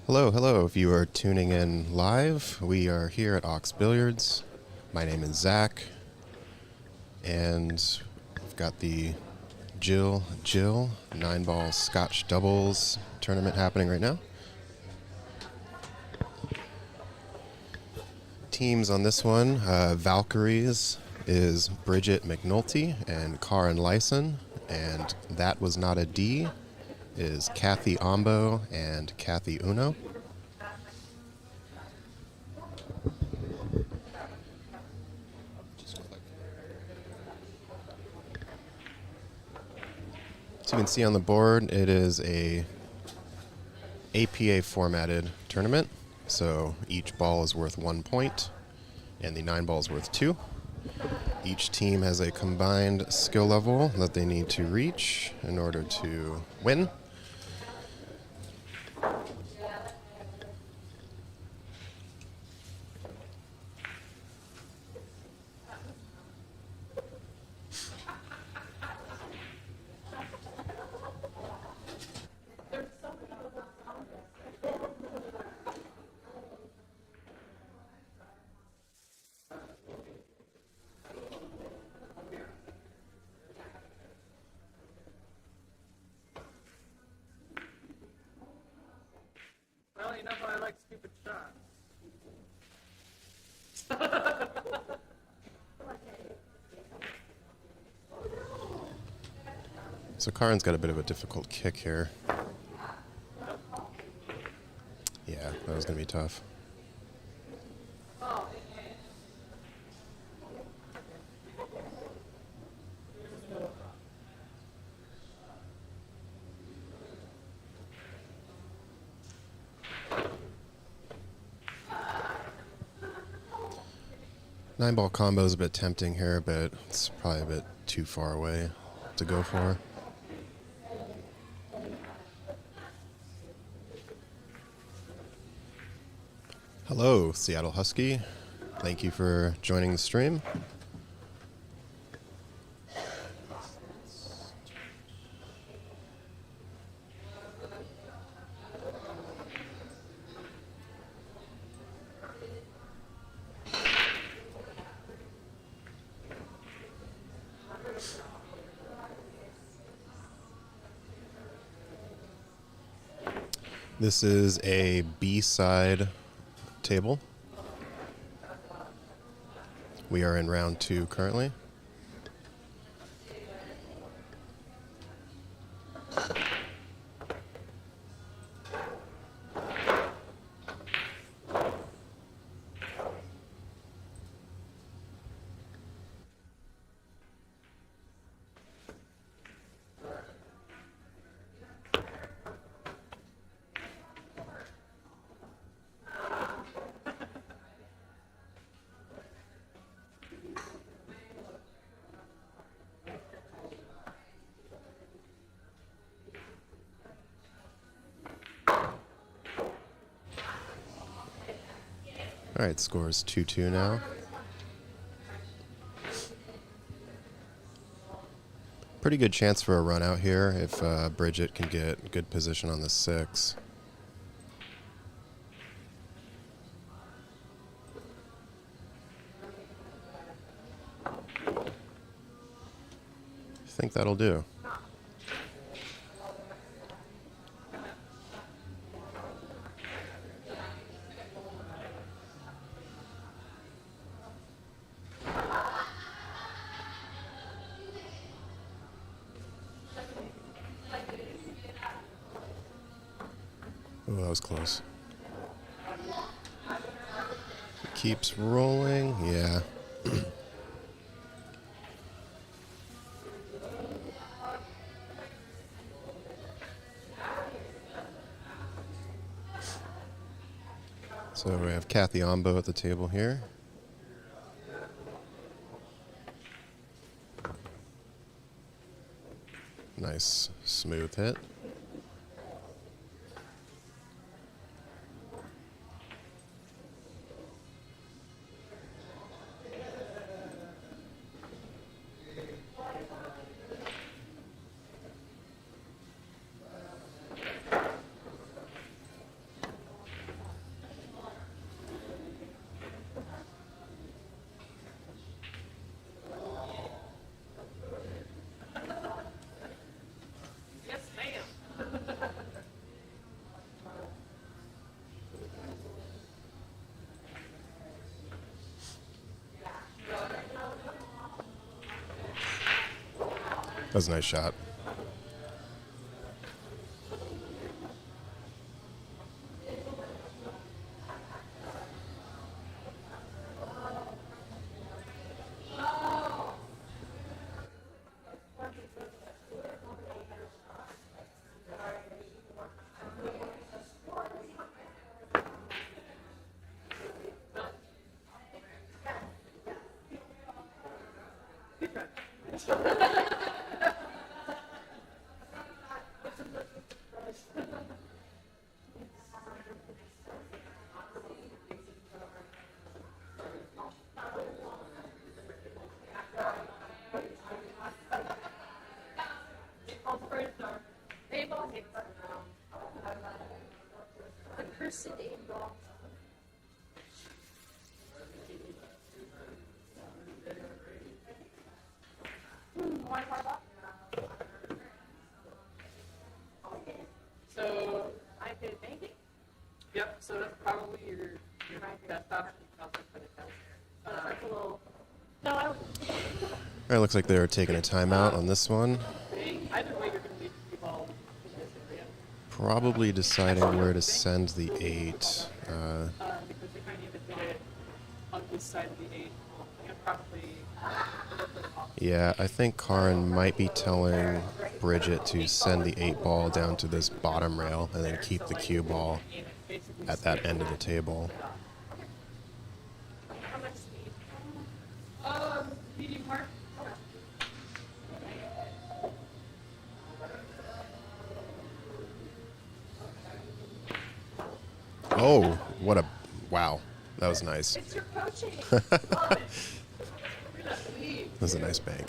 Hello, hello. If you are tuning in live, we are here at Ox Billiards. My name is Zach, and we've got the Jill 9-ball Scotch doubles tournament happening right now. Teams on this one, Valkyries is Bridget McNulty and Karin Lyson, and That Was Not a D is Kathy Ombo and Kathy Uno. So you can see on the board, it is a APA formatted tournament. So each ball is worth 1 point, and the 9 ball is worth 2. Each team has a combined skill level that they need to reach in order to win. Well, you know how I like stupid shots. So Karin's got a bit of a difficult kick here. Yeah, that was going to be tough. Nine-ball combo is a bit tempting here, but it's probably a bit too far away to go for. Hello, Seattle Husky. Thank you for joining the stream. This is a B-side table. We are in round 2 currently. All right, score is 2-2 now. Pretty good chance for a run out here if Bridget can get good position on the 6. I think that'll do. Oh, that was close. Keeps rolling. Yeah. So we have Kathy Ombo at the table here. Nice smooth hit. Yes, ma'am. That was a nice shot. The cursed angel. So I did banking. Yep. So that's probably your best option. I'll just put it down. That's a little. No, I don't. All right, looks like they're taking a timeout on this one. Either way, you're going to leave the ball in this area. Probably deciding where to send the 8. Because if you need to hit it on this side of the 8, you probably. Yeah, I think Karin might be telling Bridget to send the 8 ball down to this bottom rail and then keep the cue ball at that end of the table. How much speed? Medium hard. Oh, what a wow. That was nice. It's your coaching. That was a nice bank.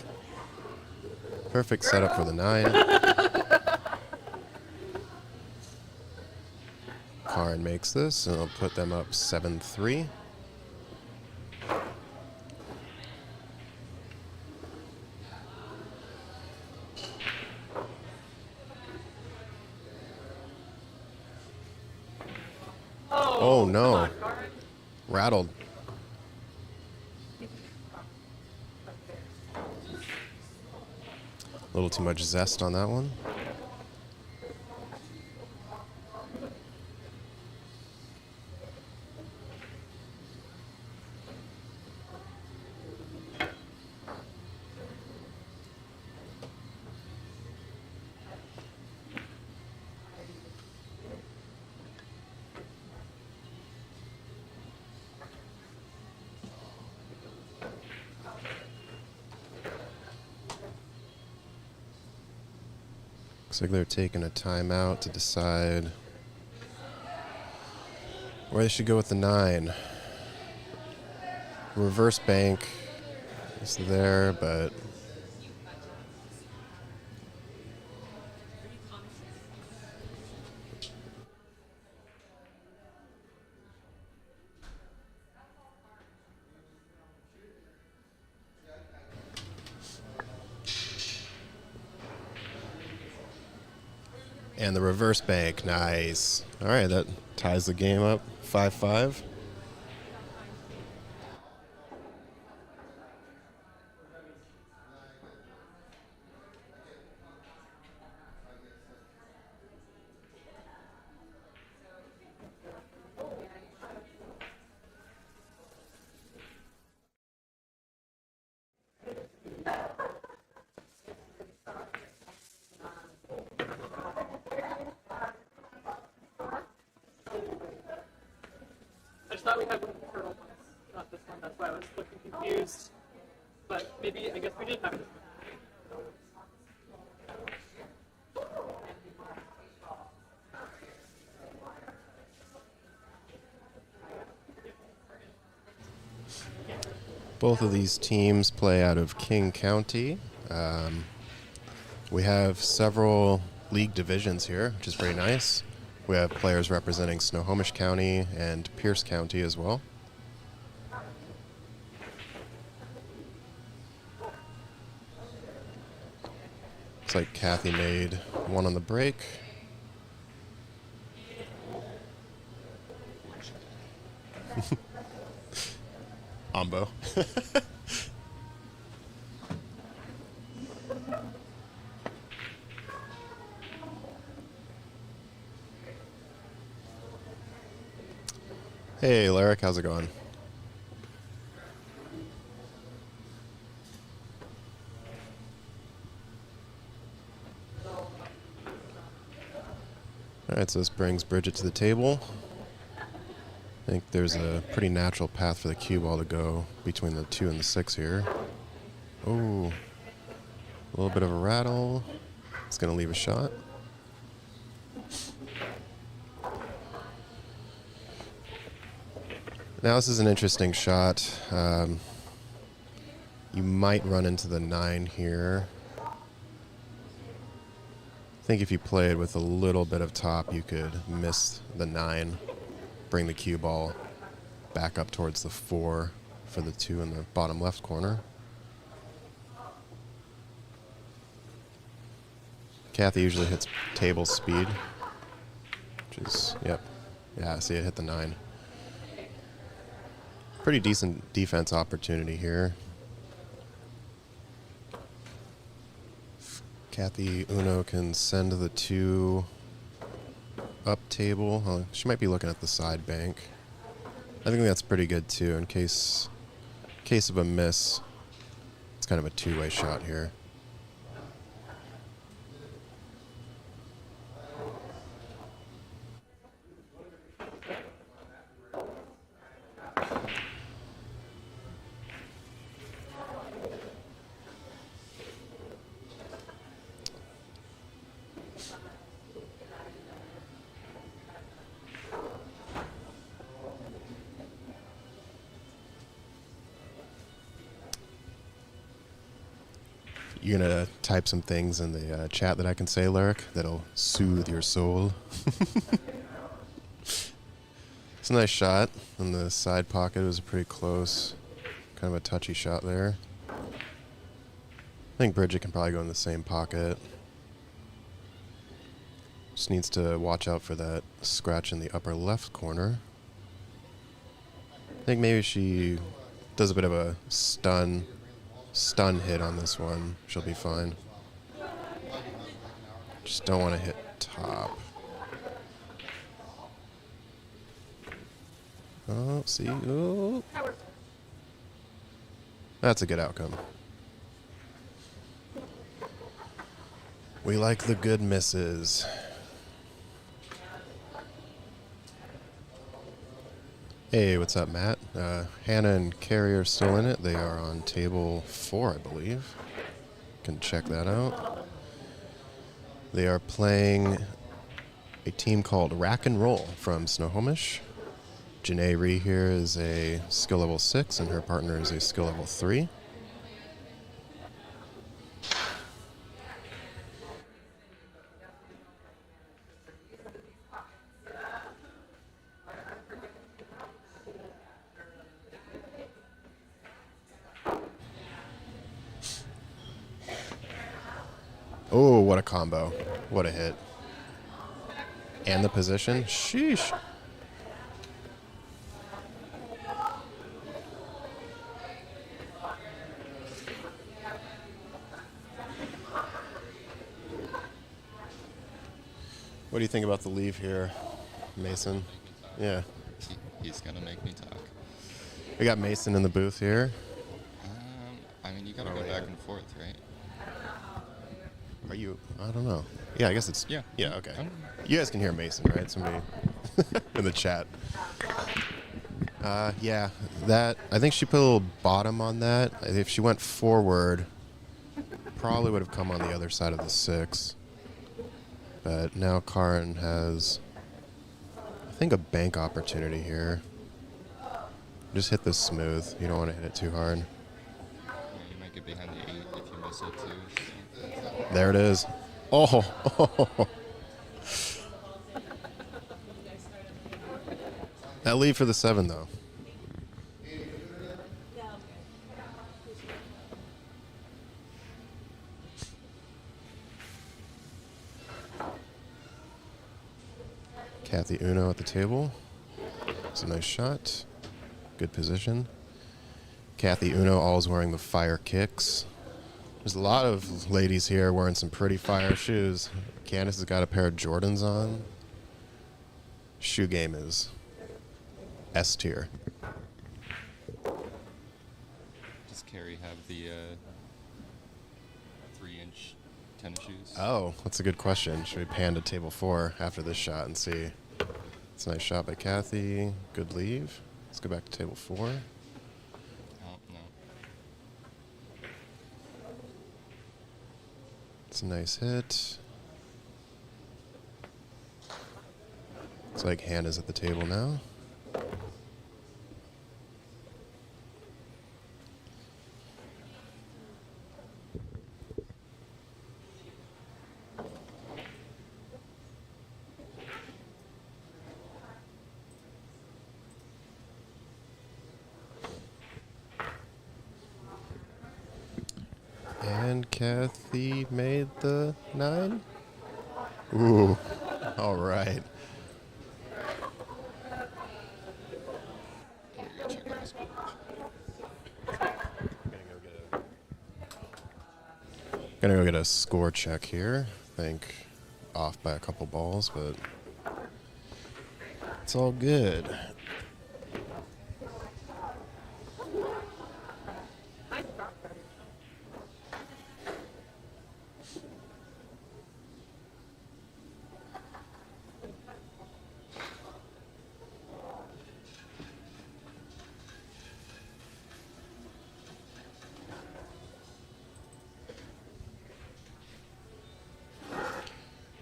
Perfect setup for the 9. Karin makes this, and it'll put them up 7-3. Oh no. Rattled. A little too much zest on that one. Looks like they're taking a timeout to decide where they should go with the 9. Reverse bank is there, but and the reverse bank, nice. All right, that ties the game up 5-5. I just thought we had one of the turtle ones, not this one. That's why I was looking confused. But maybe, I guess we did have this one. Both of these teams play out of King County. We have several league divisions here, which is very nice. We have players representing Snohomish County and Pierce County as well. Looks like Kathy made one on the break. Ombo. Hey, Larrick, how's it going? Alright, so this brings Bridget to the table. I think there's a pretty natural path for the cue ball to go between the 2 and the 6 here. Oh, a little bit of a rattle. It's going to leave a shot. Now this is an interesting shot. You might run into the 9 here. I think if you played with a little bit of top, you could miss the 9, bring the cue ball back up towards the 4 for the 2 in the bottom left corner. Kathy usually hits table speed, which is, yep. Yeah, see it hit the 9. Pretty decent defense opportunity here. Kathy Uno can send the 2 up table. She might be looking at the side bank. I think that's pretty good too. In case of a miss, it's kind of a two-way shot here. You're going to type some things in the chat that I can say, Lyric, that'll soothe your soul. It's a nice shot in the side pocket. It was pretty close. Kind of a touchy shot there. I think Bridget can probably go in the same pocket. Just needs to watch out for that scratch in the upper left corner. I think maybe she does a bit of a stun hit on this one. She'll be fine. Just don't want to hit top. Oh, see? Oh. That's a good outcome. We like the good misses. Hey, what's up, Matt? Hannah and Carrie are still in it. They are on table 4, I believe. Can check that out. They are playing a team called Rack and Roll from Snohomish. Janae Ree here is a skill level 6, and her partner is a skill level 3. Oh, what a combo. What a hit. And the position. Sheesh. What do you think about the leave here, Mason? Yeah. He's gonna make me talk. We got Mason in the booth here. I mean, you gotta go back and forth, right? Are you? I don't know. Yeah, I guess it's. Yeah. Yeah, okay. You guys can hear Mason, right? Somebody in the chat. Yeah, that. I think she put a little bottom on that. If she went forward, probably would have come on the other side of the 6. But now Karin has, I think, a bank opportunity here. Just hit this smooth. You don't want to hit it too hard. right behind the 8 if you miss it too. So. There it is. Oh, that lead for the 7 though. Kathy Uno at the table. It's a nice shot. Good position. Kathy Uno always wearing the fire kicks. There's a lot of ladies here wearing some pretty fire shoes. Candace has got a pair of Jordans on. Shoe game is S tier. Does Carrie have the 3-inch tennis shoes? Oh, that's a good question. Should we pan to table 4 after this shot and see? It's a nice shot by Kathy. Good leave. Let's go back to table 4. Oh, no. It's a nice hit. Looks like Hannah's at the table now. And Kathy made the 9. Ooh, all right. You're checking the score. Gonna go get a score check here. I think off by a couple balls, but it's all good. Nice drop, buddy.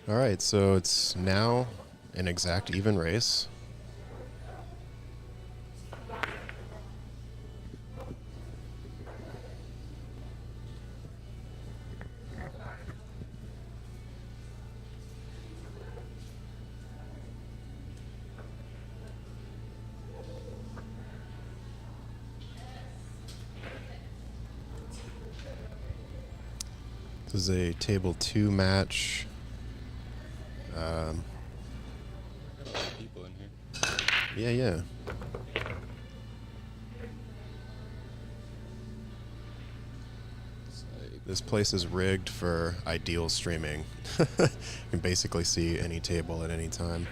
All right, so it's now an exact even race. This is a table 2 match. People in here. Yeah. It's like, This place is rigged for ideal streaming. You can basically see any table at any time.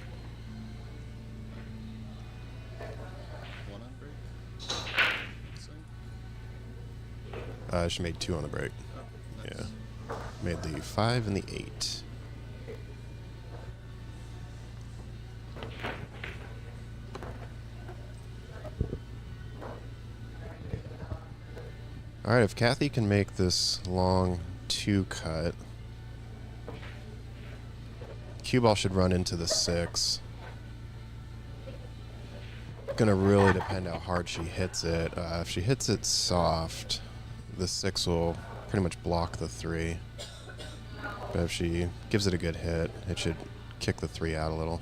one on break? Looks like. She made 2 on the break. Oh, nice. Yeah. Made the 5 and the 8. All right, if Kathy can make this long 2 cut, cue ball should run into the 6. Gonna really depend how hard she hits it. If she hits it soft, the 6 will pretty much block the 3. But if she gives it a good hit, it should kick the 3 out a little.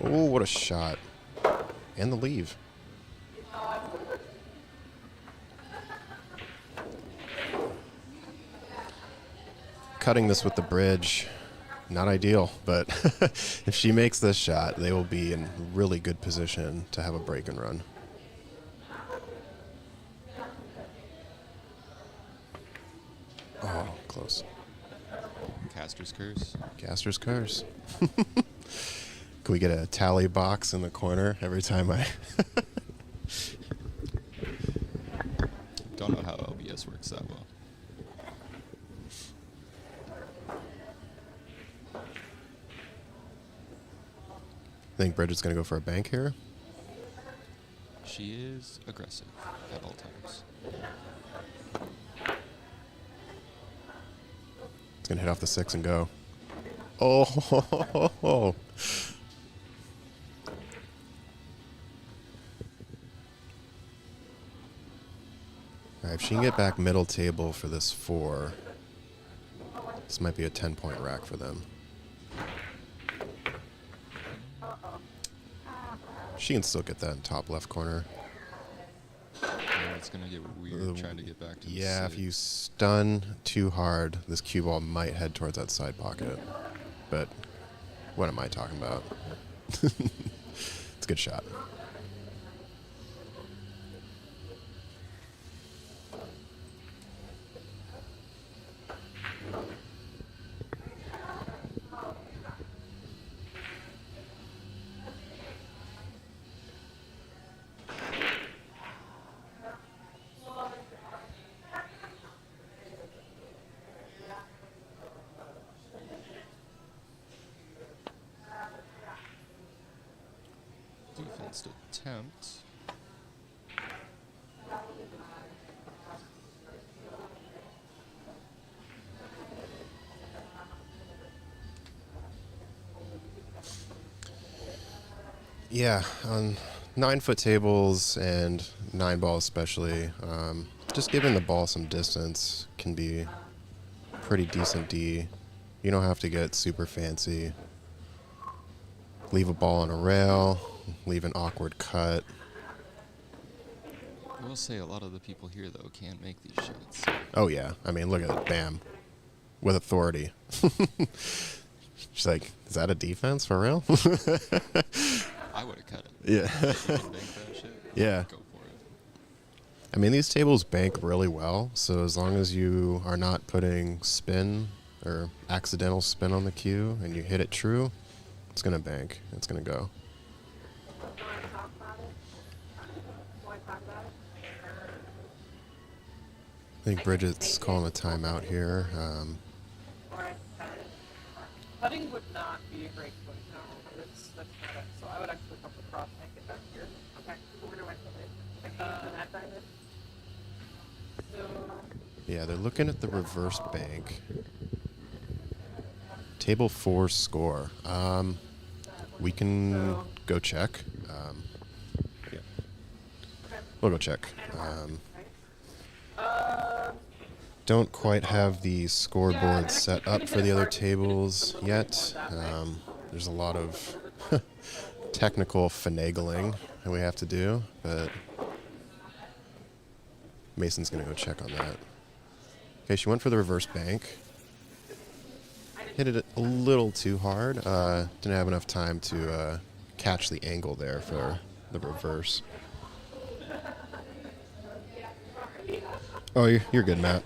Oh, what a shot. And the leave. Cutting this with the bridge, not ideal, but if she makes this shot, they will be in really good position to have a break and run. Oh, close. Caster's curse. Caster's curse. Can we get a tally box in the corner every time I... Don't know how LBS works that well. think Bridget's going to go for a bank here. She is aggressive at all times. It's going to hit off the 6 and go. Oh, Alright, if she can get back middle table for this 4, this might be a 10-point rack for them. She can still get that in top left corner. And it's gonna get weird trying to get back to the Yeah, if 6. you stun too hard, this cue ball might head towards that side pocket. But what am I talking about? It's a good shot. Defense attempt. Yeah, on 9-foot tables and 9 ball especially, just giving the ball some distance can be pretty decent D. You don't have to get super fancy. Leave a ball on a rail, leave an awkward cut. I will say a lot of the people here though can't make these shots. Oh yeah, I mean look at it, bam, with authority. She's like, is that a defense for real? I would have cut it. Yeah. If you can bank that shit, Yeah. go for it. I mean, these tables bank really well, so as long as you are not putting spin or accidental spin on the cue and you hit it true, it's going to bank. It's going to go. Want to talk about it? Want to talk about it? I think Bridget's calling a timeout here. Or I cut it. Putting would not be a great foot. No, that's not it. So I would actually come across and get back here. Okay, so where do I put it? That side of it. So, Yeah, they're looking at the reverse bank. Table 4 score. We can go check. Yeah. We'll go check. Don't quite have the scoreboard set up for the other tables yet. There's a lot of technical finagling that we have to do, but Mason's going to go check on that. Okay, she went for the reverse bank. Hit it a little too hard. Didn't have enough time to catch the angle there for the reverse. Oh, you're good, Matt.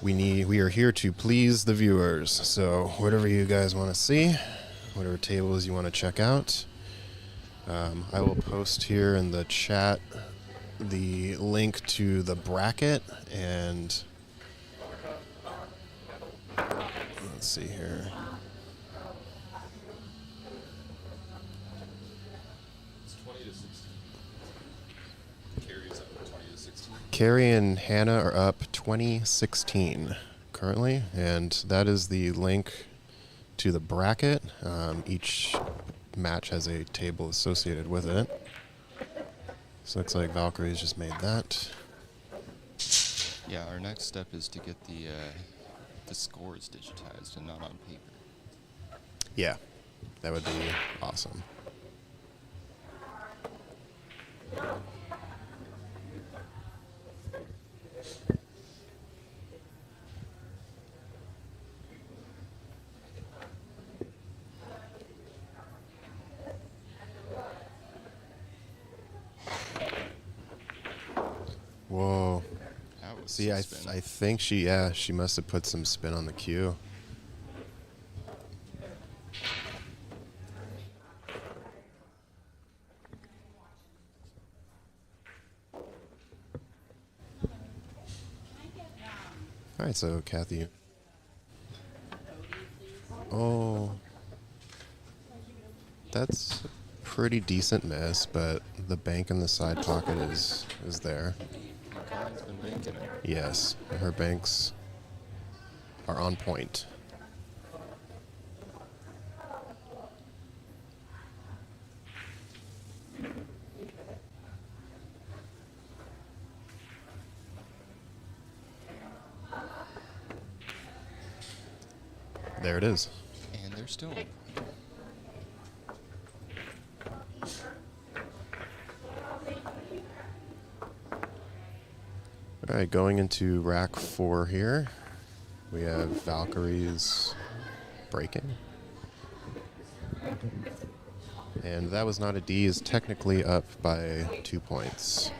We are here to please the viewers. So whatever you guys want to see, whatever tables you want to check out, I will post here in the chat the link to the bracket and let's see here. It's 20 to 16. Carries up 20 to 16. Carrie and Hannah are up 2016 currently, and that is the link to the bracket. Each match has a table associated with it. So looks like Valkyrie's just made that. Yeah, our next step is to get the scores digitized and not on paper. Yeah, that would be awesome. Whoa. That was See, some I spin. think she must have put some spin on the cue. All right, so Kathy. Oh, that's a pretty decent miss, but the bank in the side pocket is there. Colleen's been banking it. Yes, her banks are on point. There it is. And they're stone. All right, going into rack 4 here, we have Valkyrie's breaking. And that was not a D, is technically up by 2 points.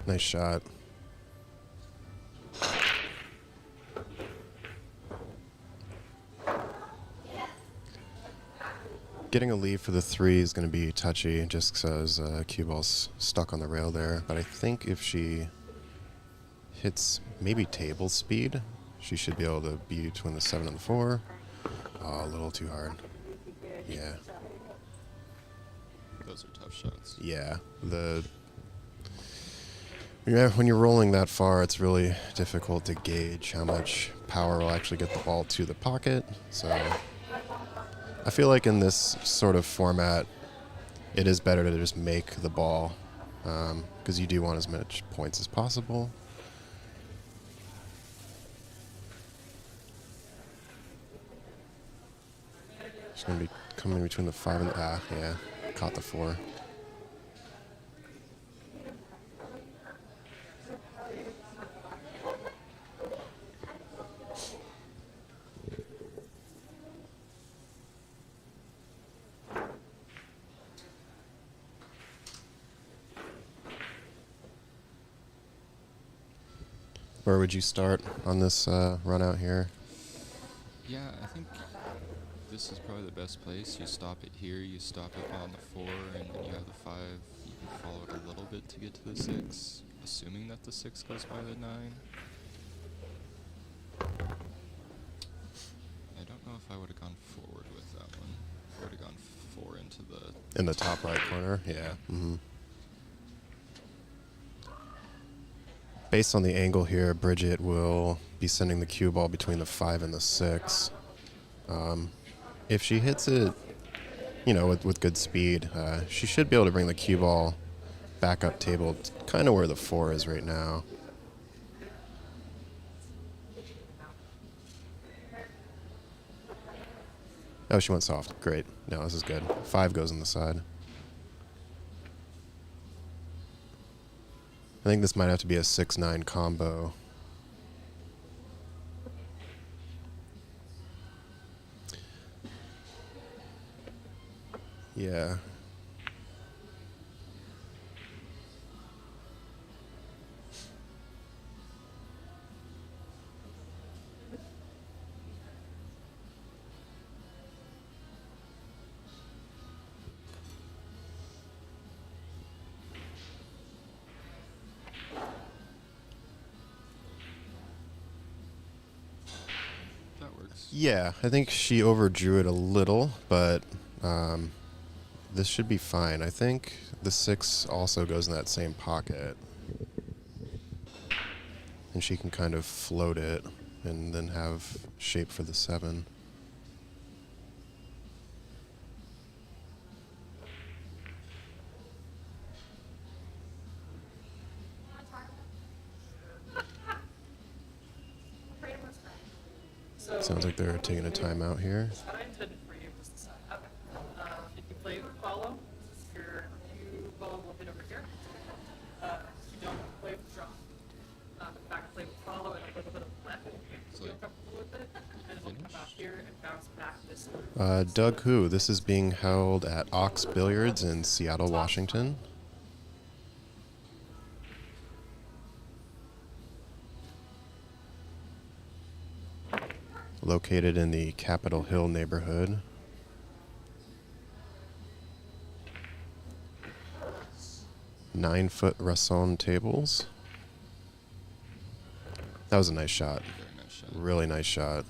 Nice shot. Getting a lead for the 3 is going to be touchy just because cue ball's stuck on the rail there. But I think if she hits maybe table speed, she should be able to be between the 7 and the 4. Oh, a little too hard. Yeah. Those are tough shots. Yeah. When you're rolling that far, it's really difficult to gauge how much power will actually get the ball to the pocket. So I feel like in this sort of format, it is better to just make the ball because you do want as much points as possible. She's going to be coming between the 5 and the... yeah, caught the 4. Where would you start on this run out here? Yeah, I think this is probably the best place. You stop it here, you stop it on the 4, and then you have the 5. You can follow it a little bit to get to the 6, assuming that the 6 goes by the 9. I don't know if I would have gone forward with that one. I would have gone 4 into the... In the top right corner? Yeah. Mm-hmm. Based on the angle here, Bridget will be sending the cue ball between the 5 and the 6. If she hits it, with good speed, she should be able to bring the cue ball back up table, kind of where the 4 is right now. Oh, she went soft. Great. No, this is good. 5 goes on the side. I think this might have to be a 6-9 combo. Yeah. Yeah, I think she overdrew it a little, but this should be fine. I think the 6 also goes in that same pocket. And she can kind of float it and then have shape for the 7. Sounds like they're taking a timeout here. I intended for you just to say, if you play with follow, your cue ball will hit over here. If you don't play with drop, back play with follow and a little bit of left. If you feel comfortable with it, and it'll come out here and bounce back this way. Doug Who, this is being held at Ox Billiards in Seattle, Washington. located in the Capitol Hill neighborhood. Nine-foot Rasson tables. That was a nice shot. Very nice shot. Really nice shot.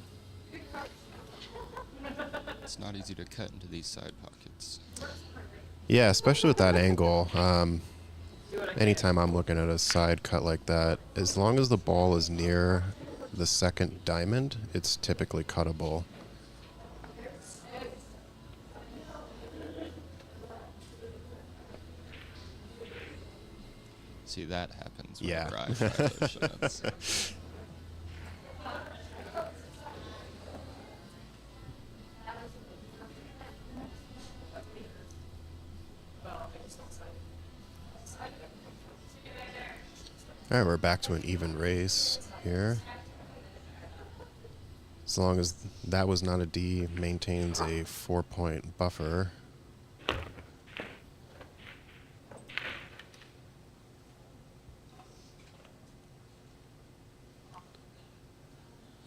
It's not easy to cut into these side pockets. Yeah, especially with that angle. Anytime I'm looking at a side cut like that, as long as the ball is near the second diamond, it's typically cuttable. See, that happens Yeah. whenever I try those shots. All right, we're back to an even race here. As long as that was not a D, maintains a 4-point buffer.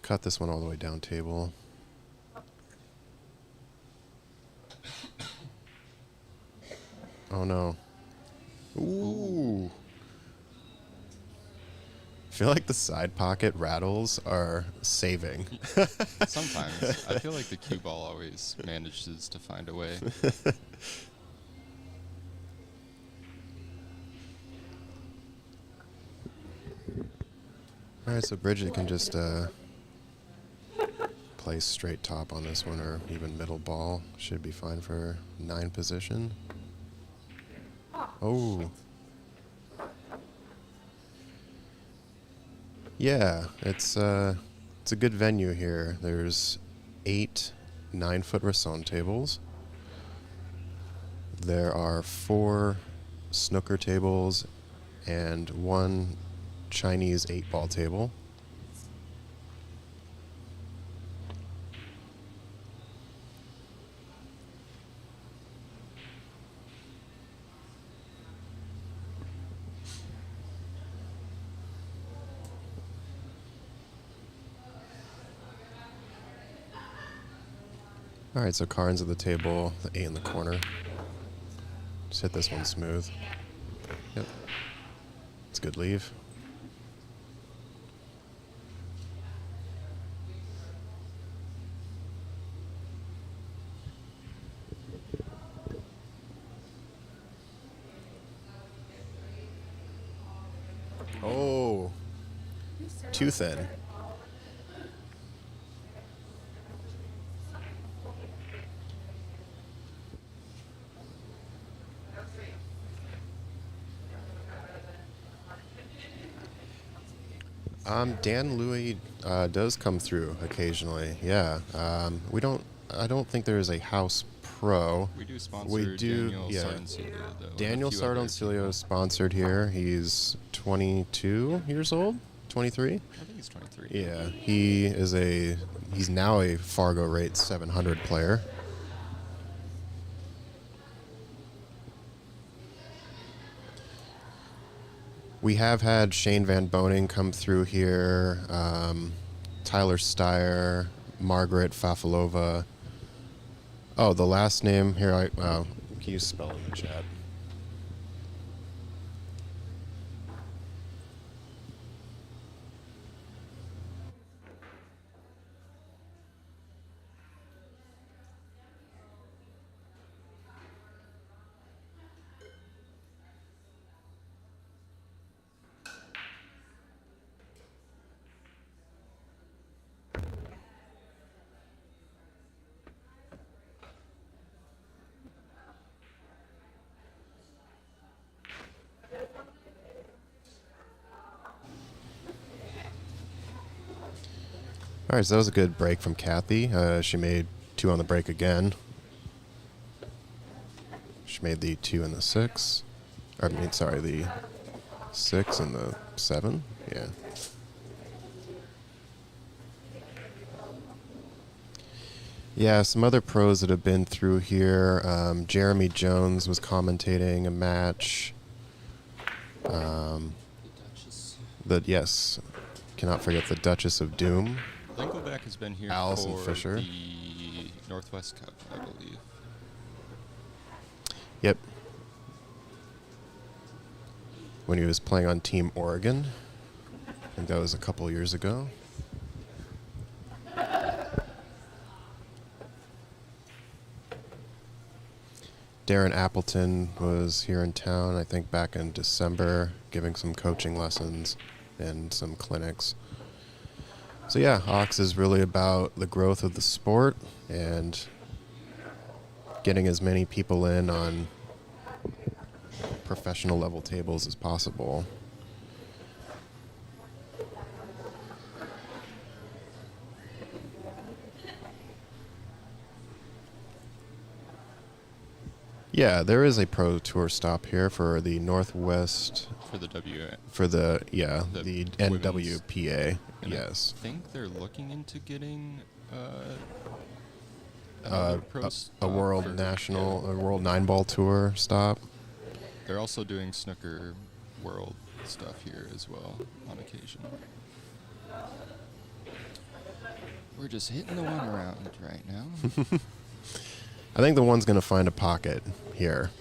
Cut this one all the way down table. Oh no. Ooh. I feel like the side pocket rattles are saving. Sometimes. I feel like the cue ball always manages to find a way. Alright, so Bridget can just play straight top on this one, or even middle ball. Should be fine for 9 position. Oh. Yeah, it's a good venue here. There's 8 9-foot Rasson tables. There are 4 snooker tables and 1 Chinese 8-ball table. All right, so cards at the table, the 8 in the corner. Just hit this one smooth. Yep. It's a good leave. Oh, too thin. Dan Louis does come through occasionally. Yeah. I don't think there is a house pro. We do sponsor We do, Daniel yeah. Sardencillo, though. and a Daniel few other Sardencillo people. is sponsored here. He's 22 years old, 23. I think he's 23. Yeah, he's now a Fargo rate 700 player. We have had Shane Van Boning come through here, Tyler Steyer, Margaret Fafalova. Oh, the last name here, can you spell it in the chat? All right, so that was a good break from Kathy. She made 2 on the break again. She made the 2 and the 6. The 6 and the 7. Yeah. Yeah, some other pros that have been through here. Jeremy Jones was commentating a match. The Duchess. Yes, cannot forget the Duchess of Doom. Linkelback has been here Allison for Fisher. the Northwest Cup, I believe. Yep. When he was playing on Team Oregon. I think that was a couple years ago. Darren Appleton was here in town, I think back in December, giving some coaching lessons and some clinics. So yeah, Ox is really about the growth of the sport and getting as many people in on professional level tables as possible. Yeah, there is a pro tour stop here for the Northwest, For the W. for the The NWPA. And Yes. I think they're looking into getting Uh, another pro a stop world for- national, yeah. a world 9-ball tour stop. They're also doing snooker world stuff here as well on occasion. We're just hitting the one around right now. I think the one's going to find a pocket here.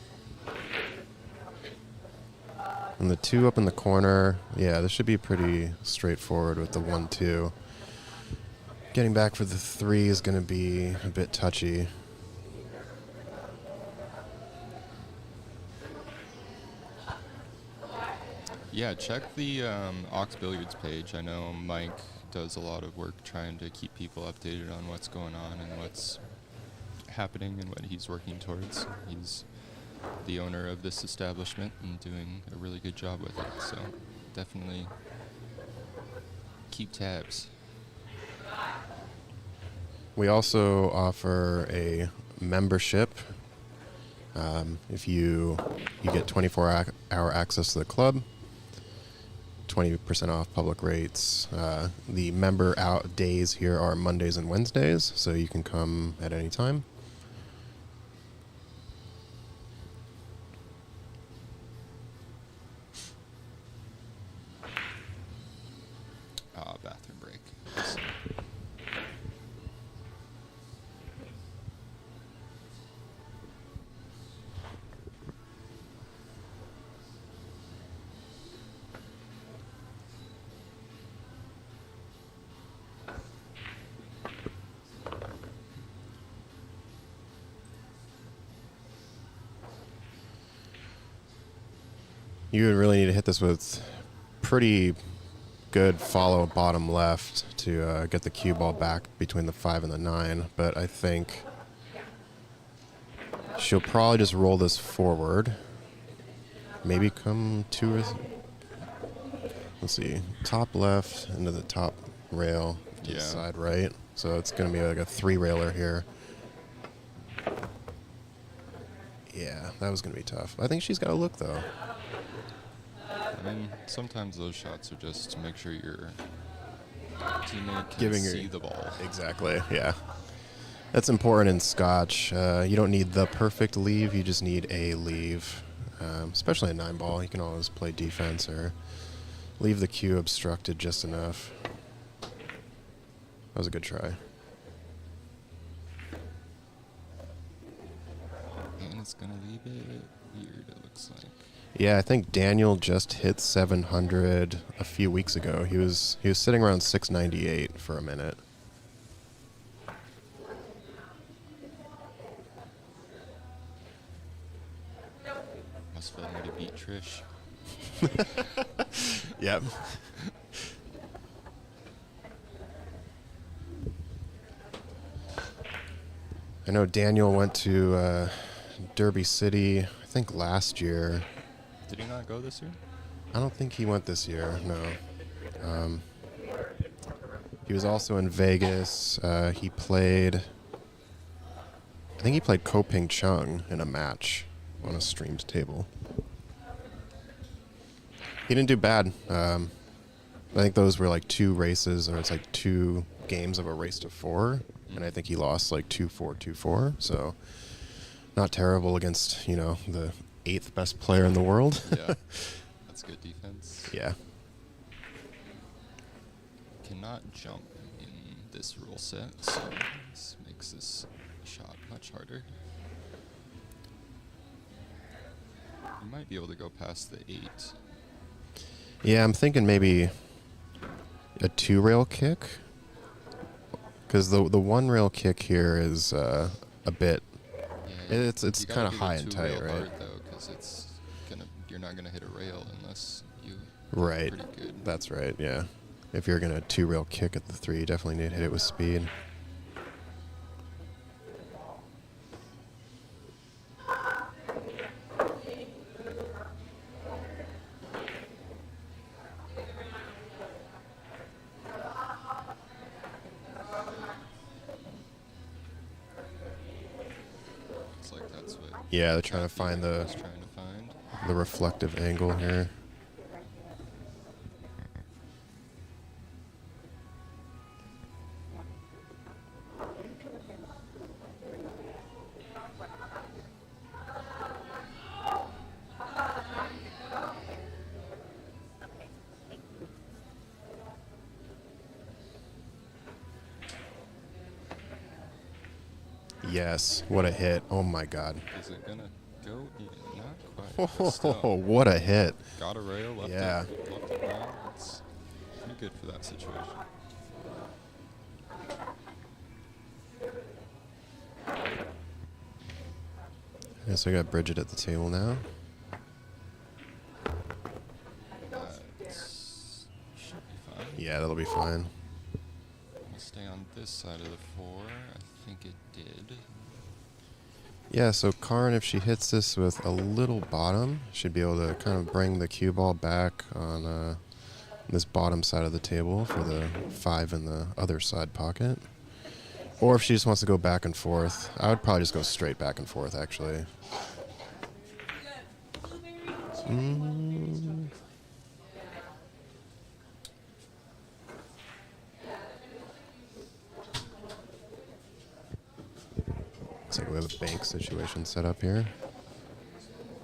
And the 2 up in the corner, yeah, this should be pretty straightforward with the 1-2. Getting back for the 3 is going to be a bit touchy. Yeah, check the Ox Billiards page. I know Mike does a lot of work trying to keep people updated on what's going on and what's happening and what he's working towards. He's the owner of this establishment and doing a really good job with it. So definitely keep tabs. We also offer a membership. If you get 24-hour access to the club, 20% off public rates. The member out days here are Mondays and Wednesdays, so you can come at any time. Bathroom break. You would really need to hit this with pretty good follow bottom left to get the cue ball back between the 5 and the 9, but I think she'll probably just roll this forward. Maybe come 2 or let's see, top left into the top rail to the Yeah. side right. So it's going to be like a 3-railer here. Yeah, that was going to be tough. I think she's got a look though. I mean, sometimes those shots are just to make sure your teammate can Giving her- see the ball. Exactly, yeah. That's important in Scotch. You don't need the perfect leave, you just need a leave. Especially in 9-ball, you can always play defense or leave the cue obstructed just enough. That was a good try. And it's going to leave it weird, it looks like. Yeah, I think Daniel just hit 700 a few weeks ago. He was sitting around 698 for a minute. Must feel good to beat Trish. Yep. I know Daniel went to Derby City, I think last year. Did he not go this year? I don't think he went this year, no. He was also in Vegas. He played, I think he played Ko Ping Chung in a match on a streamed table. He didn't do bad. I think those were like 2 races, or it's like 2 games of a race to 4. And I think he lost like 2-4, 2-4. So not terrible against, the 8th best player in the world. Yeah. That's good defense. Yeah. Cannot jump in this rule set, so this makes this shot much harder. You might be able to go past the 8. Yeah, I'm thinking maybe a 2-rail kick. Because the 1-rail kick here is a bit... Yeah, It's you kind gotta of do high the and 2 tight, rail right? hard, though, because you're not gonna hit a rail unless you Right. pretty good. That's right, yeah. If you're going to 2-rail kick at the 3, you definitely need to hit it with speed. Looks like that's what Yeah, they're trying to Kathy find was trying to find. the reflective angle here. Yes, what a hit. Oh my god. Is it gonna go? Yeah, not quite. but Oh, still. what a hit. Got a rail, left Yeah. it down. It's pretty good for that situation. Guess I got Bridget at the table now. Should be fine. Yeah, that'll be fine. We'll stay on this side of the 4. I think it did. Yeah, so Karn, if she hits this with a little bottom, should be able to kind of bring the cue ball back on this bottom side of the table for the 5 in the other side pocket. Or if she just wants to go back and forth, I would probably just go straight back and forth, actually. Looks like we have a bank situation set up here.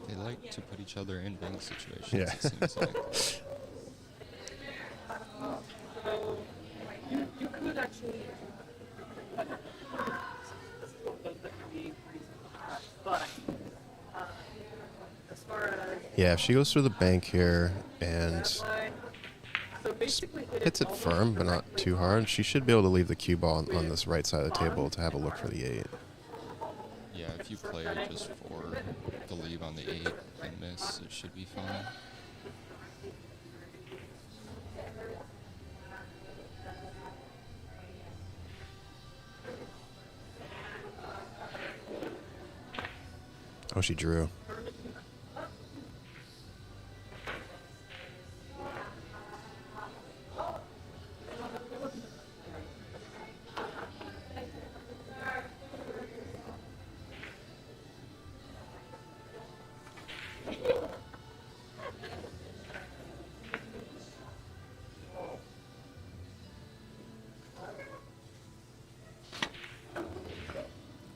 They like to put each other in bank situations, Yeah. it seems like. You could actually. But as far as Yeah, if she goes through the bank here and so basically hits it firm, but not too hard, she should be able to leave the cue ball on this right side of the table to have a look for the 8. Yeah, if you play just for the lead on the 8 and miss, it should be fine. Oh, she drew.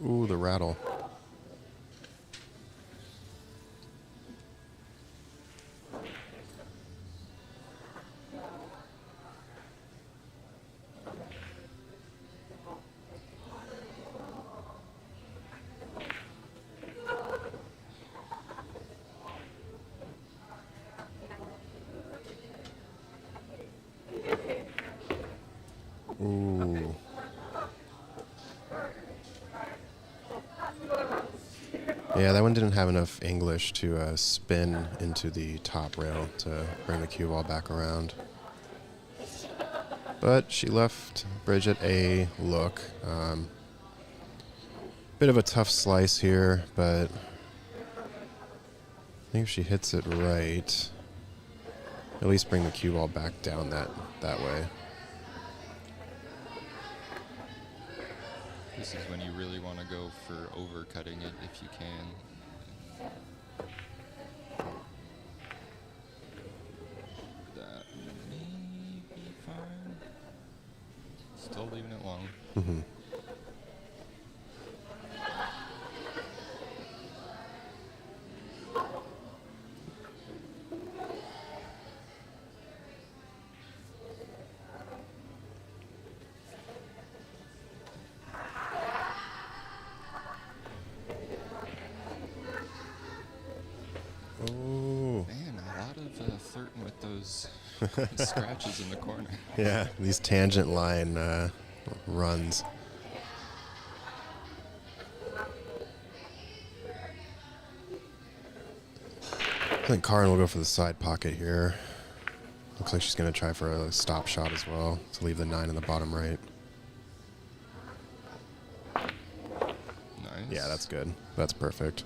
Ooh, the rattle. Ooh. Yeah, that one didn't have enough English to spin into the top rail to bring the cue ball back around. But she left Bridget a look. Bit of a tough slice here, but I think if she hits it right, at least bring the cue ball back down that way. This is when you really want to go for overcutting it if you can. That may be fine. Still leaving it long. Mm-hmm. Scratch is in the corner. Yeah, these tangent line runs. I think Karin will go for the side pocket here. Looks like she's going to try for a stop shot as well to leave the 9 in the bottom right. Nice. Yeah, that's good. That's perfect.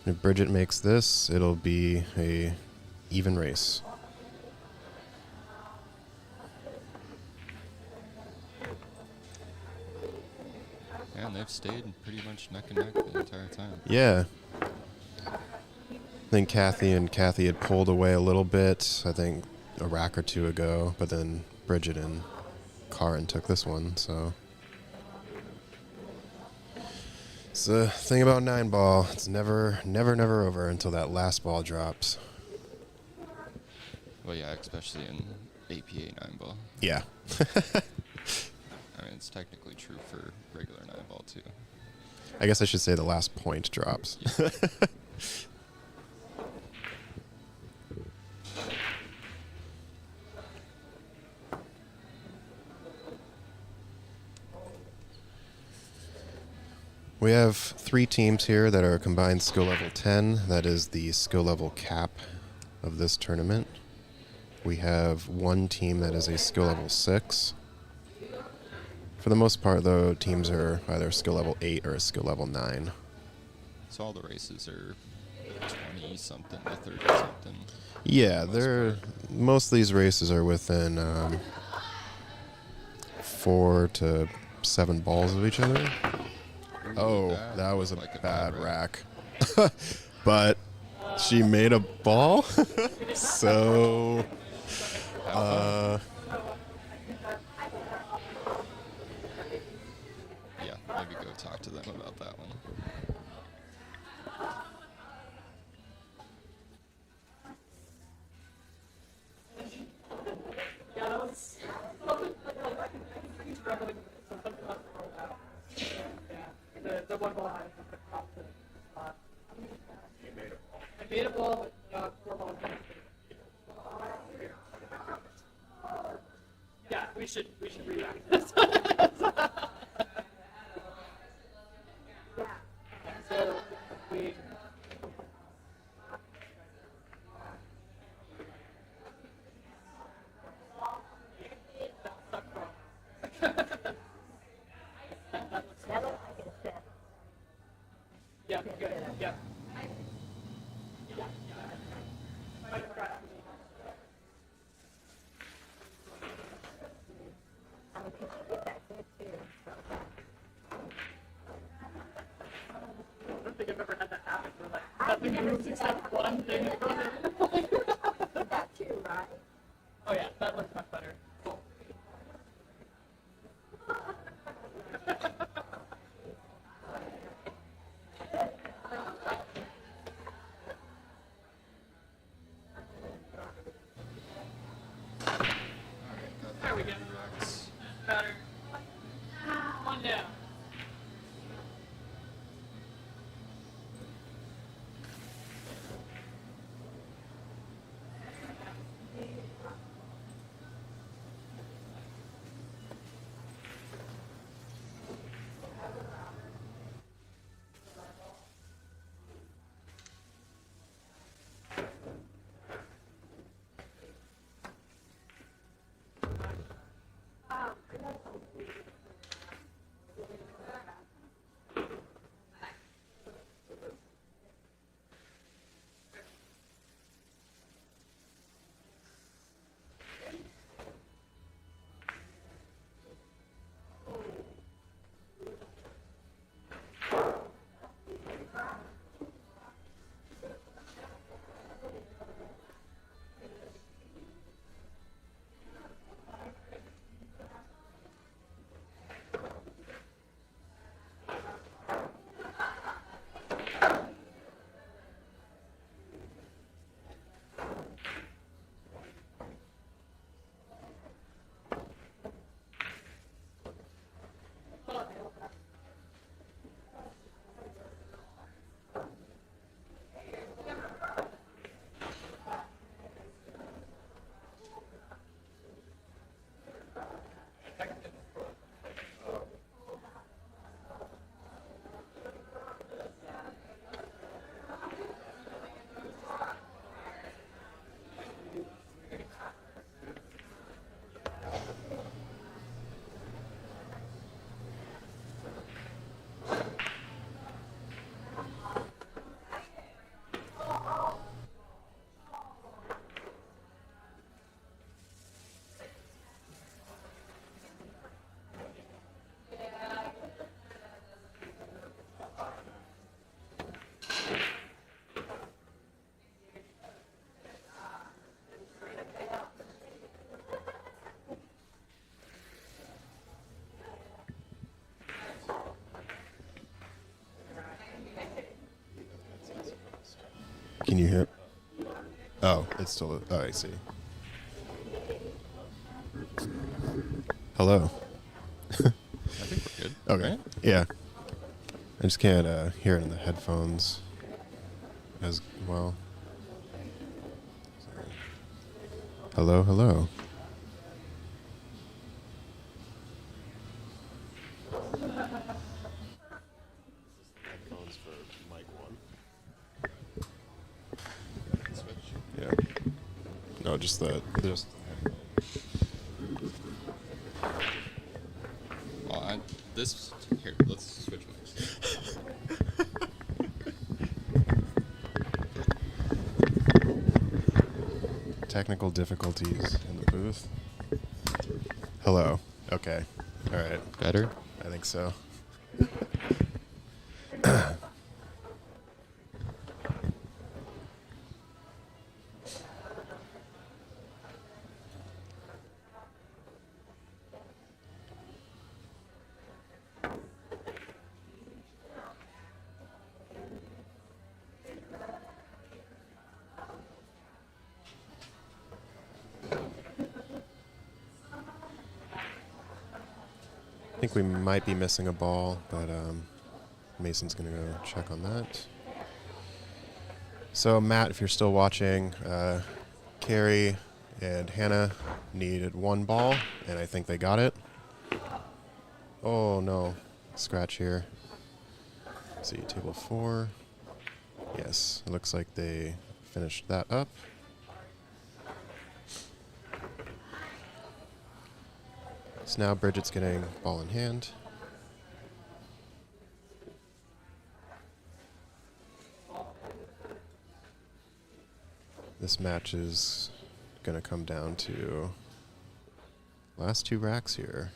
If Bridget makes this, it'll be a even race. And they've stayed pretty much neck and neck the entire time. Yeah. I think Kathy had pulled away a little bit, I think a rack or two ago, but then Bridget and Karin took this one, so. It's the thing about 9-ball. It's never over until that last ball drops. Well, yeah, especially in APA 9-ball. Yeah. I mean, it's technically true for regular 9-ball, too. I guess I should say the last point drops. Yeah. We have 3 teams here that are combined skill level 10. That is the skill level cap of this tournament. We have 1 team that is a skill level 6. For the most part, though, teams are either skill level 8 or a skill level 9. So all the races are 20-something to 30-something. Yeah, Most most of these races are within 4 to 7 balls of each other. Oh, that was a like bad rack. But she made a ball, so Yeah, maybe go talk to them about that one. Yeah, that was struggling with something else to roll out. Yeah, the one ball had the top to I made a ball, but 4 balls. Yeah, we should react this. So we. That looks like it's set. Yeah, good. Yeah. I mean, could you get that good too? I don't think I've ever had that happen where like nothing moves except one thing that goes in. You got 2, right? Oh yeah, that looks much better. Cool. There we go. Better. One down. Can you hear? Oh, it's still. Oh, I see. Hello. I think we're good. Okay. Right? Yeah. I just can't hear it in the headphones as well. Hello, hello. Headphones for mic one. Switch. Yeah. No, just the headphones. This here. Let's switch mics. Technical difficulties in the booth. Hello. Okay. All right. Better. I think so. I think we might be missing a ball, but Mason's going to go check on that. So, Matt, if you're still watching, Carrie and Hannah needed one ball, and I think they got it. Oh, no. Scratch here. Let's see, table 4. Yes, it looks like they finished that up. So now Bridget's getting ball in hand. This match is going to come down to last 2 racks here.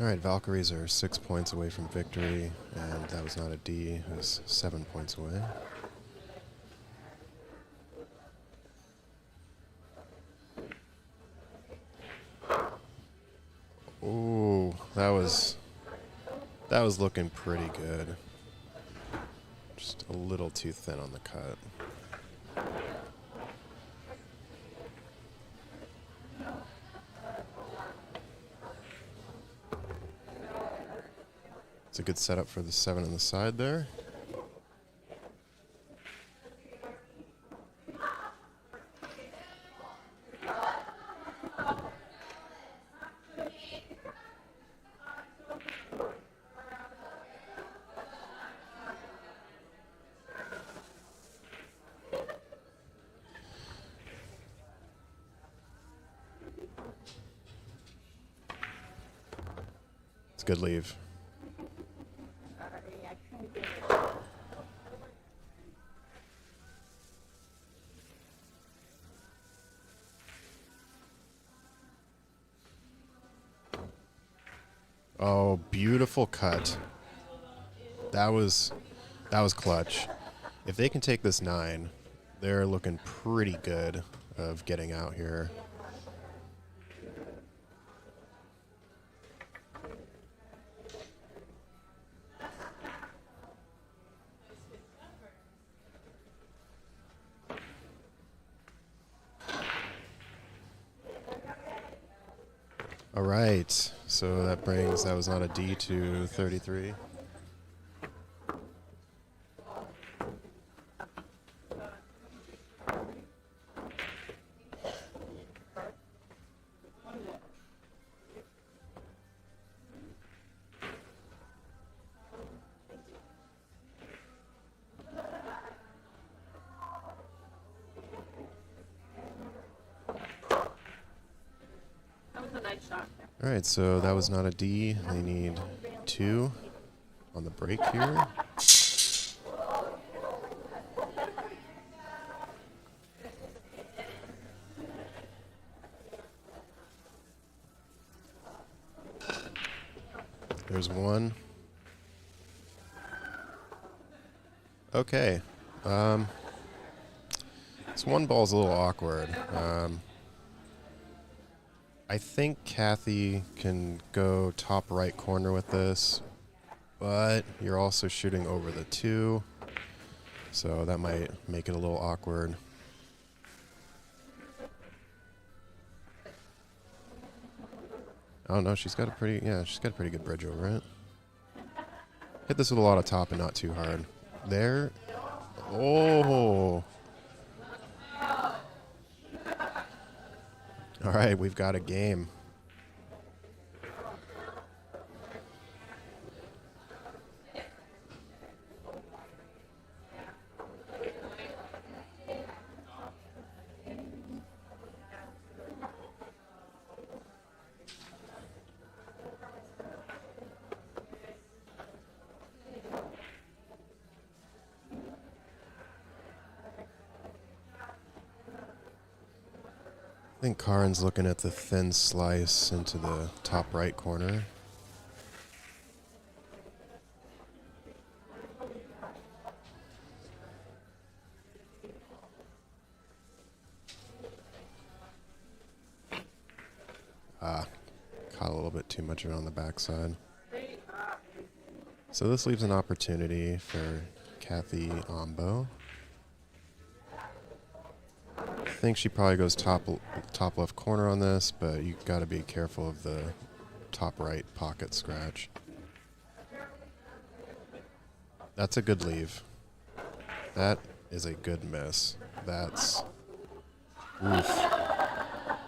All right, Valkyries are 6 points away from victory, and that was not a D. It was 7 points away. Ooh, that was looking pretty good. Just a little too thin on the cut. It's a good setup for the 7 on the side there. It's a good leave. Oh, beautiful cut. That was clutch. If they can take this 9, they're looking pretty good of getting out here. All right, so that was not a D to 33. That was a nice shot. All right, so that was not a D. They need 2 on the break here. There's one. Okay. This one ball's a little awkward. I think Kathy can go top right corner with this, but you're also shooting over the 2, so that might make it a little awkward. Oh no, she's got a pretty good bridge over it. Hit this with a lot of top and not too hard. There. Oh. All right, we've got a game. I think Karin's looking at the thin slice into the top right corner. Caught a little bit too much of it on the backside. So this leaves an opportunity for Kathy Ombo. I think she probably goes top left corner on this, but you got to be careful of the top right pocket scratch. That's a good leave. That is a good miss. That's oof.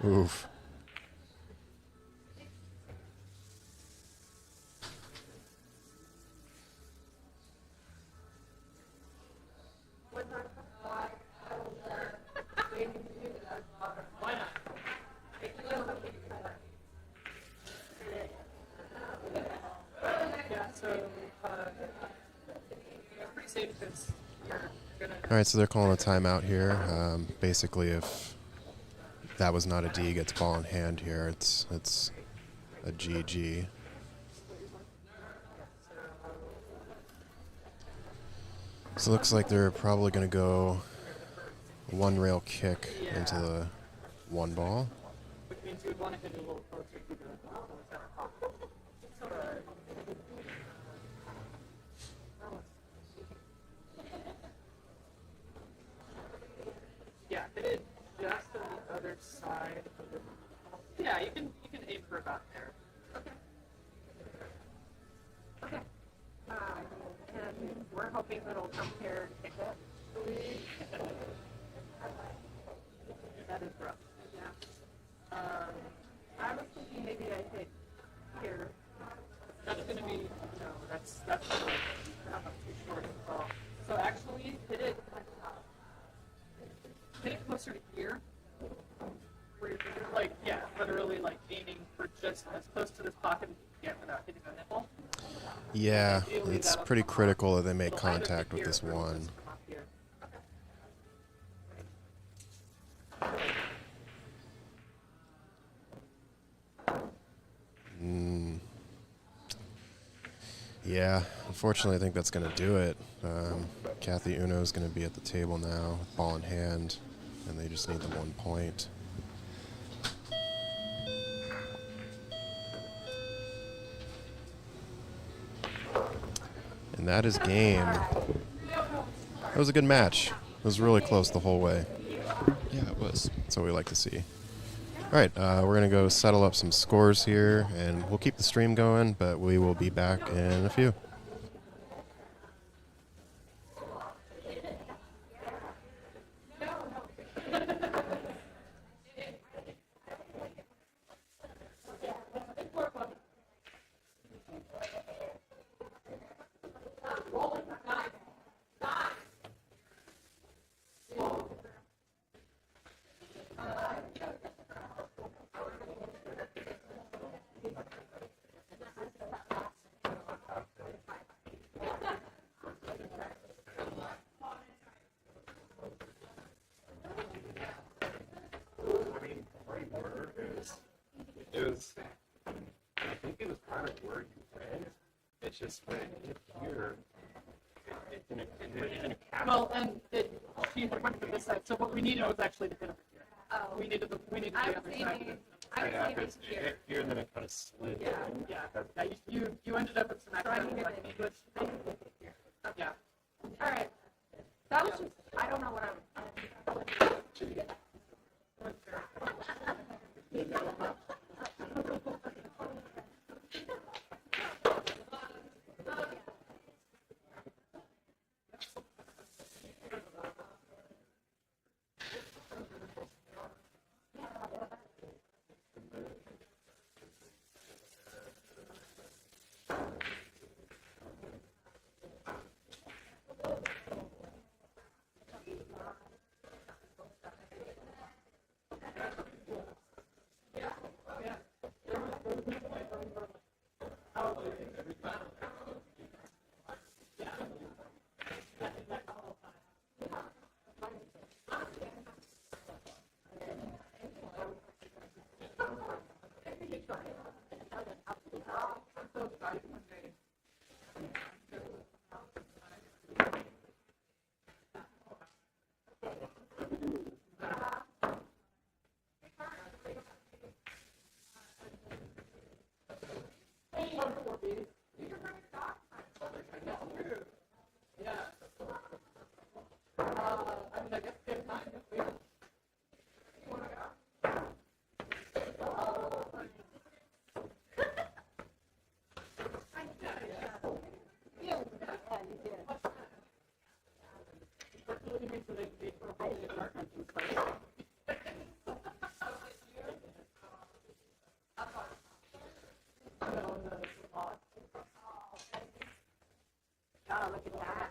Oof. All right, so they're calling a timeout here. Basically, if that was not a D, gets ball in hand here, it's a GG. So it looks like they're probably going to go one rail kick into the one ball. Which means you would want to hit it a little closer to the center pocket. Yeah, hit it just on the other side of the. Yeah, you can aim for about there. Okay. And we're hoping that it'll come here to pick up. That is rough. Yeah. I was thinking maybe I hit here. That's gonna be that's not too short at all. So actually hit it closer to here. Where you're like literally like aiming for just as close to this pocket as you can get without hitting the nipple. Yeah, it's pretty critical that they make contact with this one. Yeah, unfortunately I think that's going to do it. Kathy Uno is going to be at the table now, ball in hand, and they just need the 1 point. And that is game. That was a good match. It was really close the whole way. Yeah, it was. That's what we like to see. All right, we're going to go settle up some scores here, and we'll keep the stream going, but we will be back in a few. matter where you went. It's just that here, it's in a cap. Well, and she had went to this side, so what we needed was actually to hit over here. Oh. We needed the I other was side. aiming, I was Yeah, aiming it's here. here, and then it kind of slid. Yeah. You ended up at some actually like English. Yeah. All right. That was just, I don't know what I'm. Oh, look at that.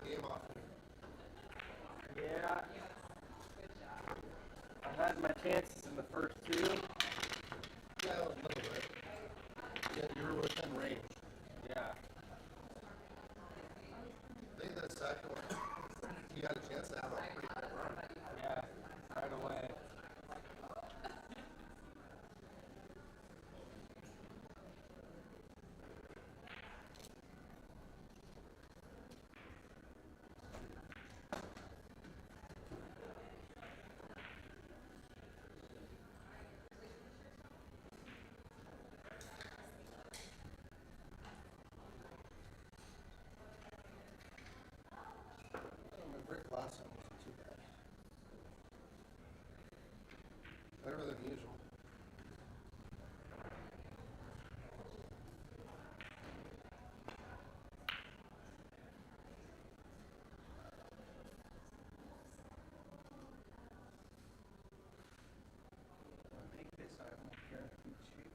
game often. Yeah. I had my chances in the first two. Yeah, a little bit. Yeah, you were within range. Yeah. I think that second one, you got a chance to have a pretty good run. Yeah. Right away. My break last time wasn't too bad. Better than usual. I make this, I don't care if it's cheap.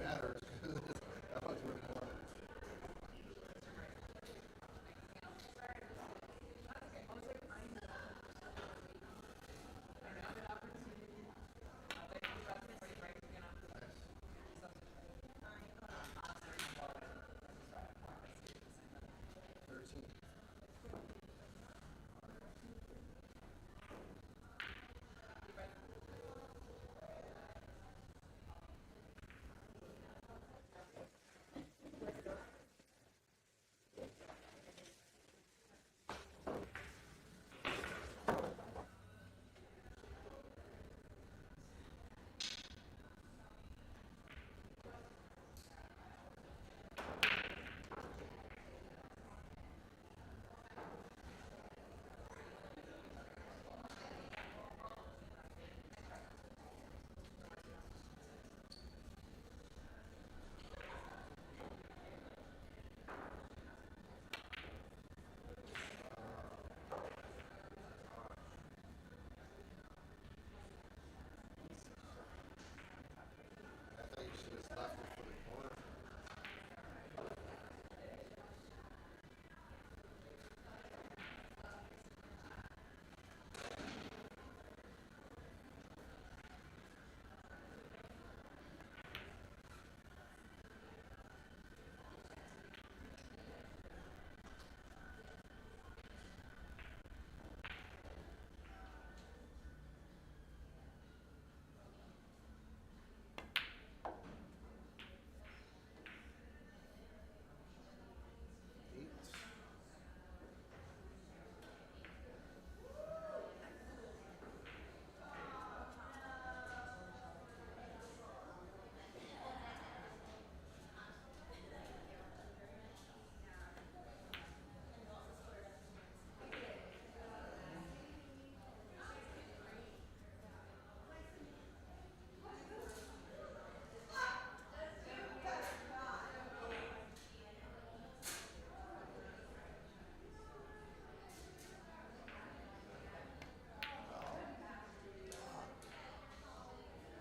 matters. That one's worth more. I thought you should have left it for the corner.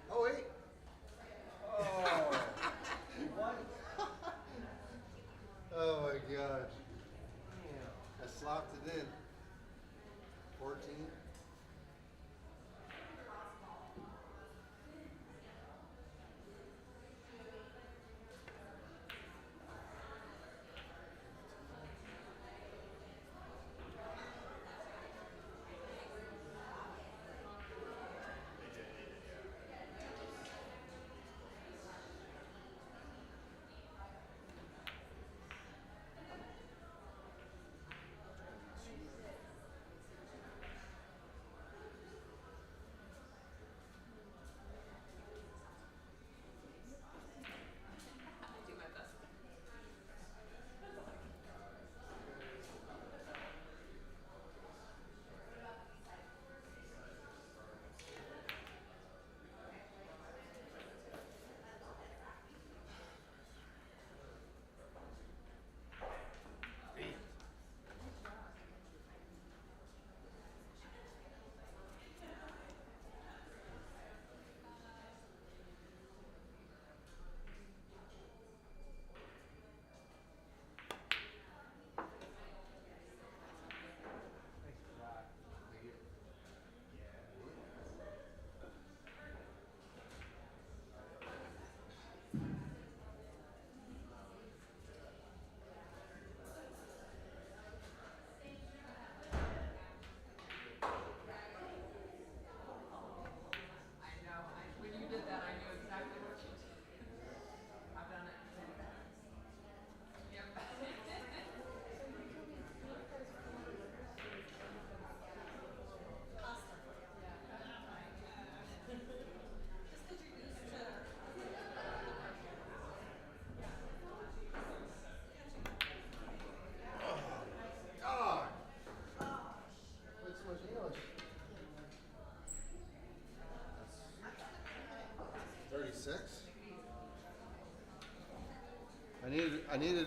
Oh, wait. Oh. What? Oh, my gosh. I slopped it in. 14. Do my best. I know. When you did that, I knew exactly what you did. I've done it. Yep. God. What's so much English? 36. I needed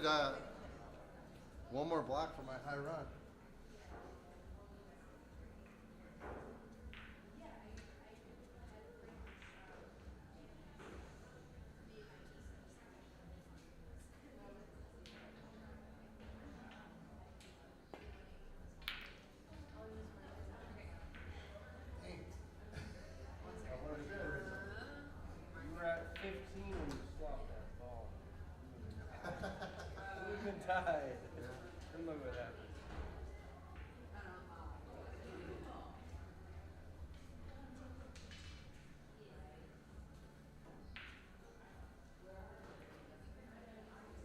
one more block for my high run. ride. Yeah. And look what happens.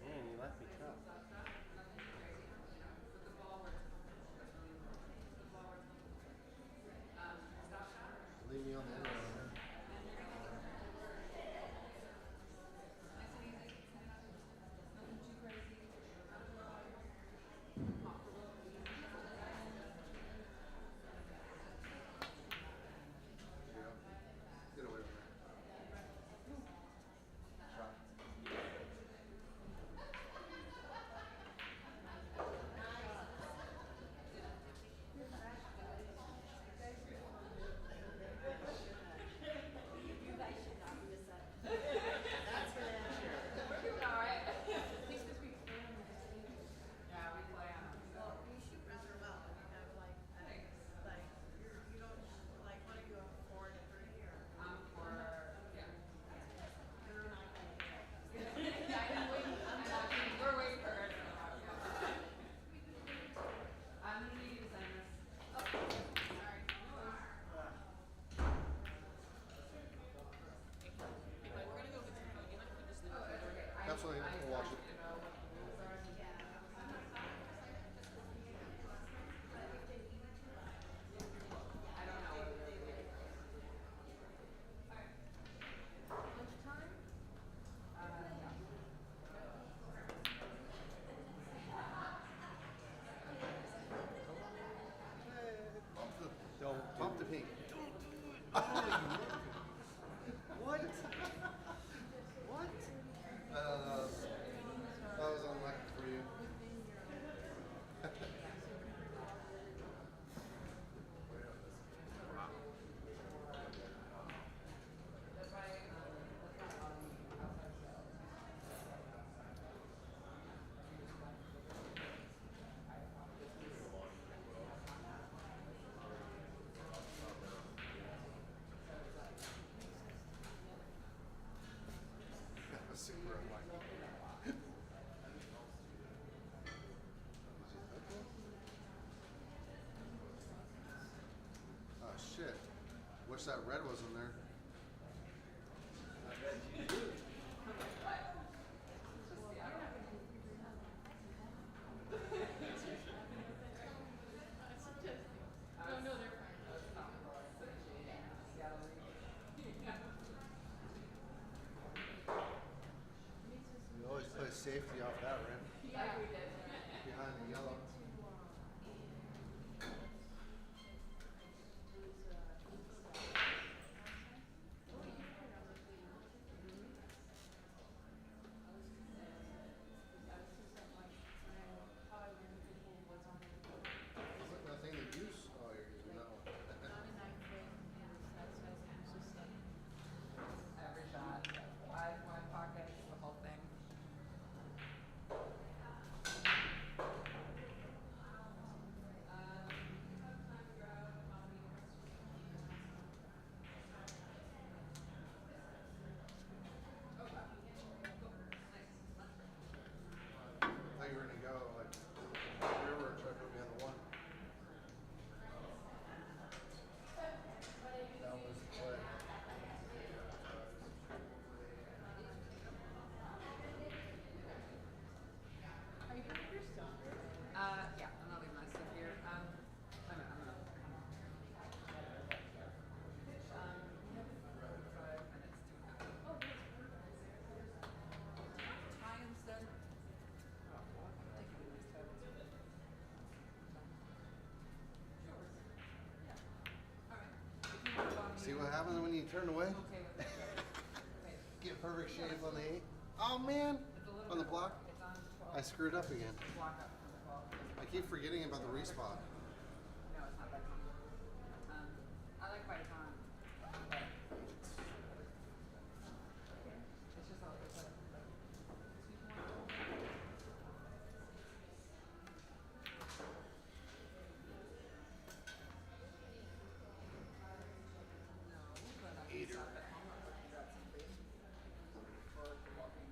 Man, you left me tough. Leave me on the end. Get away from that. Try. Absolutely, we'll watch it. Don't Bump the pink. What? What? That was unlucky for you. That was super unlucky. Oh shit. Wish that red was in there. You always play safety off that rim. Yeah, we did. Behind the yellow. Is it that thing to use? Oh, you're using that one. Every shot. My pocket, the whole thing. I thought you were gonna go like river and try to put me on the one. That was the play. Are you putting your stuff? Yeah, I'm not leaving my stuff here. I'm gonna. 5 minutes to go. Tie instead. See what happens when you turn away? Okay with it. Wait. Get perfect shape on the 8. Oh man! It's a little On the bit block? more. It's on 12. I screwed up again. Block up from 12. I keep forgetting about the respawn. No, it's not that common. I like Viacom, but it's just all it's like. No, but I can stop at home and grab something. Or walking.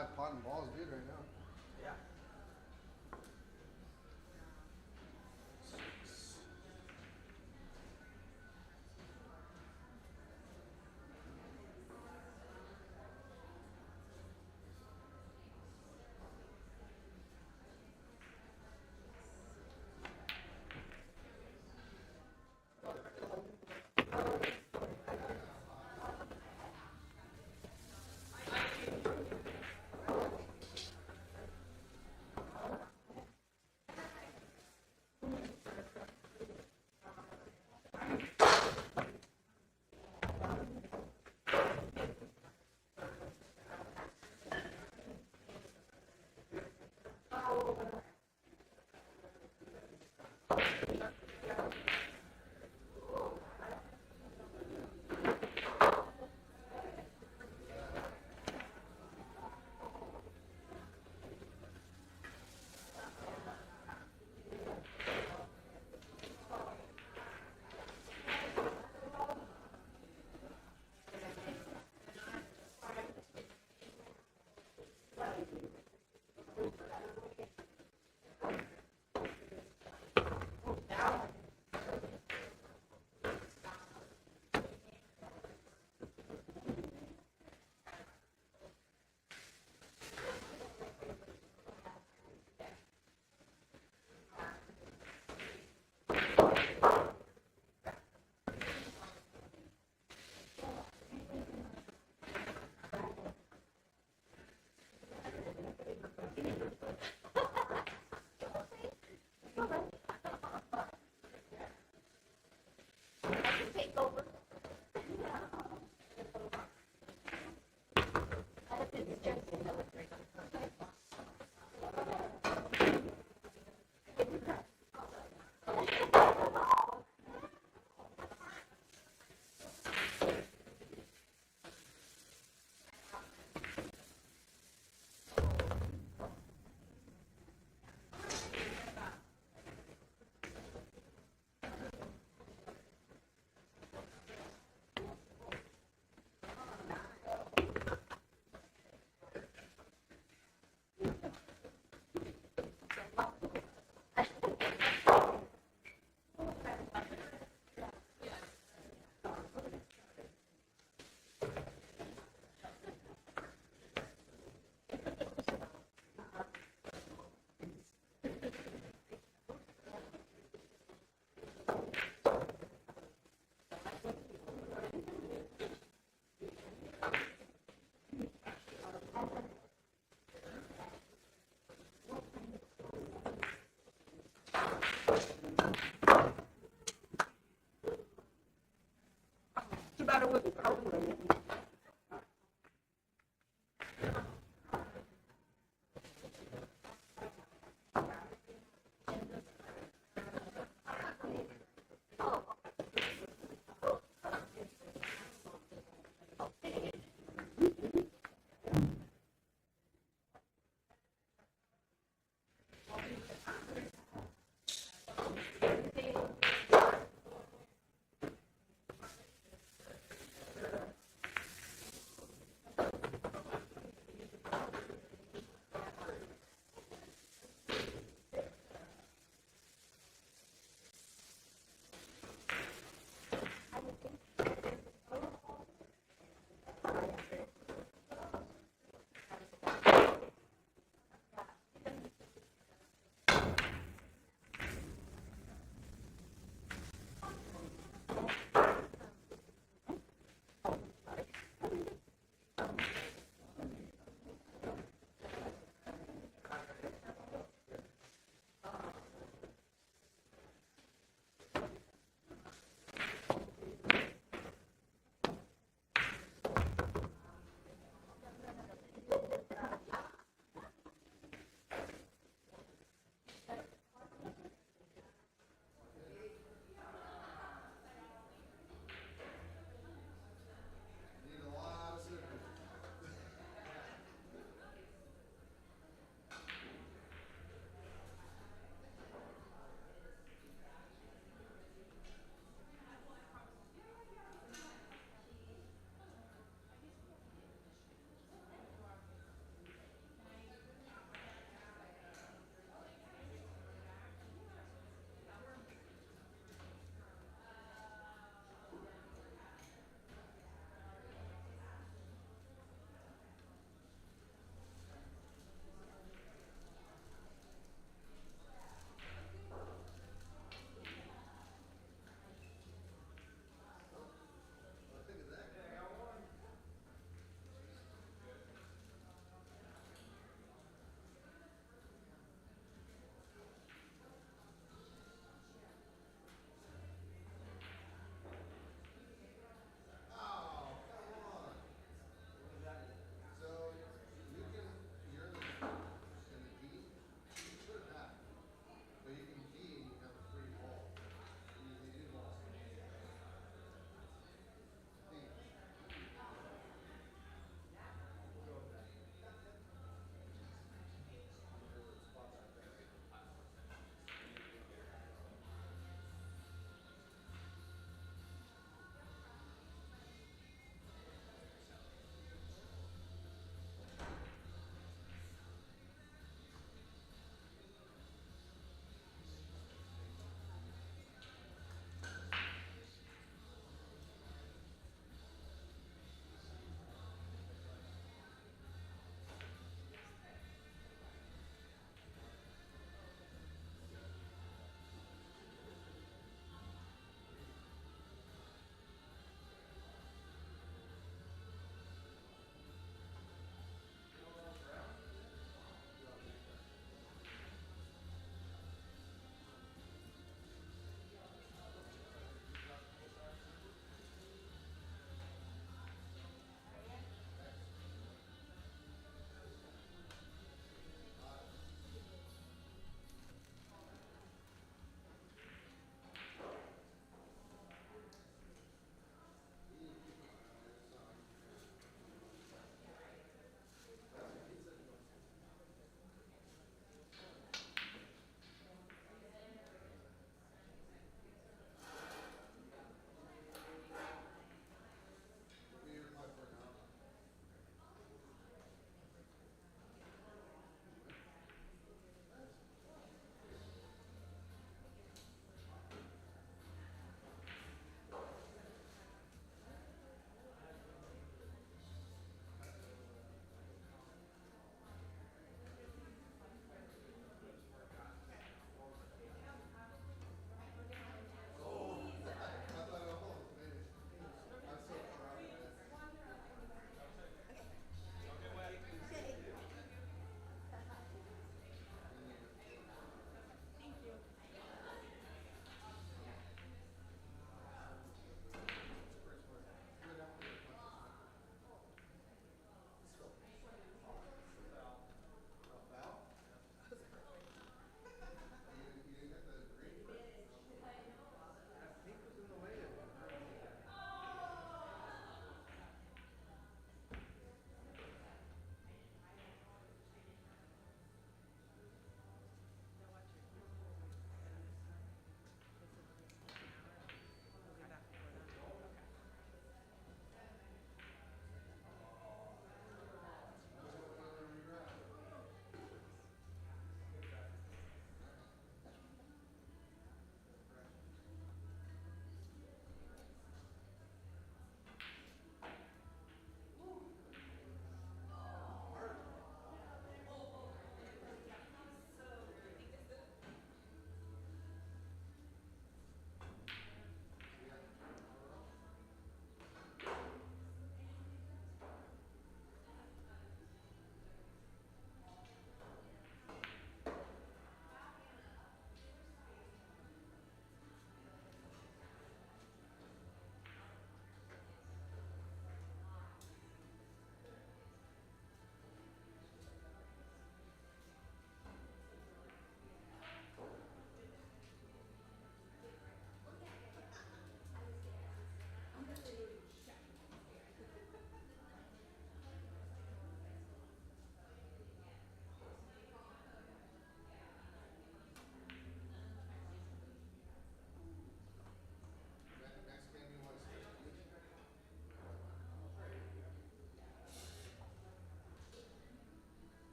Yeah, pot and ball is good right now. Yeah. Take over. It's just the matter with the calculator?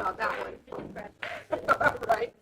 about that one. Right?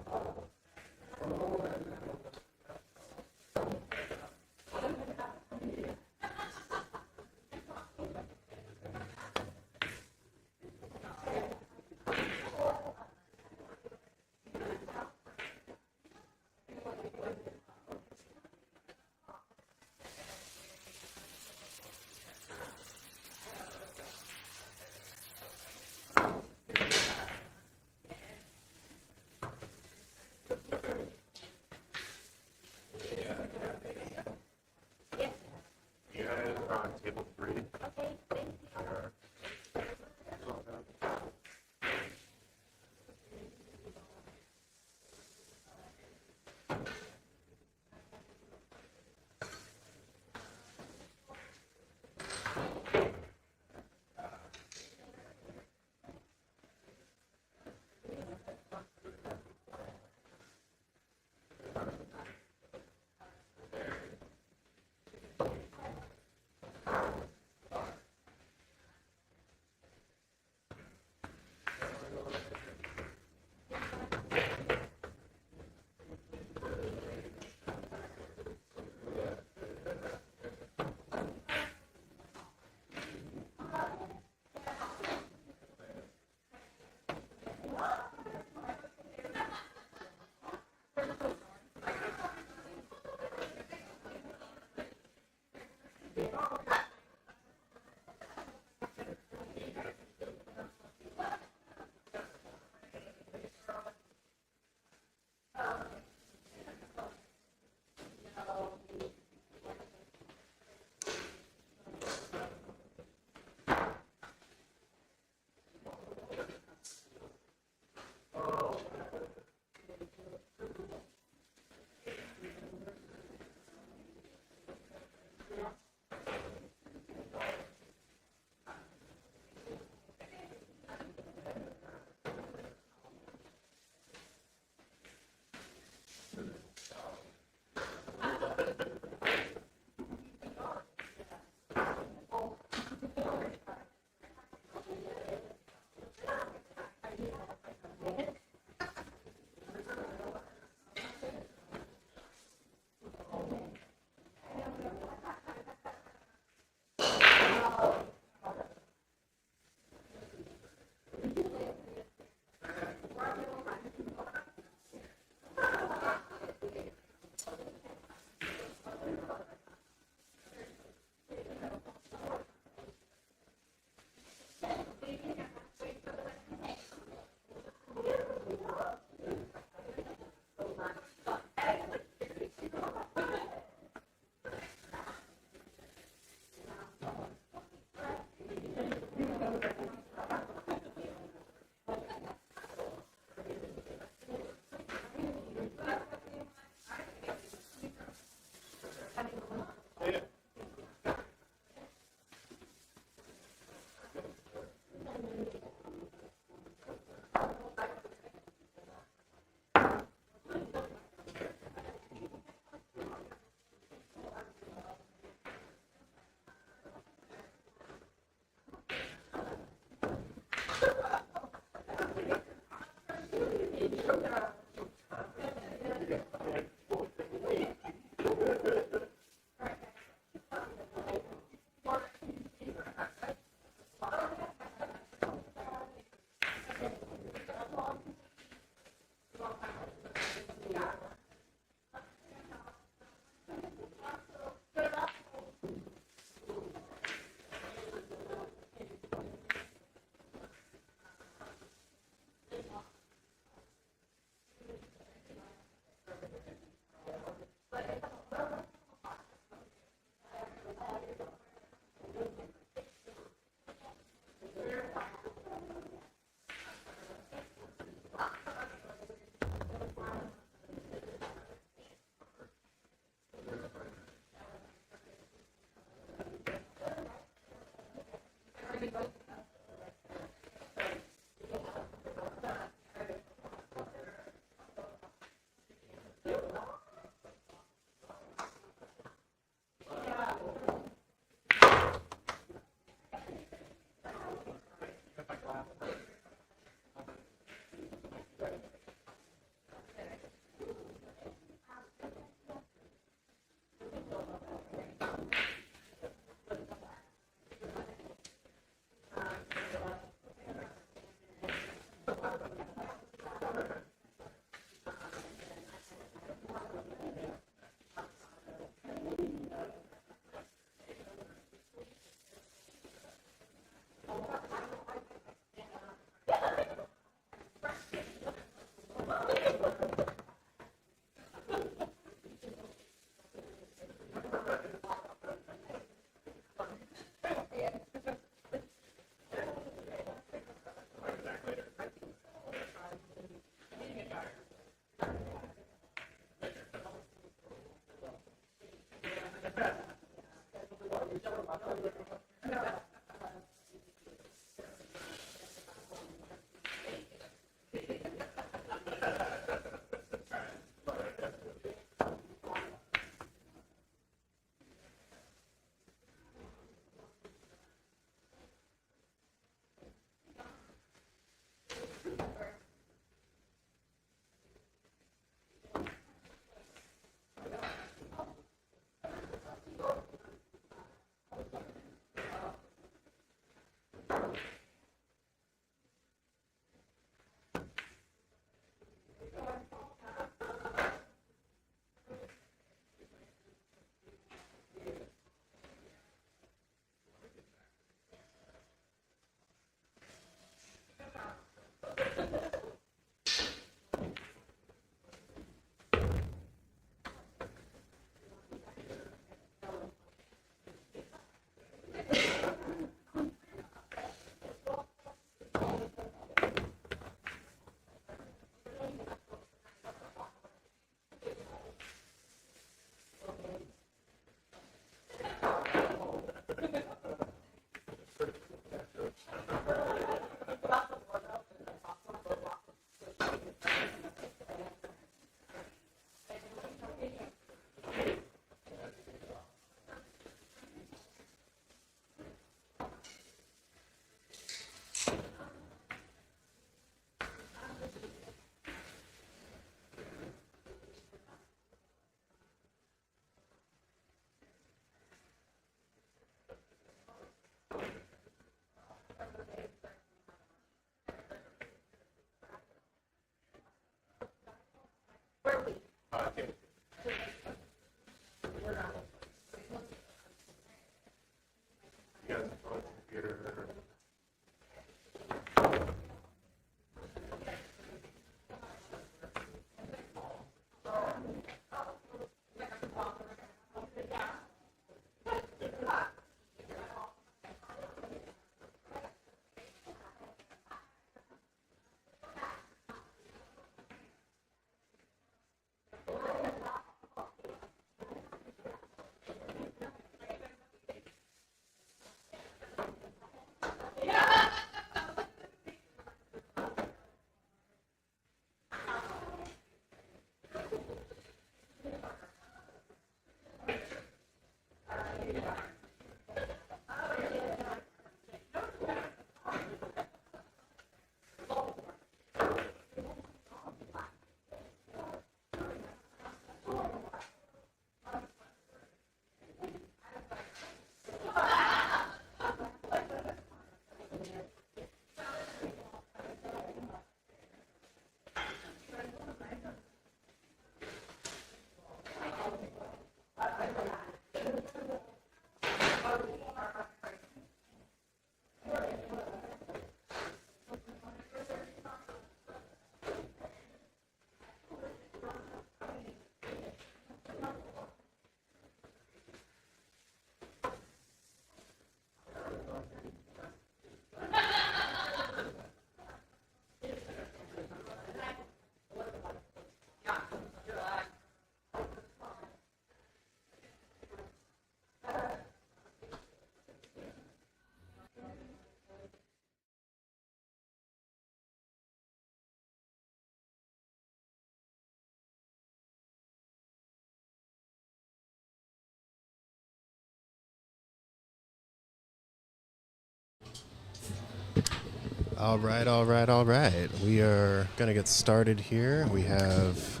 All right, all right, all right. We are going to get started here. We have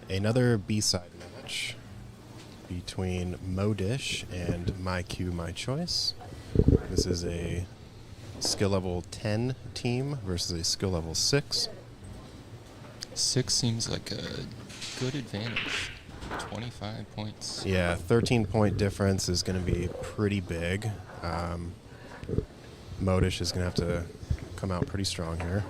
another B-side match between Modish and My Cue, My Choice. This is a skill level 10 team versus a skill level 6. 6 seems like a good advantage. 25 points. Yeah, 13-point difference is going to be pretty big. Modish is going to have to come out pretty strong here.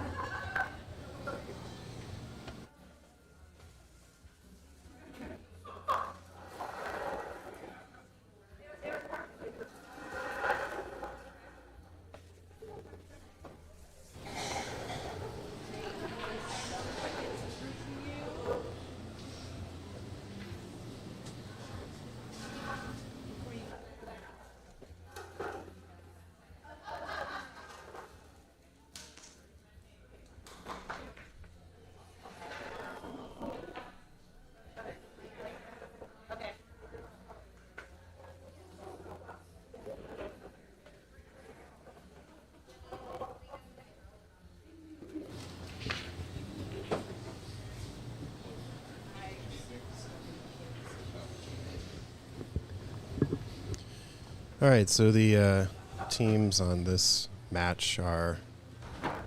All right, so the teams on this match are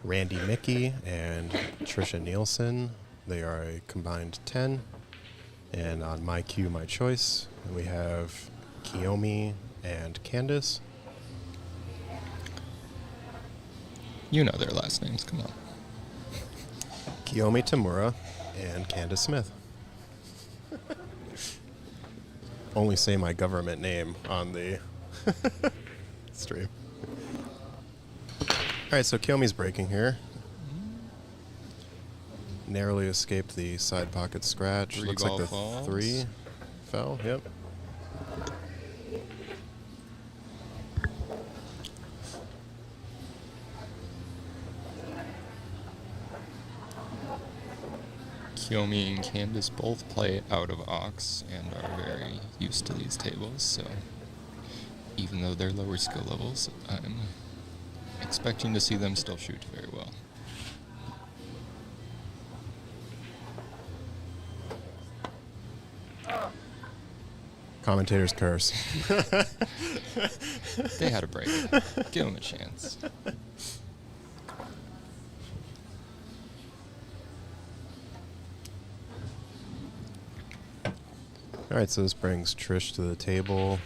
Randy Mickey and Trisha Nielsen. They are a combined 10. And on My Cue, My Choice, we have Kiyomi and Candace. You know their last names, come on. Kiyomi Tamura and Candace Smith. Only say my government name on the stream. All right, so Kiyomi's breaking here. Narrowly escaped the side pocket scratch. Three Looks like ball the falls. 3 fell. Yep. Kiyomi and Candace both play out of Ox and are very used to these tables, so even though they're lower skill levels, I'm expecting to see them still shoot very well. Commentator's curse. They had a break. Give them a chance. All right, so this brings Trish to the table.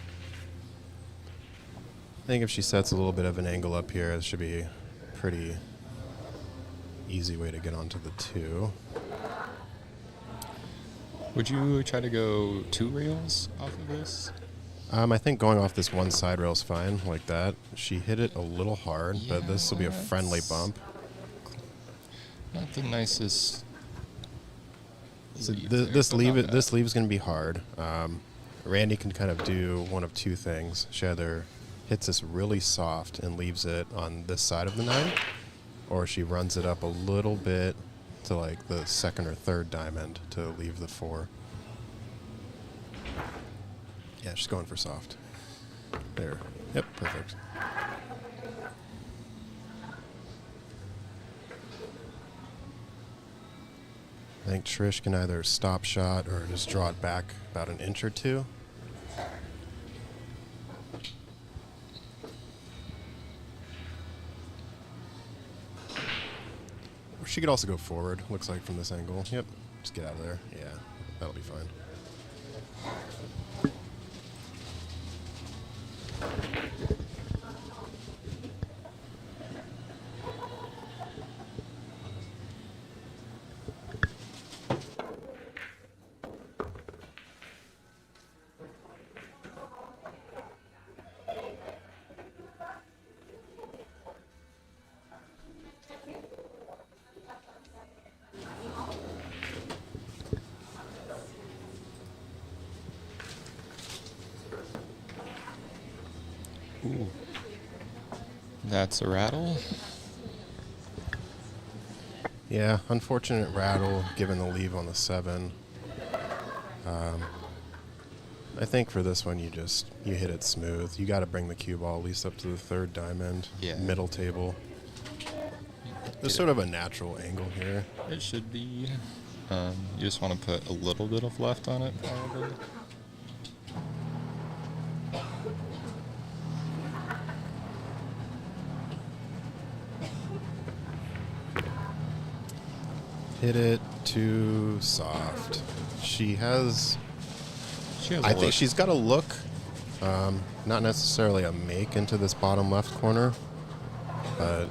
I think if she sets a little bit of an angle up here, it should be a pretty easy way to get onto the 2. Would you try to go 2 rails off of this? I think going off this one side rail is fine, like that. She hit it a little hard, but this will be a friendly it's bump. Not the nicest. So leave this there, but leave not it. This bad. leave is going to be hard. Randy can kind of do one of 2 things. She either hits this really soft and leaves it on this side of the 9, or she runs it up a little bit to like the 2nd or 3rd diamond to leave the 4. Yeah, she's going for soft. There. Yep, perfect. I think Trish can either stop shot or just draw it back about an inch or 2. Or she could also go forward, looks like from this angle. Yep, just get out of there. Yeah, that'll be fine. Ooh. That's a rattle. Yeah, unfortunate rattle given the leave on the 7. I think for this one you hit it smooth. You got to bring the cue ball at least up to the 3rd diamond, Yeah. middle table. There's sort of a natural angle here. It should be. You just want to put a little bit of left on it, probably. Hit it too soft. She has. She has a I think look. she's got a look. Not necessarily a make into this bottom left corner, but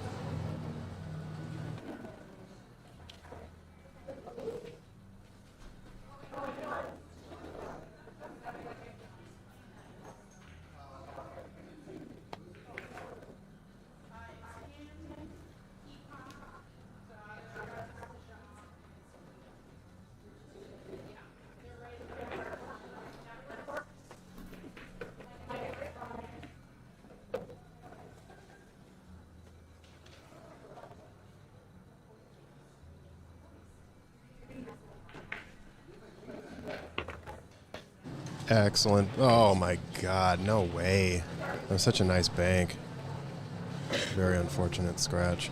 excellent. Oh my God, no way. That was such a nice bank. Very unfortunate scratch.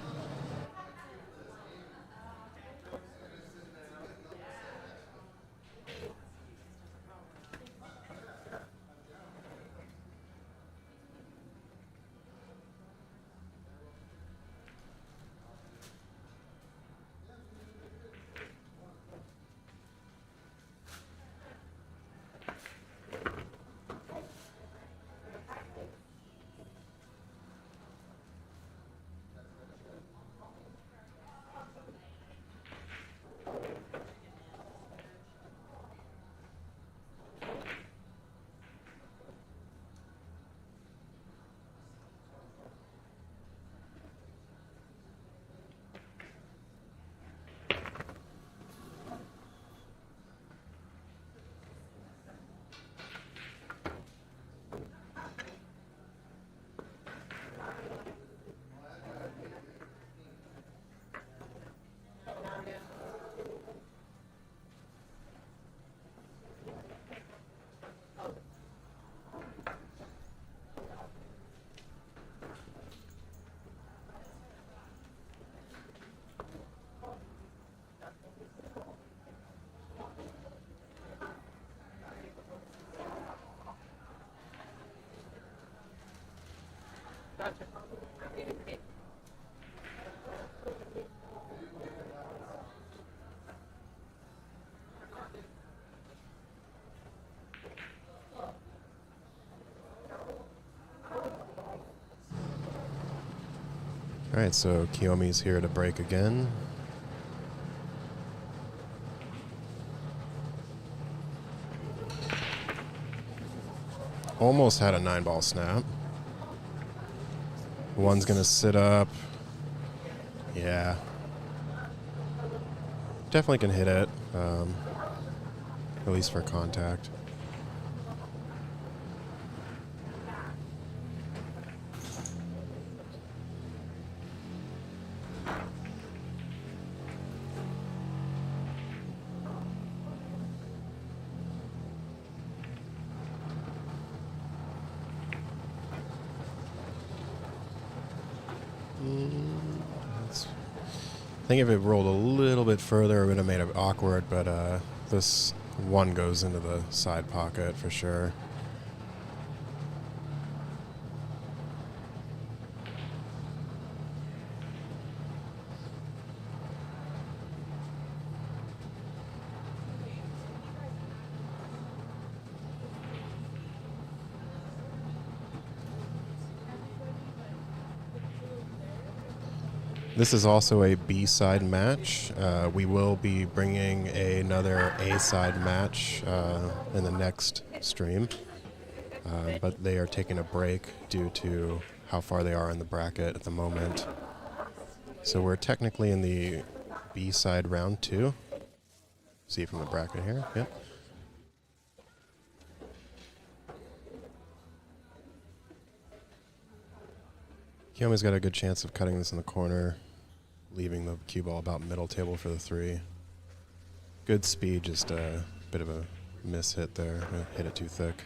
Gotcha. All right, so Kiyomi's here to break again. Almost had a 9-ball snap. One's gonna sit up. Yeah. Definitely can hit it, at least for contact. I think if it rolled a little bit further, it would have made it awkward, but this one goes into the side pocket for sure. This is also a B-side match. We will be bringing another A-side match in the next stream, but they are taking a break due to how far they are in the bracket at the moment. So we're technically in the B-side round 2. See from the bracket here. Yep. Kiyomi's got a good chance of cutting this in the corner, leaving the cue ball about middle table for the 3. Good speed, just a bit of a miss hit there. Hit it too thick.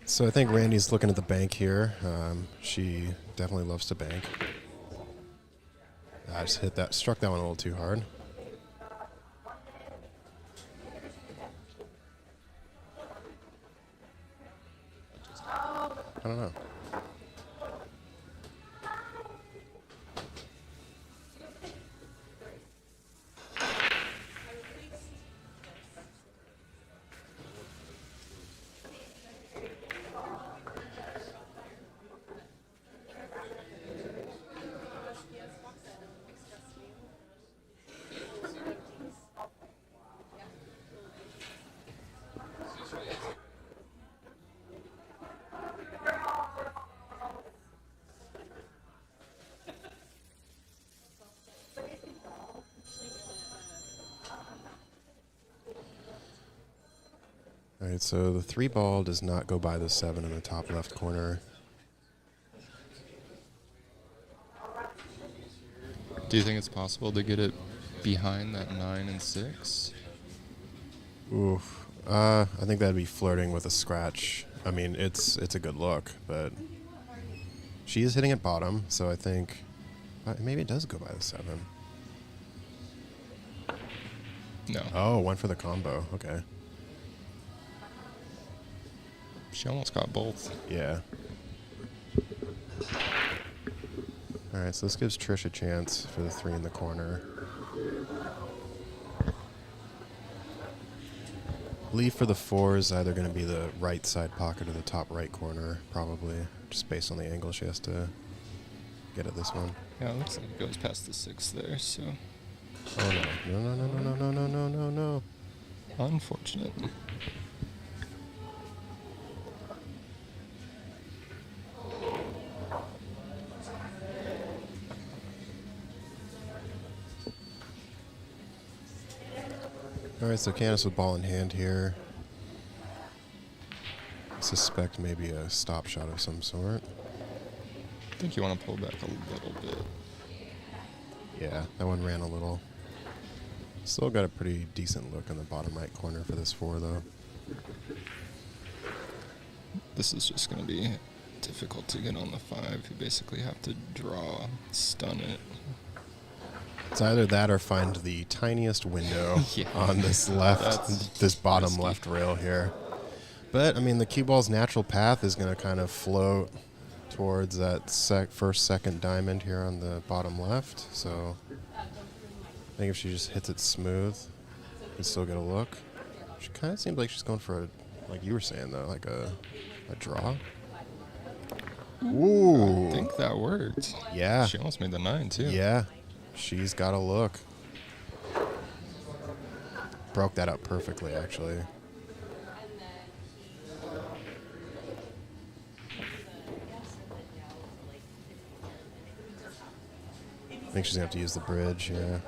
So I think Randy's looking at the bank here. She definitely loves to bank. I just struck that one a little too hard. I don't know. All right, so the 3 ball does not go by the 7 in the top left corner. Do you think it's possible to get it behind that 9 and 6? Oof. I think that'd be flirting with a scratch. I mean, it's a good look, but she is hitting at bottom, so I think maybe it does go by the 7. No. Oh, went for the combo. Okay. She almost got both. Yeah. All right, so this gives Trish a chance for the 3 in the corner. Leave for the 4 is either going to be the right side pocket or the top right corner, probably, just based on the angle she has to get at this one. Yeah, it looks like it goes past the 6 there, so Oh no. No, no, no, no, no, no, no, no, no. unfortunate. All right, so Candace with ball in hand here. I suspect maybe a stop shot of some sort. I think you want to pull back a little bit. Yeah, that one ran a little. Still got a pretty decent look in the bottom right corner for this 4, though. This is just going to be difficult to get on the 5. You basically have to draw, stun it. It's either that or find the tiniest window Yeah. on this this bottom risky. left rail here. But, I mean, the cue ball's natural path is going to kind of float towards that second diamond here on the bottom left. So I think if she just hits it smooth, you can still get a look. She kind of seems like she's going for like you were saying, though, like a draw. Ooh. I think that worked. Yeah. She almost made the 9, too. Yeah. She's got a look. Broke that up perfectly, actually. I think she's going to have to use the bridge, yeah.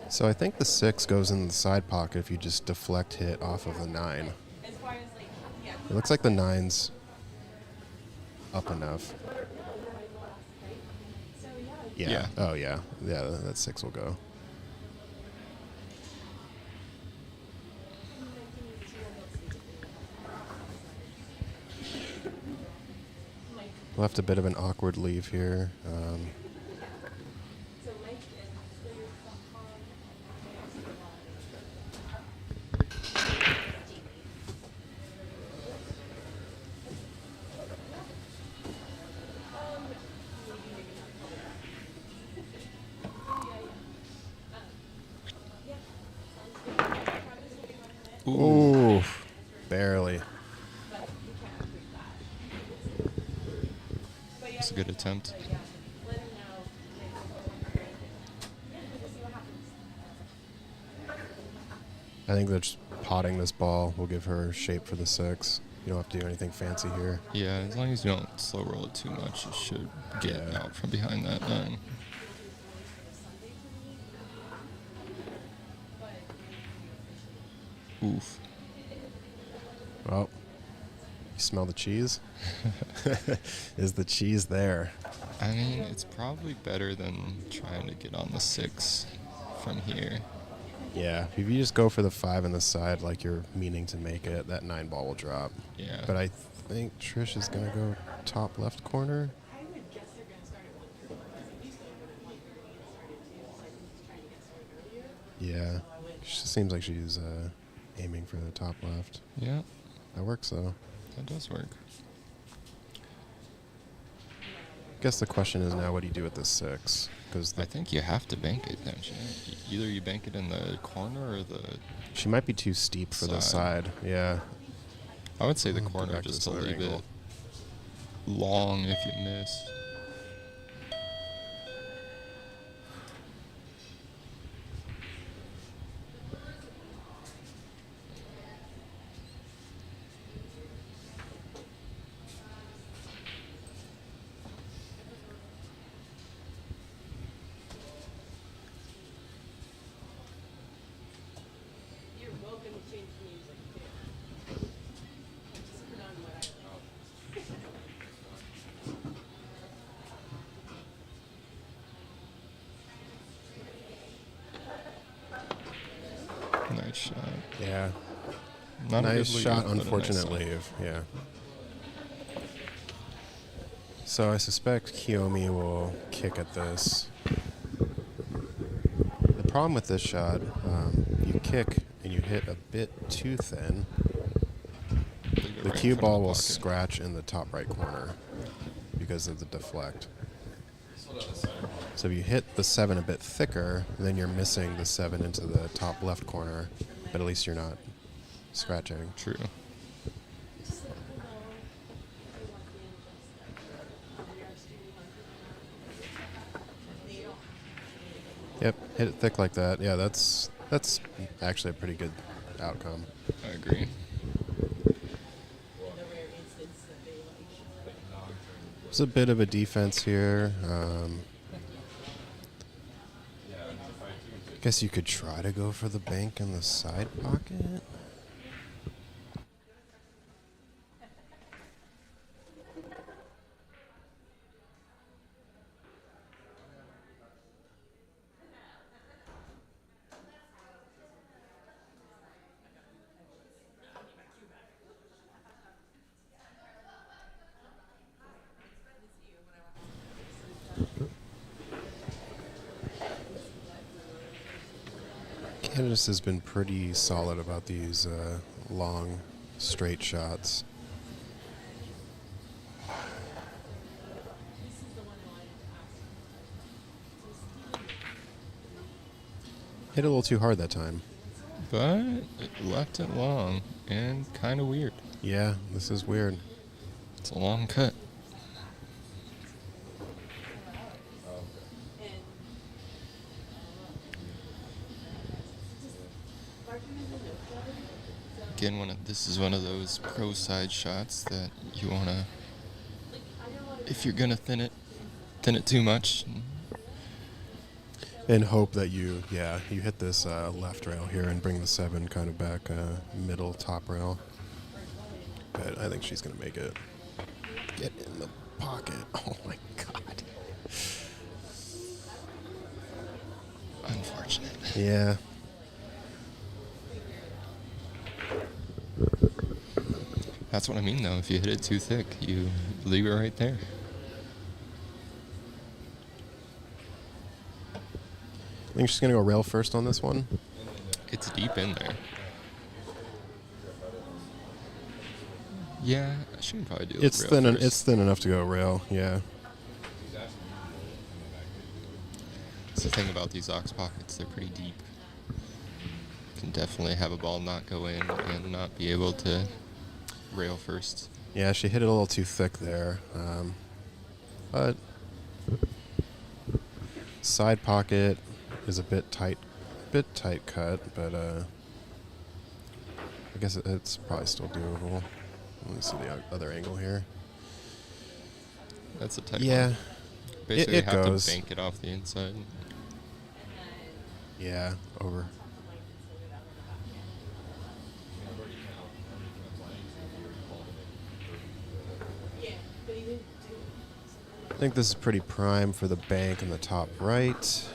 So I think the 6 goes in the side pocket if you just deflect hit off of the 9. It looks like the 9's up enough. Yeah. Yeah. Oh, yeah. Yeah, that 6 will go. Left a bit of an awkward leave here. Ooh, barely. It's a good attempt. I think that just potting this ball will give her shape for the 6. You don't have to do anything fancy here. Yeah, as long as you don't slow roll it too much, you should get Yeah. out from behind that 9. Oof. Well, you smell the cheese? Is the cheese there? I mean, it's probably better than trying to get on the 6 from here. Yeah, if you just go for the 5 on the side like you're meaning to make it, that 9 ball will drop. Yeah. But I think Trish is going to go top left corner. Yeah, she seems like she's aiming for the top left. Yeah, That works, though. that does work. I guess the question is now, what do you do with this 6? Because I think you have to bank it, don't you? Either you bank it in the corner or the... she might be too steep for the Side. side. Yeah. I would say the I'll go corner back to just this to other leave angle. it long if you miss. You're welcome to change music too. Just put on what Nice shot. Yeah. Not a Nice good lead, shot, but a nice unfortunate shot. leave. Yeah. So I suspect Kiyomi will kick at this. The problem with this shot, you kick and you hit a bit too thin, Leave it the right in cue front of ball the will pocket. scratch in the top right corner because of the deflect. So if you hit the 7 a bit thicker, then you're missing the 7 into the top left corner, but at least you're not scratching. True. Yep, hit it thick like that. Yeah, that's actually a pretty good outcome. I agree. There's a bit of a defense here. I guess you could try to go for the bank in the side pocket. Candace has been pretty solid about these long, straight shots. Hit a little too hard that time. But it left it long and kind of weird. Yeah, this is weird. It's a long cut. Again, this is one of those pro side shots that you want to, if you're going to thin it too much. And hope that you hit this left rail here and bring the 7 kind of back middle top rail. But I think she's going to make it. Get in the pocket. Oh my God. Unfortunate. Yeah. That's what I mean, though. If you hit it too thick, you leave it right there. I think she's going to go rail first on this one. It's deep in there. Yeah, she can probably do it. It's thin. It's thin enough to go rail. Yeah. That's the thing about these ox pockets; they're pretty deep. Can definitely have a ball not go in and not be able to rail first. Yeah, she hit it a little too thick there. But side pocket is a bit tight cut, but I guess it's probably still doable. Let me see the other angle here. That's a tight Yeah, one. Basically, it you have goes. to bank it off the inside. Yeah, over. I think this is pretty prime for the bank in the top right.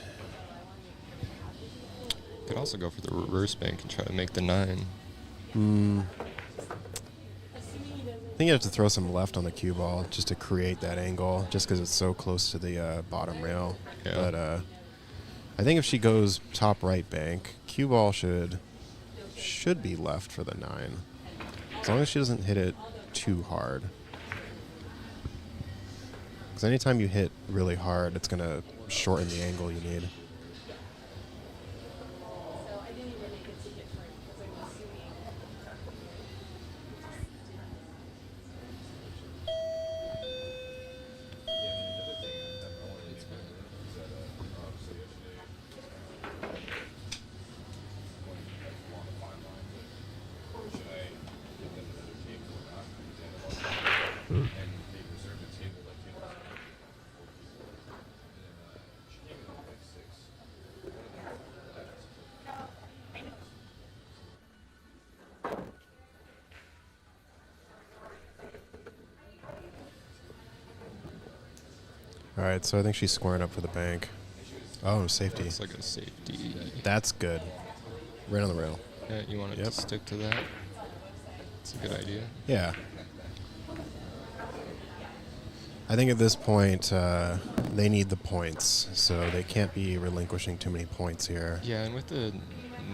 Could could also go for the reverse bank and try to make the 9. I think you have to throw some left on the cue ball just to create that angle, just because it's so close to the bottom rail. Yeah. But I think if she goes top right bank, cue ball should be left for the 9, as long as she doesn't hit it too hard. Because anytime you hit really hard, it's going to shorten the angle you need. All right, so I think she's squaring up for the bank. Oh, safety. It's like a safety. That's good. Right on the rail. Yeah, you want it Yep. to stick to that? It's a good idea. Yeah. I think at this point, they need the points, so they can't be relinquishing too many points here. Yeah, and with the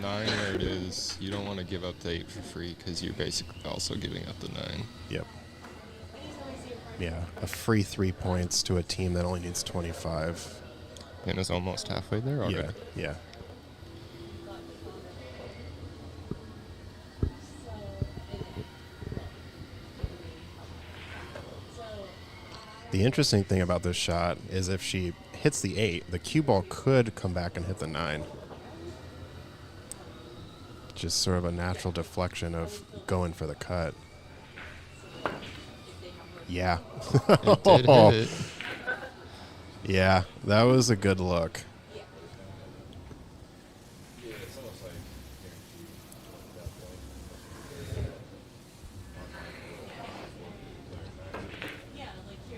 9 where it is, you don't want to give up the 8 for free because you're basically also giving up the 9. Yep. Yeah, a free 3 points to a team that only needs 25. And is almost halfway there already. Yeah. The interesting thing about this shot is if she hits the 8, the cue ball could come back and hit the 9. Just sort of a natural deflection of going for the cut. Yeah. It did hit it. Yeah, that was a good look.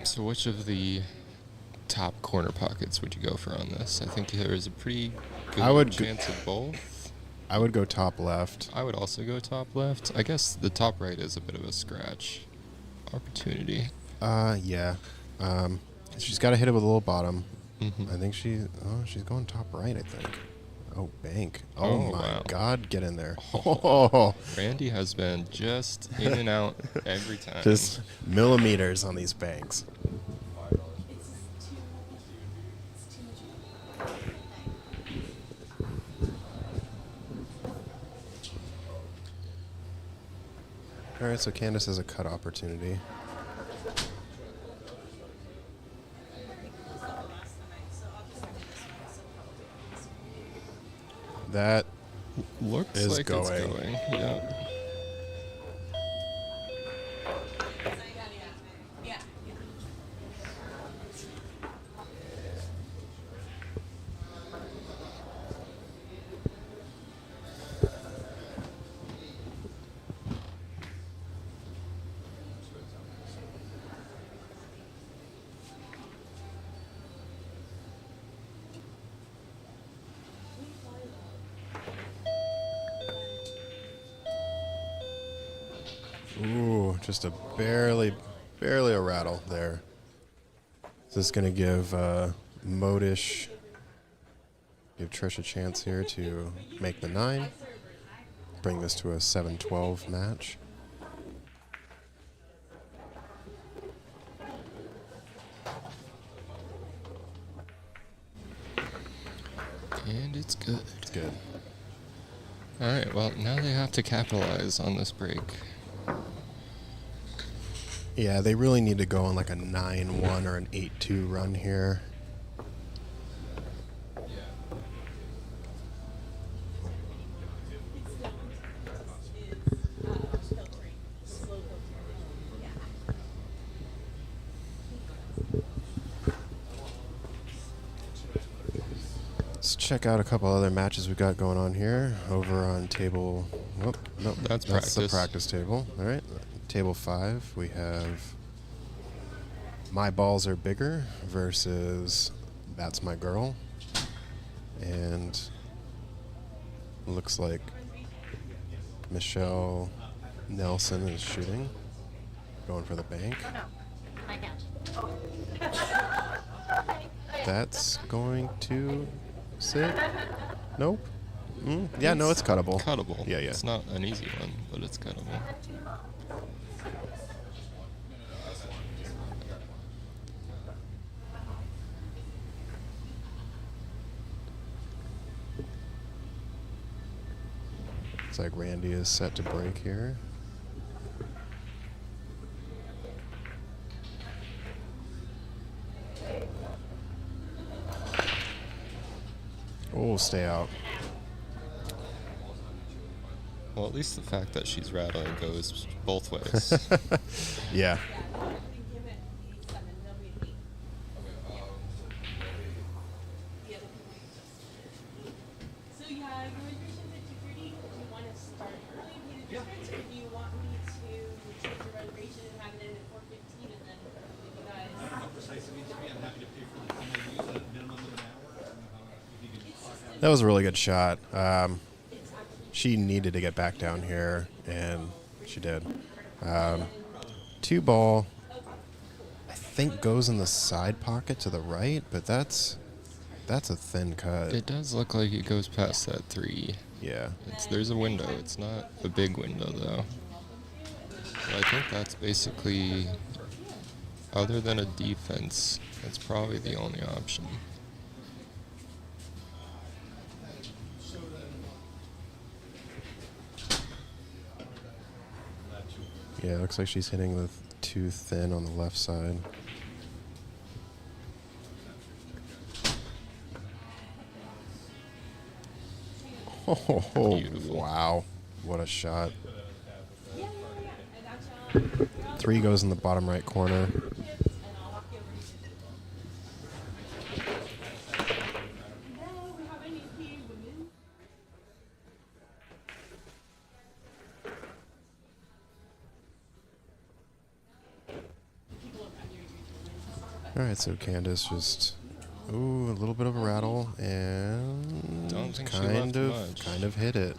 So which of the top corner pockets would you go for on this? I think there is a pretty good I would chance of both. I would go top left. I would also go top left. I guess the top right is a bit of a scratch opportunity. Yeah. She's got to hit it with a little bottom. Mhm. I think she's going top right, I think. Oh, bank. Oh, Oh, my wow. God, get in there. Oh, Randy has been just in and out every time. just millimeters on these banks. All right, so Candace has a cut opportunity. That looks is like going. it's going. Yeah. Ooh, just a barely a rattle there. Is this going to give Modish, give Trish a chance here to make the 9, bring this to a 7-12 match? And it's good. It's good. All right, well, now they have to capitalize on this break. Yeah, they really need to go on like a 9-1 or an 8-2 run here. Let's check out a couple other matches we got going on here. Over on table... Oh, no, That's the practice. practice table. All right. Table 5, we have My Balls Are Bigger versus That's My Girl. And Looks like Michelle Nelson is shooting. Going for the bank. Oh, no. I can't. That's going to sit. Nope. Yeah, no, it's cuttable. Cuttable. Yeah, yeah. It's not an easy one, but it's cuttable. Looks like Randy is set to break here. Oh, stay out. Well, at least the fact that she's rattling goes both ways. Yeah. So yeah, your reservation's at 2:30. Do you want to start early, pay the difference, or do you want me to change your reservation and have it in at 4:15 and then if you guys? That was a really good shot. She needed to get back down here, and she did. 2-ball, I think, goes in the side pocket to the right, but that's a thin cut. It does look like it goes past that 3. Yeah. There's a window. It's not a big window, though. But I think that's basically, other than a defense, that's probably the only option. Yeah, it looks like she's hitting the too thin on the left side. Oh, Beautiful. wow. What a shot. 3 goes in the bottom right corner. All right, so Candace just, a little bit of a rattle, and Don't think she left much. kind of hit it.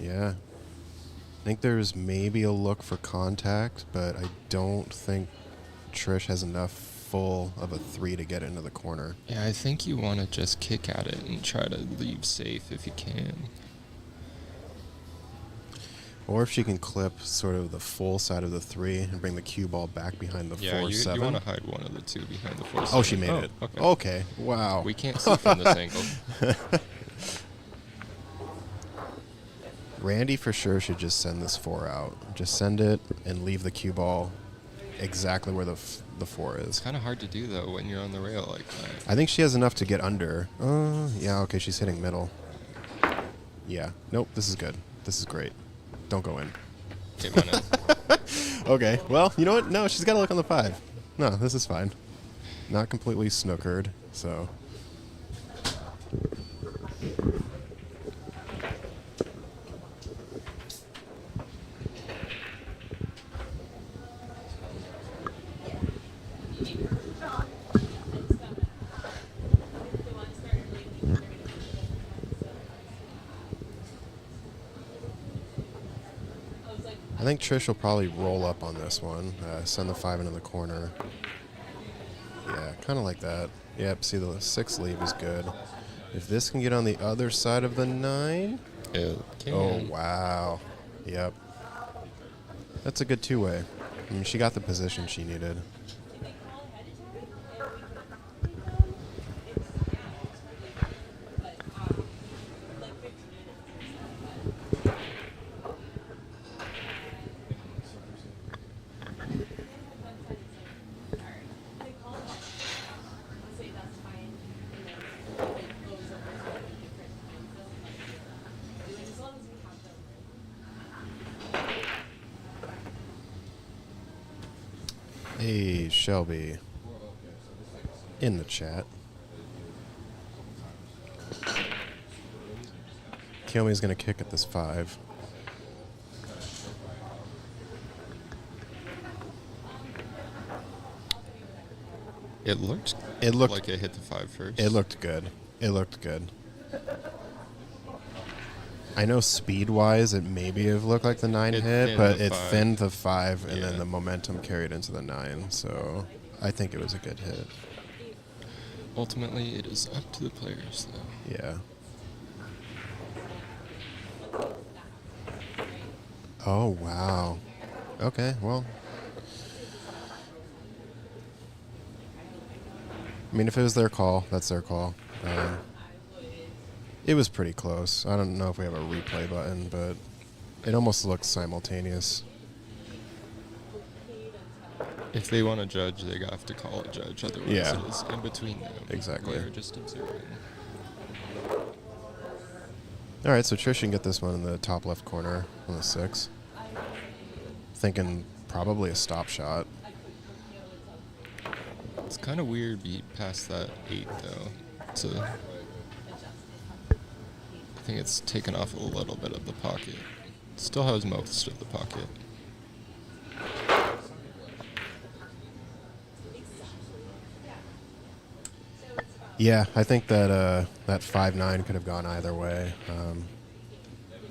Yeah. I think there's maybe a look for contact, but I don't think Trish has enough full of a 3 to get into the corner. Yeah, I think you want to just kick at it and try to leave safe if you can. Or if she can clip sort of the full side of the 3 and bring the cue ball back behind the Yeah, 4-7. you want to hide one of the 2 behind the 4-7. Oh, she made it. Okay. Okay. Wow. We can't see from this angle. Randy for sure should just send this 4 out. Just send it and leave the cue ball exactly where the 4 is. It's kind of hard to do, though, when you're on the rail like that. I think she has enough to get under. Yeah, okay, she's hitting middle. Yeah. Nope, this is good. This is great. Don't go in. Okay, why not? Okay, well, you know what? No, she's got to look on the 5. No, this is fine. Not completely snookered, so. I think Trish will probably roll up on this one. Send the 5 into the corner. Yeah, kind of like that. Yep, see the 6 leave is good. If this can get on the other side of the 9. It can. Oh, wow. Yep. That's a good 2-way. I mean, she got the position she needed. Hey, Shelby. In the chat. Kiyomi's going to kick at this 5. It looked like it hit the 5 first. It looked good. It looked good. I know speed-wise, it maybe have looked like the 9 It hit, thinned but the it 5. thinned the 5, and then Yeah. the momentum carried into the 9. So I think it was a good hit. Ultimately, it is up to the players, though. Yeah. Oh, wow. Okay, well. I mean, if it was their call, that's their call. It was pretty close. I don't know if we have a replay button, but it almost looked simultaneous. If they want to judge, they have to call a judge. Otherwise, Yeah. it is in between them. Exactly. We are just observing. All right, so Trish can get this one in the top left corner on the 6. Thinking probably a stop shot. It's kind of weird be past that 8, though. I think it's taken off a little bit of the pocket. Still has most of the pocket. Yeah, I think that that 5-9 could have gone either way.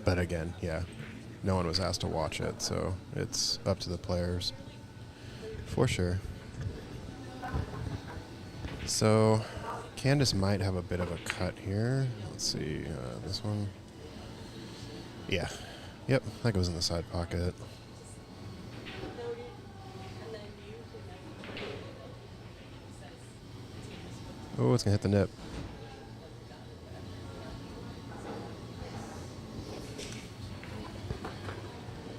But again, yeah, no one was asked to watch it, so it's up to the players for sure. So Candace might have a bit of a cut here. Let's see, this one. Yeah, yep, that goes in the side pocket. Oh, it's gonna hit the nip.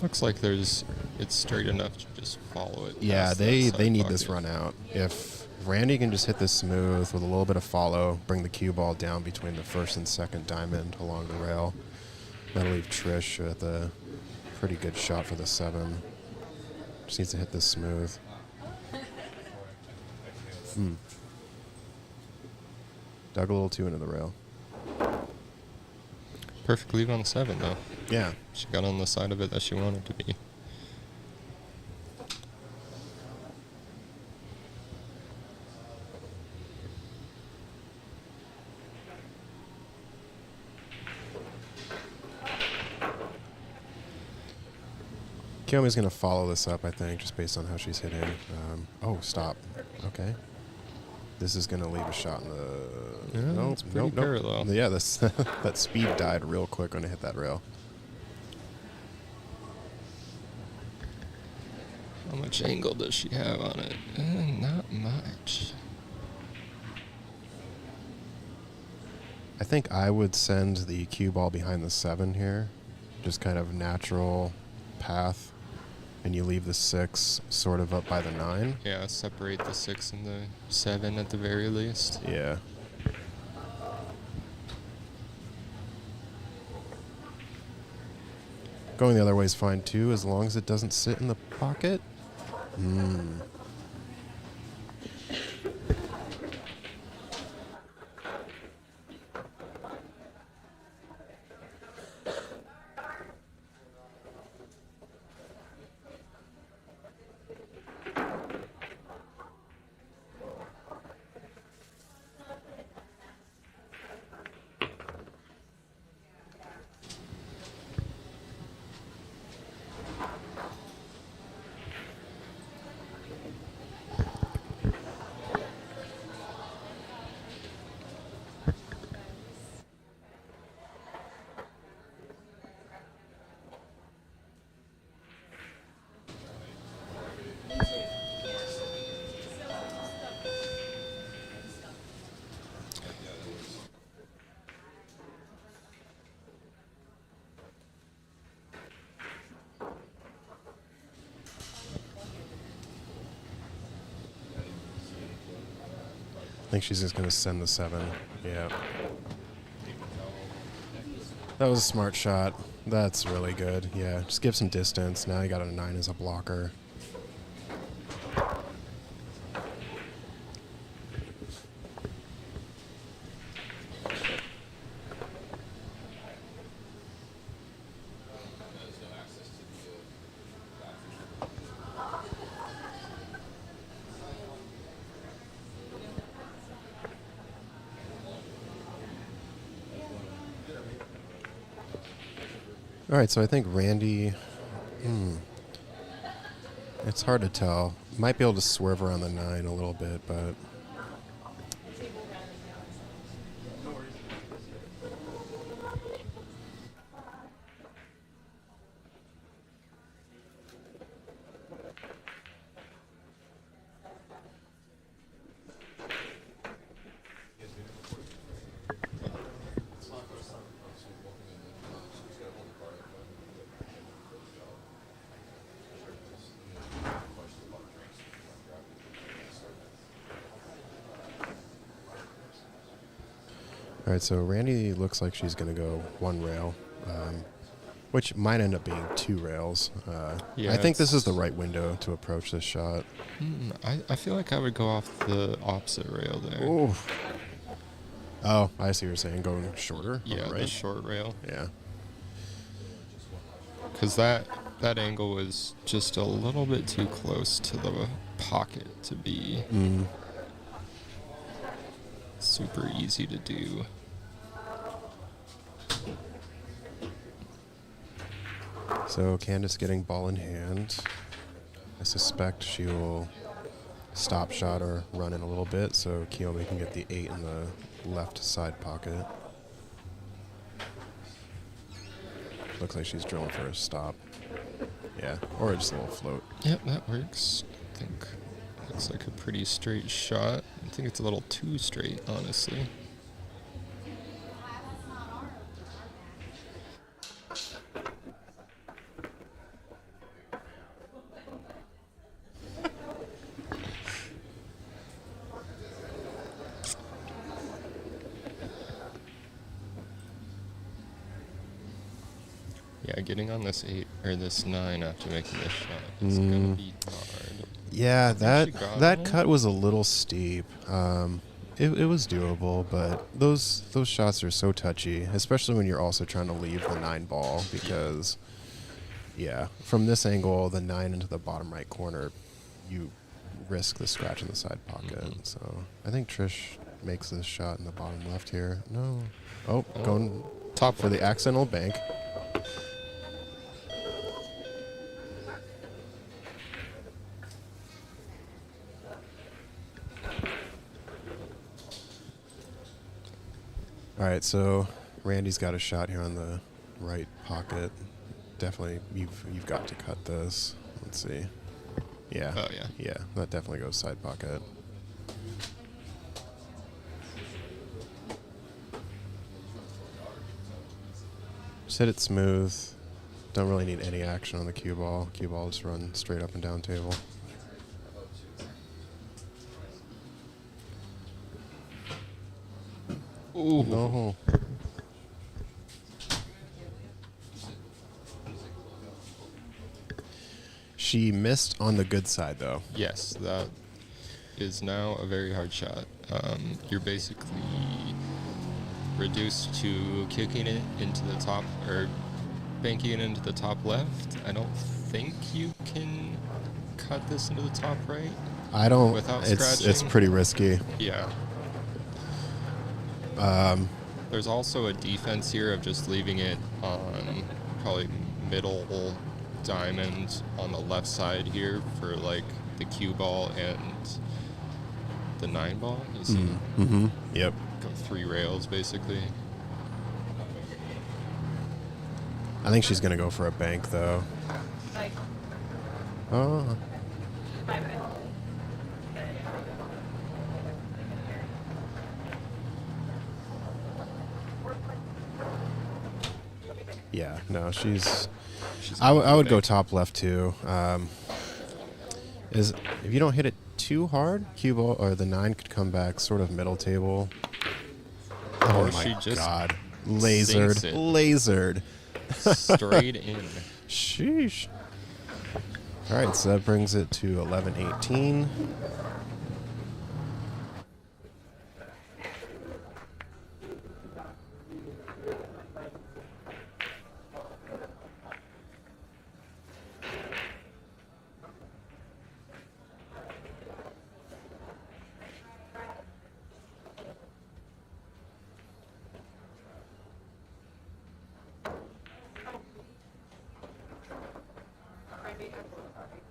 Looks like it's straight enough to just follow it. Yeah, past that they side need this pocket. run out. If Randy can just hit this smooth with a little bit of follow, bring the cue ball down between the first and second diamond along the rail, that'll leave Trish with a pretty good shot for the 7. Just needs to hit this smooth. Dug a little too into the rail. Perfect leave on the 7, though. Yeah. She got on the side of it that she wanted to be. Kiyomi's going to follow this up, I think, just based on how she's hitting. Oh, stop. Okay. This is going to leave a shot in the... Yeah, nope, it's pretty nope, nope. parallel. Yeah, this that speed died real quick when it hit that rail. How much angle does she have on it? Not much. I think I would send the cue ball behind the 7 here. Just kind of natural path. And you leave the 6 sort of up by the 9. Yeah, separate the 6 and the 7 at the very least. Yeah. Going the other way is fine too, as long as it doesn't sit in the pocket. I think she's just going to send the 7. Yeah. That was a smart shot. That's really good. Yeah, just give some distance. Now you got a 9 as a blocker. All right, so I think Randy. It's hard to tell. Might be able to swerve around the 9 a little bit, but all right. So Randy looks like she's gonna go 1 rail, which might end up being 2 rails. Yeah, I think this is the it's- right window to approach this shot. I feel like I would go off the opposite rail there. Oof. Oh, I see what you're saying. Going shorter. on Yeah, the the right. short rail. Yeah. Because that angle was just a little bit too close to the pocket to be super easy to do. So Candace getting ball in hand. I suspect she will stop shot or run in a little bit, so Kiyomi can get the 8 in the left side pocket. Looks like she's drilling for a stop. Yeah, or just a little float. Yep, that works. I think looks like a pretty straight shot. I think it's a little too straight, honestly. Yeah, getting on this 8 or this 9 after making this shot is gonna be hard. Yeah, think she got that it. cut was a little steep. It was doable, but those shots are so touchy, especially when you're also trying to leave the 9 ball because, yeah, from this angle, the 9 into the bottom right corner, you risk the scratch in the side pocket. So I think Trish makes this shot in the bottom left here. No. Oh, going Top for the accidental bank. All right, so Randy's got a shot here on the right pocket. Definitely, you've got to cut this. Let's see. Yeah. Oh, yeah. Yeah, that definitely goes side pocket. Just hit it smooth. Don't really need any action on the cue ball. Cue ball just run straight up and down table. Ooh. No. She missed on the good side, though. Yes, that is now a very hard shot. You're basically reduced to kicking it into the top, or banking it into the top left. I don't think you can cut this into the top right. I don't. Without It's scratching? pretty risky. Yeah. There's also a defense here of just leaving it on probably middle diamond on the left side here for like the cue ball and the 9 ball. You see, Mm-hmm. Yep. go 3 rails basically. I think she's gonna go for a bank, though. Like, Oh. 5 minutes. Yeah. No, she's. She's I gonna would go bank. top left too. Is if you don't hit it too hard, cue ball or the 9 could come back sort of middle table. Oh Or my she just god! sinks Lasered, it. lasered. Straight in. Sheesh. All right, so that brings it to 11-18.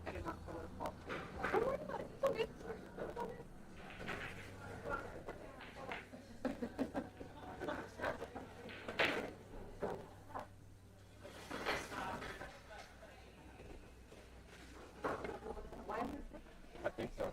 I did not know what it's called. Don't worry about it. It's okay. I think so.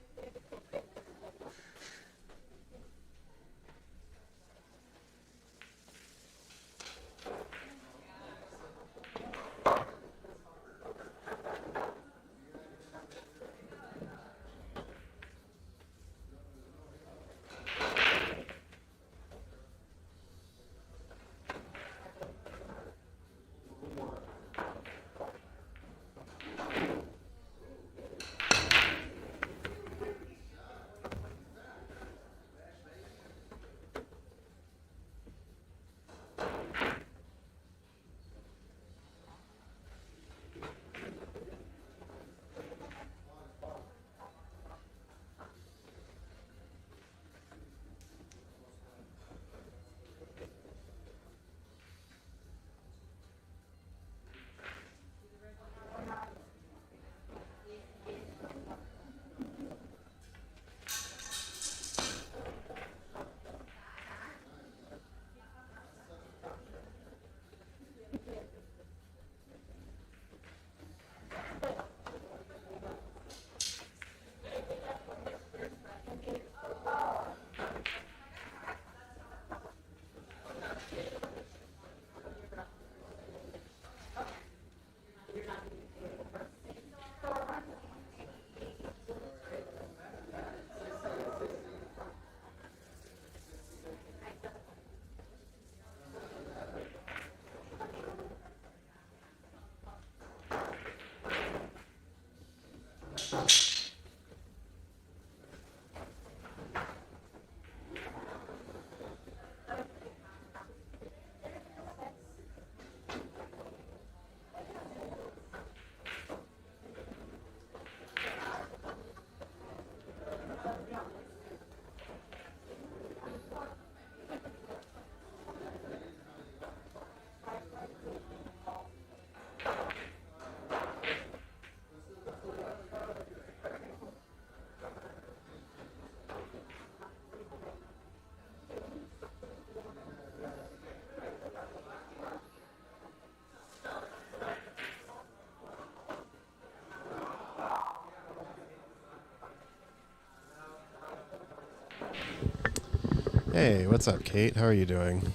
Hey, what's up, Kate? How are you doing?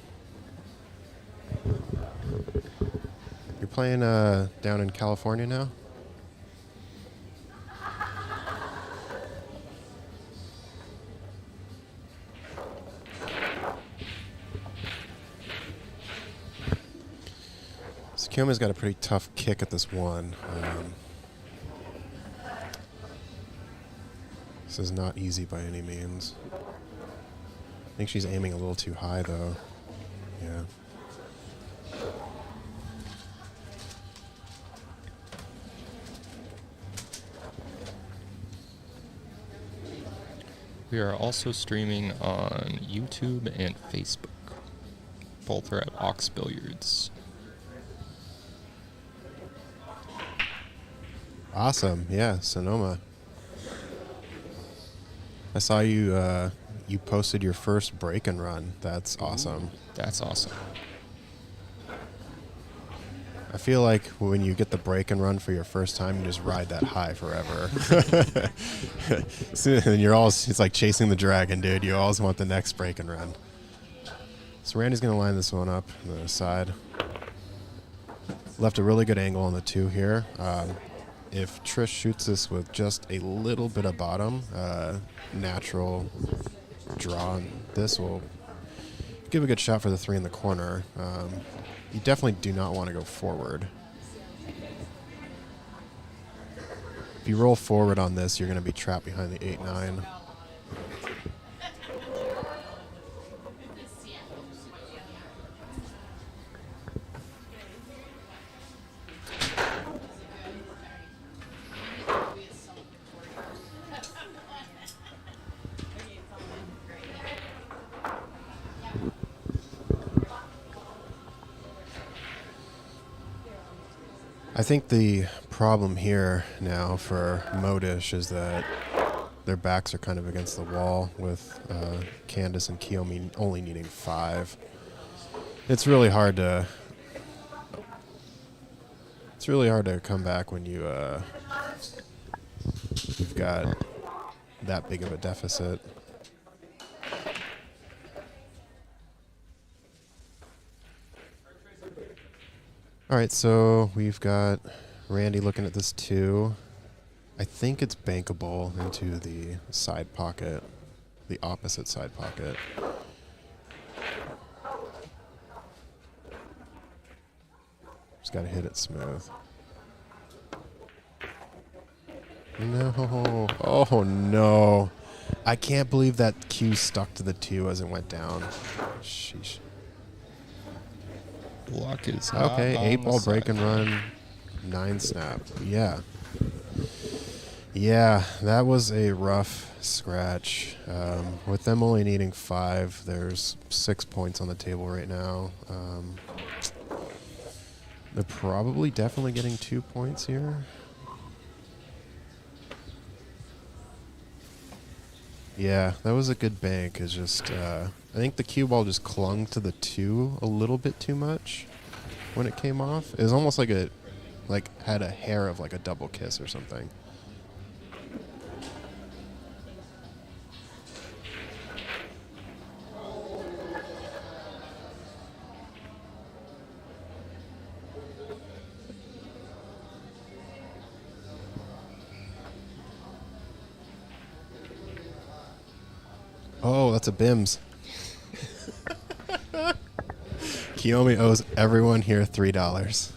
You're playing down in California now? Sakuma's got a pretty tough kick at this one. This is not easy by any means. I think she's aiming a little too high, though. Yeah. We are also streaming on YouTube and Facebook. Both are at Ox Billiards. Awesome. Yeah, Sonoma. I saw you you posted your first break and run. That's awesome. That's awesome. I feel like when you get the break and run for your first time, you just ride that high forever. And you're always, it's like chasing the dragon, dude. You always want the next break and run. So Randy's going to line this one up on the side. Left a really good angle on the 2 here. If Trish shoots this with just a little bit of bottom, natural draw on this will give a good shot for the 3 in the corner. You definitely do not want to go forward. If you roll forward on this, you're going to be trapped behind the 8-9. I think the problem here now for Modish is that their backs are kind of against the wall with Candace and Kiyomi only needing 5. It's really hard to come back when you've got that big of a deficit. All right, so we've got Randy looking at this 2. I think it's bankable into the side pocket, the opposite side pocket. Just got to hit it smooth. No. Oh, no. I can't believe that cue stuck to the 2 as it went down. Sheesh. Luck is not Okay, on 8 the ball side. break and run, 9 snap. Yeah. Yeah, that was a rough scratch. With them only needing 5, there's 6 points on the table right now. They're probably definitely getting 2 points here. Yeah, that was a good bank. It's just, I think the cue ball just clung to the 2 a little bit too much when it came off. It was almost like it had a hair of like a double kiss or something. Oh, that's a BIMS. Kiyomi owes everyone here $3.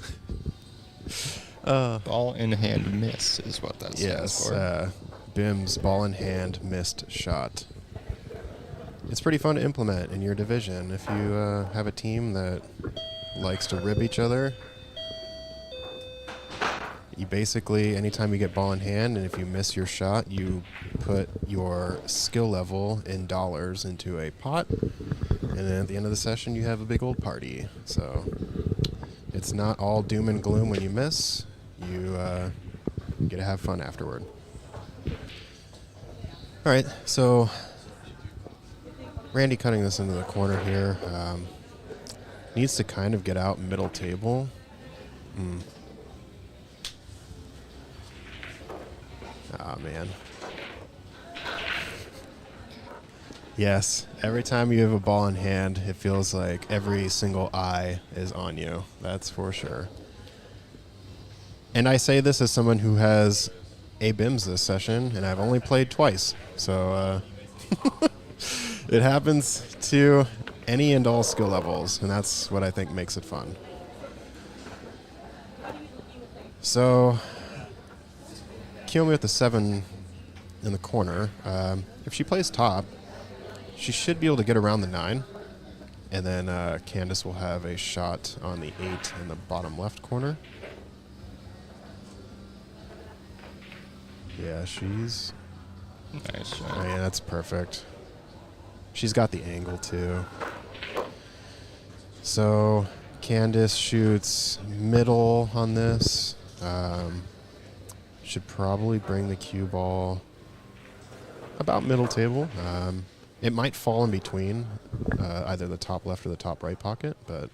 Ball in hand miss is what that stands Yes, for. BIMS, ball in hand, missed shot. It's pretty fun to implement in your division. If you have a team that likes to rib each other, you basically, anytime you get ball in hand, and if you miss your shot, you put your skill level in dollars into a pot, and then at the end of the session, you have a big old party. So it's not all doom and gloom when you miss. You get to have fun afterward. All right, so Randy cutting this into the corner here. Needs to kind of get out middle table. Ah, man. Yes, every time you have a ball in hand, it feels like every single eye is on you. That's for sure. And I say this as someone who has a BIMS this session, and I've only played twice. So it happens to any and all skill levels, and that's what I think makes it fun. So Kiyomi with the 7 in the corner. If she plays top, she should be able to get around the 9. And then Candace will have a shot on the 8 in the bottom left corner. Yeah, she's... Nice shot. Oh, yeah, that's perfect. She's got the angle, too. So Candace shoots middle on this. Should probably bring the cue ball about middle table. It might fall in between either the top left or the top right pocket, but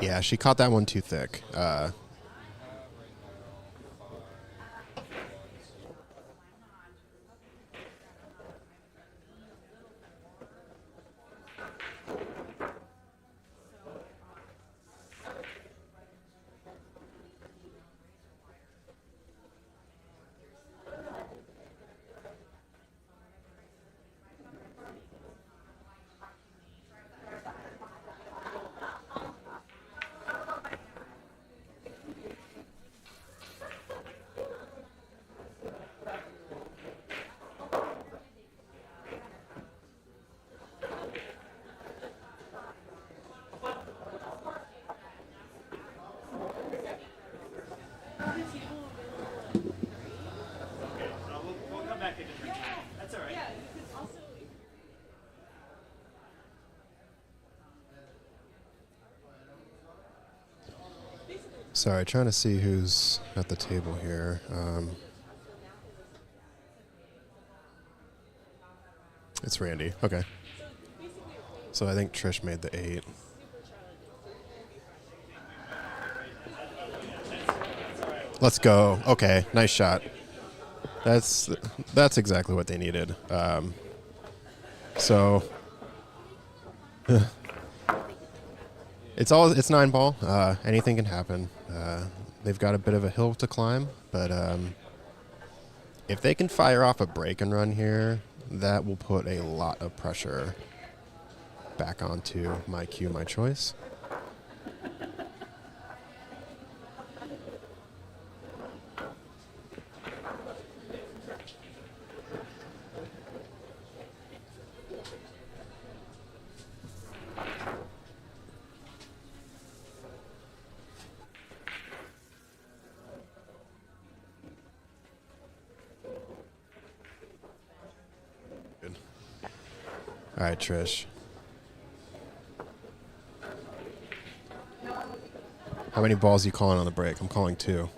yeah, she caught that one too thick. Sorry, trying to see who's at the table here. It's Randy. Okay. So I think Trish made the 8. Let's go. Okay, nice shot. That's exactly what they needed. So it's 9 ball. Anything can happen. They've got a bit of a hill to climb, but if they can fire off a break and run here, that will put a lot of pressure back onto my cue, my choice. Good. All right, Trish. How many balls are you calling on the break? I'm calling 2.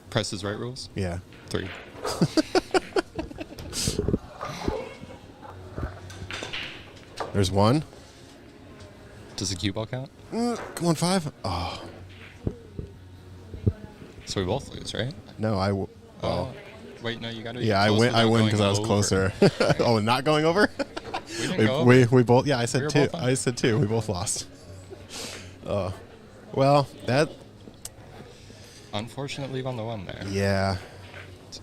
Price is Right rules? Yeah. 3. There's 1. Does the cue ball count? Come on, 5. Oh, So we both lose, right? no, Wait, no, you gotta. yeah, I win because I was closer. Oh, not going over? We didn't go over. We both, yeah, I said We were 2. both on. I said 2. We both lost. Well, that, Unfortunately, on the 1 there. yeah.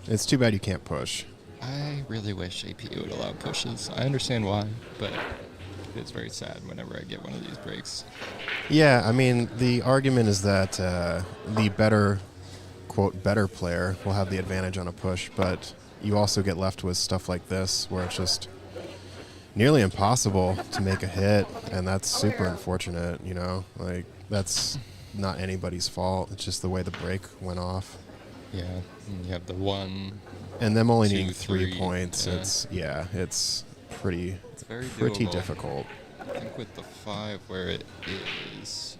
It's too bad you can't push. I really wish AP would allow pushes. I understand why, but it's very sad whenever I get one of these breaks. Yeah, I mean, the argument is that the better, quote, better player will have the advantage on a push, but you also get left with stuff like this where it's just nearly impossible to make a hit, and that's super unfortunate, you know? Like, that's not anybody's fault. It's just the way the break went off. Yeah, and you have the 1. And them only 2, needing 3 3, points, yeah. it's pretty Very pretty doable. difficult. I think with the 5 where it is,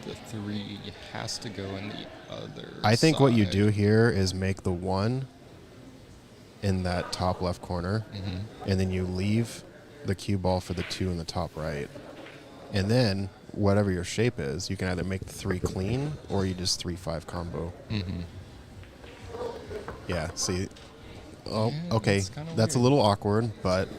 the 3 has to go in the other I think what you side. do here is make the 1 in that top left corner, and then you leave the cue ball for the 2 in the top right. And then, whatever your shape is, you can either make the 3 clean, or you just 3-5 combo. Yeah, see. Oh, Yeah, okay. that's kinda That's a weird. little awkward, but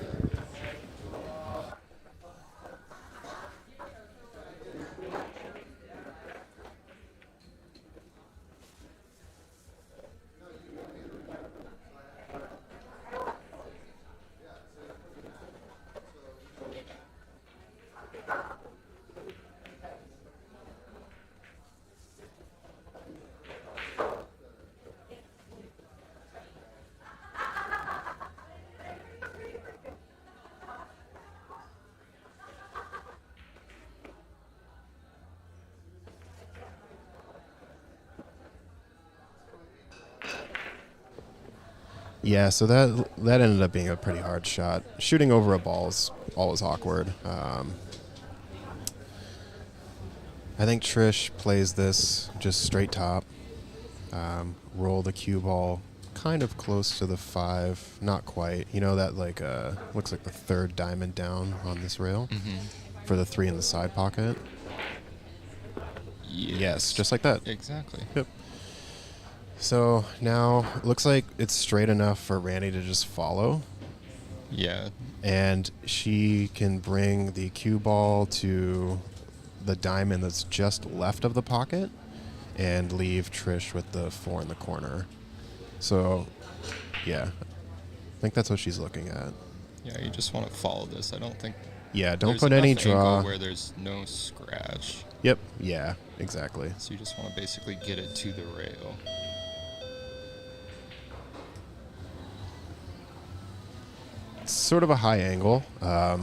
yeah, so that ended up being a pretty hard shot. Shooting over a ball is always awkward. I think Trish plays this just straight top. Roll the cue ball kind of close to the 5, not quite. You know that like looks like the 3rd diamond down on this rail for the 3 in the side pocket. Yes, just like that. Exactly. Yep. So now it looks like it's straight enough for Randy to just follow, Yeah. and she can bring the cue ball to the diamond that's just left of the pocket and leave Trish with the 4 in the corner. So, yeah, I think that's what she's looking at. Yeah, you just want to follow this. I don't think. Yeah, don't there's put any enough angle draw. where there's no scratch. Yep, yeah, exactly. So you just want to basically get it to the rail. It's sort of a high angle, but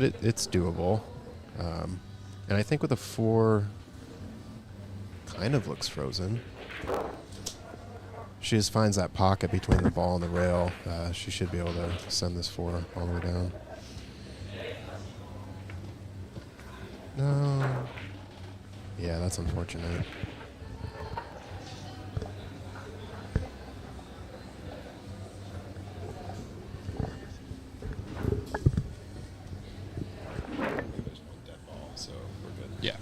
it's doable. And I think with a 4, kind of looks frozen. She just finds that pocket between the ball and the rail. She should be able to send this 4 all the way down. No. Yeah, that's unfortunate. There's one dead ball, so we're good. Yeah.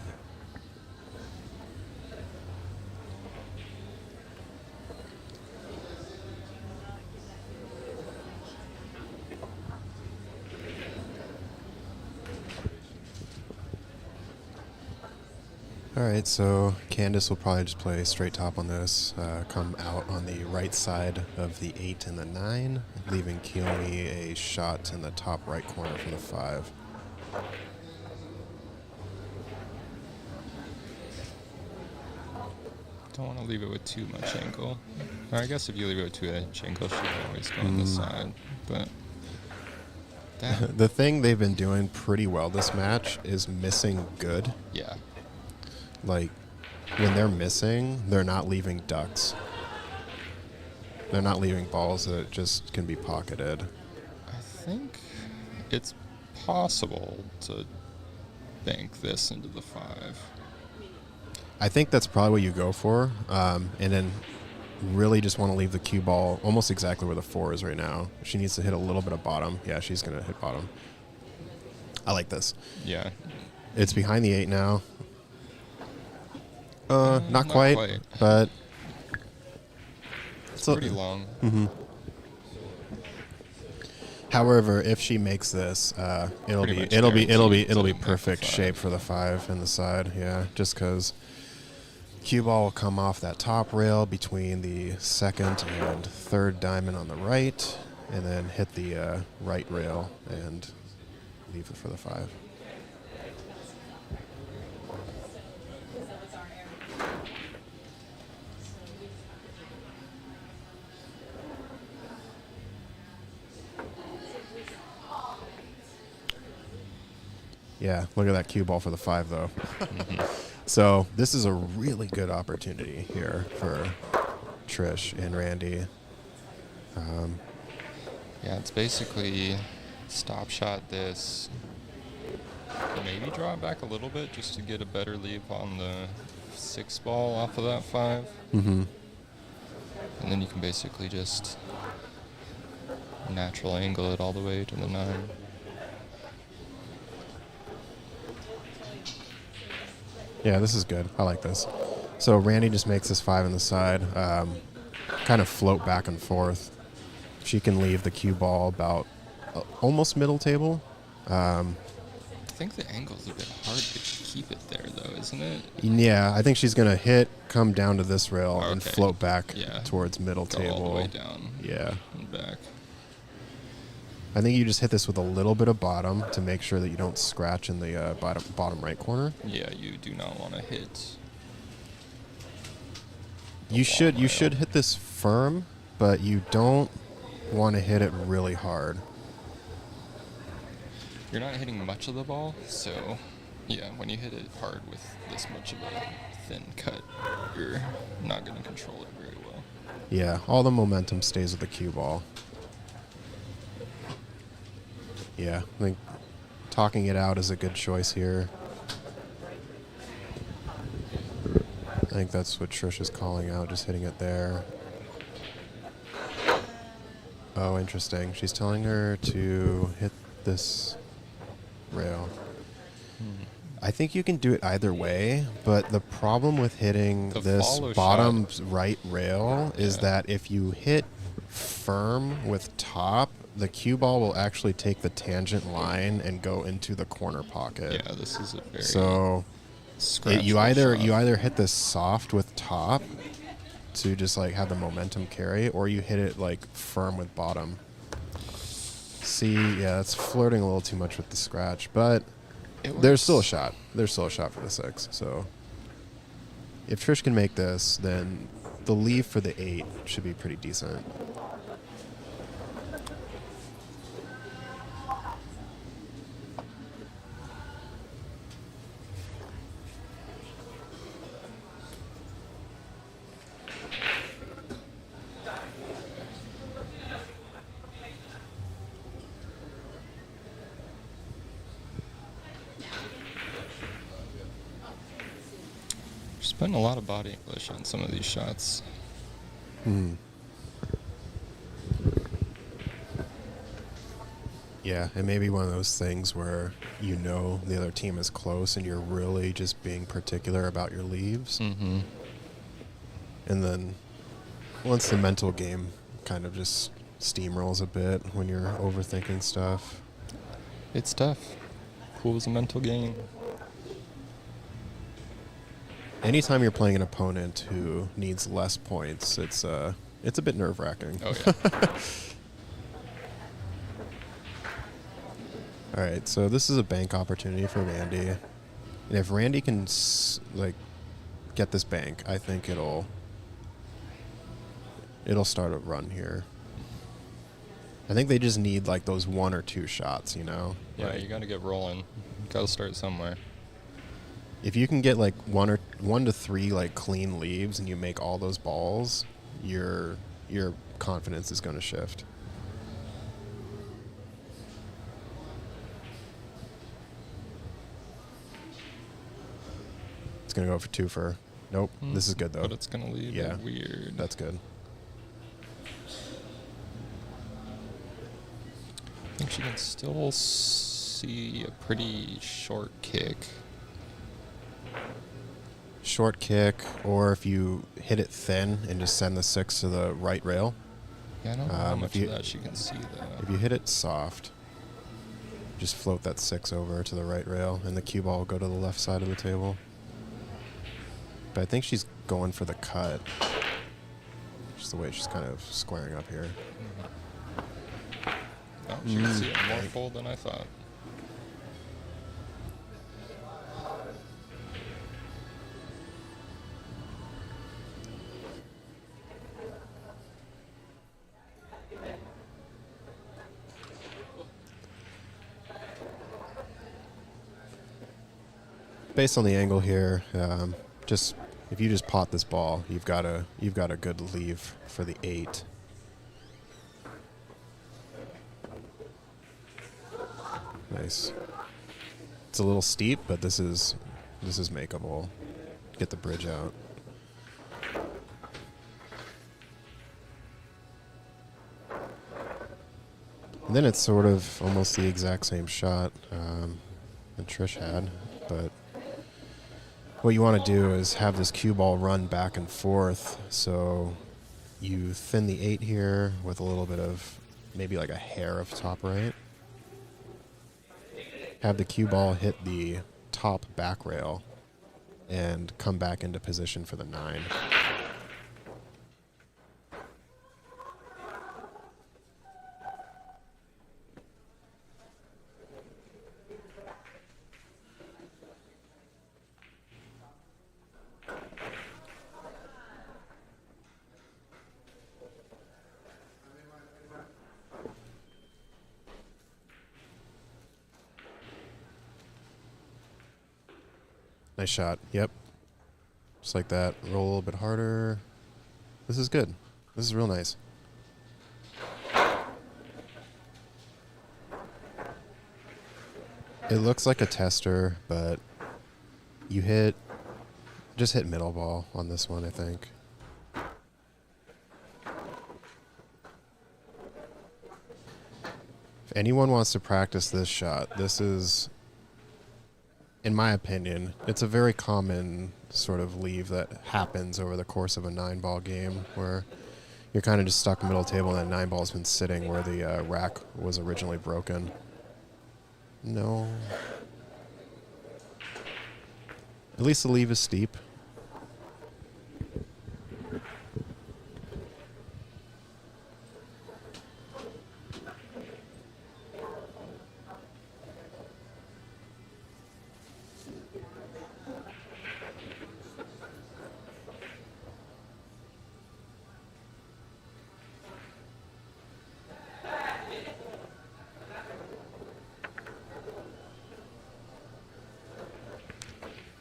All right, so Candace will probably just play straight top on this, come out on the right side of the 8 and the 9, leaving Keone a shot in the top right corner for the 5. Don't want to leave it with too much angle. Or I guess if you leave it with too much angle, she can always go on the side. But that, The thing they've been doing pretty well this match is missing good. yeah. Like, when they're missing, they're not leaving ducks. They're not leaving balls that just can be pocketed. I think it's possible to bank this into the 5. I think that's probably what you go for, and then really just want to leave the cue ball almost exactly where the 4 is right now. She needs to hit a little bit of bottom. Yeah, she's going to hit bottom. I like this. Yeah. It's behind the 8 now. Not quite, but It's pretty long. However, if she makes this, it'll Pretty be much it'll be guaranteed to perfect make the 5. shape for the 5 and the side. Yeah, just because cue ball will come off that top rail between the 2nd and 3rd diamond on the right, and then hit the right rail and leave it for the 5. Yeah, look at that cue ball for the 5, though. So this is a really good opportunity here for Trish and Randy. Yeah, it's basically stop shot this. Maybe draw it back a little bit just to get a better leap on the 6 ball off of that 5. Mm-hmm. And then you can basically just natural angle it all the way to the 9. Yeah, this is good. I like this. So Randy just makes this 5 on the side, kind of float back and forth. She can leave the cue ball about almost middle table. I think the angle's a bit hard to keep it there, though, isn't it? Yeah, I think she's going to come down to this rail and Okay. float back Yeah. towards middle Go table. all the way down Yeah. and back. I think you just hit this with a little bit of bottom to make sure that you don't scratch in the bottom right corner. Yeah, you do not want to hit. You should rail. hit this firm, but you don't want to hit it really hard. You're not hitting much of the ball, so yeah, when you hit it hard with this much of a thin cut, you're not going to control it very well. Yeah, all the momentum stays with the cue ball. Yeah, I think talking it out is a good choice here. I think that's what Trish is calling out, just hitting it there. Oh, interesting. She's telling her to hit this rail. I think you can do it either way, but the problem with hitting The this follow bottom shot. right rail is Yeah. that if you hit firm with top, the cue ball will actually take the tangent line and go into the corner pocket. Yeah, this is a very So you scratchable either shot. hit this soft with top to just like have the momentum carry, or you hit it like firm with bottom. See, yeah, it's flirting a little too much with the scratch, but It there's still a works. shot. There's still a shot for the 6. So if Trish can make this, then the leave for the 8 should be pretty decent. Putting a lot of body English on some of these shots. Yeah, it may be one of those things where you know the other team is close and you're really just being particular about your leaves. Mm-hmm. And then once the mental game kind of just steamrolls a bit when you're overthinking stuff. It's tough. Pool is a mental game. Anytime you're playing an opponent who needs less points, it's a bit nerve-wracking. Oh, yeah. All right, so this is a bank opportunity for Randy. And if Randy can, get this bank, I think it'll start a run here. I think they just need, those 1 or 2 shots, you know? Yeah, you got to get rolling. Got to start somewhere. If you can get, 1 to 3, clean leaves and you make all those balls, your confidence is going to shift. Gonna go for 2 for. Nope. This is good though. But it's gonna leave it weird. That's good. I think she can still see a pretty short kick. Short kick, or if you hit it thin and just send the 6 to the right rail. Yeah, I don't know how much of that she can see though. If you hit it soft, just float that 6 over to the right rail, and the cue ball will go to the left side of the table. But I think she's going for the cut. Just the way she's kind of squaring up here. Oh, she can see it more full than I thought. Based on the angle here, if you just pot this ball, you've got a good leave for the 8. Nice. It's a little steep, but this is makeable. Get the bridge out. And then it's sort of almost the exact same shot that Trish had, but what you want to do is have this cue ball run back and forth, so you thin the 8 here with a little bit of maybe a hair of top right. Have the cue ball hit the top back rail and come back into position for the 9. Nice shot. Yep. Just like that. Roll a little bit harder. This is good. This is real nice. It looks like a tester, but you just hit middle ball on this one, I think. If anyone wants to practice this shot, this is, in my opinion, it's a very common sort of leave that happens over the course of a 9-ball game where you're kind of just stuck middle table and that 9-ball's been sitting where the rack was originally broken. No. At least the leave is steep.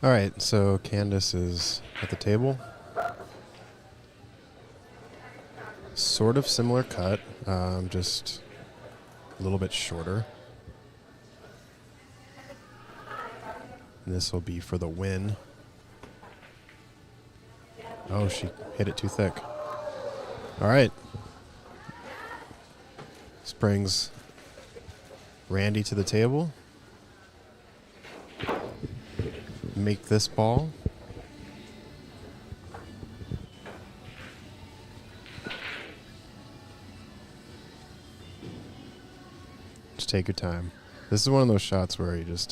All right, so Candace is at the table. Sort of similar cut, just a little bit shorter. And this will be for the win. Oh, she hit it too thick. All right. This brings Randy to the table. Make this ball. Just take your time. This is one of those shots where you just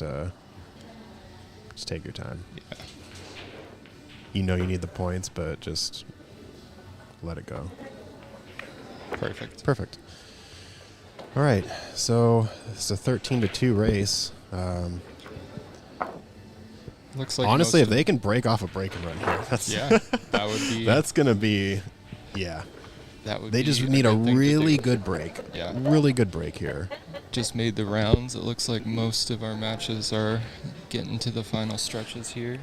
take your time. Yeah. You know you need the points, but just let it go. Perfect. Perfect. All right, so it's a 13-2 race. Looks like Honestly, most if they can break off a break and run here, that's yeah, that would be. that's gonna be, yeah. That would. They be just need a good thing to really do. good break. Yeah. Really good break here. Just made the rounds. It looks like most of our matches are getting to the final stretches here.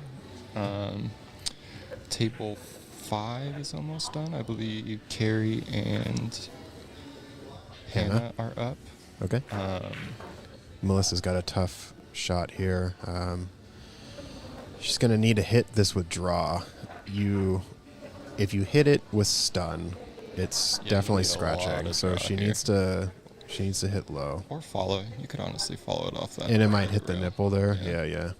Table 5 is almost done. I believe Carrie and Hannah are up. Okay. Melissa's got a tough shot here. She's gonna need to hit this with draw. If you hit it with stun, it's Yeah, you definitely need a lot scratching. of So draw she here. needs to hit low, Or follow. You could honestly follow it off that. and it might hit the rail. nipple there. Yeah. Yeah.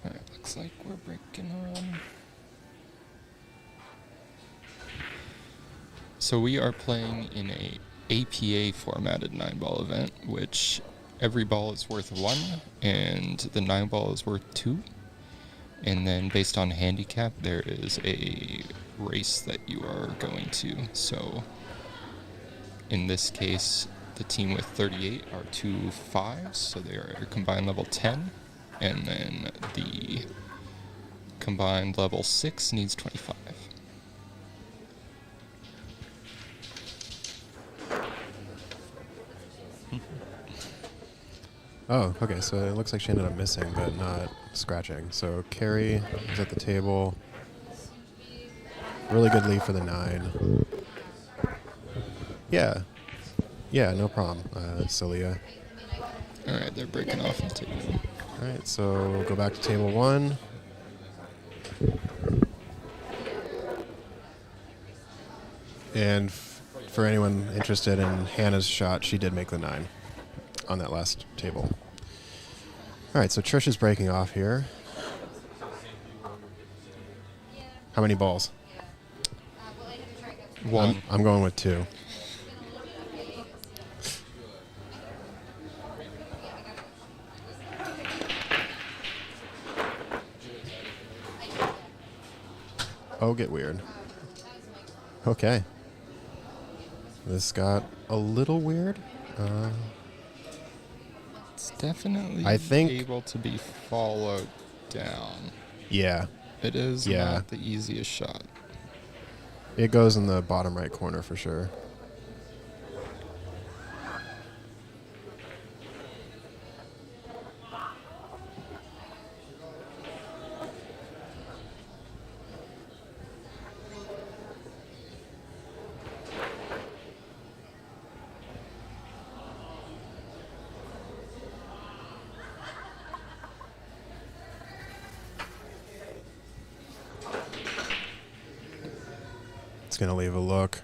Alright, looks like we're breaking on. So we are playing in a APA formatted 9-ball event, which every ball is worth 1, and the 9-ball is worth 2. And then based on handicap, there is a race that you are going to. So in this case, the team with 38 are 2 5s, so they are combined level 10. And then the combined level 6 needs 25. Oh, okay. So it looks like she ended up missing, but not scratching. So Carrie is at the table. Really good lead for the 9. Yeah. Yeah, no problem. Celia. Alright, they're breaking off the table. All right, so we'll go back to table 1. And for anyone interested in Hannah's shot, she did make the 9 on that last table. All right, so Trish is breaking off here. How many balls? 1. I'm going with 2. Oh, get weird. Okay. This got a little weird. It's definitely I think- able to be followed down. Yeah, It is Yeah. not the easiest shot. it goes in the bottom right corner for sure. It's going to leave a look.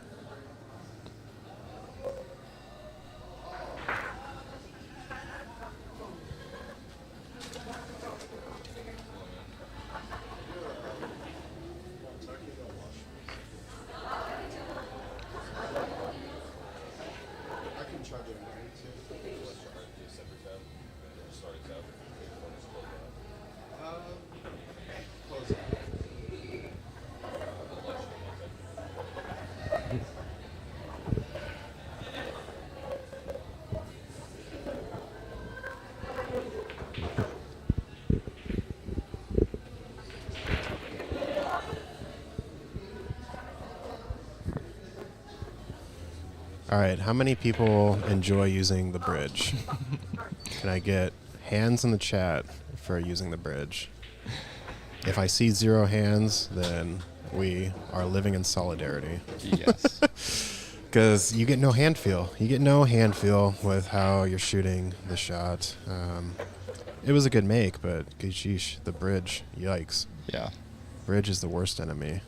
All right, how many people enjoy using the bridge? Can I get hands in the chat for using the bridge? If I see 0 hands, then we are living in solidarity. Yes. Because you get no hand feel. You get no hand feel with how you're shooting the shot. It was a good make, but sheesh, the bridge, yikes. Yeah. bridge is the worst enemy.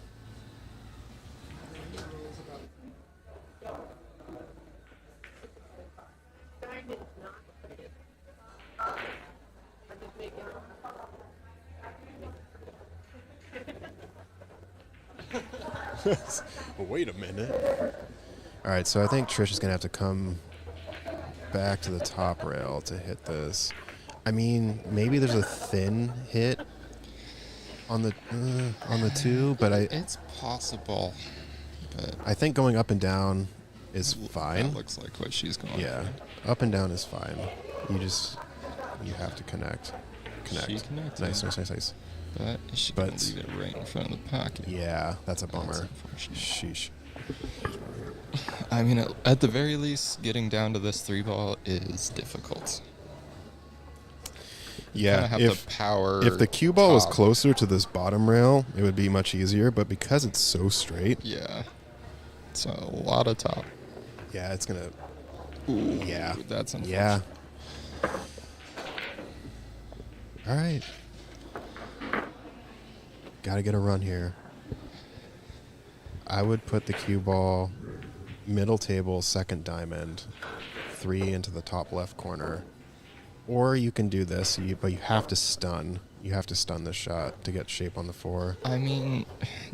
Wait a minute. All right, so I think Trish is gonna have to come back to the top rail to hit this. I mean, maybe there's a thin hit on the two, but It's possible. But I think going up and down is that fine. looks like what she's going Yeah, for. up and down is fine. You have to connect. She connected. Nice. But she But- can leave it right in front of the pocket. Yeah, that's a That's bummer. unfortunate. Sheesh. I mean, at the very least, getting down to this 3-ball is difficult. Yeah, Kinda have if to power. if the cue ball was top. closer to this bottom rail, it would be much easier. But because it's so straight, Yeah. So a lot of top. yeah, it's gonna. Ooh, Yeah. That's unfortunate. Yeah. All right. Got to get a run here. I would put the cue ball middle table, second diamond, 3 into the top left corner. Or you can do this, but you have to stun. You have to stun this shot to get shape on the 4. I mean,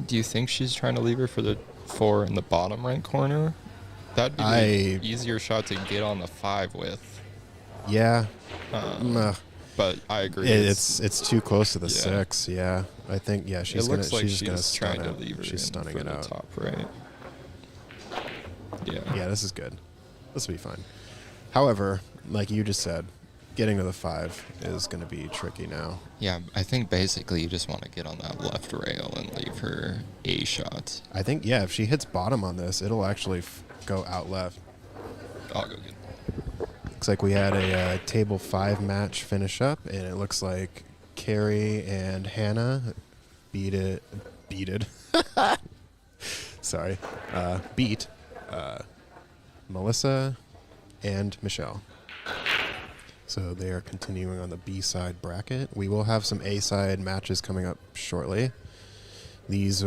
do you think she's trying to leave her for the 4 in the bottom right corner? That'd be the easier shot to get on the 5 with. Yeah. But I agree. It's too close to the Yeah. 6. Yeah, I think she's it looks like she's gonna she's stun trying to it. leave her She's in stunning for it the out. top right. Yeah. Yeah, this is good. This will be fine. However, like you just said, getting to the 5 is going to be tricky now. Yeah, I think basically you just want to get on that left rail and leave her a shot. I think if she hits bottom on this, it'll actually go out left. I'll go get. Looks like we had a table 5 match finish up, and it looks like Carrie and Hannah beat Melissa and Michelle. So they are continuing on the B side bracket. We will have some A side matches coming up shortly. These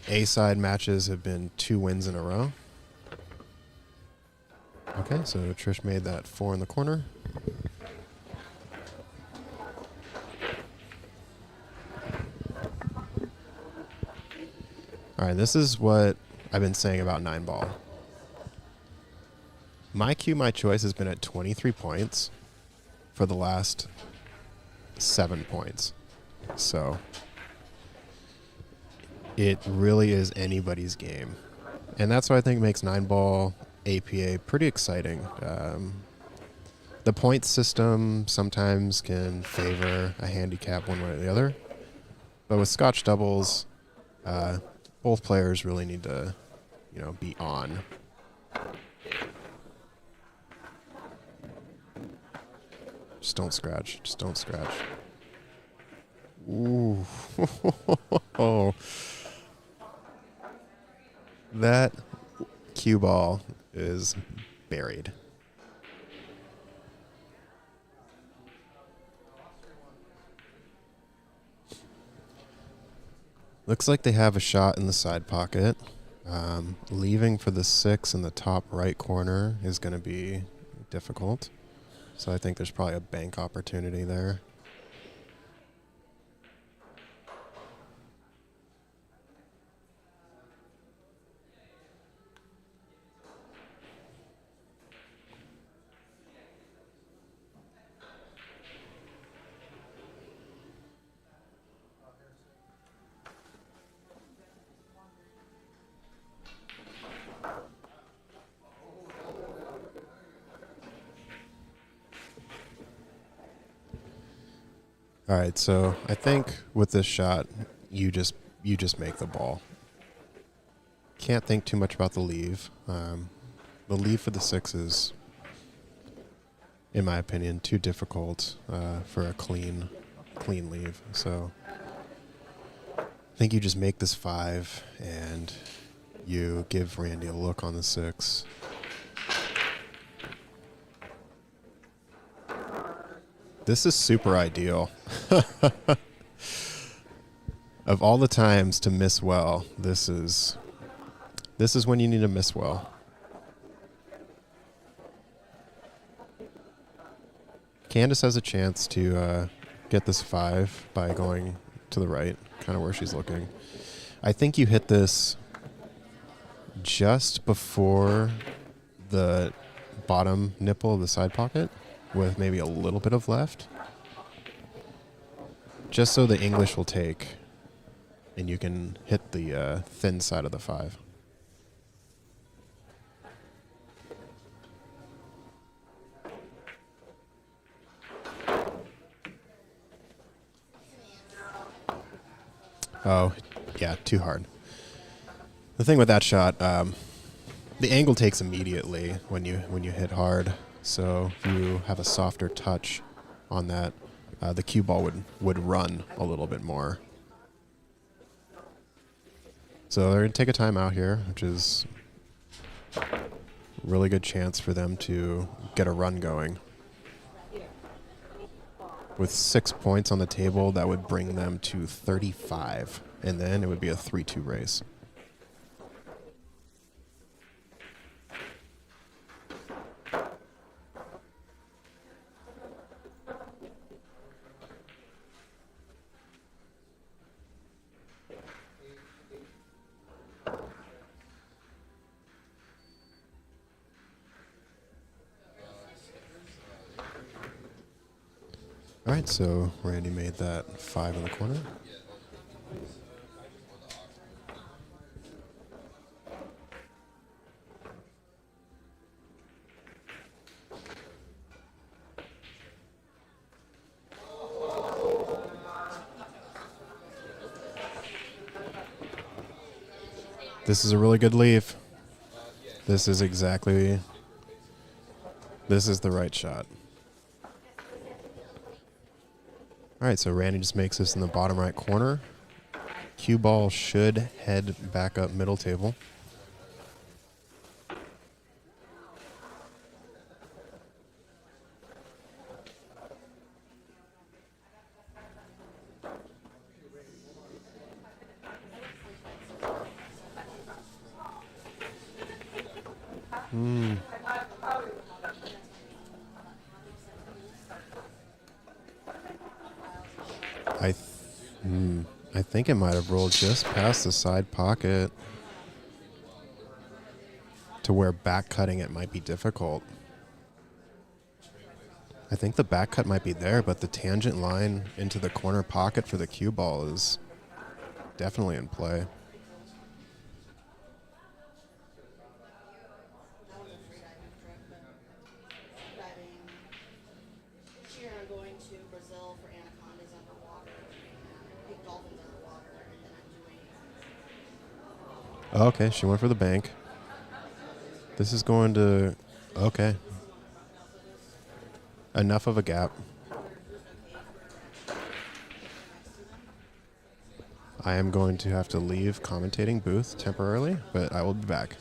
A side matches have been 2 wins in a row. Okay, so Trish made that 4 in the corner. All right, this is what I've been saying about 9-ball. My cue, my choice has been at 23 points for the last 7 points. So it really is anybody's game. And that's what I think makes 9-ball APA pretty exciting. The point system sometimes can favor a handicap one way or the other. But with Scotch doubles, both players really need to, be on. Just don't scratch. Just don't scratch. Ooh. That cue ball is buried. Looks like they have a shot in the side pocket. Leaving for the 6 in the top right corner is going to be difficult. So I think there's probably a bank opportunity there. All right, so I think with this shot, you just make the ball. Can't think too much about the leave. The leave for the 6 is, in my opinion, too difficult for a clean leave. So I think you just make this 5 and you give Randy a look on the 6. This is super ideal. Of all the times to miss well, this is when you need to miss well. Candace has a chance to get this 5 by going to the right, kind of where she's looking. I think you hit this just before the bottom nipple of the side pocket with maybe a little bit of left. Just so the English will take and you can hit the thin side of the 5. Oh, yeah, too hard. The thing with that shot, the angle takes immediately when you hit hard. So if you have a softer touch on that, the cue ball would run a little bit more. So they're going to take a timeout here, which is a really good chance for them to get a run going. With 6 points on the table, that would bring them to 35, and then it would be a 3-2 race. All right, so Randy made that 5 in the corner. This is a really good leave. This is the right shot. All right, so Randy just makes this in the bottom right corner. Cue ball should head back up middle table. I think it might have rolled just past the side pocket to where back cutting it might be difficult. I think the back cut might be there, but the tangent line into the corner pocket for the cue ball is definitely in play. Okay, she went for the bank. This is going to... Okay. Enough of a gap. I am going to have to leave commentating booth temporarily, but I will be back.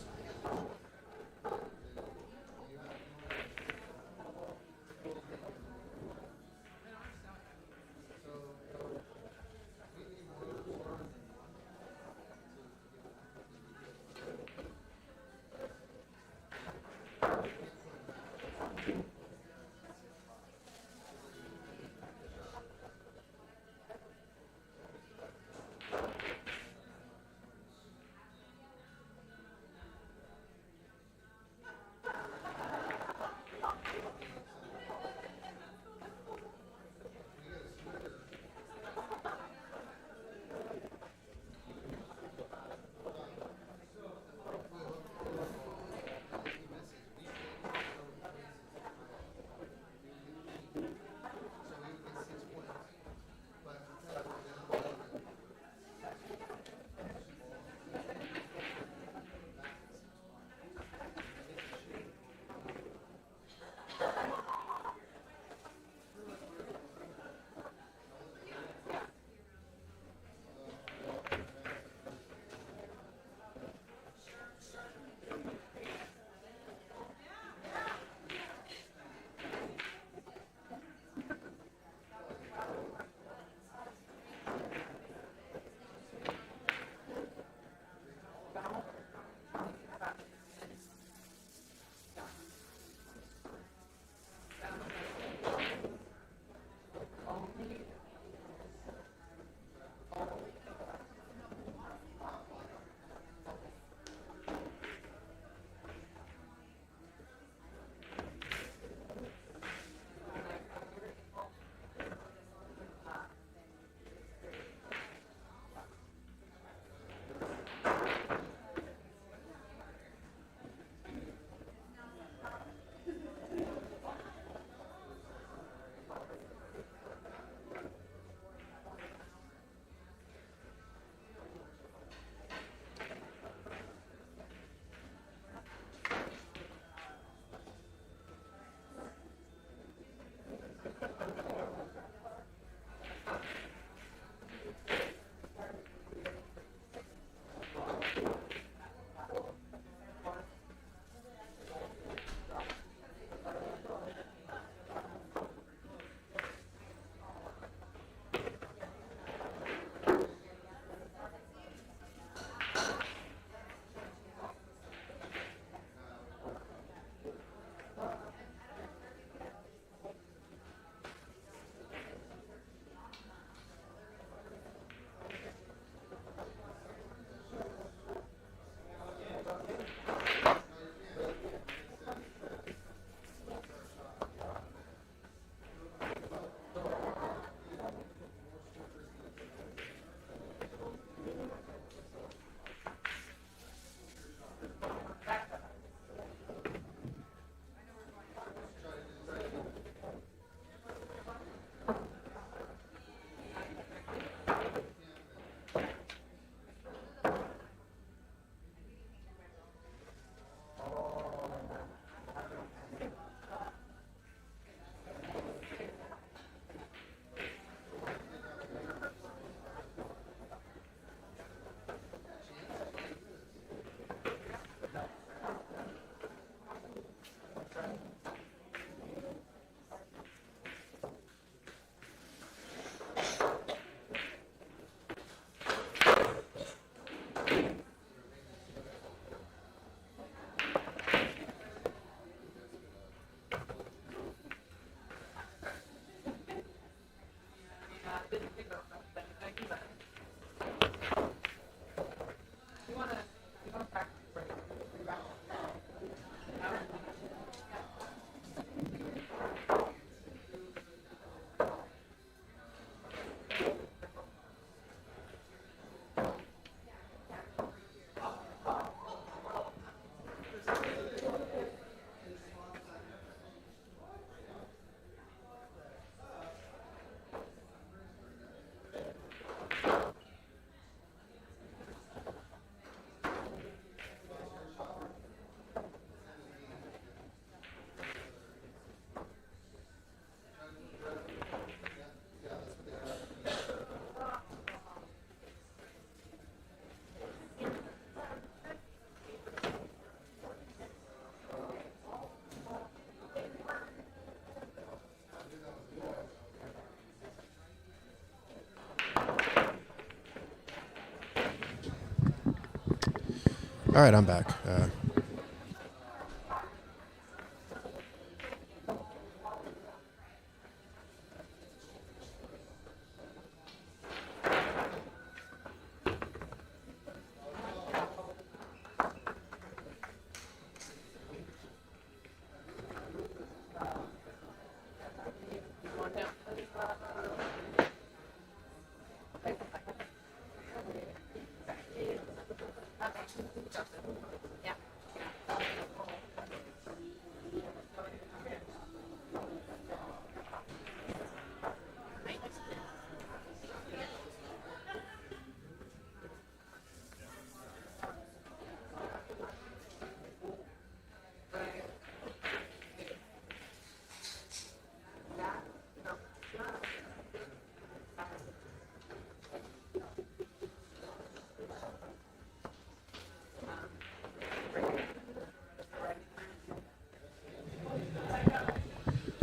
All right, I'm back.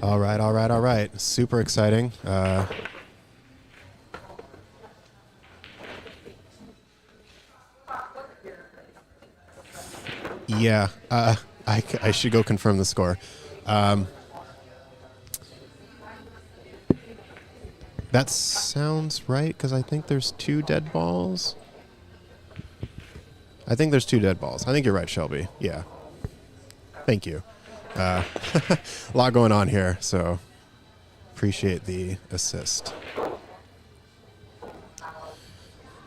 All right, all right, all right. Super exciting. Yeah, I should go confirm the score. That sounds right, because I think there's 2 dead balls. I think there's 2 dead balls. I think you're right, Shelby. Yeah. Thank you. A lot going on here, so appreciate the assist.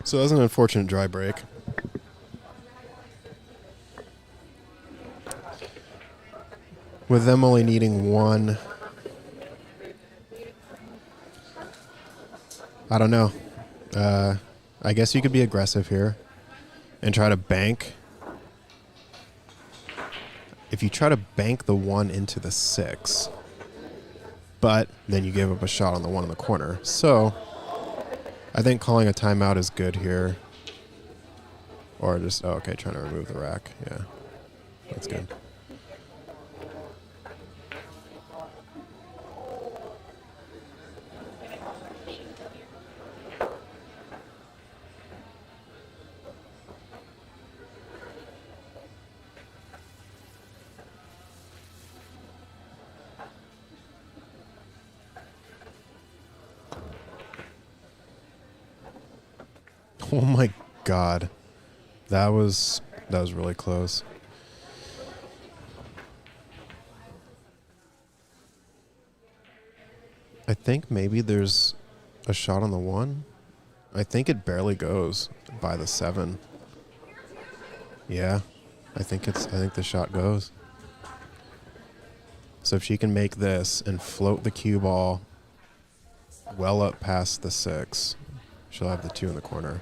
So that was an unfortunate dry break. With them only needing 1, I don't know. I guess you could be aggressive here and try to bank. If you try to bank the 1 into the 6, but then you give up a shot on the 1 in the corner. So I think calling a timeout is good here. Or just, oh, okay, trying to remove the rack. Yeah, that's good. Oh my God, that was really close. I think maybe there's a shot on the 1. I think it barely goes by the 7. Yeah, I think the shot goes. So if she can make this and float the cue ball well up past the 6, she'll have the 2 in the corner.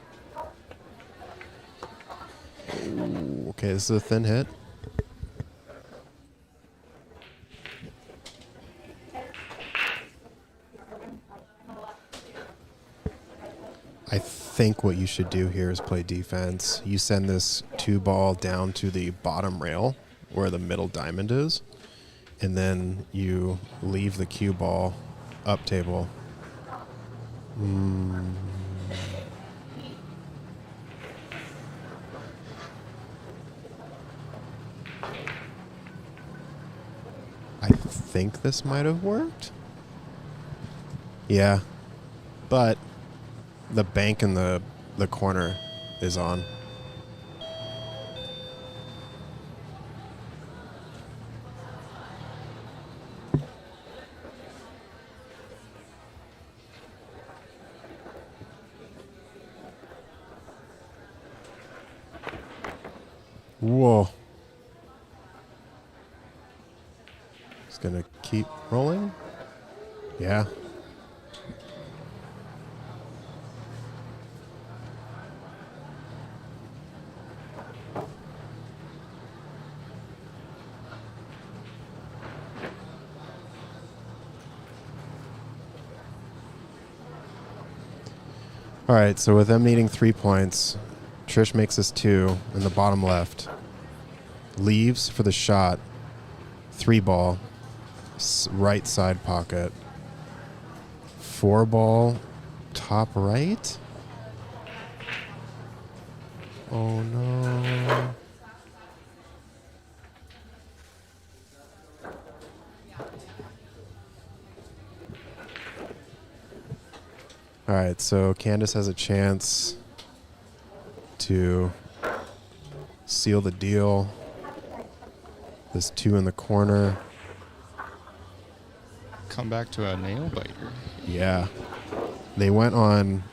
Ooh, okay, this is a thin hit. I think what you should do here is play defense. You send this 2 ball down to the bottom rail where the middle diamond is, and then you leave the cue ball up table. I think this might have worked. Yeah, but the bank in the corner is on. Whoa. Just gonna keep rolling. Yeah. All right, so with them needing 3 points, Trish makes us 2 in the bottom left. Leaves for the shot. 3 ball. Right side pocket. 4 ball. Top right. Oh no. All right, so Candace has a chance to seal the deal. This 2 in the corner. Come back to a nail biter. Yeah. They went on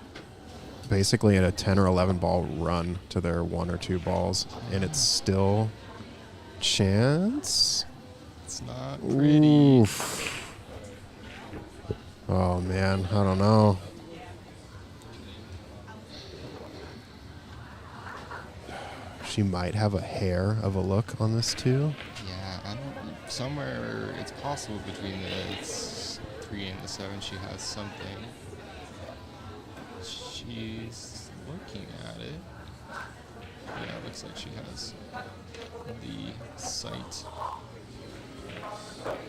basically a 10 or 11 ball run to their 1 or 2 balls, and it's still chance. It's not pretty. Oof. Oh, man. I don't know. She might have a hair of a look on this, too. Yeah, I don't. Somewhere it's possible between the 3 and the 7, she has something. She's looking at it. Yeah, it looks like she has the sight.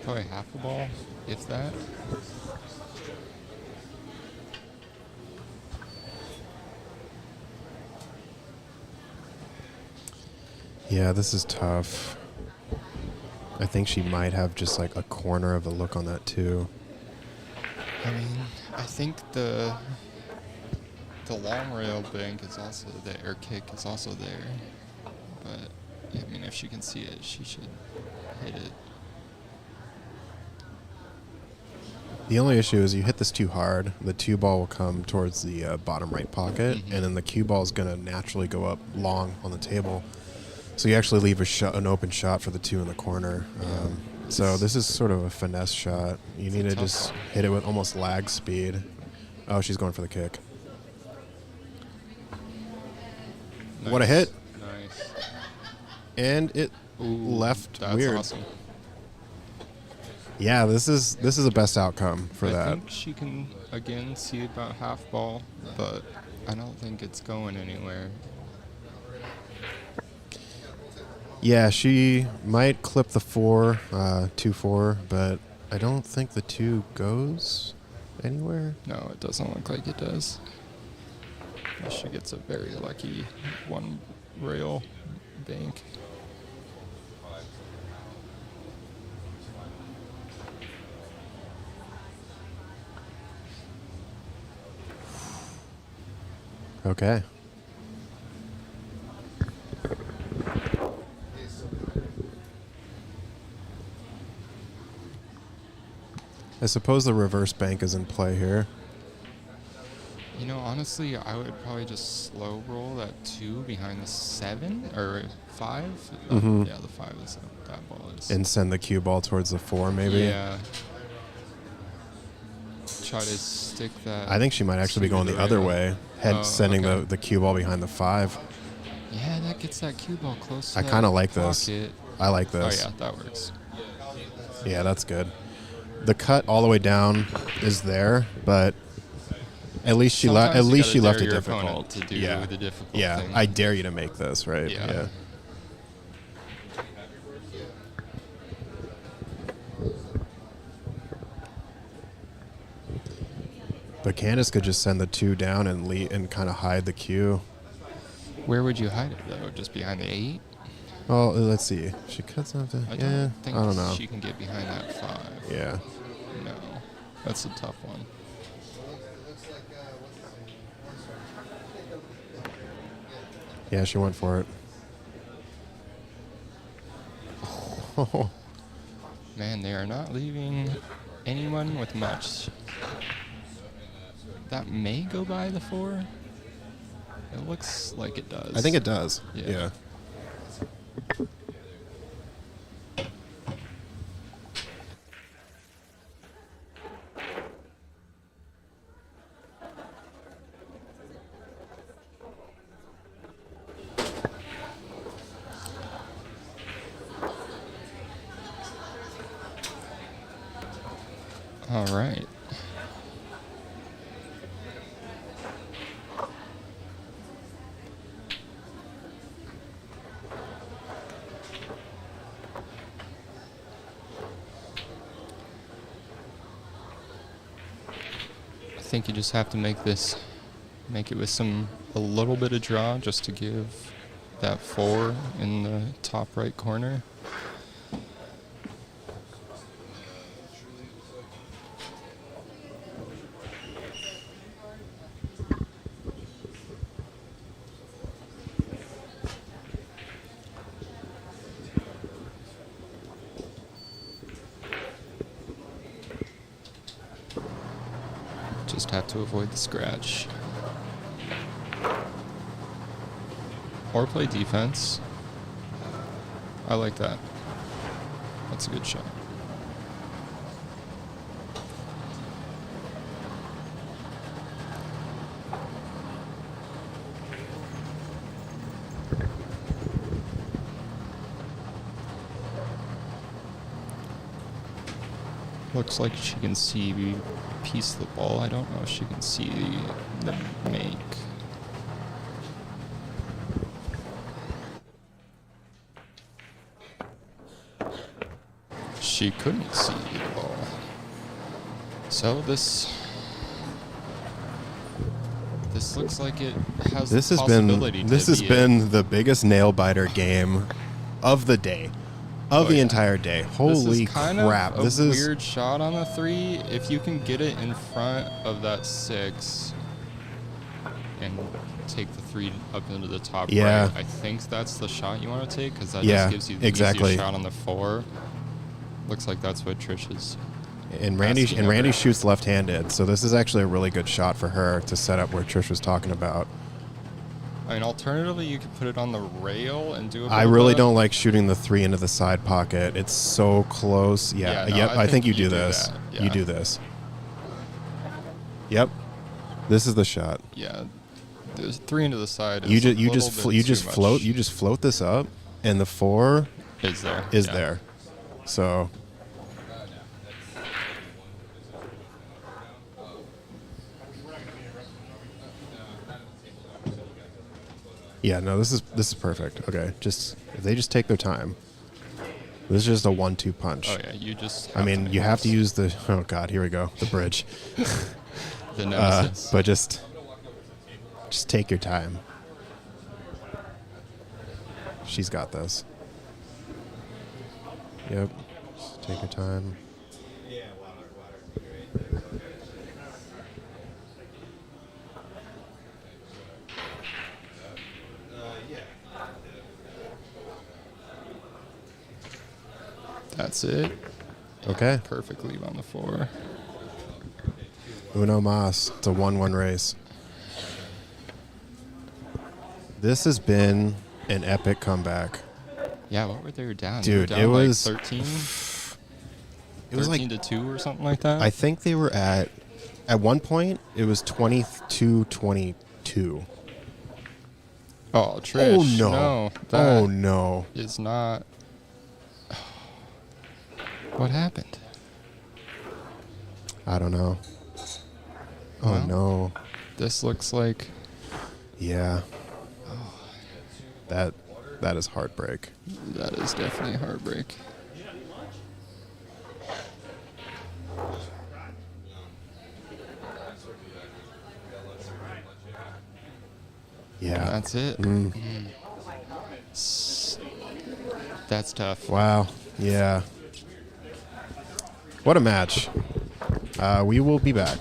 Probably half a ball, if that. Yeah, this is tough. I think she might have just like a corner of a look on that too. I mean, I think the long rail bank is also there, or kick is also there. But, I mean, if she can see it, she should hit it. The only issue is you hit this too hard, the 2 ball will come towards the bottom right pocket, and then the cue ball is going to naturally go up long on the table. So you actually leave an open shot for the 2 in the corner. So this is sort of a finesse shot. You need to just hit it with almost lag speed. Oh, she's going for the kick. Nice. What a hit. Nice. And it Ooh, left that's weird. Awesome. Yeah, this is the best outcome for that. I think she can, again, see about half ball, but I don't think it's going anywhere. Yeah, she might clip the 4, 2-4, but I don't think the 2 goes anywhere. No, it doesn't look like it does. She gets a very lucky 1 rail bank. Okay. I suppose the reverse bank is in play here. You know, honestly, I would probably just slow roll that 2 behind the 7 or 5. Mhm. Yeah, the 5 is that ball is. And send the cue ball towards the 4, maybe? Yeah. Try to stick that. I think she might actually be going the other way, sending okay. the cue ball behind the 5. Yeah, that gets that cue ball close to I kind of like this. pocket. I like Oh, this. yeah, that works. Yeah, that's good. The cut all the way down is there, but at least she Sometimes at you least gotta she left dare it your difficult. opponent to do yeah, the difficult yeah. thing. I dare you to make this, right? Yeah. But Candace could just send the 2 down and kind of hide the cue. Where would you hide it, though? Just behind the 8? Oh, let's see. She cuts off the. I Yeah, don't think I don't know. she can get behind that 5. Yeah. No. That's a tough one. Yeah, she went for it. Oh. Man, they are not leaving anyone with much. That may go by the 4. It looks like it does. I think it does. Yeah. Yeah. All right. I think you just have to make it with a little bit of draw just to give that 4 in the top right corner. Just have to avoid the scratch. Or play defense. I like that. That's a good shot. Looks like she can see the piece of the ball. I don't know if she can see the make. She couldn't see the ball. So this looks like it has This the has possibility been the biggest nail biter game of the day. Of the yeah. entire day. This Holy is kind crap. of This a is weird shot on the 3. If you can get it in front of that 6 and take the 3 up into the top Yeah. right, I think that's the shot you want to take because that Yeah, just gives you the exactly. easiest shot on the 4. Looks like that's what Trish is. and Randy asking over. shoots left-handed, so this is actually a really good shot for her to set up where Trish was talking about. I mean, alternatively, you could put it on the rail and do a bit I of really a- don't like shooting the 3 into the side pocket. It's so close. Yeah. Yeah, no, Yep. I I think you think do you do this. that, You yeah. do this. Yep. This is the shot. Yeah, the 3 into the side is You a just little bit too much. float this up, and the 4 Is there. is yeah. there. So yeah, no, this is perfect. Okay, just if they just take their time. This is just a 1-2 punch. Oh yeah, you just. I mean, make you have to this. use the. Oh God, here we go. The bridge. The nemesis. But just take your time. She's got this. Yep. Just take your time. That's it. Okay. Perfect leave on the 4. Uno mas. It's a 1-1 race. This has been an epic comeback. Yeah, what were they down? Dude, They were it down was- like 13. It was like 13 to 2 or something like that. I think they were at one point it was 22-22. Oh, Trish. Oh no. No, Oh that no. is not. What happened? I don't know. Oh Well. no. This looks like. Yeah. That is heartbreak. That is definitely heartbreak. Yeah. That's it. Mm. That's tough. Wow. Yeah. What a match. We will be back.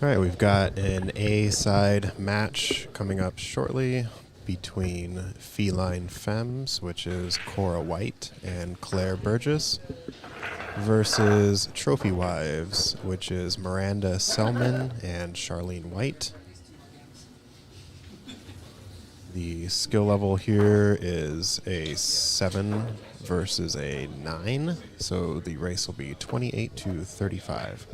All right, we've got an A-side match coming up shortly between Feline Femmes, which is Cora White and Claire Burgess, versus Trophy Wives, which is Miranda Selman and Charlene White. The skill level here is a 7 versus a 9, so the race will be 28 to 35.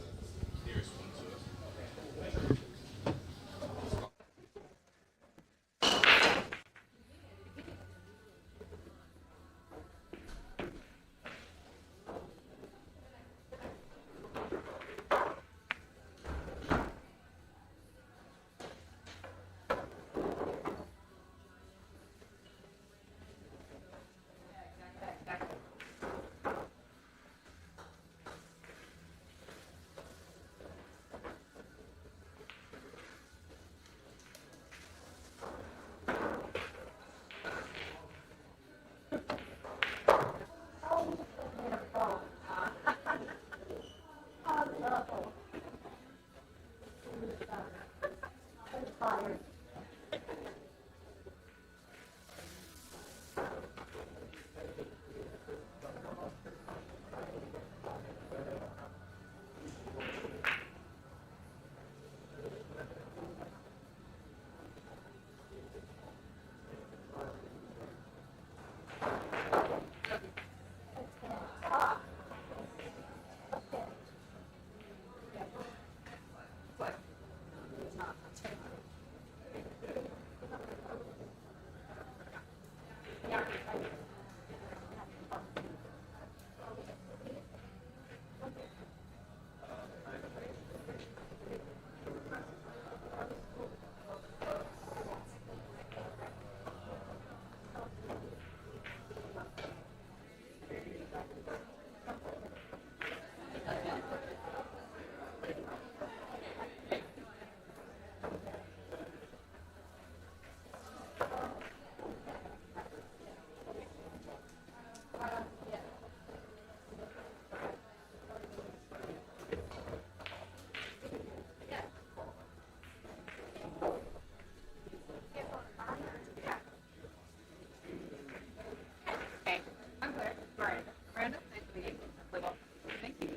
Okay, I'm clear. All right. Miranda, nice to meet you. Little. Thank you.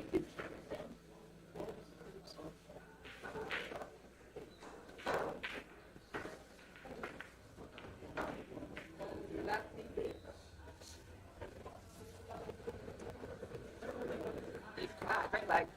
Great leg.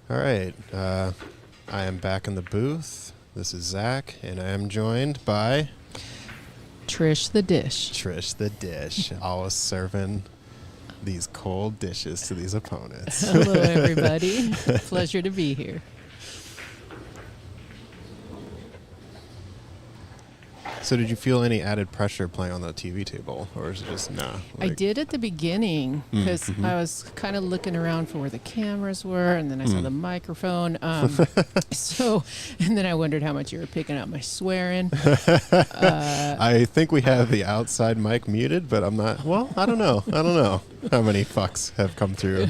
All right. I am back in the booth. This is Zach, and I am joined by Trish the dish. Trish the dish, always serving these cold dishes to these opponents. Hello, everybody. Pleasure to be here. So did you feel any added pressure playing on the TV table, or is it just nah? I did at the beginning because I was kind of looking around for where the cameras were, and then I saw the microphone. So, and then I wondered how much you were picking up my swearing. I think we have the outside mic muted, but I'm not. Well, I don't know. I don't know how many fucks have come through.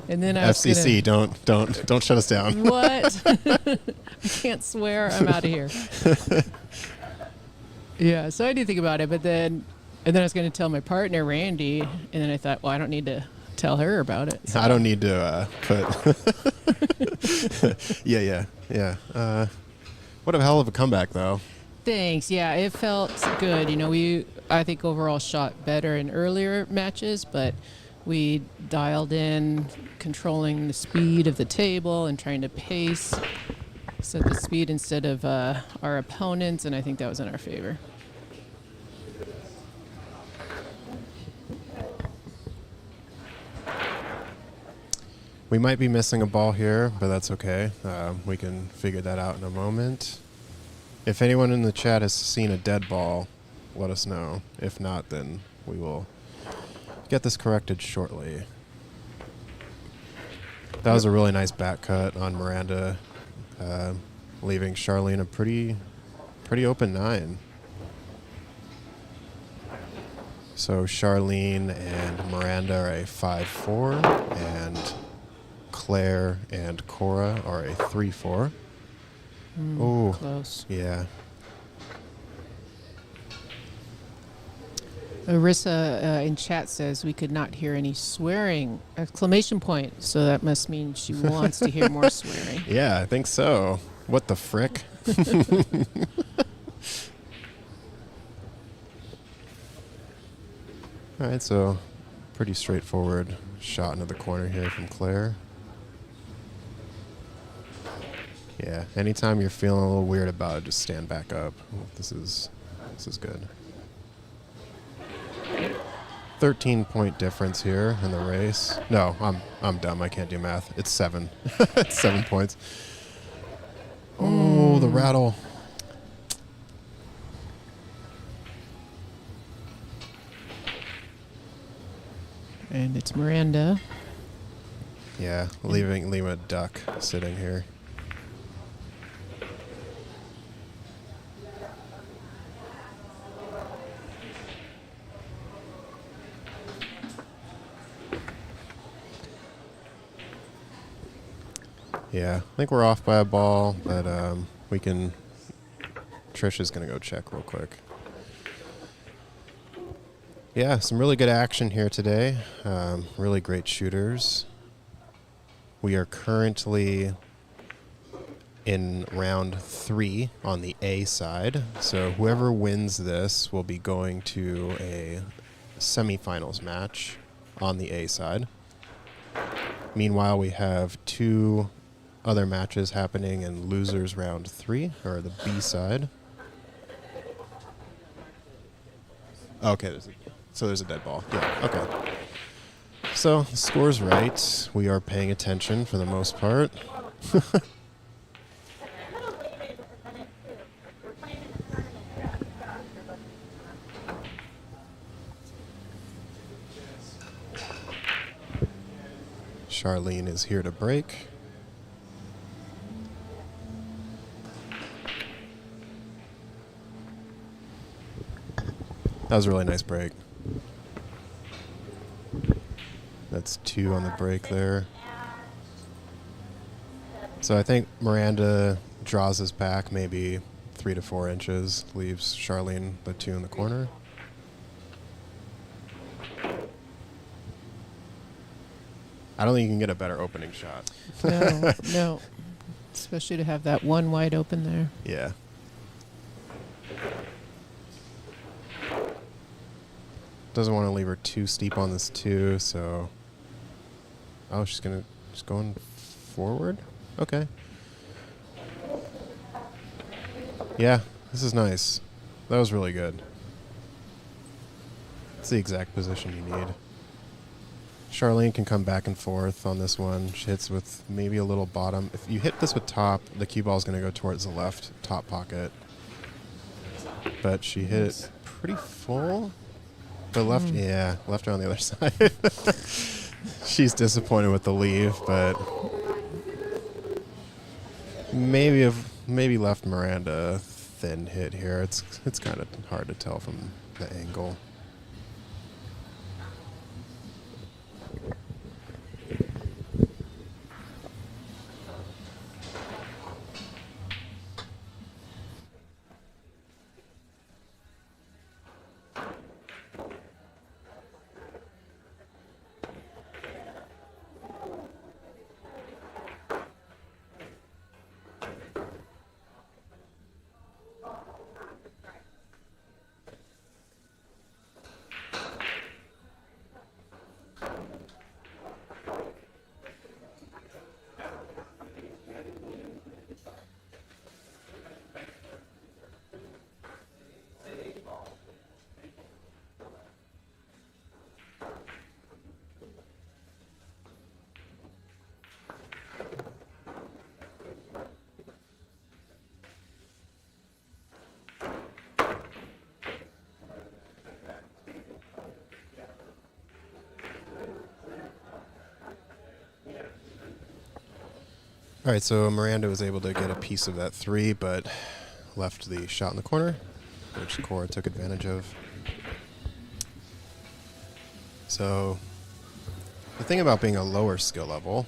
And then I was FCC, don't shut us down. What? I can't swear. I'm out of here. Yeah, so I did think about it, but then I was going to tell my partner Randy, and then I thought, well, I don't need to tell her about it. So. I don't need to put. Yeah. What a hell of a comeback, though. Thanks. Yeah, it felt good. You know, I think overall shot better in earlier matches, but we dialed in controlling the speed of the table and trying to set the speed instead of our opponents, and I think that was in our favor. We might be missing a ball here, but that's okay. We can figure that out in a moment. If anyone in the chat has seen a dead ball, let us know. If not, then we will get this corrected shortly. That was a really nice back cut on Miranda, leaving Charlene a pretty open 9. So Charlene and Miranda are a 5-4, and Claire and Cora are a 3-4. Oh, Close. yeah. Arissa in chat says we could not hear any swearing! Exclamation point. So that must mean she wants to hear more swearing. Yeah, I think so. What the frick? All right, so pretty straightforward shot into the corner here from Claire. Yeah, anytime you're feeling a little weird about it, just stand back up. This is good. 13-point difference here in the race. No, I'm dumb. I can't do math. It's 7. It's 7 points. Oh, the rattle. And it's Miranda. Yeah, leaving a duck sitting here. Yeah, I think we're off by a ball, but we can. Trish is going to go check real quick. Yeah, some really good action here today. Really great shooters. We are currently in round 3 on the A side. So whoever wins this will be going to a semifinals match on the A side. Meanwhile, we have 2 other matches happening in losers round 3, or the B side. Okay, there's a dead ball. Yeah, okay. So the score's right. We are paying attention for the most part. Charlene is here to break. That was a really nice break. That's 2 on the break there. So I think Miranda draws us back maybe 3 to 4 inches, leaves Charlene the 2 in the corner. I don't think you can get a better opening shot. No. Especially to have that one wide open there. Yeah. Doesn't want to leave her too steep on this 2, so... Oh, she's going forward. Okay. Yeah, this is nice. That was really good. It's the exact position you need. Charlene can come back and forth on this one. She hits with maybe a little bottom. If you hit this with top, the cue ball is going to go towards the left top pocket. But she hit it pretty full. But left, yeah, left her on the other side. She's disappointed with the leave, but maybe left Miranda a thin hit here. It's kind of hard to tell from the angle. All right, so Miranda was able to get a piece of that 3, but left the shot in the corner, which Cora took advantage of. So the thing about being a lower skill level,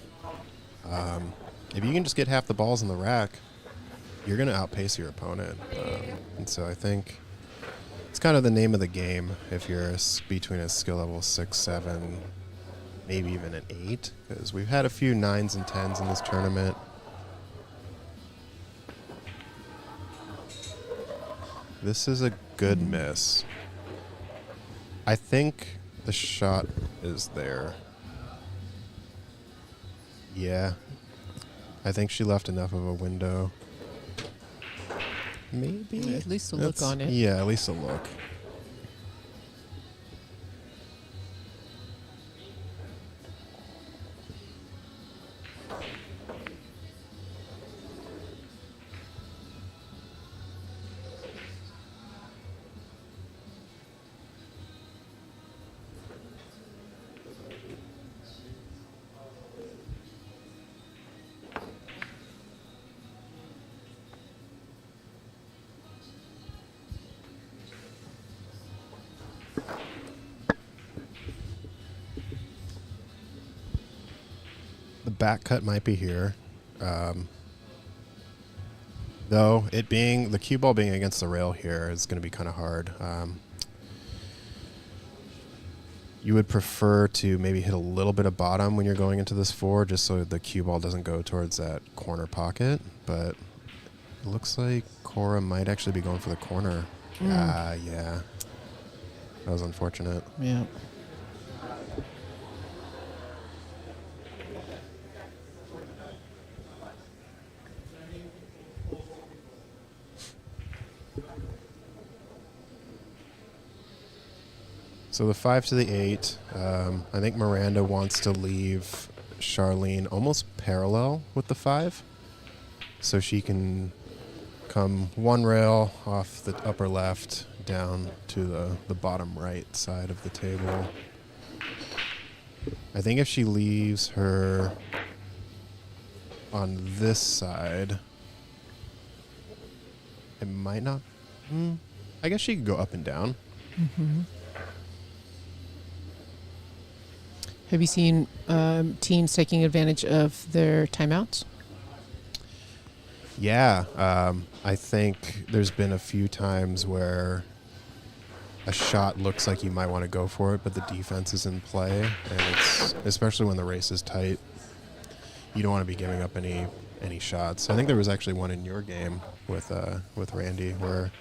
if you can just get half the balls in the rack, you're going to outpace your opponent. And so I think it's kind of the name of the game if you're between a skill level 6, 7, maybe even an 8, because we've had a few 9s and 10s in this tournament. This is a good miss. I think the shot is there. Yeah. I think she left enough of a window. Maybe? At least a look on it. Yeah, at least a look. The back cut might be here. Though, it being, the cue ball being against the rail here is going to be kind of hard. You would prefer to maybe hit a little bit of bottom when you're going into this 4, just so the cue ball doesn't go towards that corner pocket. But it looks like Cora might actually be going for the corner. Yeah. That was unfortunate. Yeah. So the 5 to the 8, I think Miranda wants to leave Charlene almost parallel with the 5, so she can come one rail off the upper left down to the bottom right side of the table. I think if she leaves her on this side, it might not. I guess she could go up and down. Mm-hmm. Have you seen teams taking advantage of their timeouts? Yeah, I think there's been a few times where a shot looks like you might want to go for it, but the defense is in play, and it's especially when the race is tight. You don't want to be giving up any shots. I think there was actually one in your game with Randy where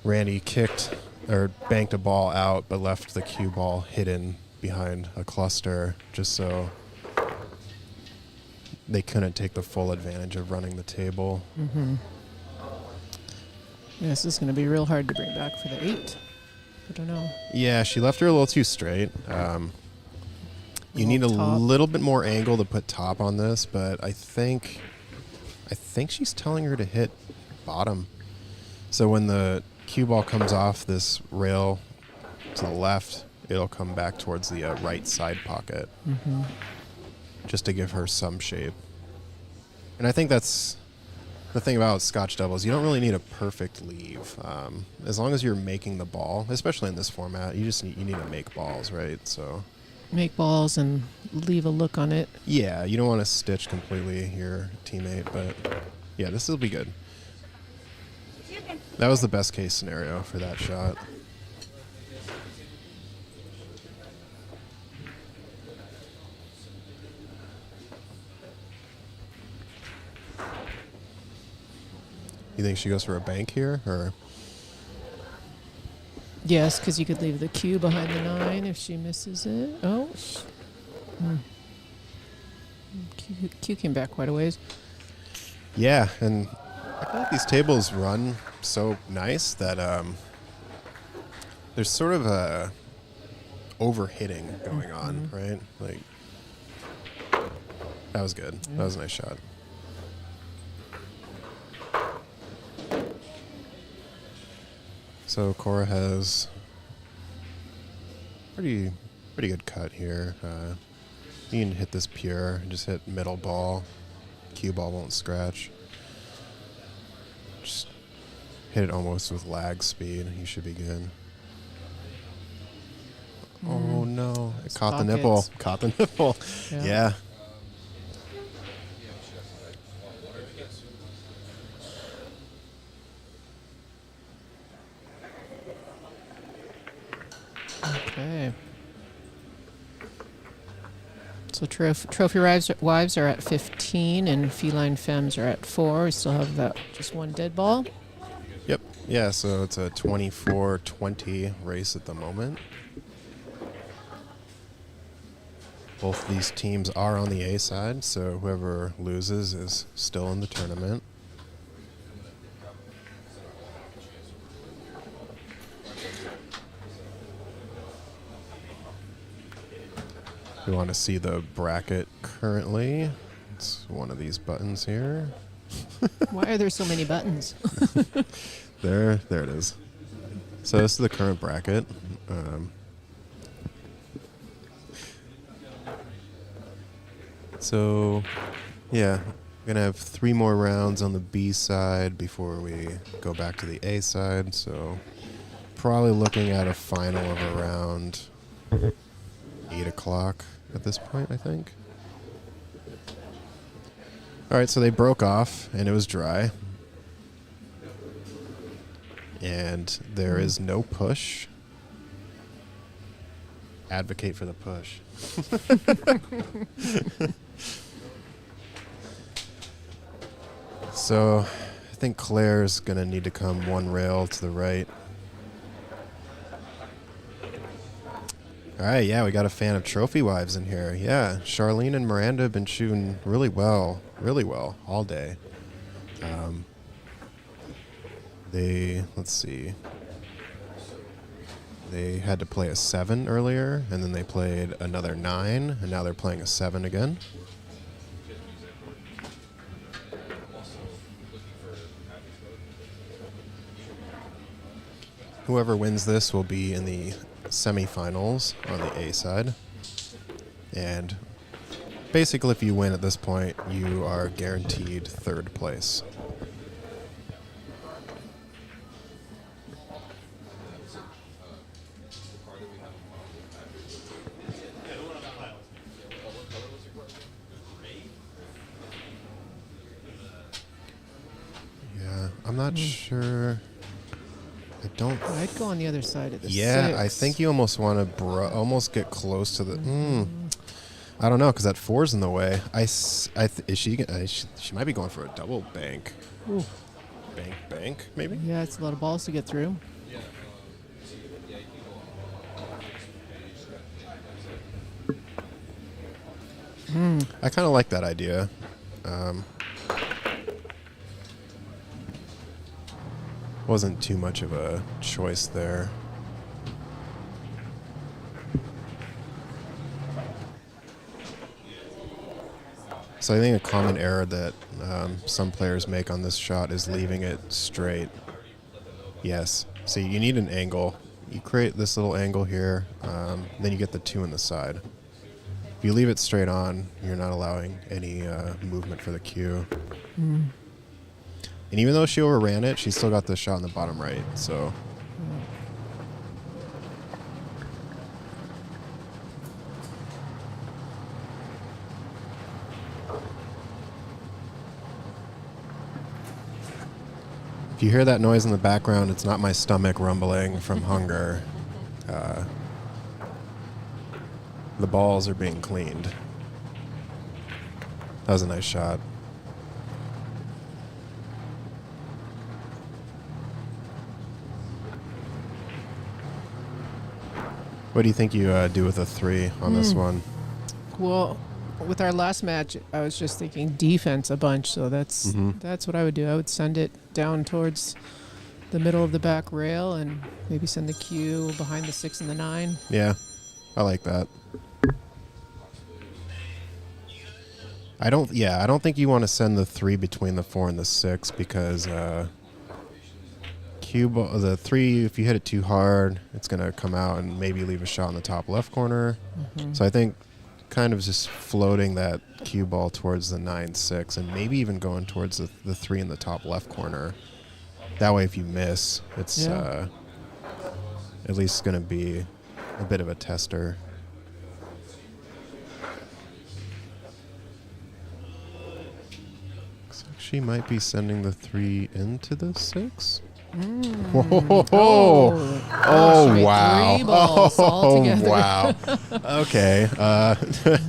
Randy kicked or banked a ball out, but left the cue ball hidden behind a cluster, just so they couldn't take the full advantage of running the table. This is going to be real hard to bring back for the 8. I don't know. Yeah, she left her a little too straight. You need a Top. little bit more angle to put top on this, but I think she's telling her to hit bottom. So when the cue ball comes off this rail to the left, it'll come back towards the right side pocket, just to give her some shape. And I think that's the thing about Scotch doubles. You don't really need a perfect leave. As long as you're making the ball, especially in this format, you need to make balls, right? So Make balls and leave a look on it. yeah, you don't want to stitch completely your teammate, but yeah, this will be good. That was the best case scenario for that shot. You think she goes for a bank here, or? Yes, because you could leave the cue behind the 9 if she misses it. Oh. Cue came back quite a ways. Yeah, and I feel like these tables run so nice that there's sort of a overhitting going on, right? Like, that was good. That was a nice shot. So Cora has pretty good cut here. You can hit this pure, just hit middle ball. Cue ball won't scratch. Just hit it almost with lag speed. You should be good. Oh no! It caught the nipple. Caught the nipple. Yeah. Okay. So trophy wives are at 15 and feline femmes are at 4. We still have that just one dead ball. Yep. Yeah. So it's a 24-20 race at the moment. Both these teams are on the A side, so whoever loses is still in the tournament. We want to see the bracket currently. It's one of these buttons here. Why are there so many buttons? There it is. So this is the current bracket. So, yeah, we're gonna have 3 more rounds on the B side before we go back to the A side. So, probably looking at a final of around 8 o'clock at this point, I think. All right, so they broke off, and it was dry. And there is no push. Advocate for the push. So I think Claire's going to need to come one rail to the right. All right, yeah, we got a fan of trophy wives in here. Yeah, Charlene and Miranda have been shooting really well all day. Let's see. They had to play a 7 earlier, and then they played another 9, and now they're playing a 7 again. Whoever wins this will be in the semifinals on the A side. And basically, if you win at this point, you are guaranteed 3rd place. Yeah, I'm not sure. I'd go on the other side of the 6. I think you almost want to almost get close to the. I don't know, because that 4's in the way. She might be going for a double bank. Ooh. Bank, maybe? Yeah, it's a lot of balls to get through. I kind of like that idea. Wasn't too much of a choice there. So I think a common error that some players make on this shot is leaving it straight. Yes. See, you need an angle. You create this little angle here, then you get the 2 on the side. If you leave it straight on, you're not allowing any movement for the cue. And even though she overran it, she still got the shot in the bottom right. So. If you hear that noise in the background, it's not my stomach rumbling from hunger. The balls are being cleaned. That was a nice shot. What do you think you do with a 3 on this one? Well, with our last match, I was just thinking defense a bunch, so that's what I would do. I would send it down towards the middle of the back rail and maybe send the cue behind the 6 and the 9. Yeah, I like that. I don't think you want to send the 3 between the 4 and the 6 because the 3, if you hit it too hard, it's going to come out and maybe leave a shot in the top left corner. So I think kind of just floating that cue ball towards the 9-6 and maybe even going towards the 3 in the top left corner. That way if you miss, it's at least going to be a bit of a tester. Looks like she might be sending the 3 into the 6. Oh, Straight wow. 3 balls all together. Wow. Okay. That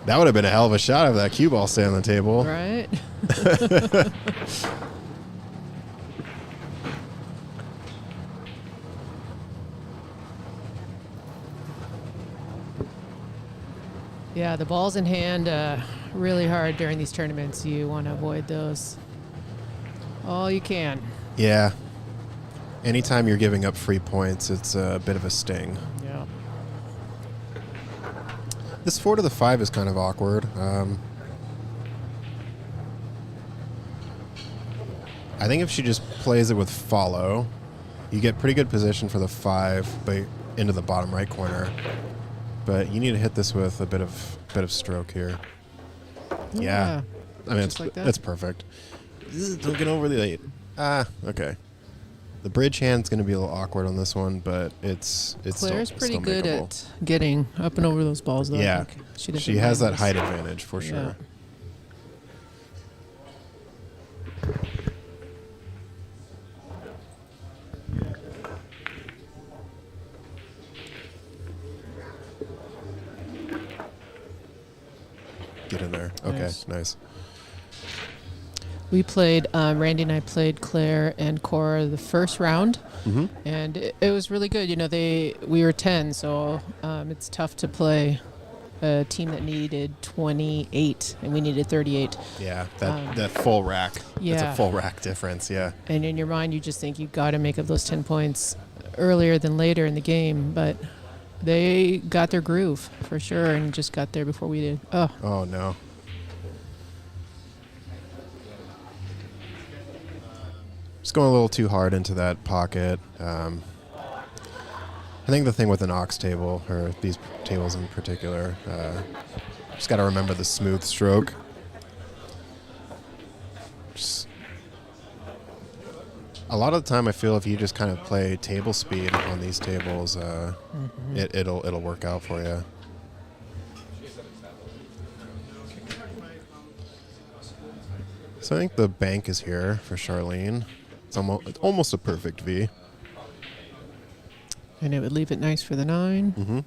would have been a hell of a shot if that cue ball stayed on the table. Right? Yeah, the balls in hand, really hard during these tournaments. You want to avoid those all you can. Yeah. Anytime you're giving up free points, it's a bit of a sting. Yeah. This 4 to the 5 is kind of awkward. I think if she just plays it with follow, you get pretty good position for the 5, but into the bottom right corner. But you need to hit this with a bit of stroke here. Yeah. I mean, Just like that? that's perfect. Don't get over the 8. Okay. The bridge hand's going to be a little awkward on this one, but it's Claire's still, pretty still good makeable. at getting up and over those balls, though. Yeah. I think. She doesn't She has mind that this. height advantage for sure. Yeah. Get in there. Okay, Nice. nice. We played, Randy and I played Claire and Cora the first round, and it was really good. You know, we were 10, so it's tough to play a team that needed 28, and we needed 38. Yeah, that full rack. It's yeah. a full rack difference, yeah. And in your mind, you just think you got to make up those 10 points earlier than later in the game, but they got their groove for sure and just got there before we did. Oh, Oh, no. Just going a little too hard into that pocket. I think the thing with an ox table, or these tables in particular, just got to remember the smooth stroke. Just a lot of the time, I feel if you just kind of play table speed on these tables, it'll work out for you. So I think the bank is here for Charlene. It's almost a perfect V. and it would leave it nice for the 9.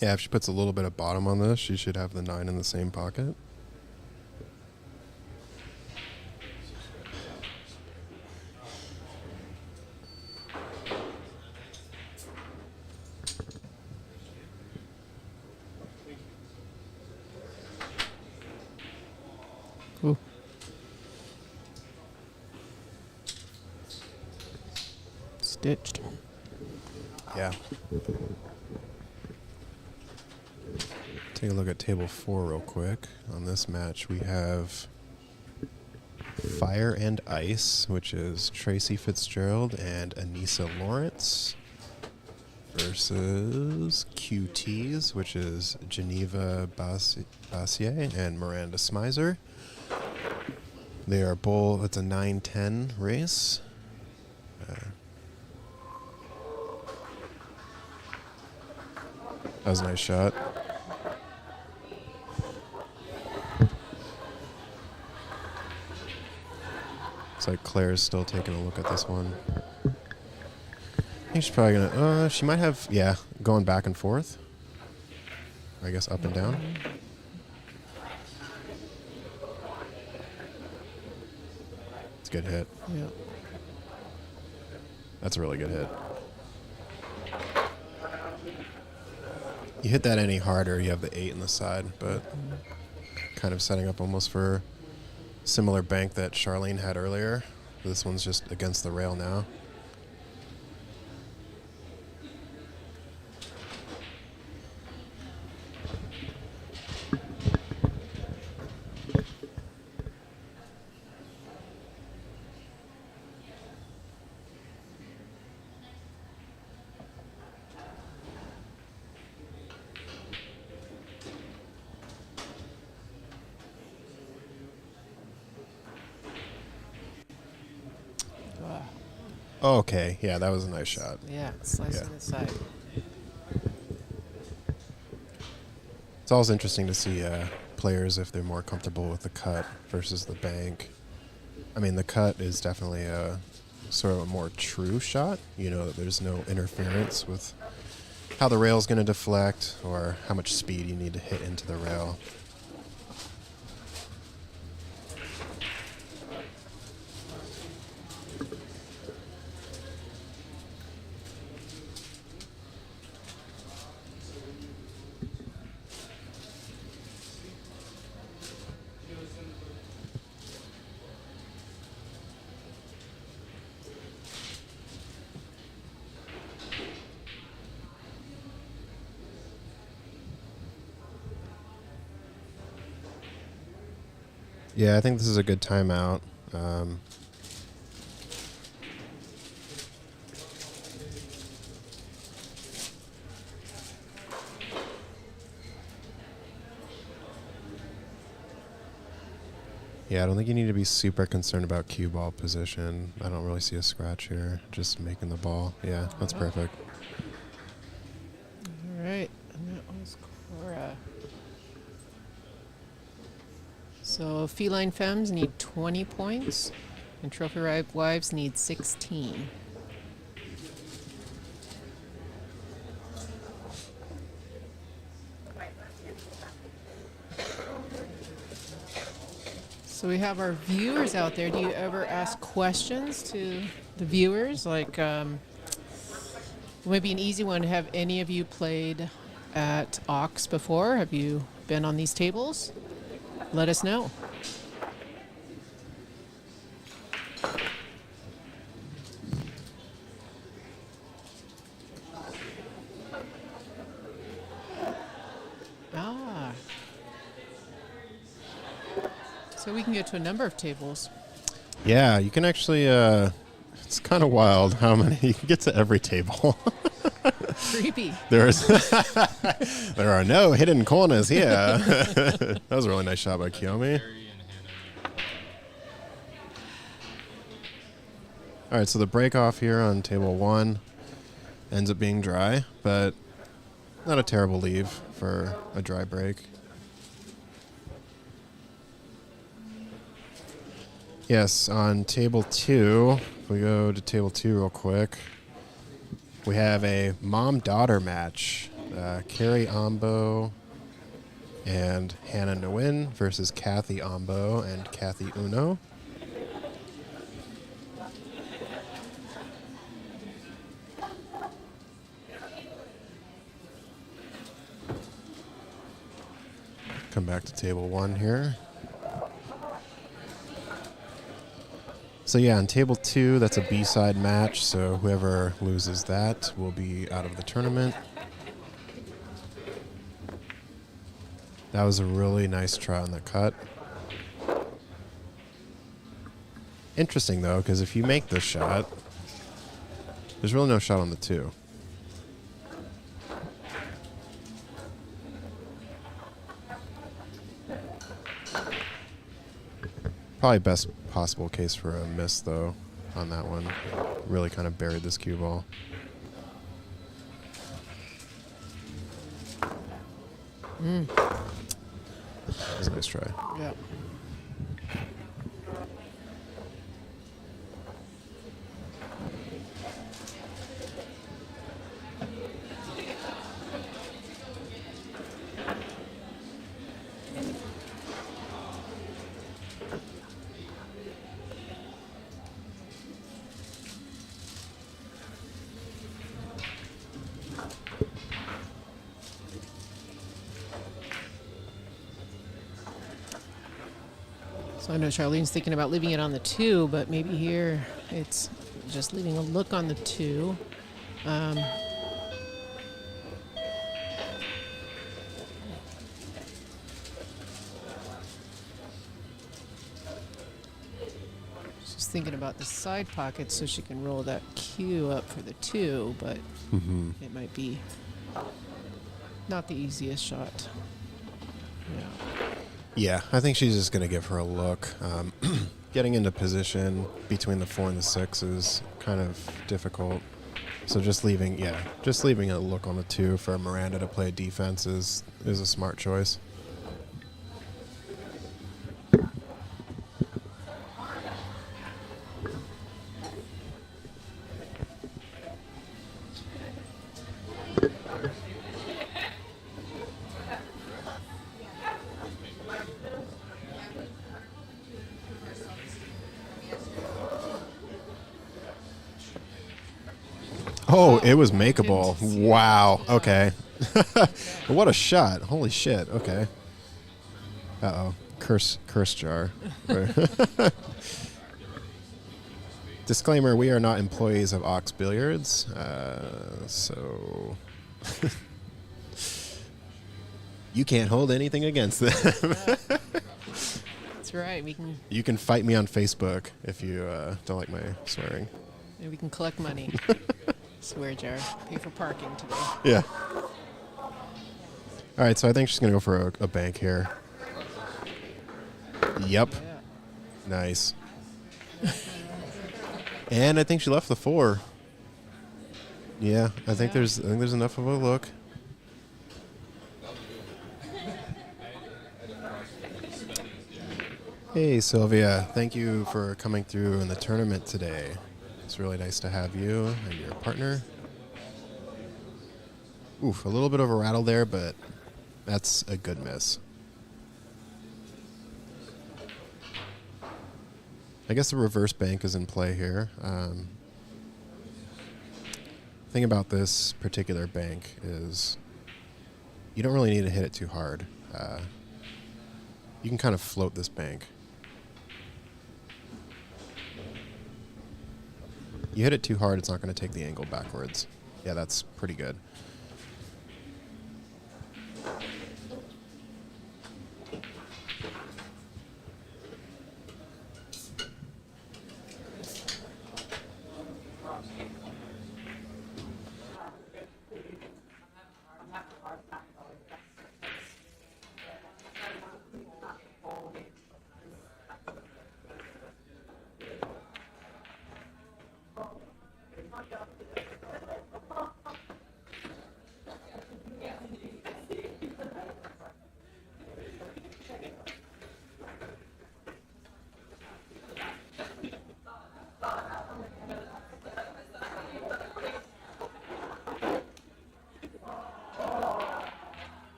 Yeah, if she puts a little bit of bottom on this, she should have the 9 in the same pocket. Stitched. Yeah. Take a look at table 4 real quick. On this match, we have Fire and Ice, which is Tracy Fitzgerald and Anissa Lawrence, versus QTs, which is Geneva Bassier and Miranda Smizer. They are both, it's a 9-10 race. That was a nice shot. Looks like Claire's still taking a look at this one. I think she's probably gonna, she might have, yeah, going back and forth. I guess up and down. It's a good hit. Yeah. That's a really good hit. You hit that any harder, you have the 8 in the side, but kind of setting up almost for similar bank that Charlene had earlier. This one's just against the rail now. Okay, yeah, that was a nice shot. Yeah, slicing Yeah. the side. It's always interesting to see players if they're more comfortable with the cut versus the bank. I mean, the cut is definitely a sort of a more true shot. You know that there's no interference with how the rail's going to deflect or how much speed you need to hit into the rail. Yeah, I think this is a good timeout. Yeah, I don't think you need to be super concerned about cue ball position. I don't really see a scratch here. Just making the ball. Yeah, that's perfect. All right, and that was Cora. So Feline Femmes need 20 points, and Trophy Wives need 16. So we have our viewers out there. Do you ever ask questions to the viewers? Like, maybe an easy one. Have any of you played at Ox before? Have you been on these tables? Let us know. Ah. So we can get to a number of tables. Yeah, you can actually, it's kind of wild how many, you can get to every table. Creepy. There are no hidden corners here. That was a really nice shot by Kiyomi. All right, so the break off here on table 1 ends up being dry, but not a terrible leave for a dry break. Yes, on table 2, if we go to table 2 real quick, we have a mom-daughter match. Carrie Ombo and Hannah Nguyen versus Kathy Ombo and Kathy Uno. Come back to table 1 here. So yeah, on table 2, that's a B-side match. So whoever loses that will be out of the tournament. That was a really nice try on the cut. Interesting though, because if you make this shot, there's really no shot on the 2. Probably best possible case for a miss though on that one. Really kind of buried this cue ball. That was a nice try. Yeah. So I know Charlene's thinking about leaving it on the 2, but maybe here it's just leaving a look on the 2. She's thinking about the side pocket so she can roll that cue up for the 2, but it might be not the easiest shot. Yeah. Yeah, I think she's just going to give her a look. Getting into position between the 4 and the 6 is kind of difficult. So just leaving a look on the 2 for Miranda to play defense is a smart choice. Oh, it was makeable. Wow. Okay. What a shot. Holy shit. Okay. Uh-oh. Curse jar. Disclaimer, we are not employees of Ox Billiards. So you can't hold anything against them. That's right. You can fight me on Facebook if you don't like my swearing. Maybe we can collect money. Swear jar. Pay for parking today. Yeah. All right, so I think she's going to go for a bank here. Yep. Yeah. Nice. And I think she left the 4. Yeah, I think there's enough of a look. Hey Sylvia, thank you for coming through in the tournament today. It's really nice to have you and your partner. Oof, a little bit of a rattle there, but that's a good miss. I guess the reverse bank is in play here. Thing about this particular bank is you don't really need to hit it too hard. You can kind of float this bank. You hit it too hard, it's not going to take the angle backwards. Yeah, that's pretty good.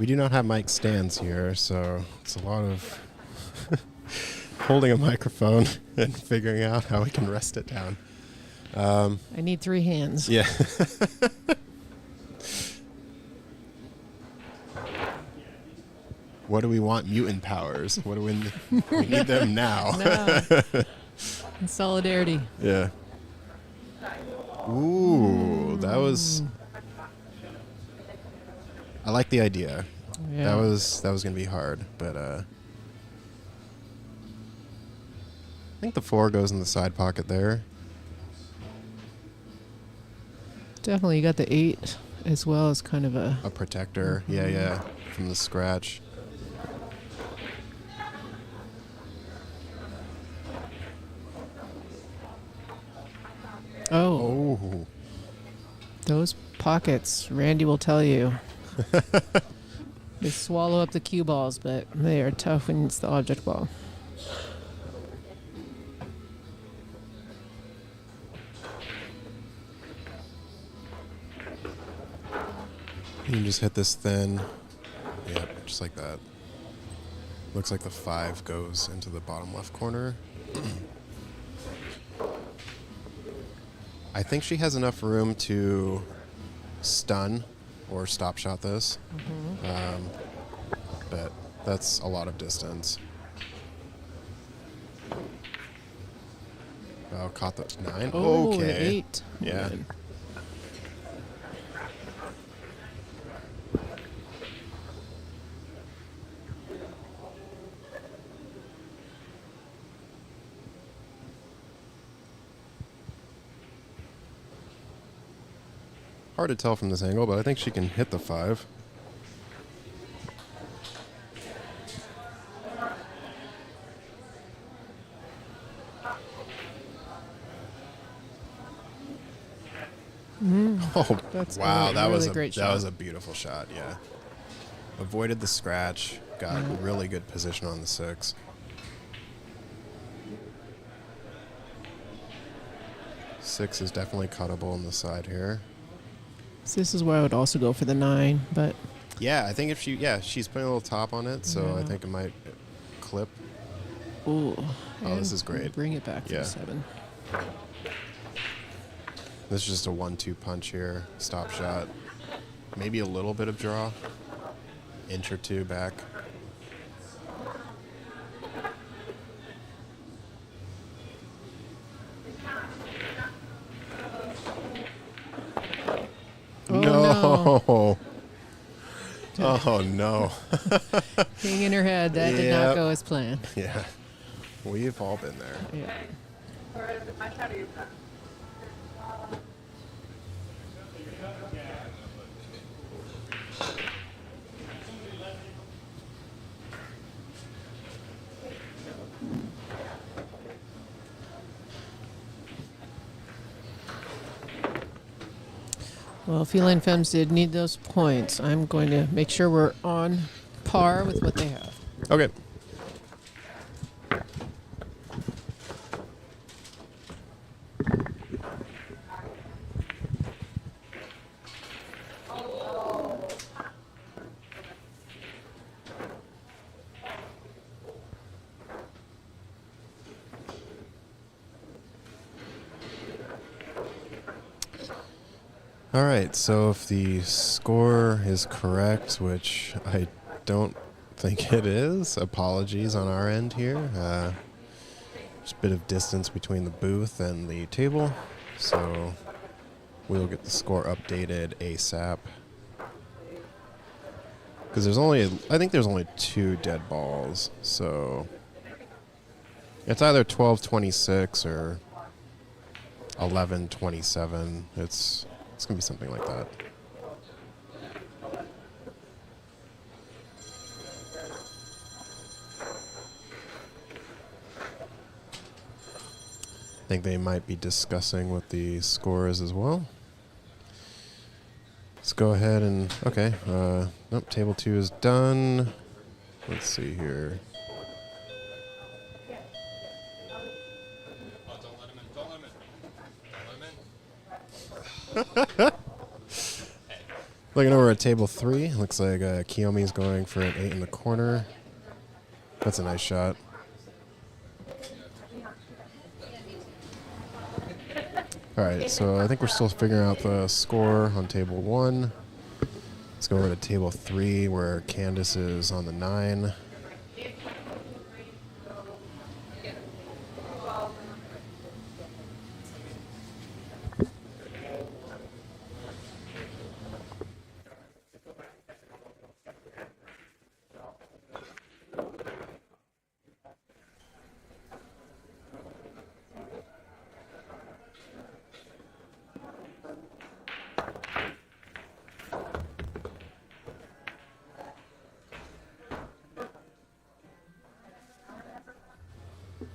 We do not have mic stands here, so it's a lot of holding a microphone and figuring out how we can rest it down. I need 3 hands. Yeah. What do we want? Mutant powers. What do we need them now? No. In solidarity. Yeah. Ooh, that was. I like the idea. Yeah. That was gonna be hard, but I think the 4 goes in the side pocket there. Definitely, you got the 8 as well as kind of a. A protector. Yeah, from the scratch. Oh, Oh. those pockets, Randy will tell you. They swallow up the cue balls, but they are tough when it's the object ball. You can just hit this thin. Yep, just like that. Looks like the 5 goes into the bottom left corner. I think she has enough room to stun or stop shot this. But that's a lot of distance. Oh, caught the 9. Oh, the Okay. 8. Yeah. Good. Hard to tell from this angle, but I think she can hit the 5. Oh, That's wow! a That was really a great that shot. was a beautiful shot. Yeah, avoided the scratch. Got really good position on the 6. Six is definitely cuttable on the side here. So this is where I would also go for the 9, but Yeah, I think if she's putting a little top on it, so I Yeah. think it might clip. ooh. Oh, this and is great. Bring it back to Yeah. the 7. This is just a 1-2 punch here. Stop shot. Maybe a little bit of draw. Inch or 2 back. Oh, no. Oh no. King in her head. That did Yep. not go as planned. Yeah. We've all been there. Yeah. Well, Feline Femmes did need those points. I'm going to make sure we're on par with what they have. Okay. All right, so if the score is correct, which I don't think it is, apologies on our end here. Just a bit of distance between the booth and the table, so we'll get the score updated ASAP. Because I think there's only 2 dead balls, so it's either 12-26 or 11-27. It's going to be something like that. I think they might be discussing what the score is as well. Let's go ahead and, okay, nope, table 2 is done. Let's see here. Oh, don't let him in. Don't let him in. Don't let him in. Hey. Looking over at table 3, looks like Kiyomi's going for an 8 in the corner. That's a nice shot. All right, so I think we're still figuring out the score on table 1. Let's go over to table 3 where Candace is on the 9.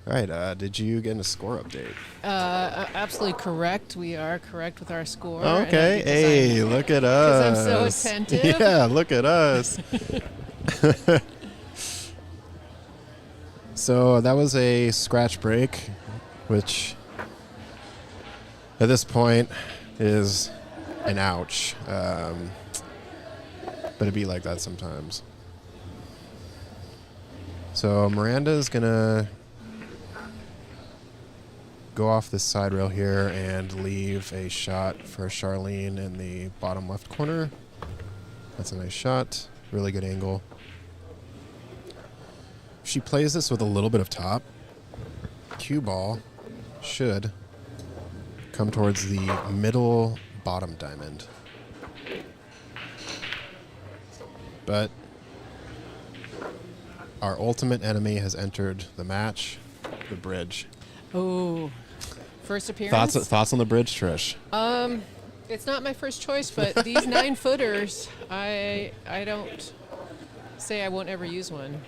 All right, did you get a score update? Absolutely correct. We are correct with our score. Okay. Hey, look at us. Because I'm so attentive. Yeah, look at us. So that was a scratch break, which at this point is an ouch. But it'd be like that sometimes. So Miranda's going to go off this side rail here and leave a shot for Charlene in the bottom left corner. That's a nice shot. Really good angle. She plays this with a little bit of top. Cue ball should come towards the middle bottom diamond. But our ultimate enemy has entered the match, the bridge. Oh, first appearance. Thoughts on the bridge, Trish? It's not my first choice, but these 9-footers, I don't say I won't ever use one.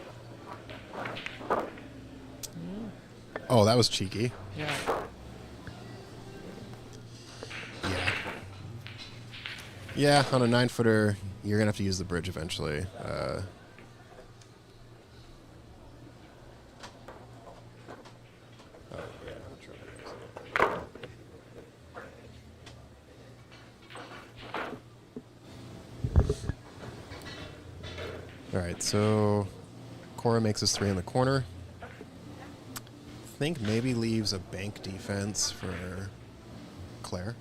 Oh, that was cheeky. Yeah. Yeah, on a 9-footer, you're going to have to use the bridge eventually. All right, so Cora makes us 3 in the corner. I think maybe leaves a bank defense for Claire.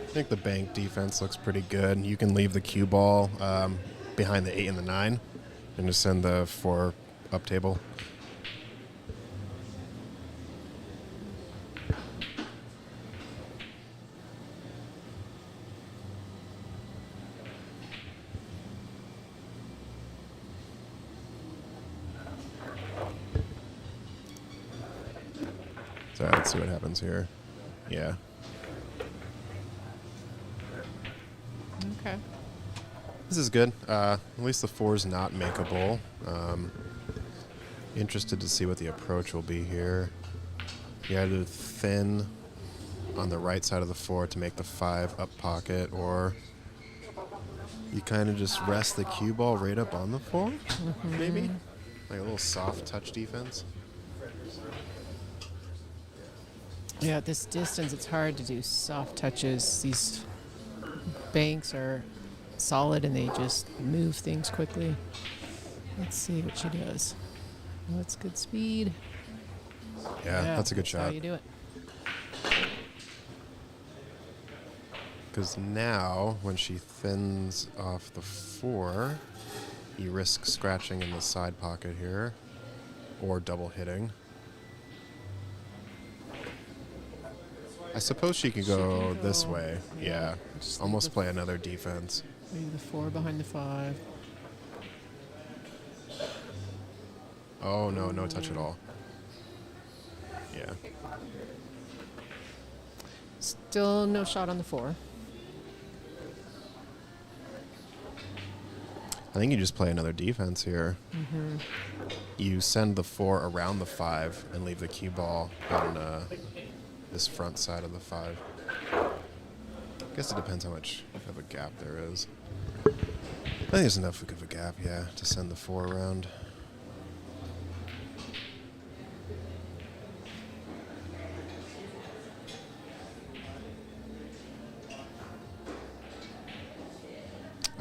I think the bank defense looks pretty good. You can leave the cue ball behind the 8 and the 9 and just send the 4 up table. So let's see what happens here. Yeah. Okay. This is good. At least the 4 is not makeable. Interested to see what the approach will be here. You either thin on the right side of the 4 to make the 5 up pocket, or you kind of just rest the cue ball right up on the 4, maybe? Like a little soft touch defense. Yeah, at this distance, it's hard to do soft touches. These banks are solid and they just move things quickly. Let's see what she does. Oh, that's good speed. Yeah, that's a good That's shot. how you do it. Because now, when she thins off the 4, you risk scratching in the side pocket here, or double hitting. I suppose she could go this way. Yeah, Just almost leave play another defense. Leave the 4 behind the 5. Oh, no, no touch at all. Yeah. Still no shot on the 4. I think you just play another defense here. You send the 4 around the 5 and leave the cue ball on this front side of the 5. I guess it depends how much of a gap there is. I think there's enough of a gap, yeah, to send the 4 around.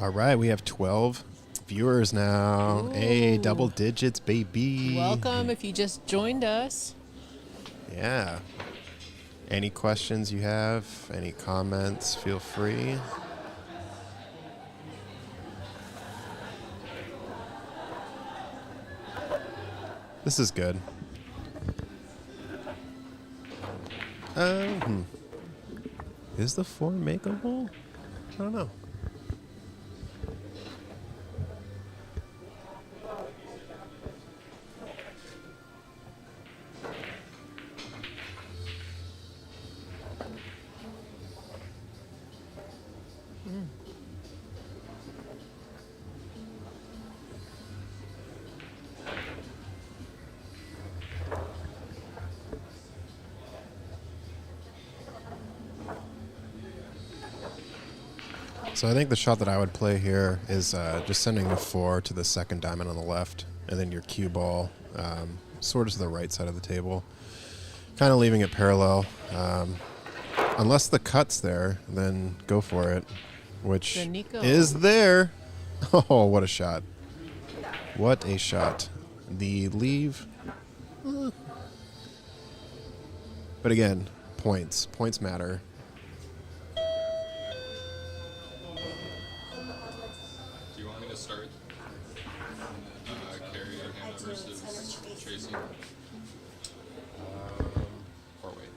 All right, we have 12 viewers now. Hey, Ooh. double digits, baby. Welcome if you just joined us. Yeah. Any questions you have, any comments, feel free. This is good. Is the 4 makeable? I don't know. So I think the shot that I would play here is just sending the 4 to the second diamond on the left, and then your cue ball sort of to the right side of the table, kind of leaving it parallel. Unless the cut's there, then go for it, which Then Nico. is there. Oh, what a shot. What a shot. The leave. But again, points. Points matter. Do you want me to start? Carry or Hannah versus Tracy? Or wait.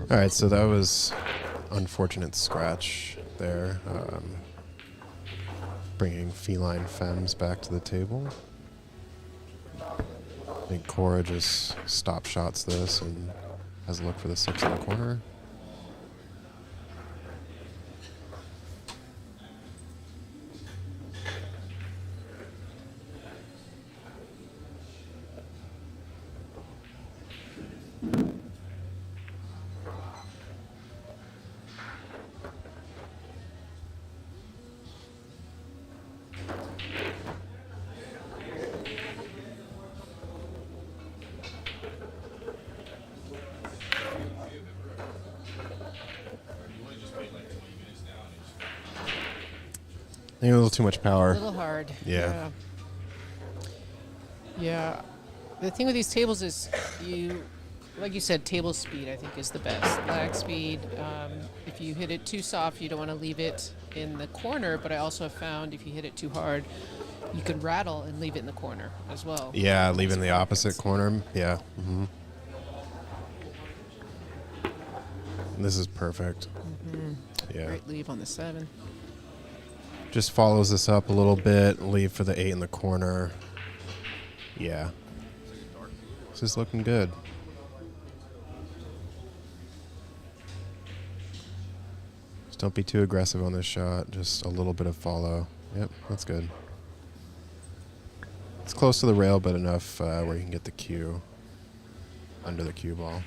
All right, so that was unfortunate scratch there, bringing feline femmes back to the table. I think Cora just stop shots this and has a look for the 6 in the corner. I think a little too much A power. little hard. Yeah. Yeah. The thing with these tables is like you said, table speed I think is the best. Lag speed. If you hit it too soft, you don't want to leave it in the corner. But I also have found if you hit it too hard, you can rattle and leave it in the corner as well. Yeah, leaving the opposite corner. Yeah. This is perfect. Yeah. Great leave on the 7. Just follows this up a little bit. Leave for the 8 in the corner. Yeah. This is looking good. Just don't be too aggressive on this shot. Just a little bit of follow. Yep, that's good. It's close to the rail, but enough where you can get the cue under the cue ball.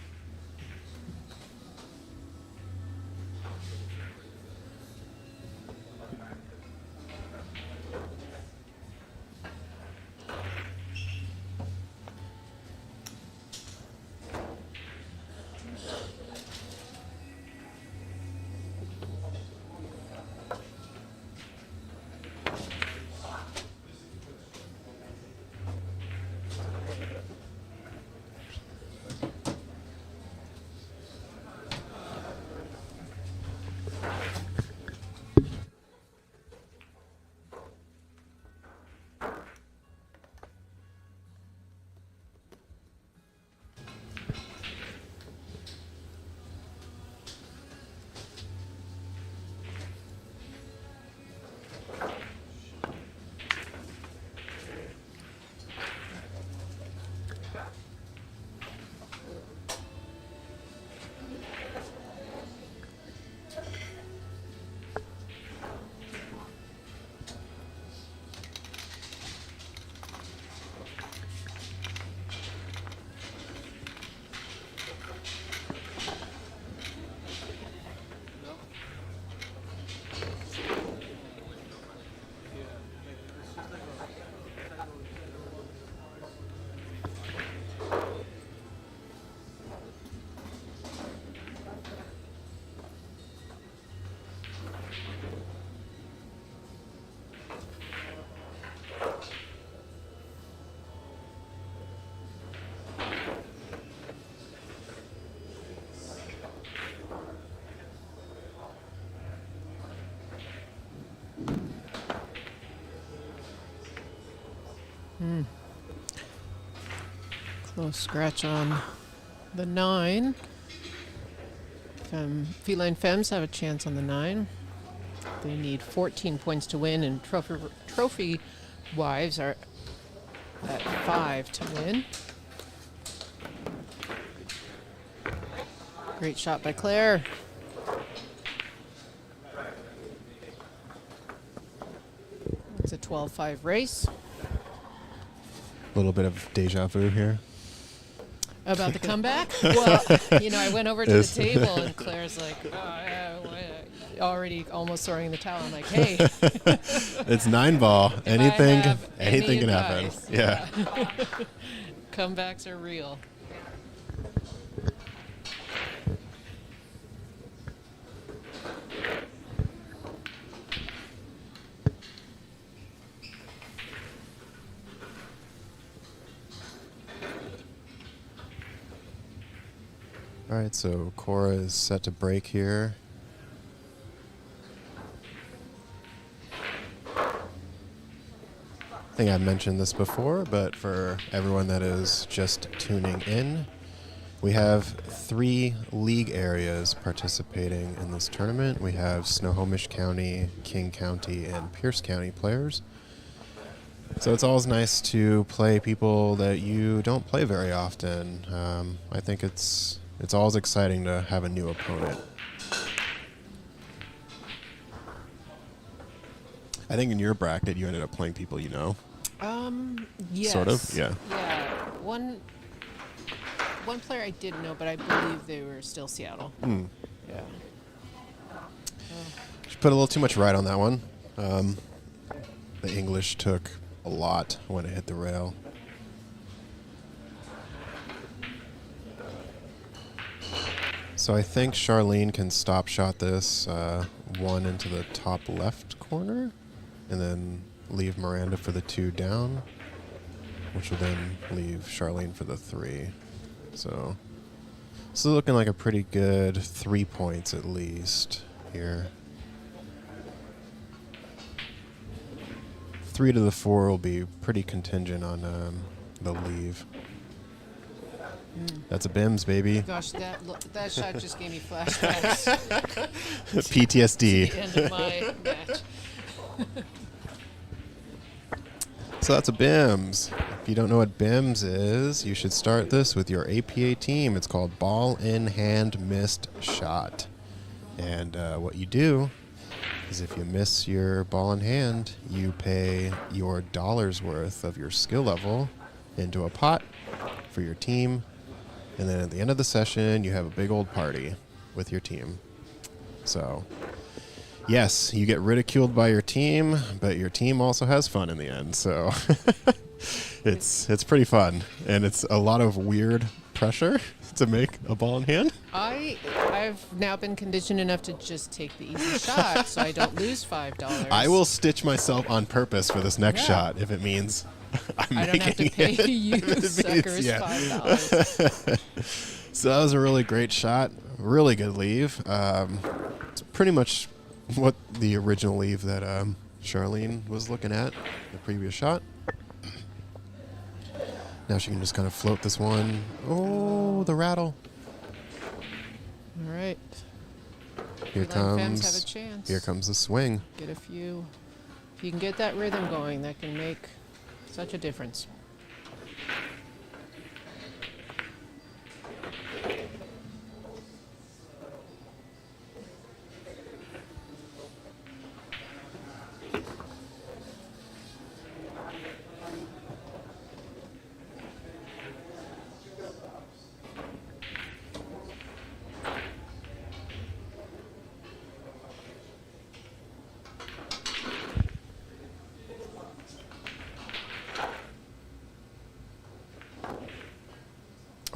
Close scratch on the 9. Feline Femmes have a chance on the 9. They need 14 points to win, and Trophy Wives are at 5 to win. Great shot by Claire. It's a 12-5 race. A little bit of deja vu here. About the comeback? Well, I went over to the table and Claire's like, already almost throwing in the towel. I'm like, hey. It's 9-ball. Anything any can happen. advice, Yeah. Comebacks are real. All right, so Cora is set to break here. I think I've mentioned this before, but for everyone that is just tuning in, we have 3 league areas participating in this tournament. We have Snohomish County, King County, and Pierce County players. So it's always nice to play people that you don't play very often. I think it's always exciting to have a new opponent. I think in your bracket, you ended up playing people you know. Yes. Sort of, yeah. Yeah. One player I didn't know, but I believe they were still Seattle. Yeah. She put a little too much right on that one. The English took a lot when it hit the rail. So I think Charlene can stop shot this 1 into the top left corner and then leave Miranda for the 2 down, which will then leave Charlene for the 3. So this is looking like a pretty good 3 points at least here. 3 to the 4 will be pretty contingent on the leave. That's a BIMS, baby. Gosh, that shot just gave me flashbacks. PTSD. The end of my match. So that's a BIMS. If you don't know what BIMS is, you should start this with your APA team. It's called Ball in Hand Missed Shot. And what you do is if you miss your ball in hand, you pay your dollar's worth of your skill level into a pot for your team. And then at the end of the session, you have a big old party with your team. So, yes, you get ridiculed by your team, but your team also has fun in the end. So, it's pretty fun. And it's a lot of weird pressure to make a ball in hand. I've now been conditioned enough to just take the easy shot so I don't lose $5. I will stitch myself on purpose for this next shot if it means I don't have to pay you suckers $5. So that was a really great shot. Really good leave. It's pretty much what the original leave that Charlene was looking at, the previous shot. Now she can just kind of float this one. Oh, the rattle. All right. Here Feline Femmes comes. have a chance. Here comes the swing. Get a few. If you can get that rhythm going, that can make such a difference.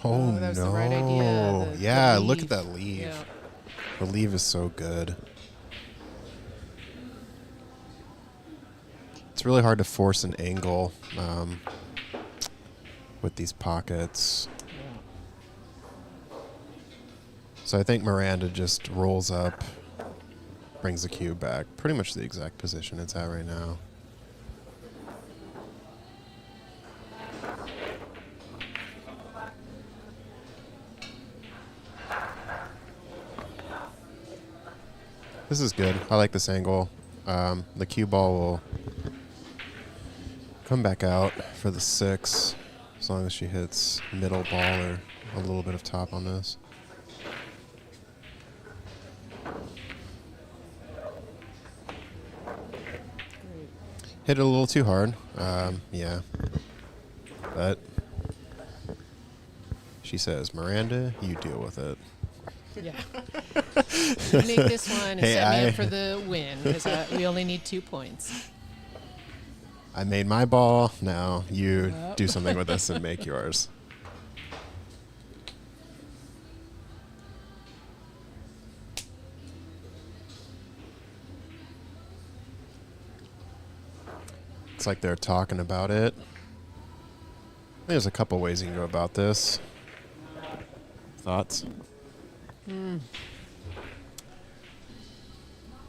Oh, that was no. the right idea. Yeah, the look leave. at that leave. Yeah. The leave is so good. It's really hard to force an angle with these pockets. So I think Miranda just rolls up, brings the cube back. Pretty much the exact position it's at right now. This is good. I like this angle. The cue ball will come back out for the 6 as long as she hits middle ball or a little bit of top on this. Hit it a little too hard. Yeah. But she says, Miranda, you deal with it. Yeah. You make this one and Hey, set me I- up for the win because we only need 2 points. I made my ball. Now you Yep. do something with this and make yours. Looks like they're talking about it. There's a couple ways you can go about this. Thoughts?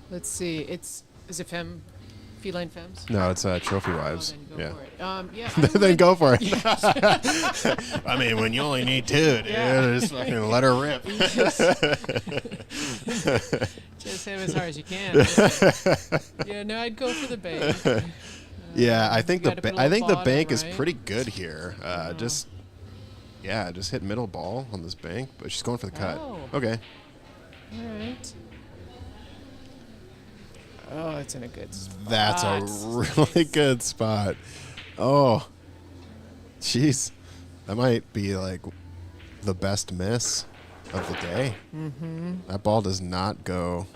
Let's see. Is it feline femmes? No, it's Trophy Oh, Wives. then go Yeah. for it. Yeah. I Then would- go for it. I mean, when you only need 2, dude, Yeah. just fucking let her rip. Just hit as hard as you can. Yeah, no, I'd go for the bank. Yeah, I think You the gotta put a I little think the bottom, bank is right? pretty good here. Just hit middle ball on this bank, but she's going for the cut. Oh. Okay. All right. Oh, it's in a good spot. That's a really good spot. Oh. Jeez. That might be like the best miss of the day. Mm-hmm. That ball does not go.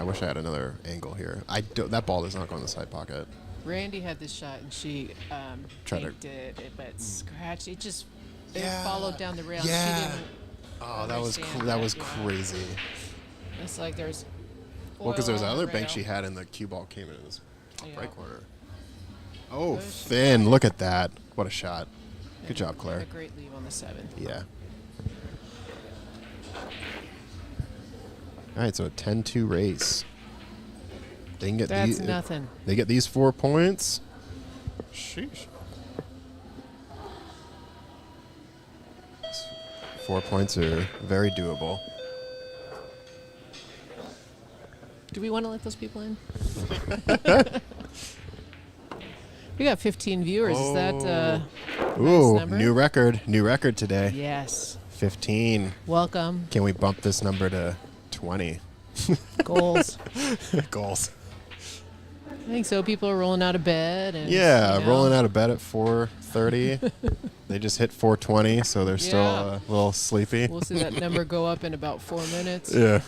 I wish I had another angle here. That ball does not go in the side pocket. Randy had this shot and she Tried to- tanked it, but scratched. It just it Yeah. followed down the rail. Yeah. She didn't Oh, that was understand that was yeah. crazy. It's like there's Well, because oil there's on the other bank rail. she had, and the cue ball came in this top Yeah. right corner. Oh, Push. Finn, look at that. What a shot. Good And job, a Claire. great leave on the 7. Yeah. All right, so a 10-2 race. They can get That's these. nothing. They get these 4 points. Sheesh. 4 points are very doable. Do we want to let those people in? We got 15 viewers. Is that Ooh, number? new record. New record today. yes? 15. Welcome. Can we bump this number to 20? Goals. Goals. I think so. People are rolling out of bed and Yeah, you know, rolling out of bed at 4:30. They just hit 4:20, so they're still Yeah. a little sleepy. We'll see that number go up in about 4 minutes. Yeah.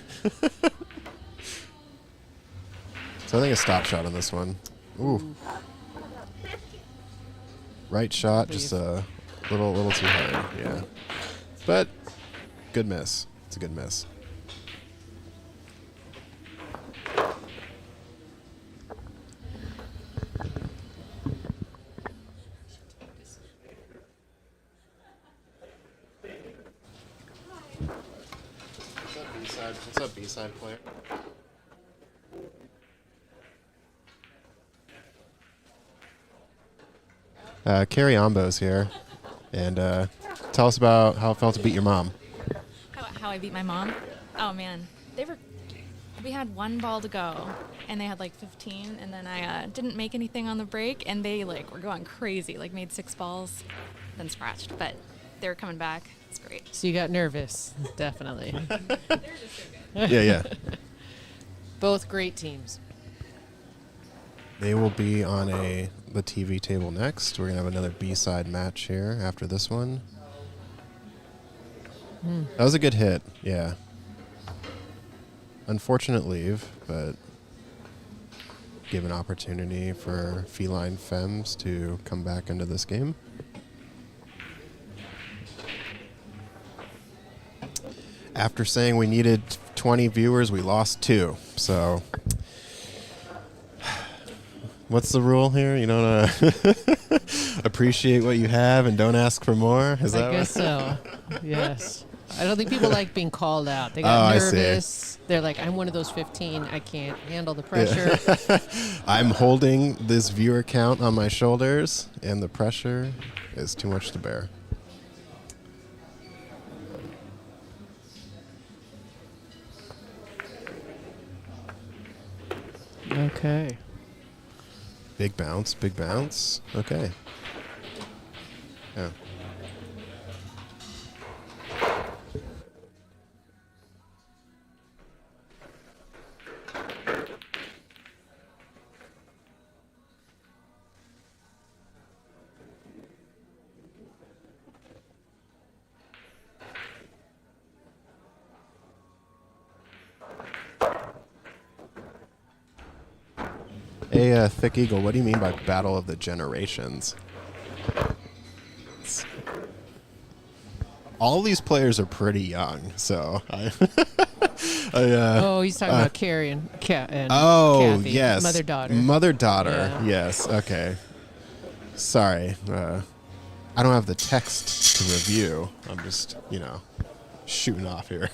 So I think a stop shot on this one. Ooh. Right shot, just a little too hard. Yeah. But good miss. It's a good miss. What's up, B-side player? Carrie Ombo's here, and tell us about how it felt to beat your mom. How I beat my mom? Oh man, we had 1 ball to go, and they had like 15, and then I didn't make anything on the break, and they like were going crazy, like made 6 balls, then scratched, but they were coming back. It's great. So you got nervous, definitely. Yeah. Both great teams. They will be on the TV table next. We're gonna have another B-side match here after this one. That was a good hit. Yeah. Unfortunate leave, but give an opportunity for feline femmes to come back into this game. After saying we needed 20 viewers, we lost 2. So, what's the rule here? You don't appreciate what you have and don't ask for more? Is I that guess so. Yes. I don't think people like being called out. They Oh, got I see. nervous. They're like, I'm one of those 15. I can't handle the pressure. I'm holding this viewer count on my shoulders, and the pressure is too much to bear. Okay. Big bounce, big bounce. Okay. Yeah. Hey, Thick Eagle, what do you mean by Battle of the Generations? All these players are pretty young, so Oh, he's talking about Carrie and oh, Kathy, yes. mother-daughter. Mother-daughter, Yeah. yes. Okay. Sorry. I don't have the text to review. I'm just, shooting off here.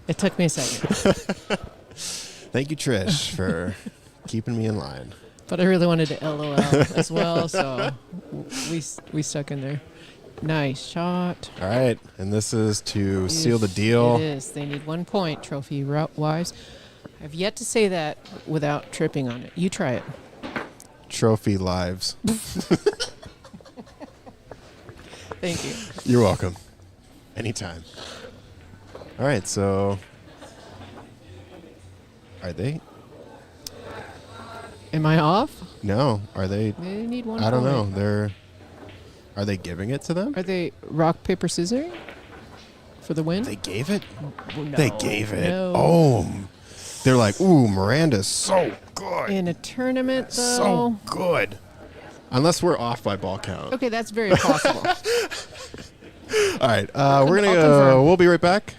It took me a second, Thank you, Trish, for keeping me in line. but I really wanted to LOL as well, so we stuck in there. Nice shot. All right, and this is to seal the deal. It is. They need 1 point, trophy-wise. I've yet to say that without tripping on it. You try it. Trophy lives. Thank you. You're welcome. Anytime. All right, so are they? Am I off? No, are they? They need 1 point. I don't know. Are they giving it to them? Are they rock, paper, scissors for the win? They gave it? No. They gave it. No. Oh. They're like, ooh, Miranda's so good. In a tournament, though? So good. Unless we're off by ball count. Okay, that's very possible. All right, we're gonna I'll go. confirm. We'll be right back.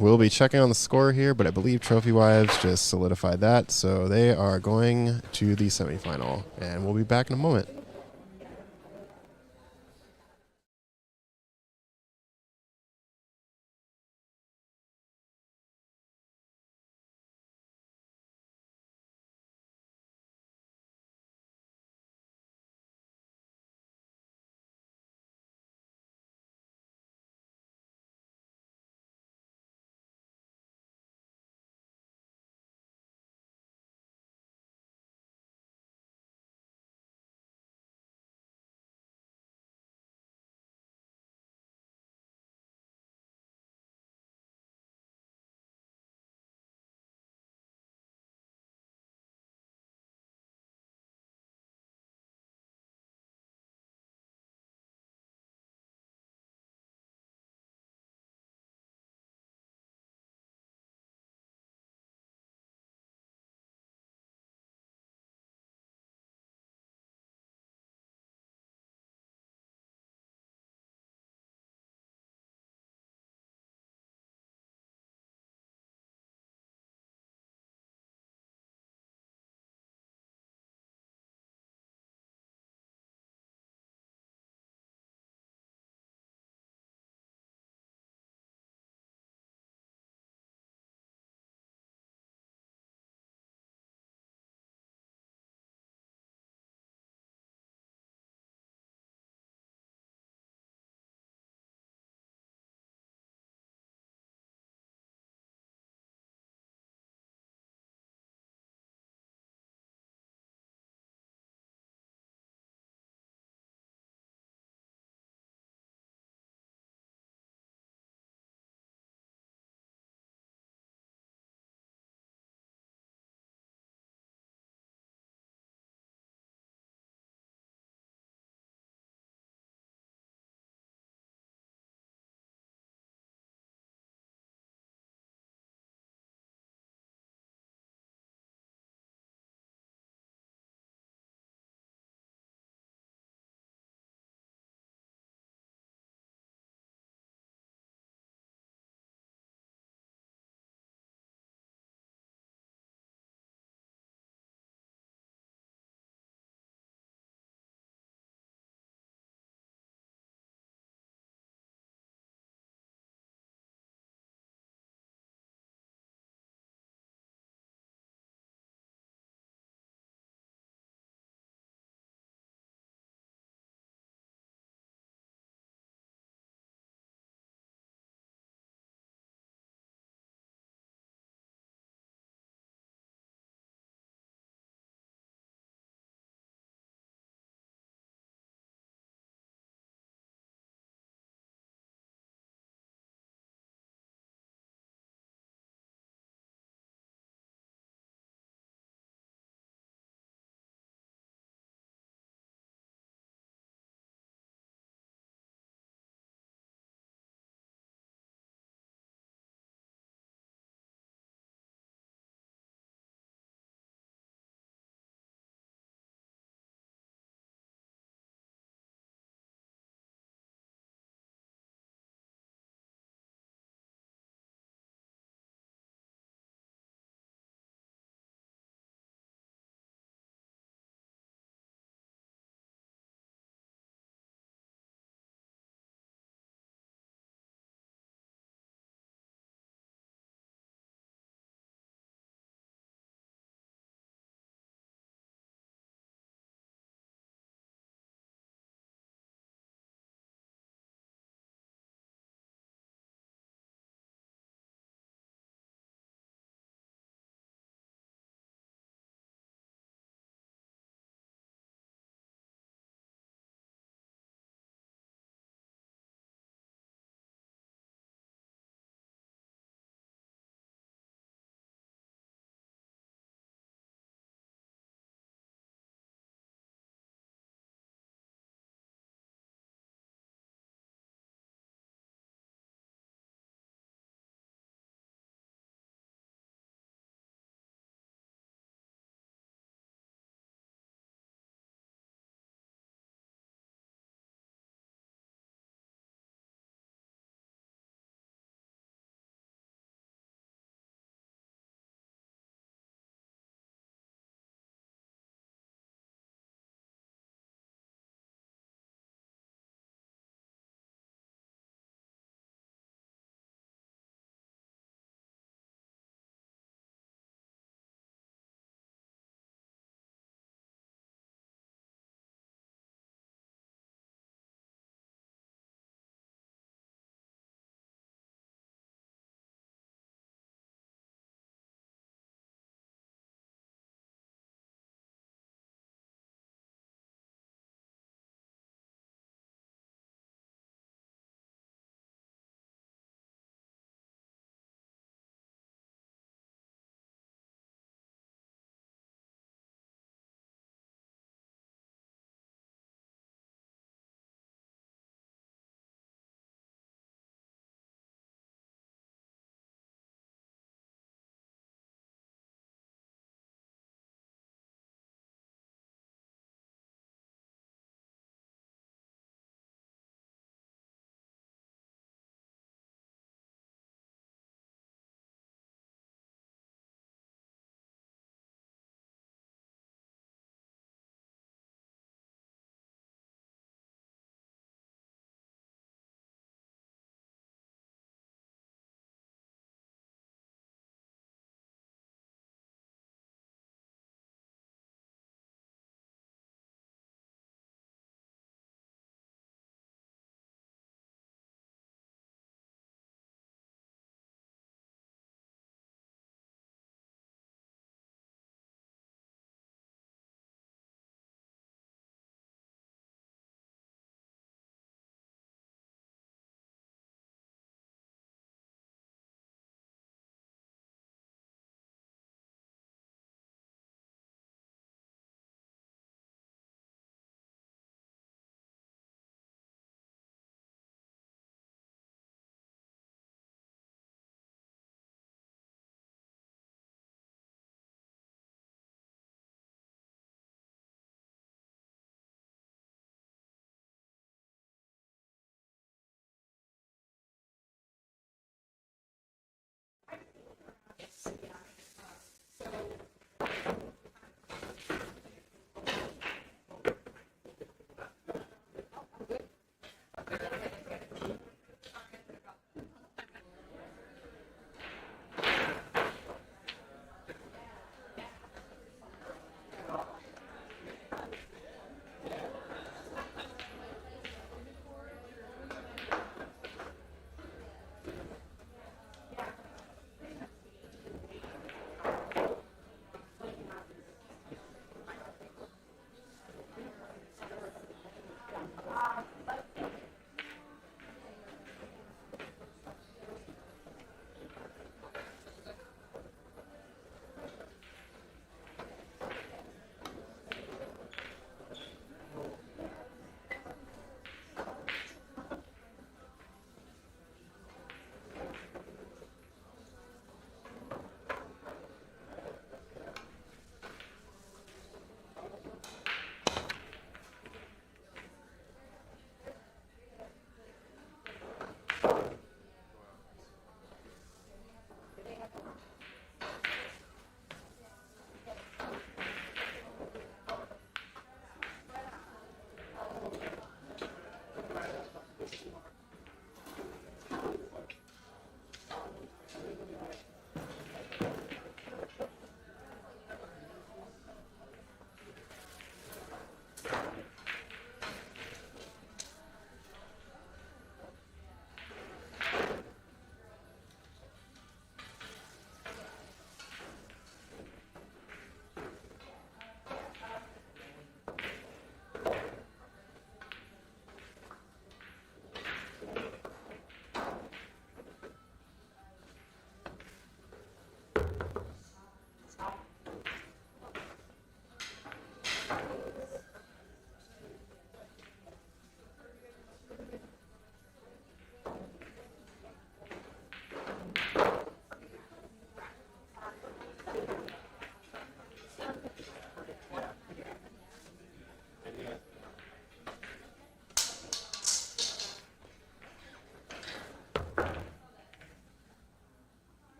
We'll be checking on the score here, but I believe Trophy Wives just solidified that, so they are going to the semifinal, and we'll be back in a moment.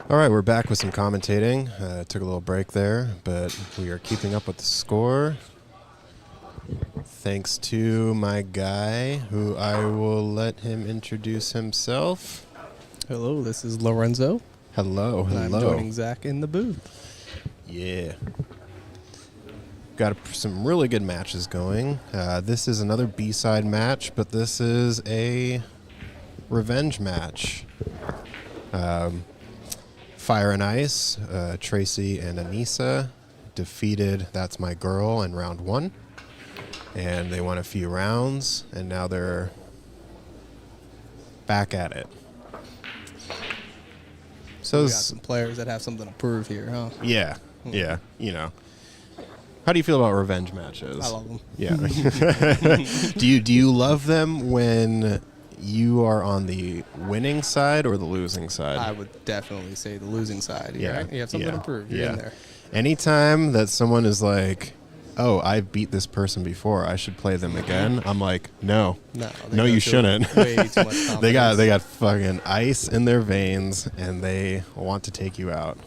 All right, we're back with some commentating. Took a little break there, but we are keeping up with the score. Thanks to my guy, who I will let him introduce himself. Hello, this is Lorenzo. Hello, And hello. I'm joining Zach in the booth. Yeah. Got some really good matches going. This is another B-side match, but this is a revenge match. Fire and Ice, Tracy and Anissa defeated That's My Girl in round 1. And they won a few rounds, and now they're back at it. So We got some players that have something to prove here, huh? yeah, yeah, you know. How do you feel about revenge matches? I love them. Yeah. do you love them when you are on the winning side or the losing side? I would definitely say the losing side. Yeah. Right? You have something to prove. You're in there. Anytime that someone is like, oh, I beat this person before, I should play them again, I'm like, no, you shouldn't. Way too much they got confidence. fucking ice in their veins, and they want to take you out.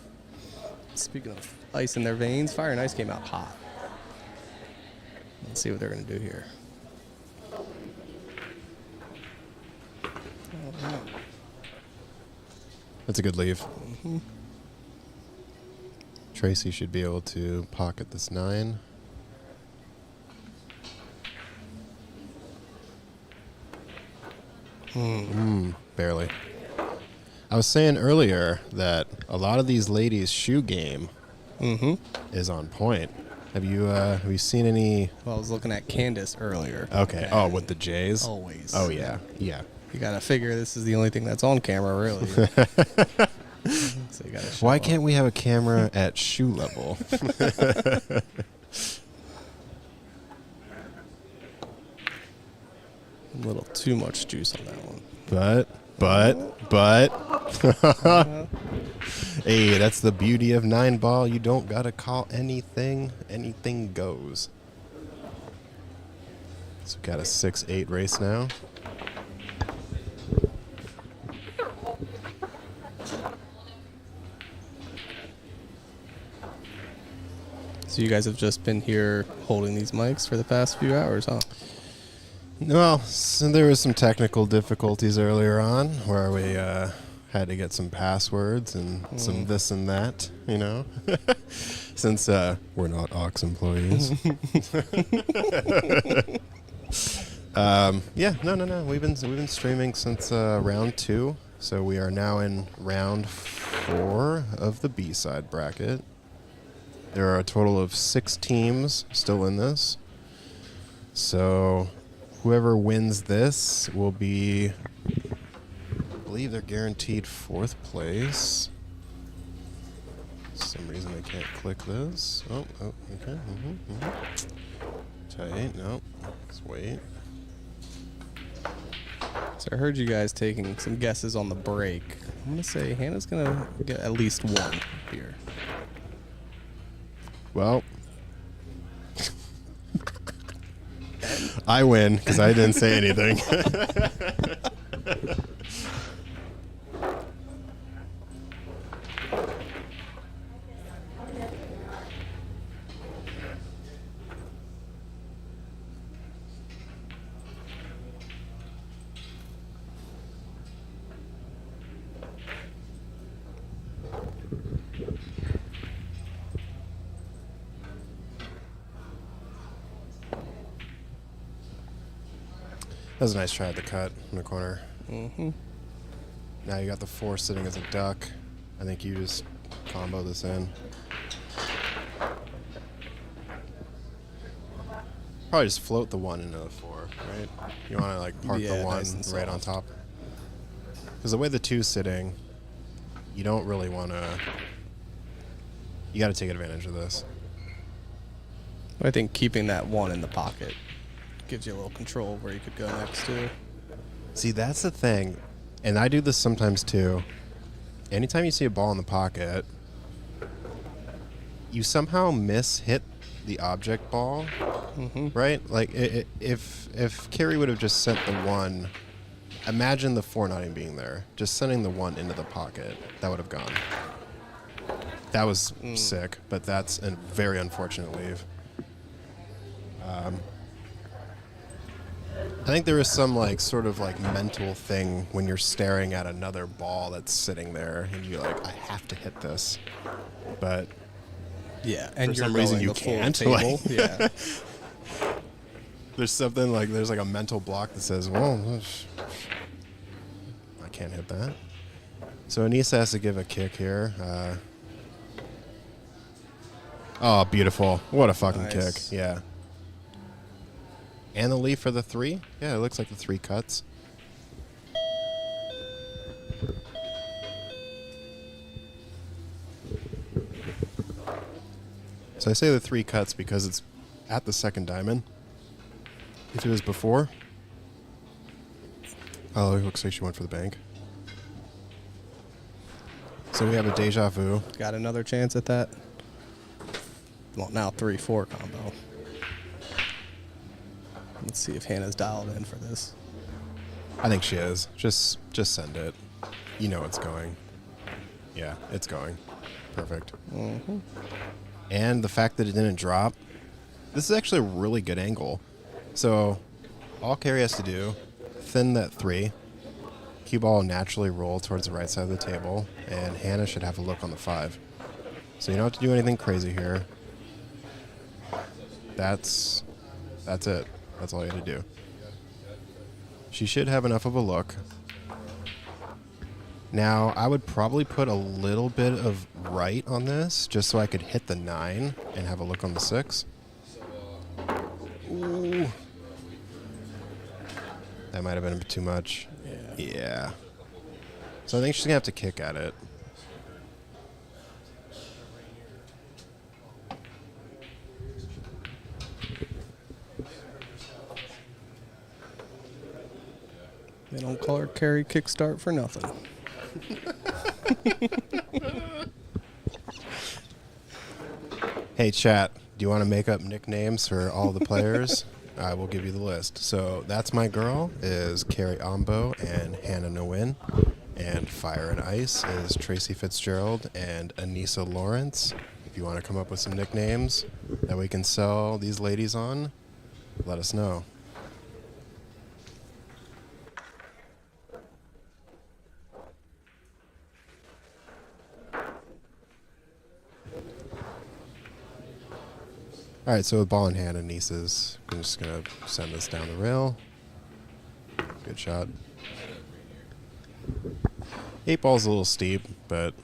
Speaking of ice in their veins, Fire and Ice came out hot. Let's see what they're going to do here. That's a good leave. Tracy should be able to pocket this 9. Barely. I was saying earlier that a lot of these ladies' shoe game is on point. Have you seen any? Well, I was looking at Candace earlier. Okay. Oh, with the J's? Always. Oh, yeah. Yeah. You got to figure this is the only thing that's on camera, really. So you gotta show Why up. can't we have a camera at shoe level? A little too much juice on that one. But. Hey, that's the beauty of 9-ball. You don't got to call anything. Anything goes. So we got a 6-8 race now. So you guys have just been here holding these mics for the past few hours, huh? Well, so there was some technical difficulties earlier on where we had to get some passwords and some this and that, you know, since we're not Ox employees. Yeah, no. We've been streaming since round 2, so we are now in round 4 of the B-side bracket. There are a total of 6 teams still in this, so whoever wins this will be, I believe they're guaranteed 4th place. For some reason I can't click this. Oh, okay. Tight, no. Let's wait. So I heard you guys taking some guesses on the break. I'm going to say Hannah's going to get at least 1 here. Well, I win because I didn't say anything. That was a nice try at the cut in the corner. Now you got the 4 sitting as a duck. I think you just combo this in. Probably just float the 1 into the 4, right? You want to like park Yeah, the 1 nice and right on soft. top. Because the way the 2's sitting, you don't really want to. You got to take advantage of this. I think keeping that 1 in the pocket gives you a little control where you could go next to. See, that's the thing, and I do this sometimes too. Anytime you see a ball in the pocket, you somehow hit the object ball, right? Like if Carrie would have just sent the 1, imagine the 4 not even being there. Just sending the 1 into the pocket, that would have gone. That was sick, but that's a very unfortunate leave. I think there is some like sort of like mental thing when you're staring at another ball that's sitting there and you're like, I have to hit this, but Yeah, and for you're some reason going you the full can't. table. Like, Yeah. there's something like there's like a mental block that says, well, I can't hit that. So Anissa has to give a kick here. Oh, beautiful! What a fucking Nice. kick! Yeah. And the leaf for the 3? Yeah, it looks like the 3 cuts. So I say the 3 cuts because it's at the second diamond. If it was before... Oh, it looks like she went for the bank. So we have a deja vu. Got another chance at that. Well, now 3-4 combo. Let's see if Hannah's dialed in for this. I think she is. Just send it. You know it's going. Yeah, it's going. Perfect. And the fact that it didn't drop, this is actually a really good angle. So all Carrie has to do, thin that 3. Cue ball will naturally roll towards the right side of the table, and Hannah should have a look on the 5. So you don't have to do anything crazy here. That's it. That's all you have to do. She should have enough of a look. Now, I would probably put a little bit of right on this, just so I could hit the 9 and have a look on the 6. Ooh. That might have been a bit too much. Yeah. So I think she's going to have to kick at it. They don't call her Carrie Kickstart for nothing. Hey, chat, do you want to make up nicknames for all the players? I will give you the list. So that's my girl is Carrie Ombo and Hannah Nguyen. And Fire and Ice is Tracy Fitzgerald and Anissa Lawrence. If you want to come up with some nicknames that we can sell these ladies on, let us know. All right, so with ball in hand, Anissa's I'm just going to send this down the rail. Good shot. 8 ball's a little steep, but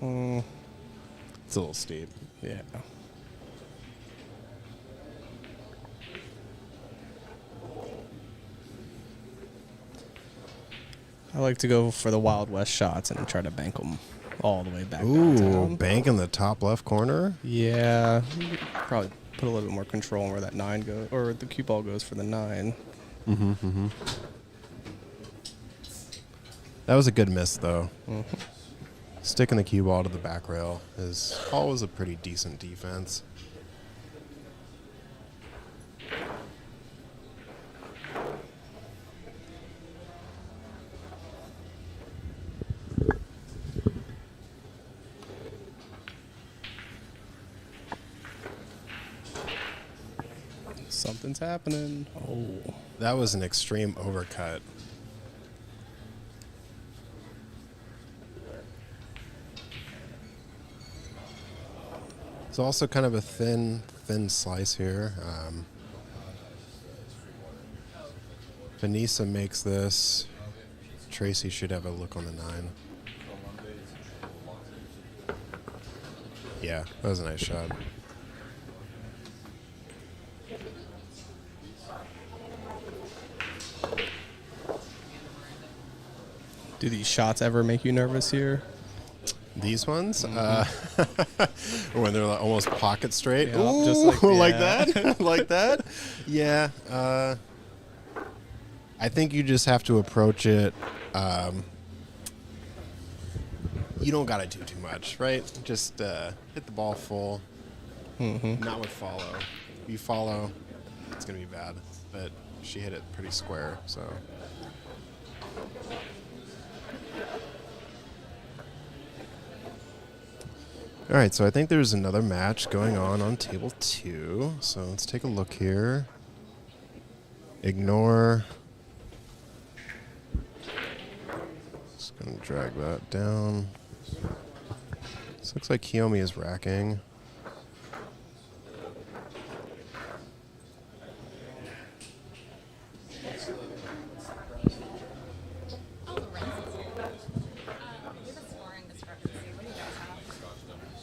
it's a little steep. Yeah. I like to go for the Wild West shots and try to bank them all the way back Ooh, downtown. bank in the top left corner. Yeah. Probably put a little bit more control on where that 9 goes, or the cue ball goes for the 9. That was a good miss, though. Sticking the cue ball to the back rail is always a pretty decent defense. Something's happening. Oh. That was an extreme overcut. It's also kind of a thin slice here. If Anissa makes this, Tracy should have a look on the 9. Yeah, that was a nice shot. Do these shots ever make you nervous here? These ones, when they're like almost pocket straight, Yeah, ooh, just like yeah. that, like that. Yeah, I think you just have to approach it. You don't gotta do too much, right? Just hit the ball full. Not with follow. If you follow, it's gonna be bad. But she hit it pretty square, so. All right, so I think there's another match going on table 2. So let's take a look here. Ignore. Just gonna drag that down. This looks like Kiyomi is racking.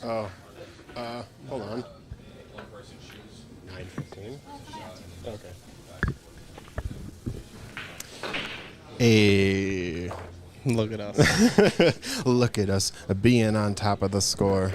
Oh, hold on. 9:15. Okay. Hey. Look at us. Look at us being on top of the score.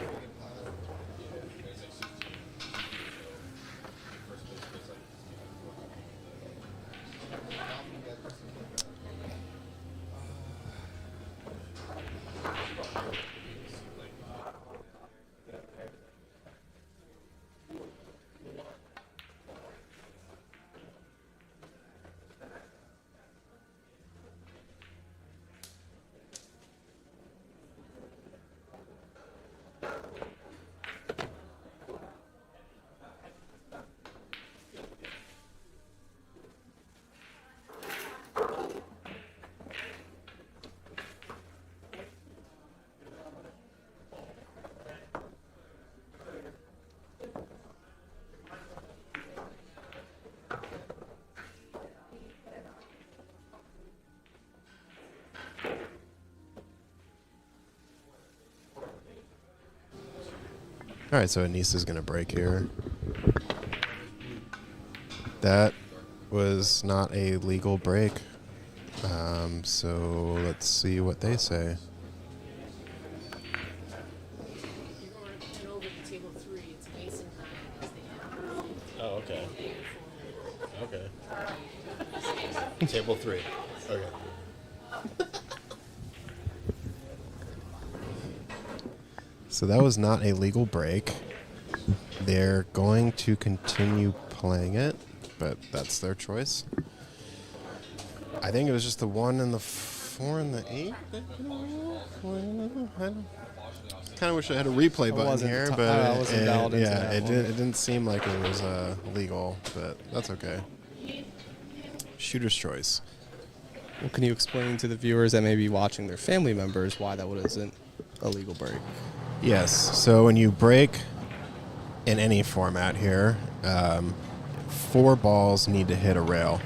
All right, so Anissa's going to break here. That was not a legal break. So let's see what they say. Oh, okay. Okay. Table 3. Okay. So that was not a legal break. They're going to continue playing it, but that's their choice. I think it was just the 1 and the 4 and the 8. I kind of wish I had a replay button here, but it didn't seem like it was legal, but that's okay. Shooter's choice. Well, can you explain to the viewers that may be watching their family members why that isn't a legal break? Yes. So when you break in any format here, 4 balls need to hit a rail.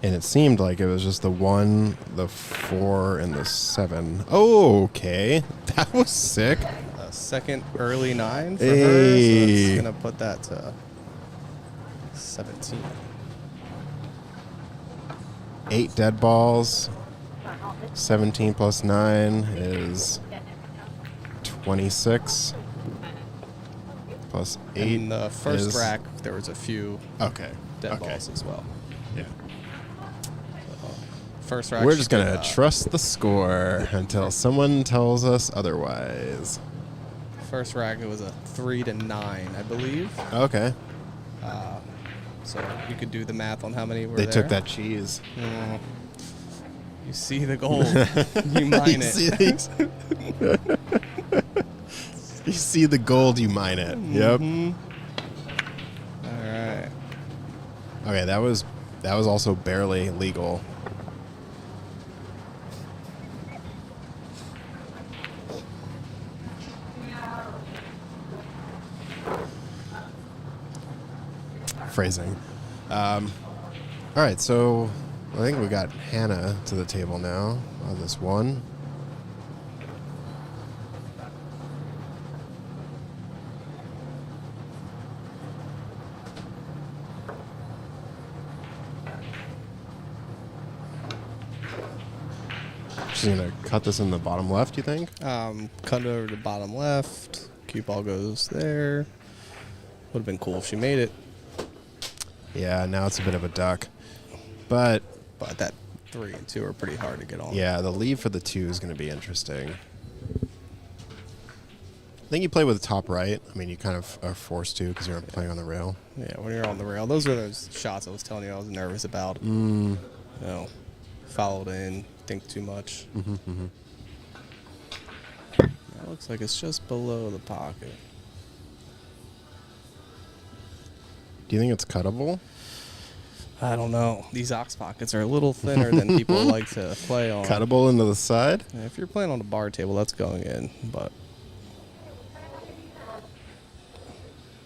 And it seemed like it was just the 1, the 4, and the 7. Oh, okay. That was sick. A second early 9 for her, so Hey. that's going to put that to 17. 8 dead balls. 17 plus 9 is 26. Plus 8. In the first is, rack, there was a few okay. dead balls as well. Yeah. First rack. We're just going to trust the score until someone tells us otherwise. First rack, it was a 3 to 9, I believe. Okay. So you could do the math on how many were They there. took that cheese. You see the gold. You mine it. You see the gold, you mine it. Yep. All right. Okay, that was also barely legal. Phrasing. All right, so I think we got Hannah to the table now on this one. She's gonna cut this in the bottom left, you think? Cut it over to the bottom left. Cue ball goes there. Would have been cool if she made it. Yeah, now it's a bit of a duck. But that 3 and 2 are pretty hard to get on. yeah, the lead for the 2 is gonna be interesting. I think you play with the top right. I mean, you kind of are forced to because you're playing on the rail. Yeah, when you're on the rail. Those are those shots I was telling you I was nervous about. You know, followed in, think too much. That looks like it's just below the pocket. Do you think it's cuttable? I don't know. These ox pockets are a little thinner than people like to play on. Cuttable into the side? Yeah, if you're playing on a bar table, that's going in, but...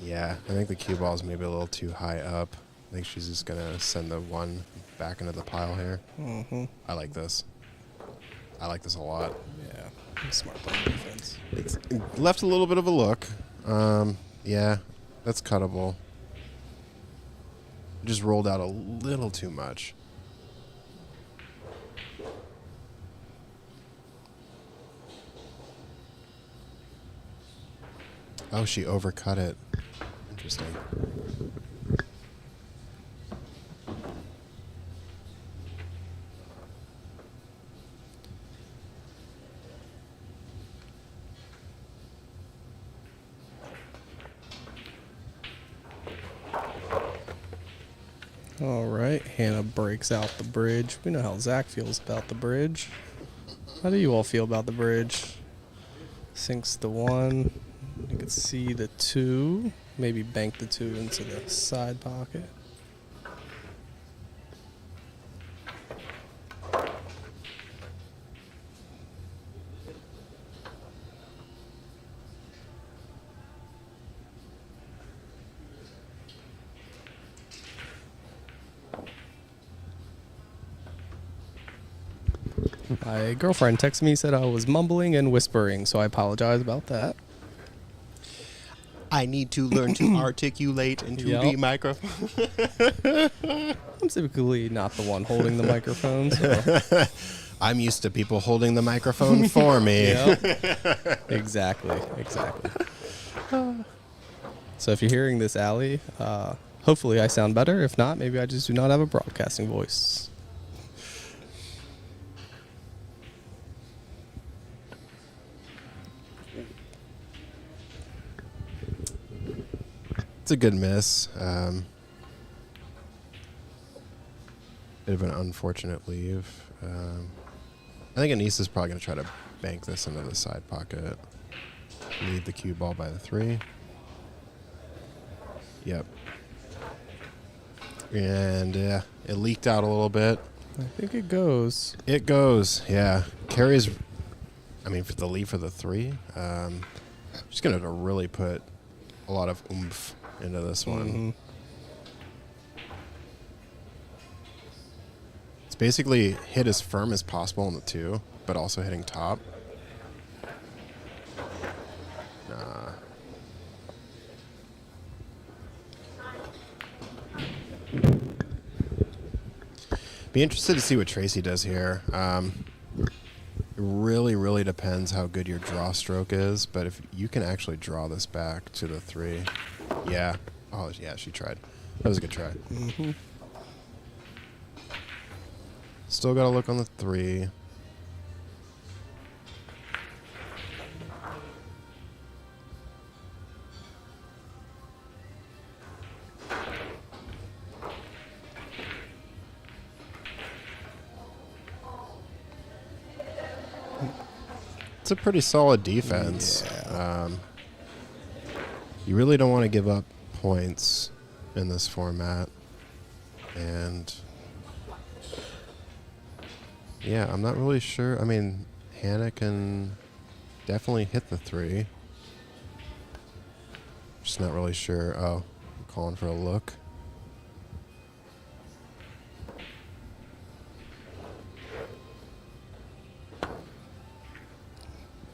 Yeah, I think the cue ball is maybe a little too high up. I think she's just going to send the 1 back into the pile here. I like this. I like this a lot. Yeah, smart playing defense. It's left a little bit of a look. Yeah, that's cuttable. Just rolled out a little too much. Oh, she overcut it. Interesting. All right, Hannah breaks out the bridge. We know how Zach feels about the bridge. How do you all feel about the bridge? Sinks the 1. You can see the 2. Maybe bank the 2 into the side pocket. My girlfriend texted me, said I was mumbling and whispering, so I apologize about that. I need to learn to articulate into the microphone. I'm typically not the one holding the microphone, so. I'm used to people holding the microphone for me. Exactly. So if you're hearing this, Allie, hopefully I sound better. If not, maybe I just do not have a broadcasting voice. It's a good miss. Bit of an unfortunate leave. I think Anissa's probably going to try to bank this into the side pocket. Leave the cue ball by the 3. Yep. And it leaked out a little bit. I think it goes. It goes, yeah. Carries, I mean, for the lead for the 3. She's going to have to really put a lot of oomph into this one. It's basically hit as firm as possible on the 2, but also hitting top. Nah. Be interested to see what Tracy does here. It really depends how good your draw stroke is, but if you can actually draw this back to the 3. Yeah. Oh, yeah, she tried. That was a good try. Still got to look on the 3. It's a pretty solid defense. Yeah. You really don't want to give up points in this format. And yeah, I'm not really sure. I mean, Hannah can definitely hit the 3. Just not really sure. Oh, I'm calling for a look.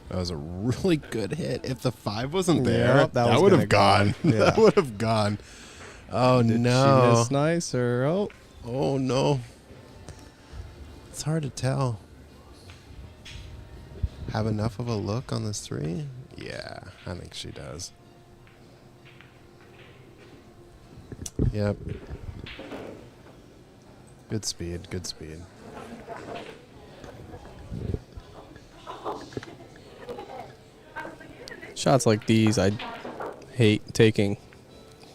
That was a really good hit. If the 5 wasn't there, Yep, that would have gone. Yeah. That would have gone. Oh, Did no. she miss nice or Oh, no. It's hard to tell. have enough of a look on this 3? Yeah, I think she does. Yep. Good speed, good speed. Shots like these I hate taking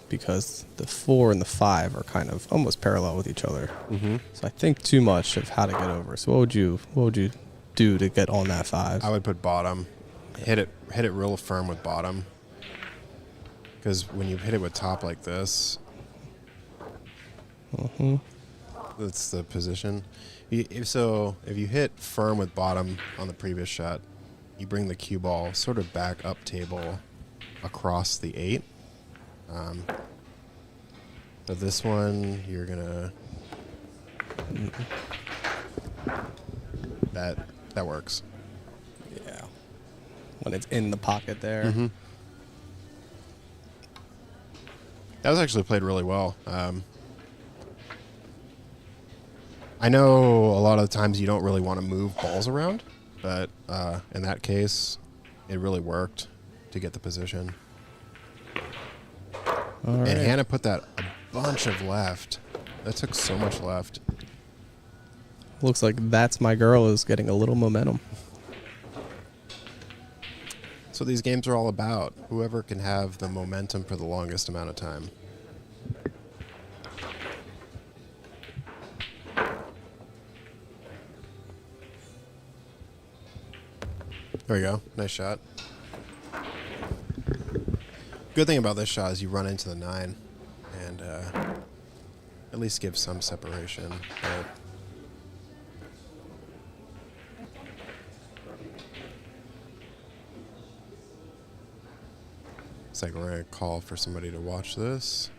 because the 4 and the 5 are kind of almost parallel with each other. Mm-hmm. So I think too much of how to get over. So what would you do to get on that 5? I would put bottom. Hit it real firm with bottom. Because when you hit it with top like this, that's the position. If you hit firm with bottom on the previous shot, you bring the cue ball sort of back up table across the 8. But this one, you're gonna that works. Yeah. When it's in the pocket there. Mm-hmm. That was actually played really well. I know a lot of the times you don't really want to move balls around, but in that case, it really worked to get the position. All right. And Hannah put that a bunch of left. That took so much left. Looks like That's My Girl is getting a little momentum. That's what these games are all about. Whoever can have the momentum for the longest amount of time. There you go. Nice shot. Good thing about this shot is you run into the 9 and at least give some separation. But it's like we're going to call for somebody to watch this.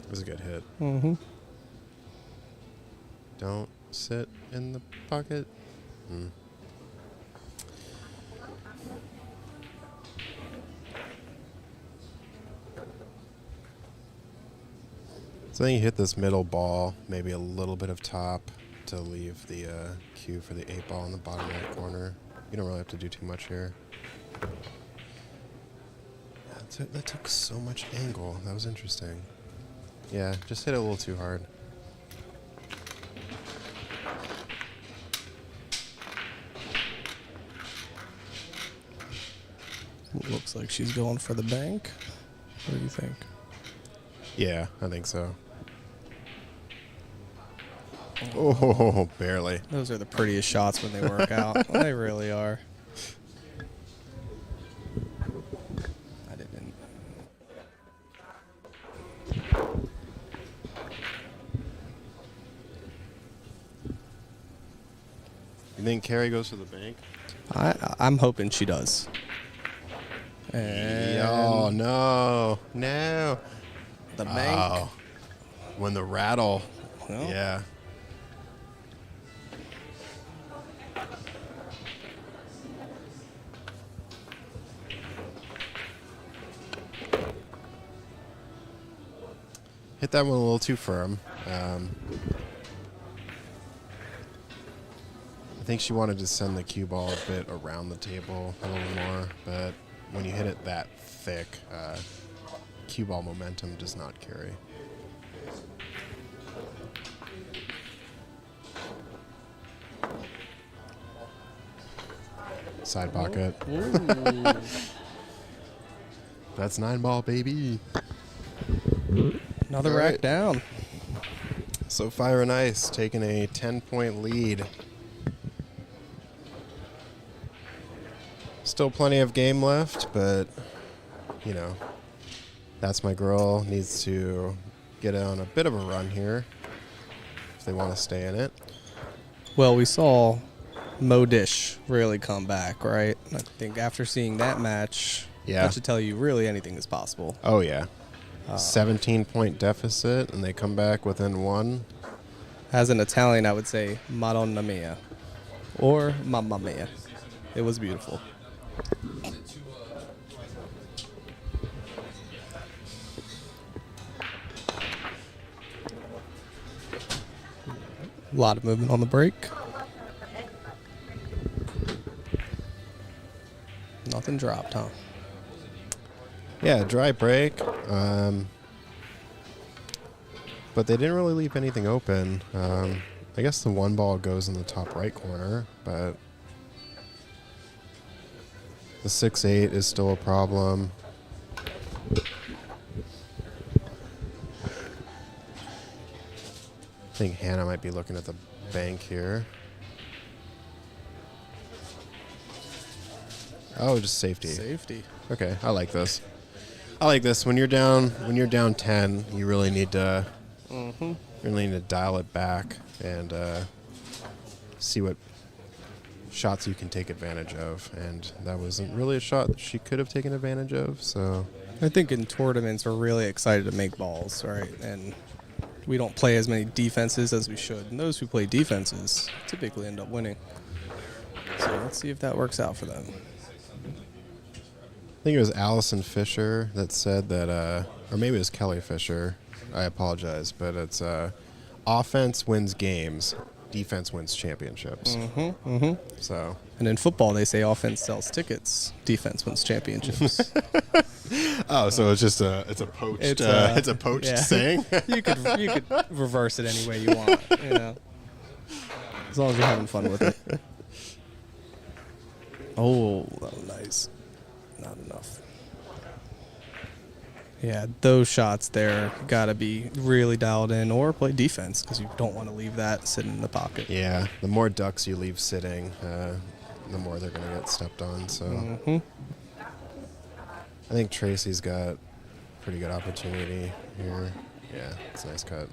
It was a good hit. Mm-hmm. Don't sit in the pocket. So then you hit this middle ball, maybe a little bit of top to leave the cue for the 8 ball in the bottom right corner. You don't really have to do too much here. That took so much angle. That was interesting. Yeah, just hit it a little too hard. Looks like she's going for the bank. What do you think? Yeah, I think so. Oh, barely. Those are the prettiest shots when they work out. They really are. I didn't. You think Carrie goes to the bank? I'm hoping she does. And Oh, no. No. the bank. Oh. When the rattle. Well, Yeah. Hit that one a little too firm. I think she wanted to send the cue ball a bit around the table a little more, but when you hit it that thick, cue ball momentum does not carry. Side pocket. Ooh. That's 9 ball, baby. Another All rack right. down. So Fire and Ice taking a 10-point lead. Still plenty of game left, but, you know, That's My Girl needs to get on a bit of a run here if they want to stay in it. Well, we saw Mo Dish really come back, right? I think after seeing that match, Yeah. that should tell you really anything is possible. Oh, yeah. 17-point deficit, and they come back within 1. As an Italian, I would say Madonna Mia or Mamma Mia. It was beautiful. A lot of movement on the break. Nothing dropped, huh? Yeah, dry break. But they didn't really leave anything open. I guess the one ball goes in the top right corner, but the 6-8 is still a problem. I think Hannah might be looking at the bank here. Oh, just safety. Safety. Okay, I like this. I like this. When you're down 10, you really need to dial it back and see what shots you can take advantage of. And that wasn't really a shot that she could have taken advantage of. So I think in tournaments we're really excited to make balls, right? And we don't play as many defenses as we should. And those who play defenses typically end up winning. So let's see if that works out for them. I think it was Allison Fisher that said that, or maybe it was Kelly Fisher. I apologize, but it's offense wins games, defense wins championships. So, and in football, they say offense sells tickets, defense wins championships. Oh, so it's just it's a poached saying. you could reverse it any way you want, you know, as long as you're having fun with it. Oh, that was nice. Not enough. Yeah, those shots there gotta be really dialed in or play defense because you don't want to leave that sitting in the pocket. Yeah, the more ducks you leave sitting, the more they're gonna get stepped on. So I think Tracy's got pretty good opportunity here. Yeah, it's a nice cut.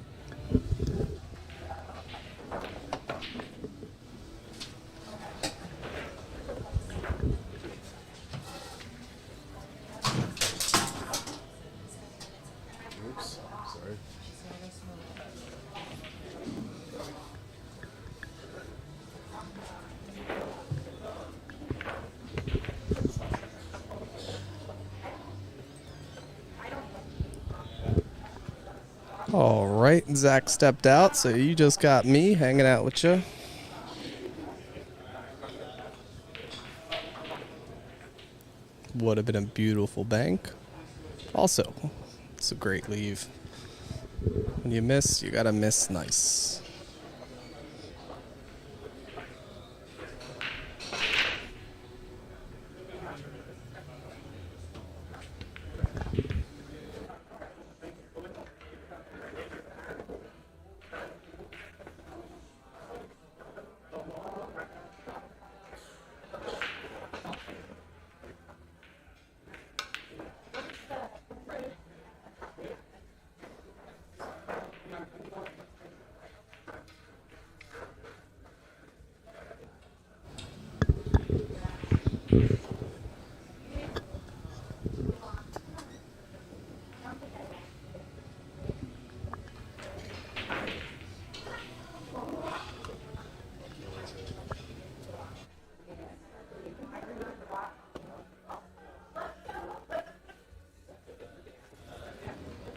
Oops, sorry. All right, Zach stepped out, so you just got me hanging out with you. Would have been a beautiful bank. Also, it's a great leave. When you miss, you gotta miss nice.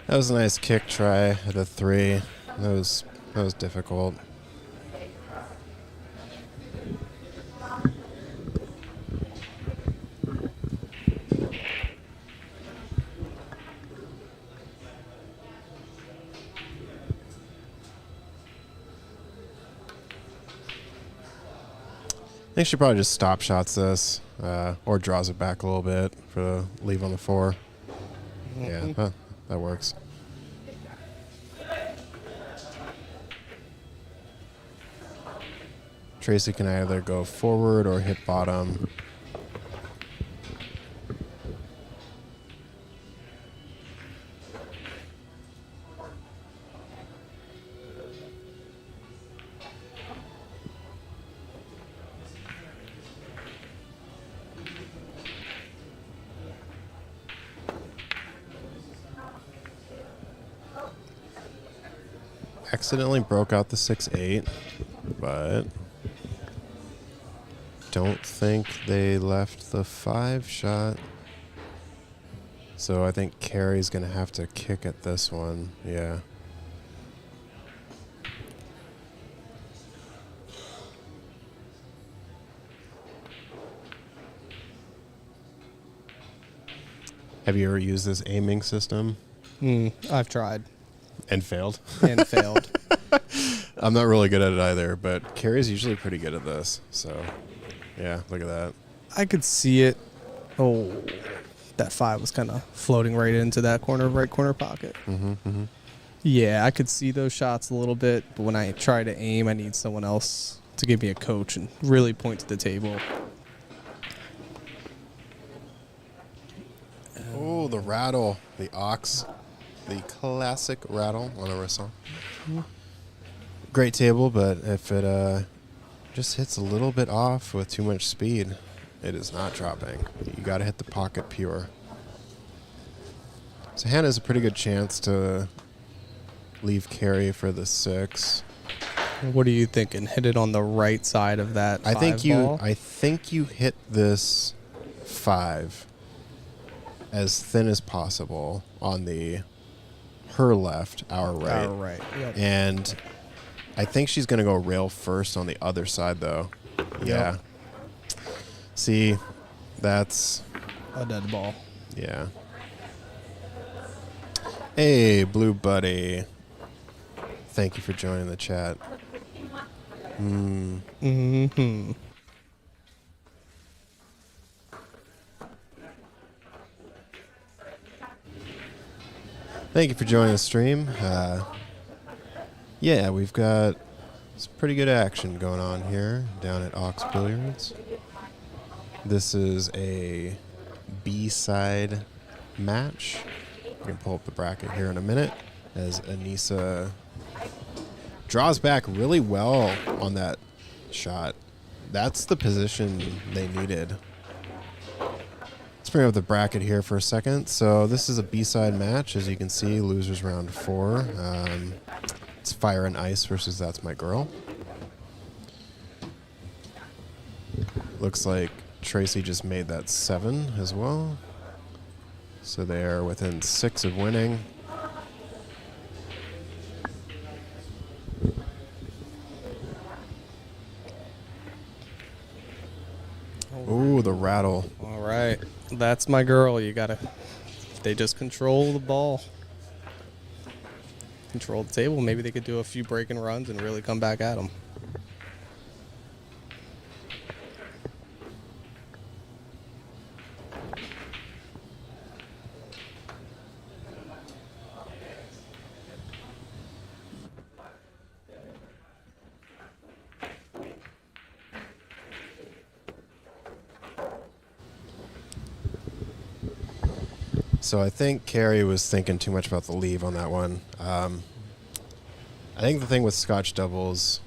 That was a nice kick try at a 3. That was difficult. I think she probably just stop shots this or draws it back a little bit for the leave on the 4. Yeah, that works. Tracy can either go forward or hit bottom. Accidentally broke out the 6-8, but don't think they left the 5 shot. So I think Carrie's going to have to kick at this one. Yeah. Have you ever used this aiming system? I've tried. And failed? And failed. I'm not really good at it either, but Carrie's usually pretty good at this. So, yeah, look at that. I could see it. Oh, that 5 was kind of floating right into that right corner pocket. Yeah, I could see those shots a little bit, but when I try to aim, I need someone else to give me a coach and really point to the table. Oh, the rattle, the ox, the classic rattle on a whistle. Great table, but if it just hits a little bit off with too much speed, it is not dropping. You got to hit the pocket pure. So Hannah has a pretty good chance to leave Carrie for the 6. What are you thinking? Hit it on the right side of that I think ball? I think you hit this 5 as thin as possible on her left, our right. Our right, yep. And I think she's going to go rail first on the other side, though. Yeah. Yep. See, that's A dead ball. Yeah. Hey, Blue Buddy. Thank you for joining the chat. Thank you for joining the stream. Yeah, we've got some pretty good action going on here down at Ox Billiards. This is a B-side match. We can pull up the bracket here in a minute as Anissa draws back really well on that shot. That's the position they needed. Let's bring up the bracket here for a second. So this is a B-side match. As you can see, losers round 4. It's Fire and Ice versus That's My Girl. Looks like Tracy just made that 7 as well. So they are within 6 of winning. Ooh, the rattle. All right. That's my girl. You got to... They just control the ball. Control the table. Maybe they could do a few breaking runs and really come back at them. So I think Carrie was thinking too much about the leave on that one. I think the thing with Scotch doubles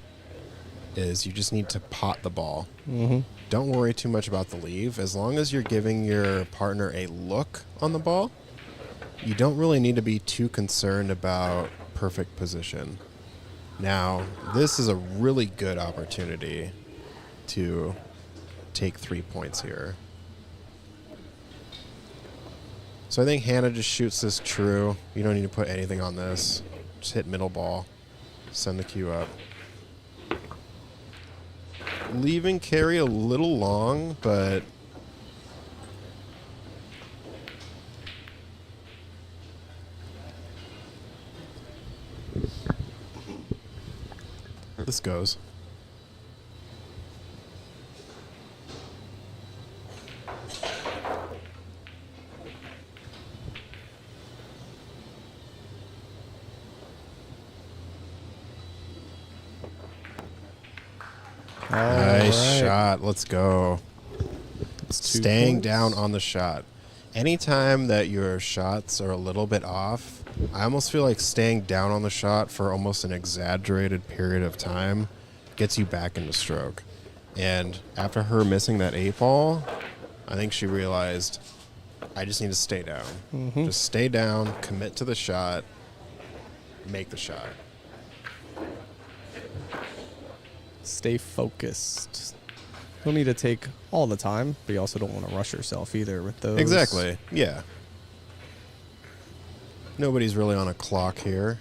is you just need to pot the ball. Don't worry too much about the leave. As long as you're giving your partner a look on the ball, you don't really need to be too concerned about perfect position. Now, this is a really good opportunity to take 3 points here. So I think Hannah just shoots this true. You don't need to put anything on this. Just hit middle ball. Send the cue up. Leaving Carrie a little long, but this goes. Nice shot. Let's go. Staying down on the shot. Anytime that your shots are a little bit off, I almost feel like staying down on the shot for almost an exaggerated period of time gets you back into stroke. And after her missing that 8 ball, I think she realized, I just need to stay down. Just stay down, commit to the shot, make the shot. Stay focused. Don't need to take all the time, but you also don't want to rush yourself either with those. Exactly. Yeah. Nobody's really on a clock here.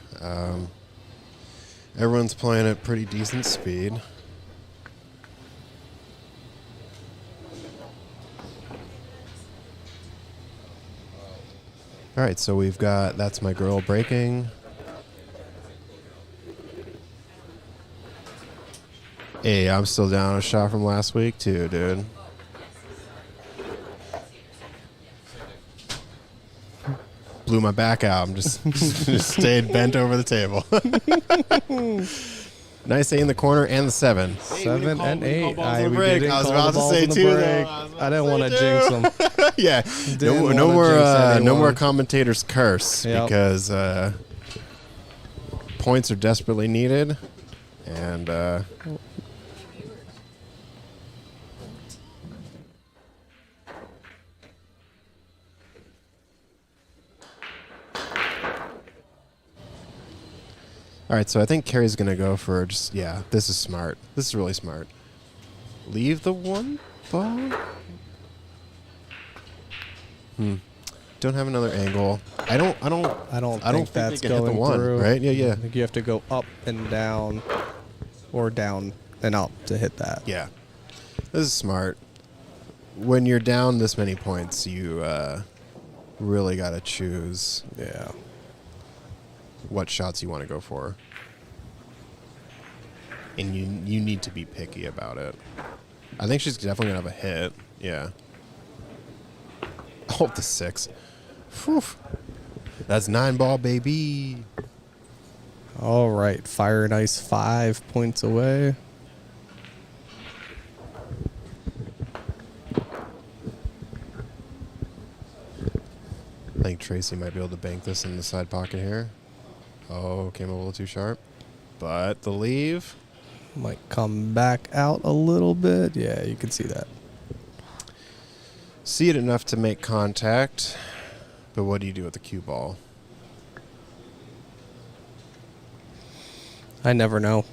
Everyone's playing at pretty decent speed. All right, so we've got That's My Girl breaking. Hey, I'm still down a shot from last week too, dude. Blew my back out. I'm just stayed bent over the table. Nice 8 in the corner and the 7. 7 and 8. I was call about the to balls say on the too, break. though. I didn't want to jinx them. Yeah. Didn't No wanna jinx more anyone. commentators curse Yep. because points are desperately needed, and all right, so I think Carrie's going to go for just, yeah, this is smart. This is really smart. Leave the 1 ball? Don't have another angle. I don't think that's they can hit going the 1, through. right? Yeah. I think you have to go up and down, or down and up to hit that. Yeah. This is smart. When you're down this many points, you really got to choose what shots you want to go for. And you need to be picky about it. I think she's definitely going to have a hit. Yeah. Oh, the 6. Whew. That's 9 ball, baby. All right. Fire and Ice 5 points away. I think Tracy might be able to bank this in the side pocket here. Oh, came a little too sharp. But the leave. Might come back out a little bit. Yeah, you can see that. See it enough to make contact. But what do you do with the cue ball? I never know.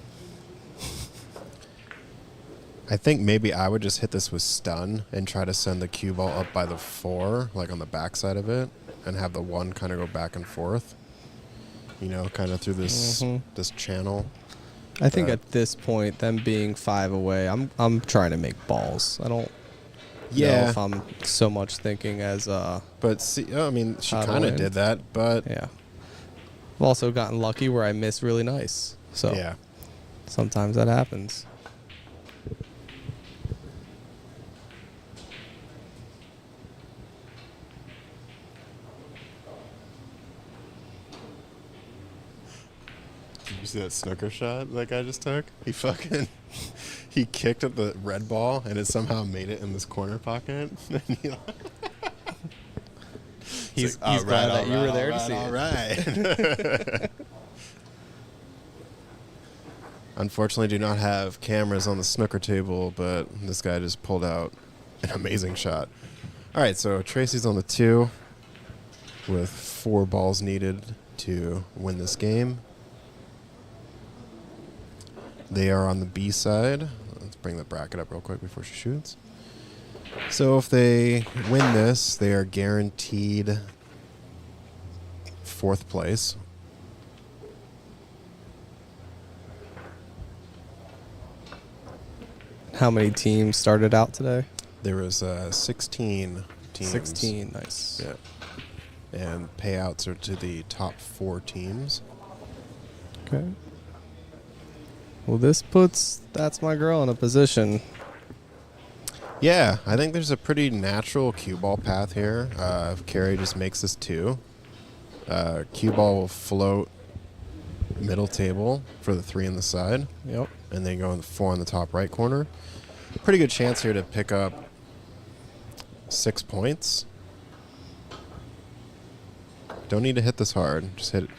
I think maybe I would just hit this with stun and try to send the cue ball up by the 4, like on the backside of it, and have the 1 kind of go back and forth. You know, kind of through this this channel. I think at this point, them being 5 away, I'm trying to make balls. I don't know if I'm so much thinking as But see, I mean, she how to kind of win. did that, but yeah. I've also gotten lucky where I miss really nice. So yeah. sometimes that happens. Did you see that snooker shot that guy just took? He kicked at the red ball and it somehow made it in this corner pocket. He's glad that you were there to see it. All right. Unfortunately, do not have cameras on the snooker table, but this guy just pulled out an amazing shot. All right, so Tracy's on the 2 with 4 balls needed to win this game. They are on the B side. Let's bring the bracket up real quick before she shoots. So if they win this, they are guaranteed 4th place. How many teams started out today? There was 16 teams. 16, nice. Yeah. And payouts are to the top 4 teams. Okay. Well, this puts That's My Girl in a position. Yeah, I think there's a pretty natural cue ball path here. If Carrie just makes this 2, cue ball will float middle table for the 3 on the side. Yep. And then go in the 4 on the top right corner. Pretty good chance here to pick up 6 points. Don't need to hit this hard. Just hit it.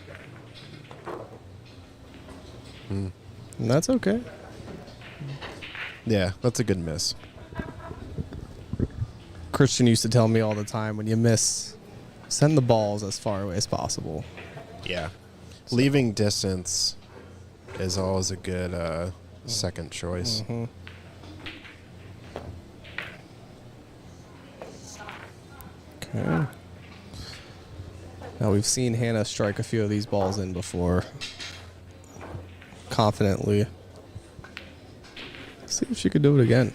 And that's okay. Yeah, that's a good miss. Christian used to tell me all the time, when you miss, send the balls as far away as possible. Yeah. Leaving distance is always a good second choice. Okay. Now we've seen Hannah strike a few of these balls in before. Confidently. See if she could do it again.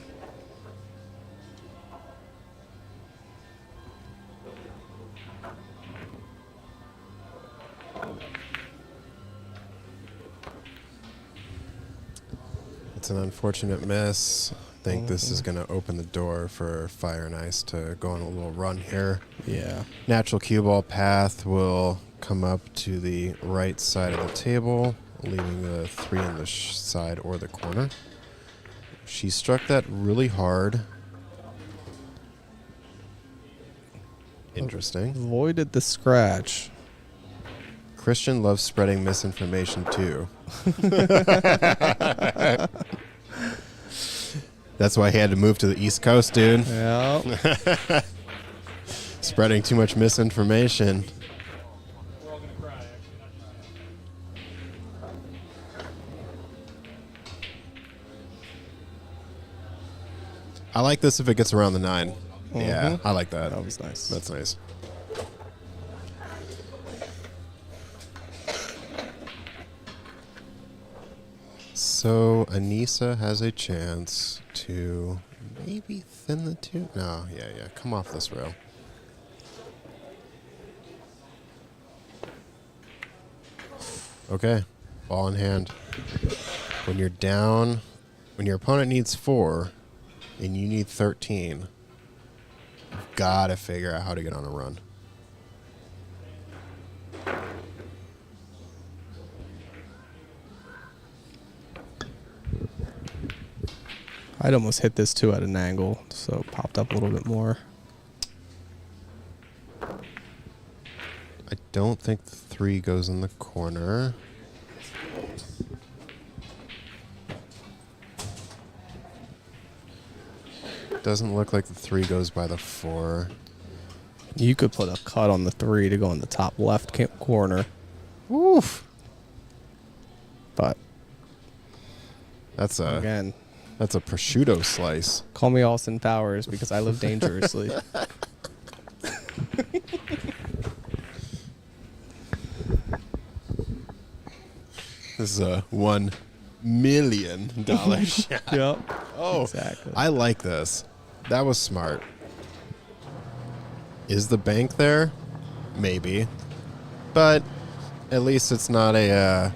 It's an unfortunate miss. I think this is going to open the door for Fire and Ice to go on a little run here. Yeah. Natural cue ball path will come up to the right side of the table, leaving the 3 on the side or the corner. She struck that really hard. Interesting. Avoided the scratch. Christian loves spreading misinformation too. That's why he had to move to the East Coast, dude. Yeah. Spreading too much misinformation. I like this if it gets around the 9. Yeah, I like that. That was nice. That's nice. So Anissa has a chance to maybe thin the 2. No, yeah. Come off this rail. Okay, ball in hand. When you're down, when your opponent needs 4 and you need 13, you've got to figure out how to get on a run. I'd almost hit this 2 at an angle, so it popped up a little bit more. I don't think the 3 goes in the corner. Doesn't look like the 3 goes by the 4. You could put a cut on the 3 to go in the top left corner. Oof. But That's a again, that's a prosciutto slice. call me Austin Powers because I live dangerously. This is a $1 million shot. Yep. Oh, Exactly. I like this. That was smart. Is the bank there? Maybe. But at least it's not a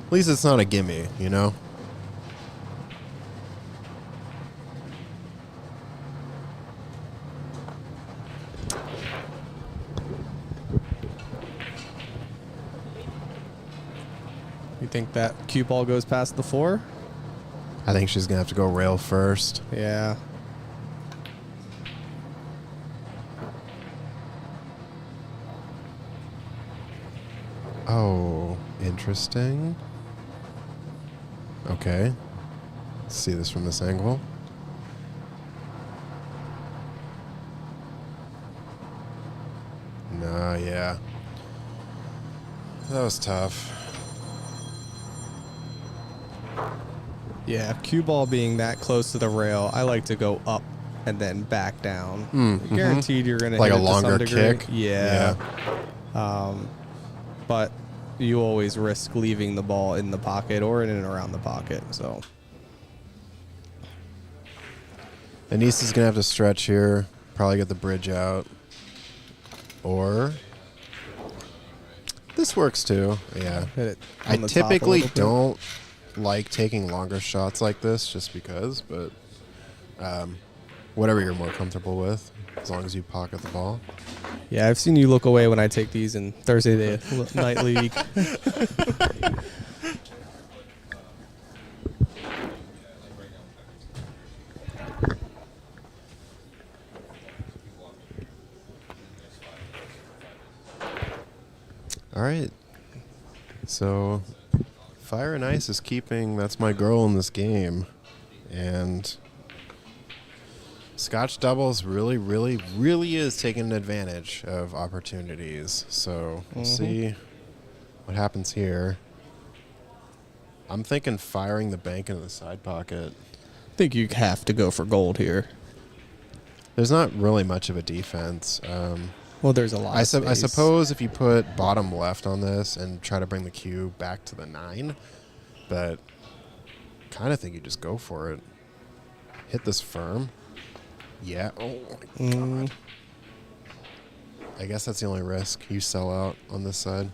at least it's not a gimme, you know? You think that cue ball goes past the 4? I think she's gonna have to go rail first. Yeah. Oh, interesting. Okay. Let's see this from this angle. No, yeah. That was tough. Yeah, cue ball being that close to the rail, I like to go up and then back down. Guaranteed you're going to Like hit a it to some longer degree. kick? Yeah. But you always risk leaving the ball in the pocket or in and around the pocket. So Anissa's going to have to stretch here. Probably get the bridge out. Or this works too. Yeah. hit it. I on the top a typically little bit. don't like taking longer shots like this just because, but whatever you're more comfortable with, as long as you pocket the ball. Yeah, I've seen you look away when I take these in Thursday night league. All right. So Fire and Ice is keeping That's My Girl in this game. And Scotch Doubles really, really, really is taking advantage of opportunities. So we'll see what happens here. I'm thinking firing the bank into the side pocket. I think you have to go for gold here. There's not really much of a defense. Well, there's a lot. I of space. suppose if you put bottom left on this and try to bring the cube back to the 9, but kind of think you just go for it. Hit this firm. Yeah. Oh my God. I guess that's the only risk. You sell out on this side.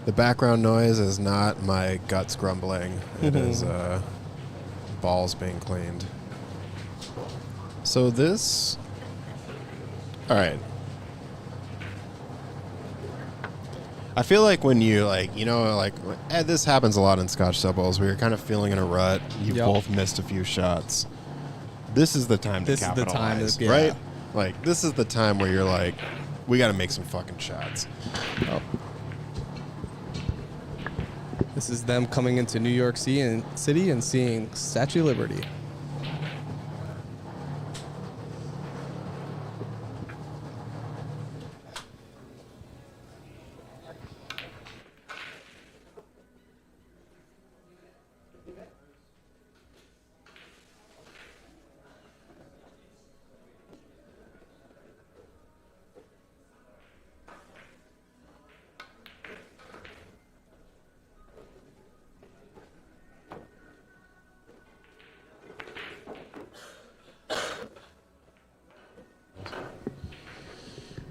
The background noise is not my guts grumbling. It is balls being cleaned. So this... All right. I feel like when you, like, you know, like, this happens a lot in Scotch doubles where you're kind of feeling in a rut. You both missed a few shots. This is the time to capitalize, right? Like, this is the time where you're like, we got to make some fucking shots. Oh. This is them coming into New York City and seeing Statue of Liberty.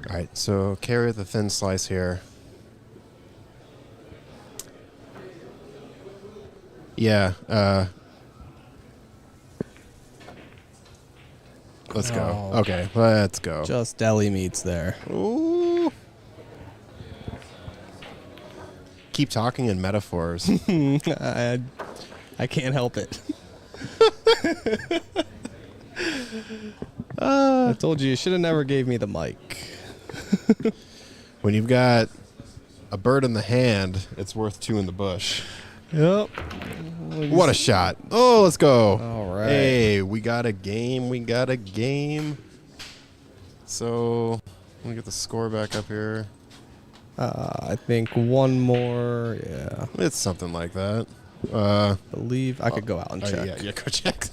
All right, so carry the thin slice here. Yeah, let's go. Okay, let's go. Just deli meats there. Ooh. Keep talking in metaphors. I can't help it. I told you should have never gave me the mic. When you've got a bird in the hand, it's worth 2 in the bush. Yep. What a shot. Oh, let's go. All right. Hey, we got a game. We got a game. So, let me get the score back up here. I think one more. Yeah. It's something like that. Believe I could go out and check. Yeah, go check.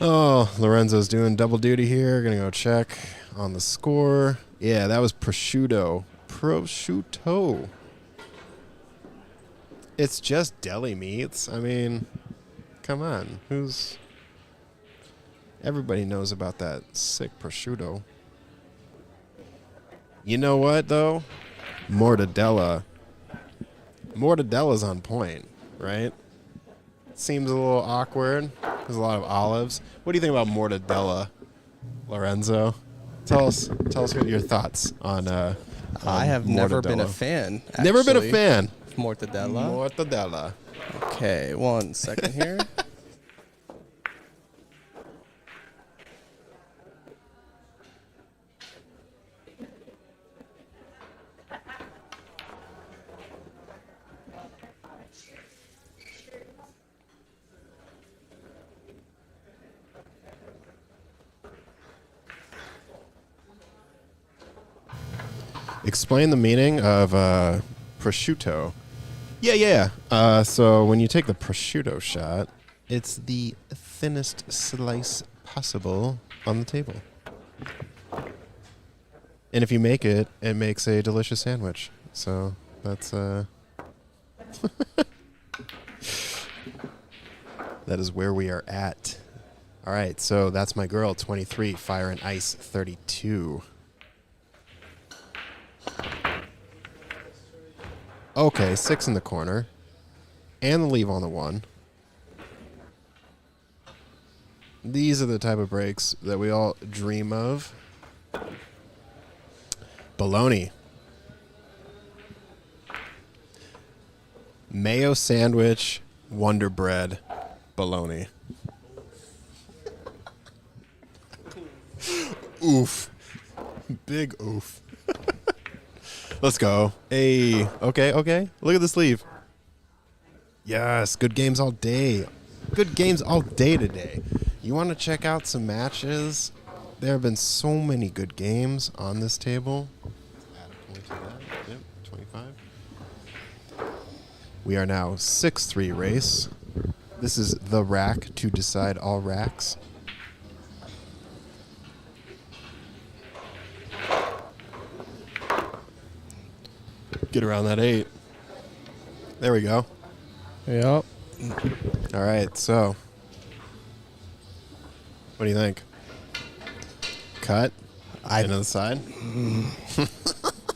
Oh, Lorenzo's doing double duty here. Gonna go check on the score. Yeah, that was prosciutto. Prosciutto. It's just deli meats. I mean, come on. Everybody knows about that sick prosciutto. You know what, though? Mortadella. Mortadella's on point, right? Seems a little awkward. There's a lot of olives. What do you think about mortadella, Lorenzo? Tell us what your thoughts on I have never been a mortadella. fan. Never been a actually, fan. of Mortadella. Mortadella. Okay, 1 second here. Explain the meaning of prosciutto. Yeah. So when you take the prosciutto shot, it's the thinnest slice possible on the table. And if you make it, it makes a delicious sandwich. So that's that is where we are at. All right, so that's my girl, 23, Fire and Ice, 32. Okay, 6 in the corner. And the leave on the 1. These are the type of breaks that we all dream of. Bologna. Mayo sandwich, Wonder Bread, bologna. Oof. Big oof. Let's go. Hey. Okay. Look at the sleeve. Yes. Good games all day. Good games all day today. You want to check out some matches There have been so many good games on this table. Add a point to that. Yep, 25. We are now 6-3 race. This is the rack to decide all racks. Get around that 8. There we go. Yep. All right, so what do you think? Cut? Into the side?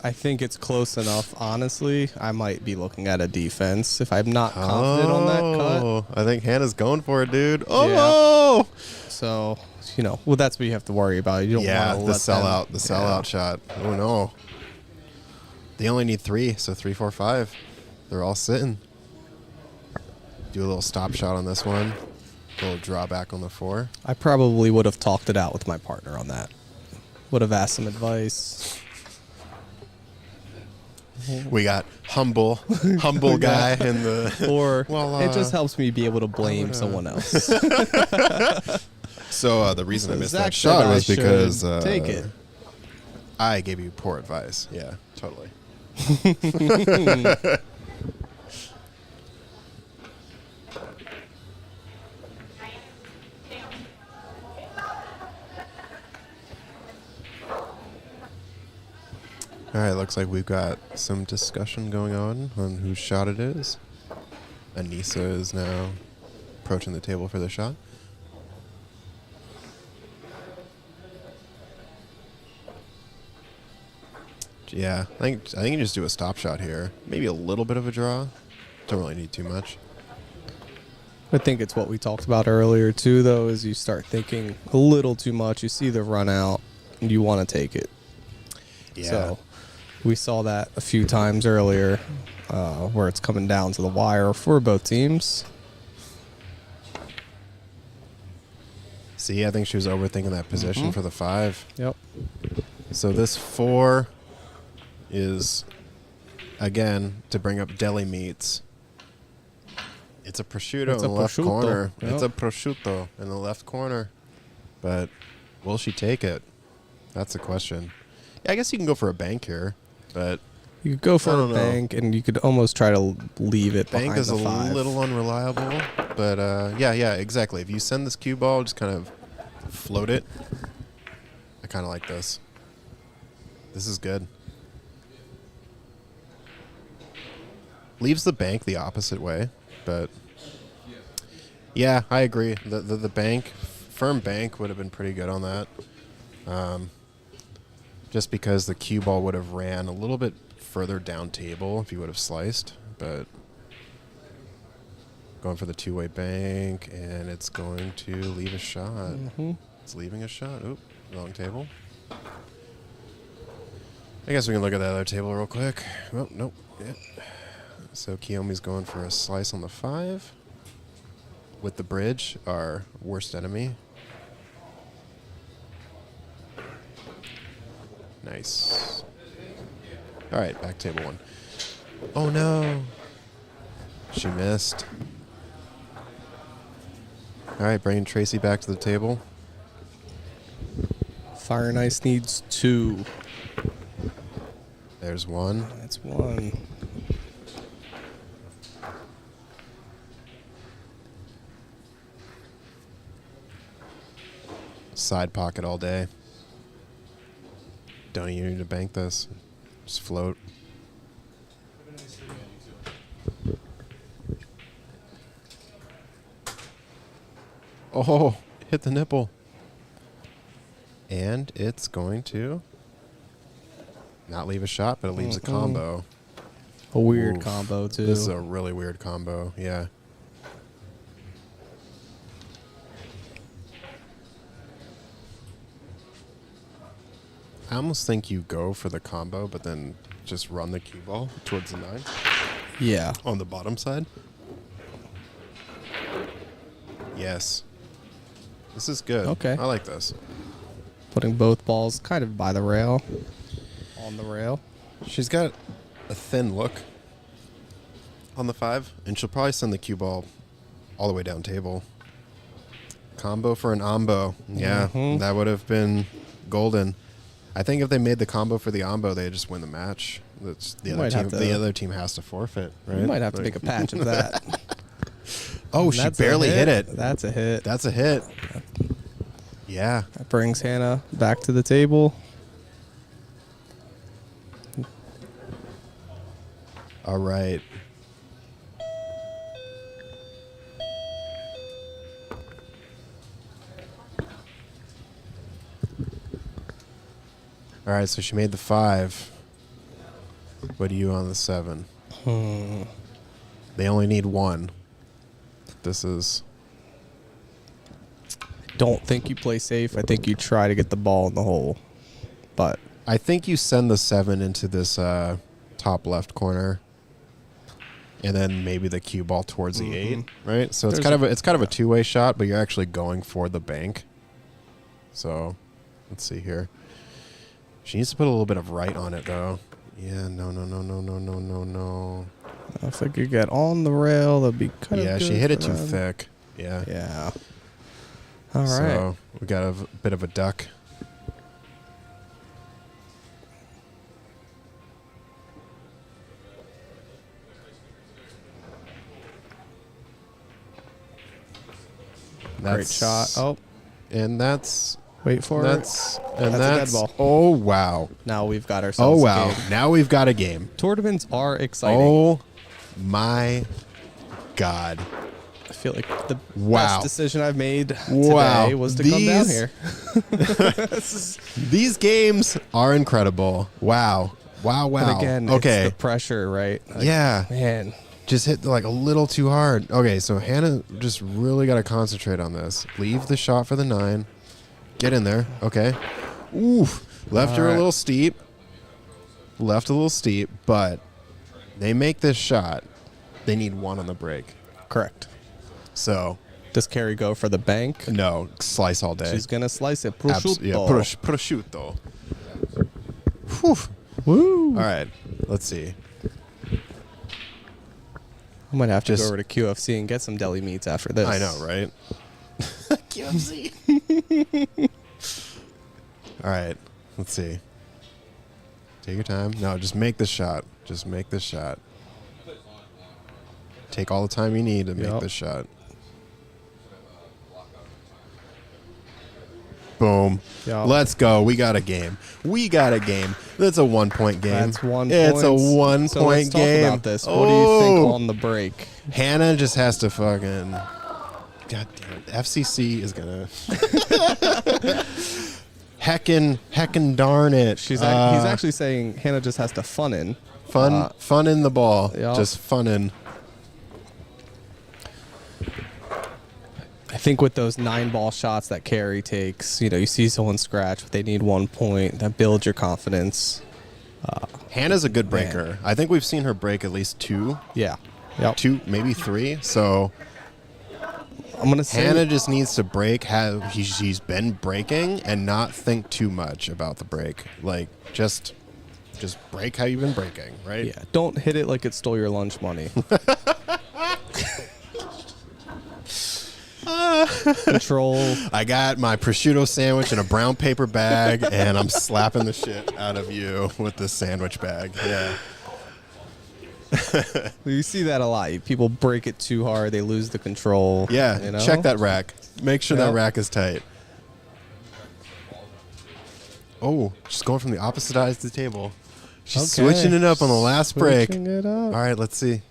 I think it's close enough. Honestly, I might be looking at a defense if I'm not confident on that cut. I think Hannah's going for it, dude. Oh! Yeah. So, well, that's what you have to worry about. You don't Yeah, want the to sellout shot. Oh, no. They only need 3, so 3, 4, 5. They're all sitting. Do a little stop shot on this one. A little drawback on the 4. I probably would have talked it out with my partner on that. Would have asked some advice. We got humble guy in the... Or it just helps me be able to blame someone else. So the reason I missed Zach that shot was because take it. I gave you poor advice. Yeah, totally. All right, looks like we've got some discussion going on whose shot it is. Anissa is now approaching the table for the shot. Yeah, I think you just do a stop shot here. Maybe a little bit of a draw. Don't really need too much. I think it's what we talked about earlier too, though, is you start thinking a little too much. You see the run out, and you want to take it. Yeah. So we saw that a few times earlier, where it's coming down to the wire for both teams. See, I think she was overthinking that position for the 5. Yep. So this 4 is, again, to bring up deli meats. It's a prosciutto in the left corner. Yep. It's a prosciutto in the left corner. But will she take it? That's the question. Yeah, I guess you can go for a bank here, but You could go for I a don't know. bank, and you could almost try to leave it bank behind is the a 5. little unreliable. But yeah, exactly. If you send this cue ball, just kind of float it. I kind of like this. This is good. Leaves the bank the opposite way, but yeah, I agree. The bank, firm bank would have been pretty good on that. Just because the cue ball would have ran a little bit further down table if you would have sliced, but going for the two-way bank, and it's going to leave a shot. It's leaving a shot. Oop, wrong table. I guess we can look at that other table real quick. Oh, nope. Yeah. So Kiyomi's going for a slice on the 5. With the bridge, our worst enemy. Nice. All right, back table 1. Oh, no. She missed. All right, bringing Tracy back to the table. Fire and Ice needs 2. There's 1. That's 1. Side pocket all day. Don't even need to bank this. Just float. Oh, hit the nipple. And it's going to not leave a shot, but it leaves a combo. A weird Oof. combo, too. This is a really weird combo, yeah. I almost think you go for the combo, but then just run the cue ball towards the 9 Yeah. on the bottom side. Yes. This is good. Okay. I like this. Putting both balls kind of by the rail. On the rail. She's got a thin look on the 5, and she'll probably send the cue ball all the way down table. Combo for an ombo. Yeah, Mhm. that would have been golden. I think if they made the combo for the ombo, they just win the match. That's the You other might team. have to- The other team has to forfeit, right? You might have to Like- make a patch of that. Oh, And she that's a barely hit it. That's a hit. That's a hit. Yeah. That brings Hannah back to the table. All right. All right, so she made the 5. What are you on the 7? They only need 1. This is... Don't think you play safe. I think you try to get the ball in the hole. But I think you send the 7 into this top left corner, and then maybe the cue ball towards the 8, right? So it's kind of a two-way shot, but you're actually going for the bank. So let's see here. She needs to put a little bit of right on it, though. Yeah, no. if I could get on the rail, that'd be kind of Yeah, good she hit it for too them. thick. Yeah. Yeah. All right. So we got a bit of a duck. Great shot. Oh, And that's wait for that's it. and That's that's a dead ball. oh wow. Now we've got Oh ourselves wow. a game. Now we've got a game. Tournaments are exciting. Oh my god. I feel like the Wow. best decision I've made Wow. today was to come down These- here. These games are incredible. Wow. Wow, wow. But again, okay. it's the pressure, right? Like, Yeah. Man. Just hit like a little too hard. Okay, so Hannah just really got to concentrate on this. Leave the shot for the 9. Get in there. Okay. Oof. Left her a Alright. little steep. Left a little steep, but they make this shot. They need 1 on the break. Correct. So, Does Carrie go for the bank? no, slice all day. She's going to slice it. Yeah, Prosciutto. prosciutto. Whew. Woo. All right. Let's see. I might have to Just- go over to QFC and get some deli meats after this. I know, right? QFC. All right. Let's see. Take your time. No, just make the shot. Just make this shot. Take all the time you need to make Yep. this shot. Boom. Yep. Let's go. We got a game. We got a game. That's a 1-point game. That's 1 point. It's a 1-point So let's talk game. about this. What do you think Oh. on the break? Hannah just has to fucking... God damn it. FCC is going to... Heckin' darn it. He's actually saying Hannah just has to fun in. Fun in the ball. Yep. Just fun in. I think with those 9-ball shots that Carrie takes, you see someone scratch, but they need 1 point. That builds your confidence. Hannah's a good breaker. I think we've seen her break at least 2. Yeah. Yep. 2, maybe 3. So I'm going to say Hannah just needs to break. She's been breaking and not think too much about the break. Like, just break how you've been breaking, right? yeah, don't hit it like it stole your lunch money. Control. I got my prosciutto sandwich in a brown paper bag, and I'm slapping the shit out of you with this sandwich bag. Yeah. You see that a lot. People break it too hard. They lose the control. Yeah, check that rack. Make sure that Yep. rack is tight. Oh, she's going from the opposite side to the table. She's Okay. switching it up on the last break. Switching it up. All right, let's see.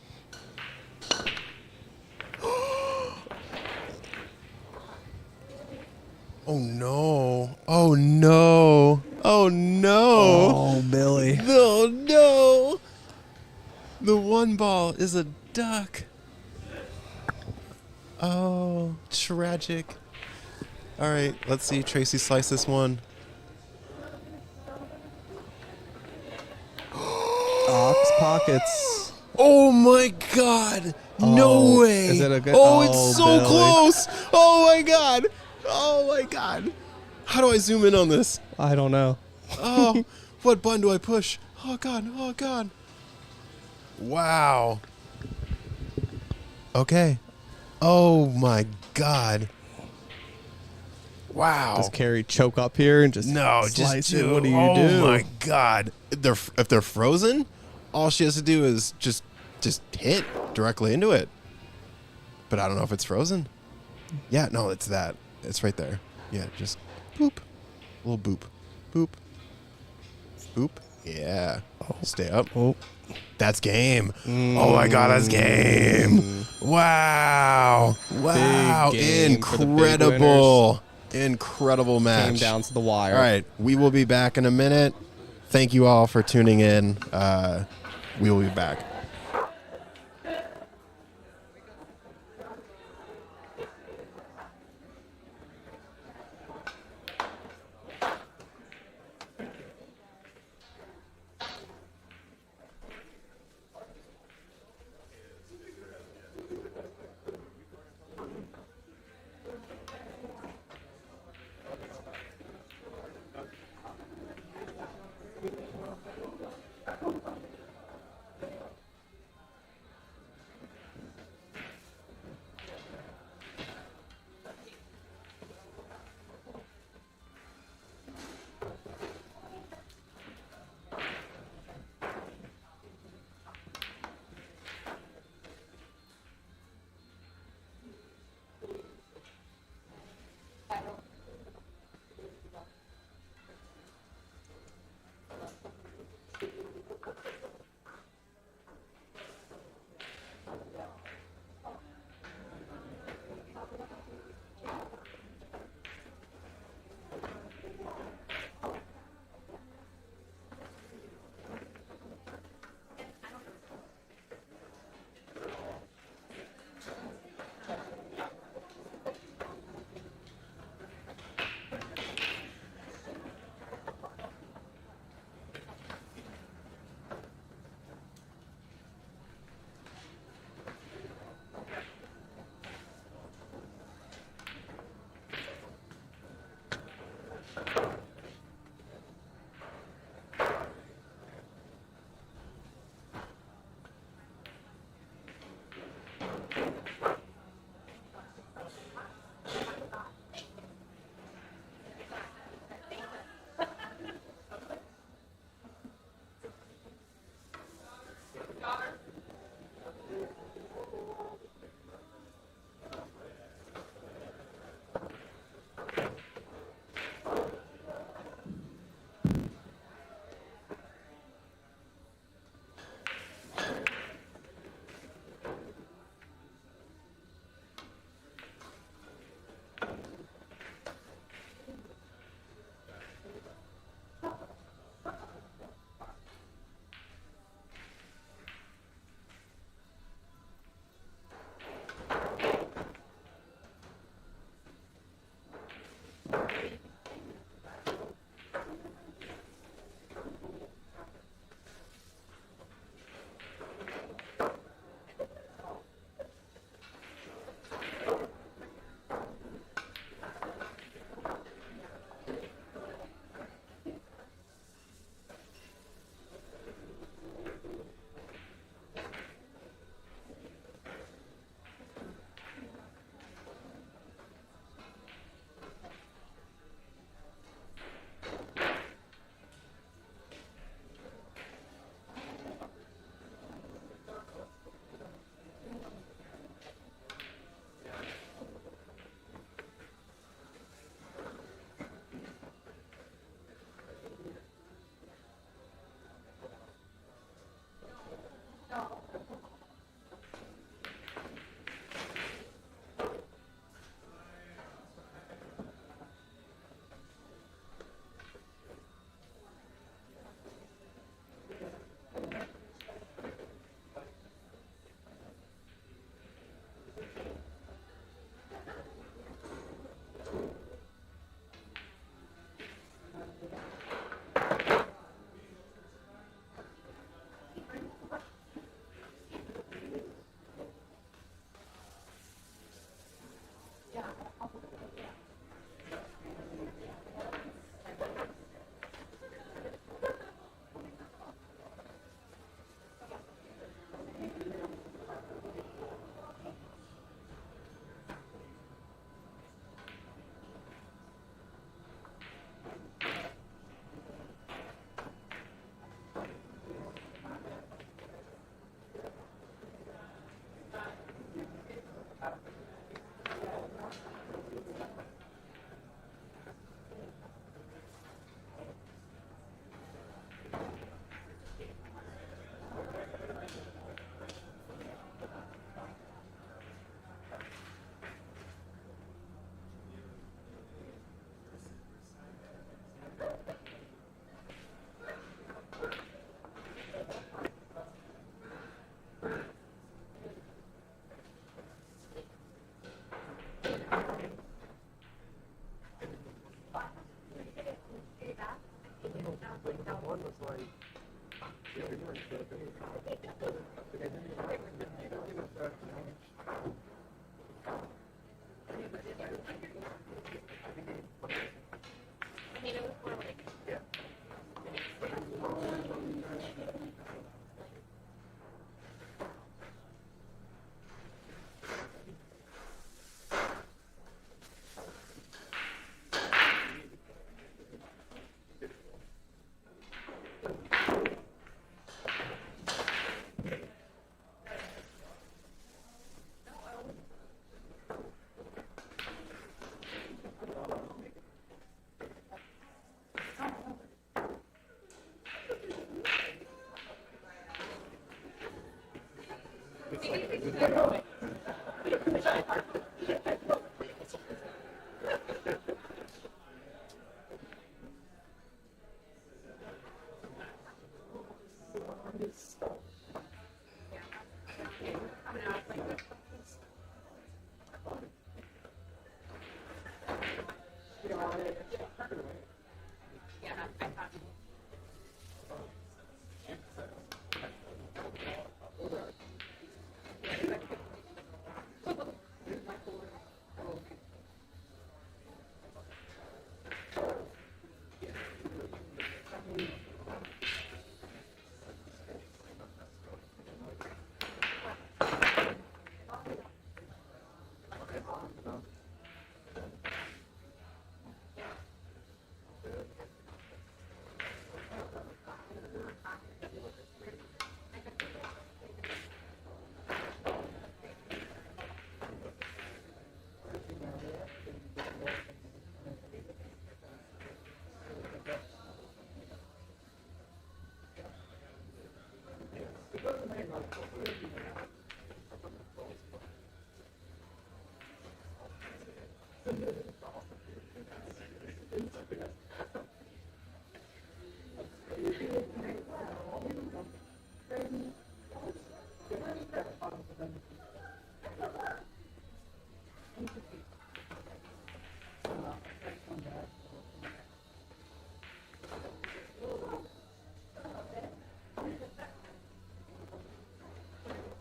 Oh no. Oh no. Oh no. Oh, Billy. No, no. The 1 ball is a duck. Oh, tragic. All right, let's see Tracy slice this one. Ox pockets. Oh my god. No Oh, way. is it a good- Oh, it's oh, so Billy. close. Oh my god. Oh my god. How do I zoom in on this? I don't know. Oh, what button do I push? Oh god. Oh god. Wow. Okay. Oh my god. Wow. Does Carrie choke up here and just No, slice just it? do. What do you oh do? my God! If they're frozen, all she has to do is just hit directly into it. But I don't know if it's frozen. Yeah, no, it's that. It's right there. Yeah, just boop, a little boop, boop, boop. Yeah. Stay up. Oh, That's game. Oh my God, that's game. Wow. Wow. game for the big Incredible. Incredible match. came down to the wire. All right, we will be back in a minute. Thank you all for tuning in. We will be back.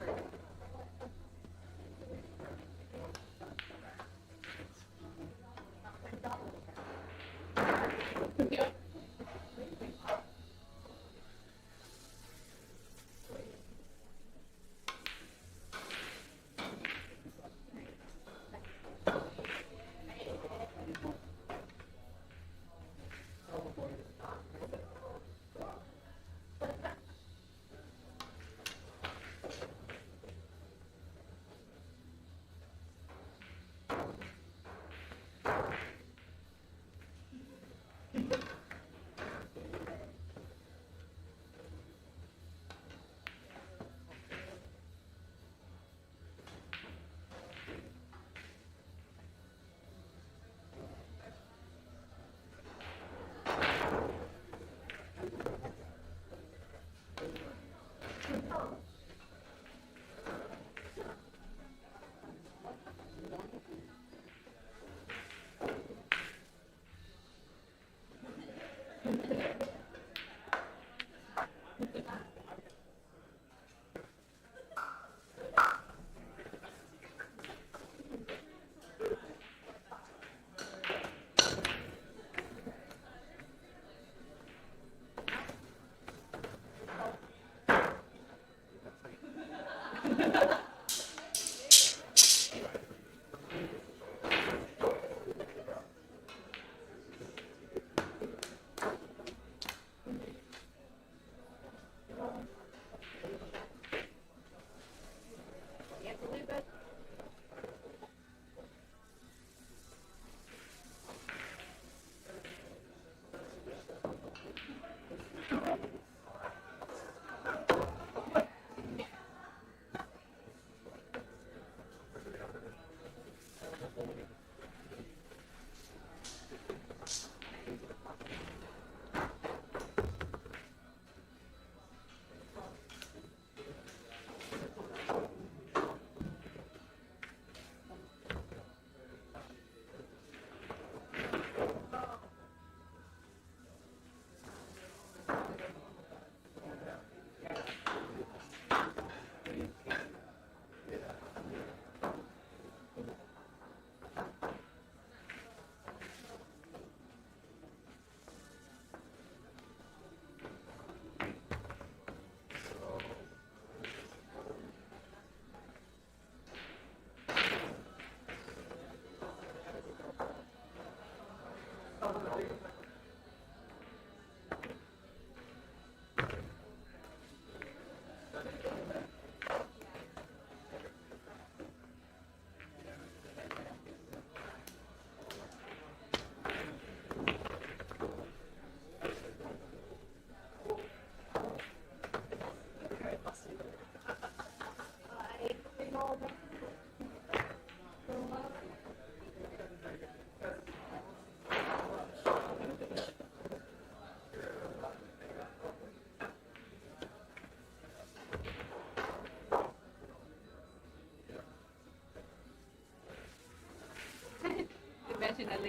Thank you.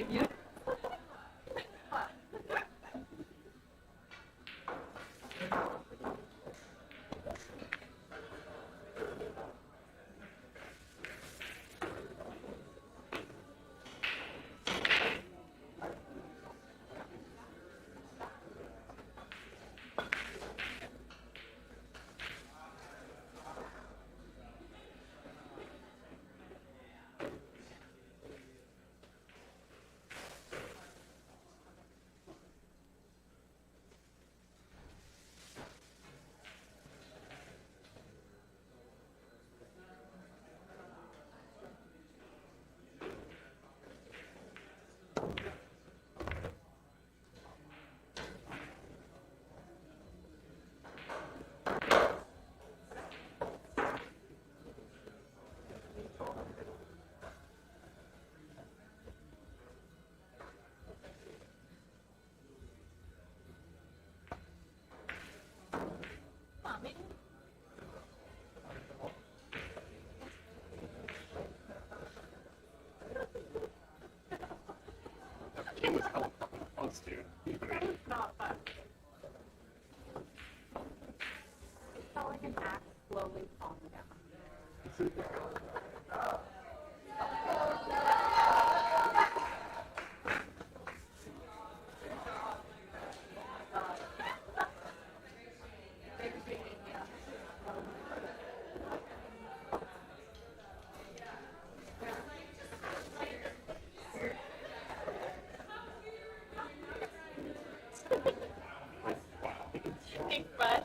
save you. Game was hella fucking close, dude. It's not fun. It felt like an axe slowly falling down. Thanks, bud.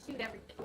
Shoot everything.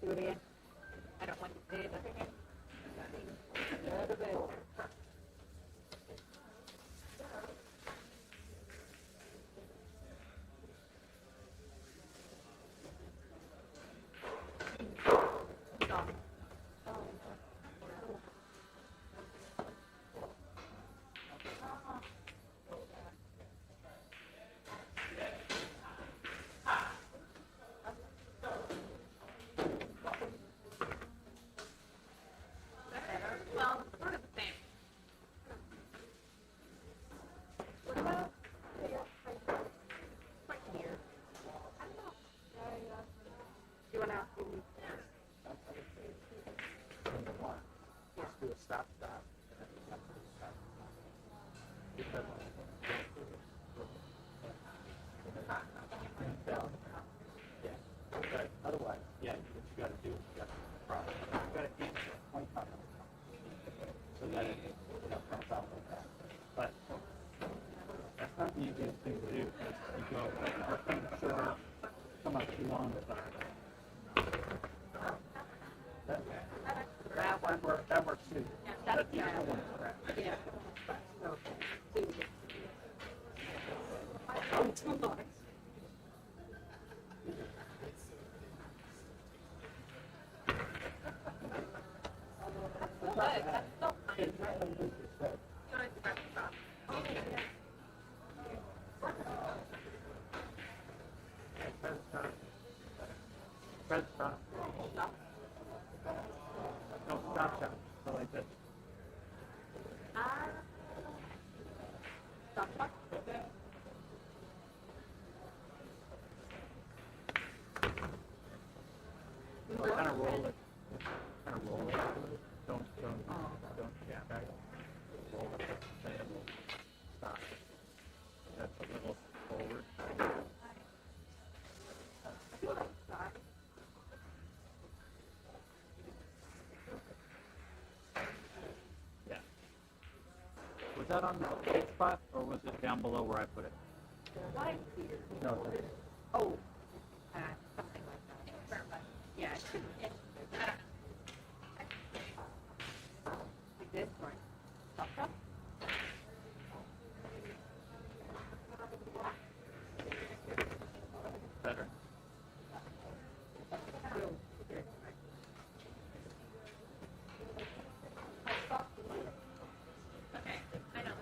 Do it again. I don't want to say it again. Well, sort of the same. What about right here? I don't know. Do you want to ask me? Let's do a stop. Yeah. But otherwise, yeah, what you got to do is you got to cross. You got to aim it 25 so that it comes out like that. But that's not the easiest thing to do. You go, short, come up too long. That works too. That's the other one. Yeah. Press stop. No, stop shot. So like this. Kind of roll it. Don't, yeah, back. Roll it. Stop. That's a little forward. Yeah. Was that on the hit spot, or was it down below where I put it? Right here. No. Oh. Something like that. Sure, but yeah, it should. I don't know. Like this, right? Up, up. Better. Okay, I know.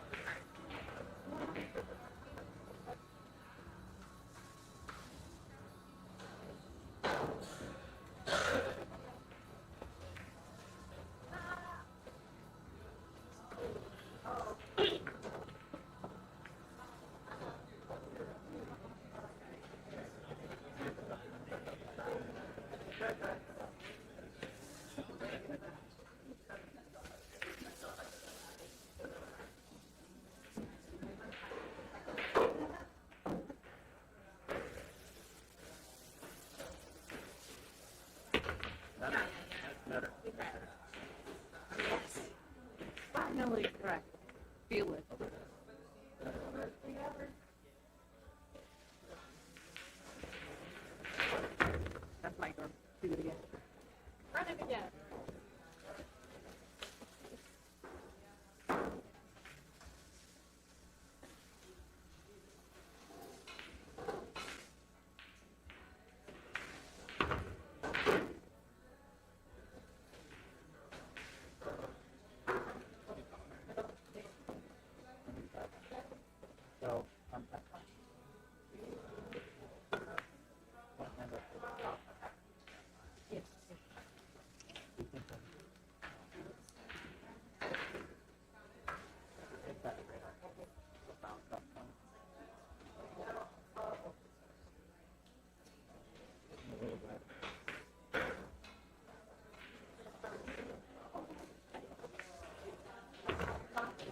That's better. Finally correct. Feel it. That's my turn. Do it again. Run it again. So,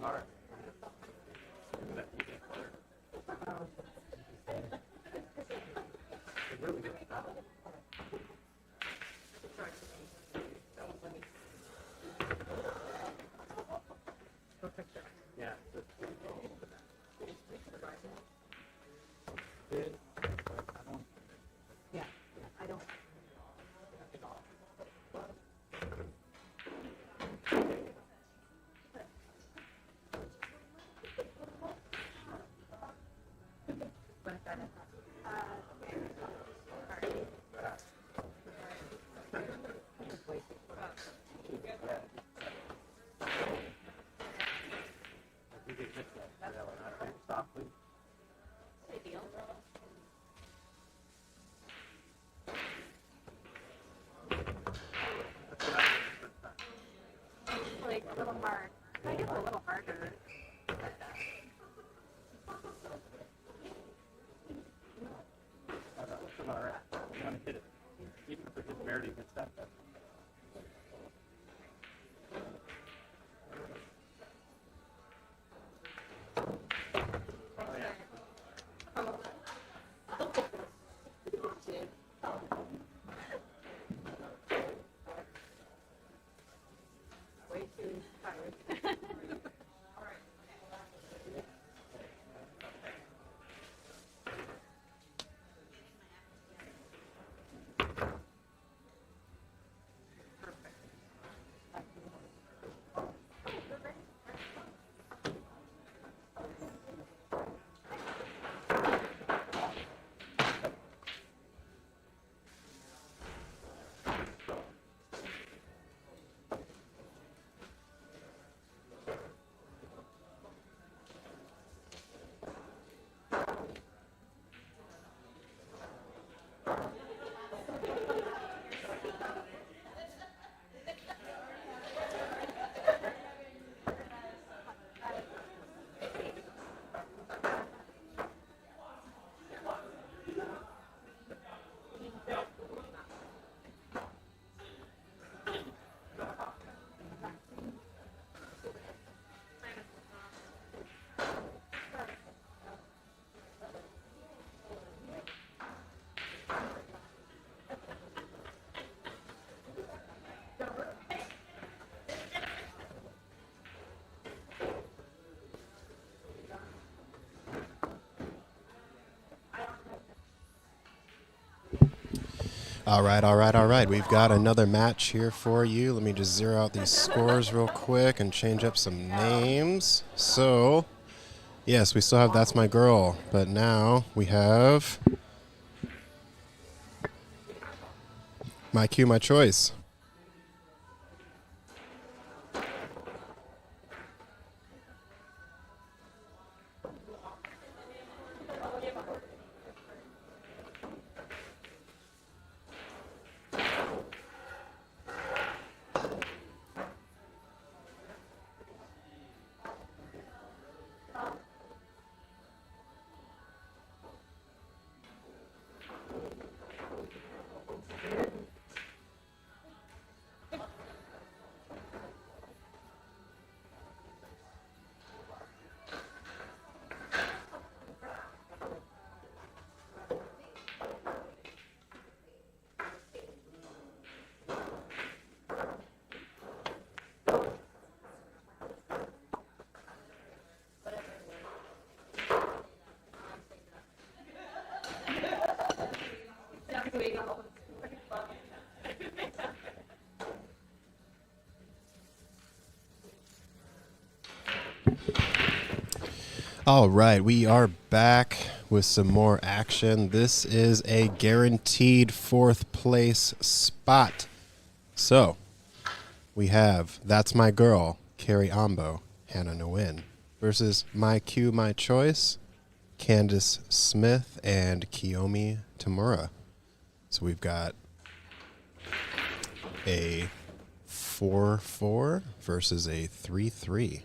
all right. Really good. Yeah. Yeah, I don't. hard. Make it a little harder. It's all right. You want to hit it. Even if it just barely hits that. Way too tired. All right, all right, all right. We've got another match here for you. Let me just zero out these scores real quick and change up some names. So, yes, we still have That's My Girl, but now we have My Cue, My Choice. All right, we are back with some more action. This is a guaranteed fourth place spot. So, we have That's My Girl, Carrie Ambo, Hannah Nguyen, versus My Cue, My Choice, Candace Smith, and Kiyomi Tamura. So we've got a 4-4 versus a 3-3.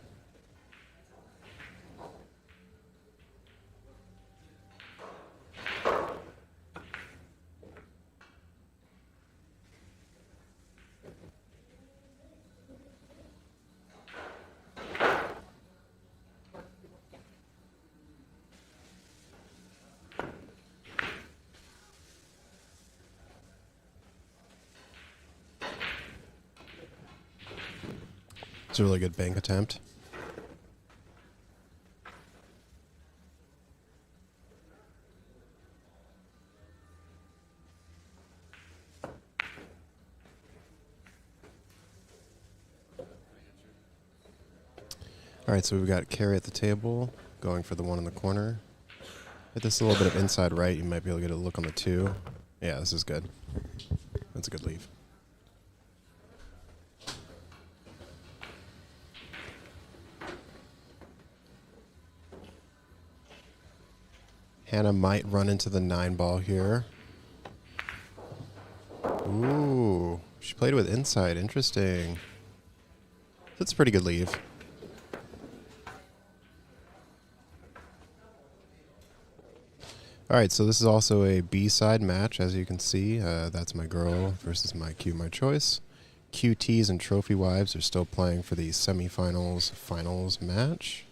It's a really good bank attempt. All right, so we've got Carrie at the table, going for the one in the corner. Hit this a little bit of inside right. You might be able to get a look on the two. Yeah, this is good. That's a good leave. Hannah might run into the 9 ball here. Ooh, she played with inside. Interesting. That's a pretty good leave. All right, so this is also a B-side match, as you can see. That's my girl versus my Q, my choice. QTs and Trophy Wives are still playing for the semifinals, finals match.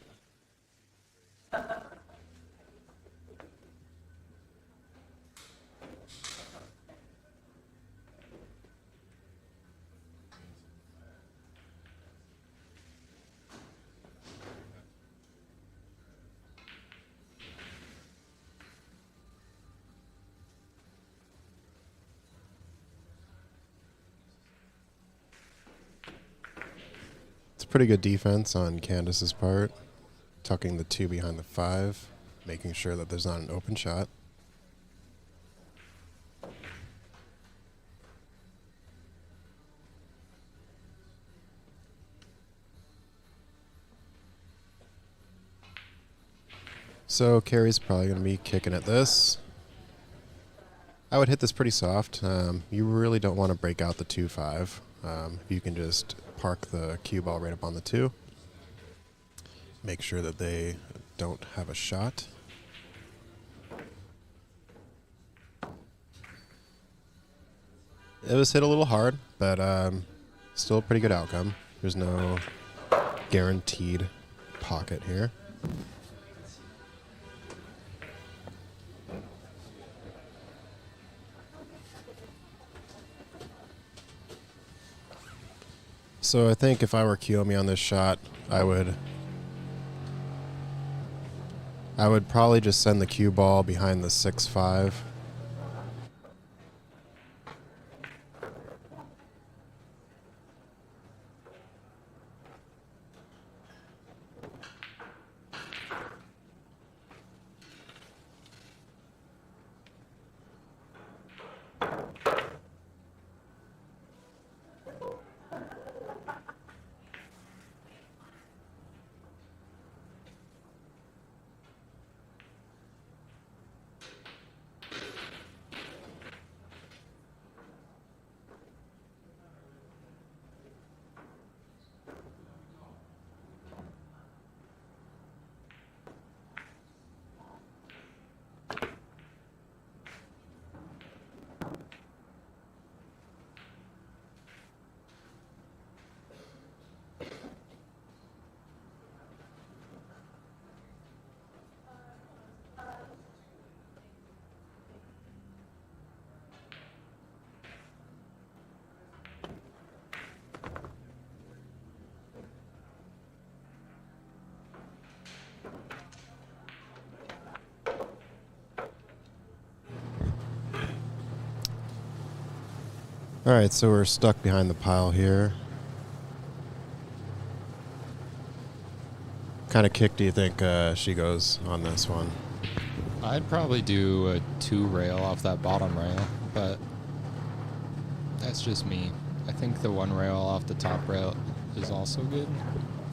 It's a pretty good defense on Candace's part, tucking the 2 behind the 5, making sure that there's not an open shot. So Carrie's probably going to be kicking at this. I would hit this pretty soft. You really don't want to break out the 2-5. You can just park the cue ball right up on the 2. Make sure that they don't have a shot. It was hit a little hard, but still a pretty good outcome. There's no guaranteed pocket here. So I think if I were Kiyomi on this shot, I would probably just send the cue ball behind the 6-5. All right, so we're stuck behind the pile here. Kind of kick do you think she goes on this one? I'd probably do a 2 rail off that bottom rail, but that's just me. I think the 1 rail off the top rail is also good,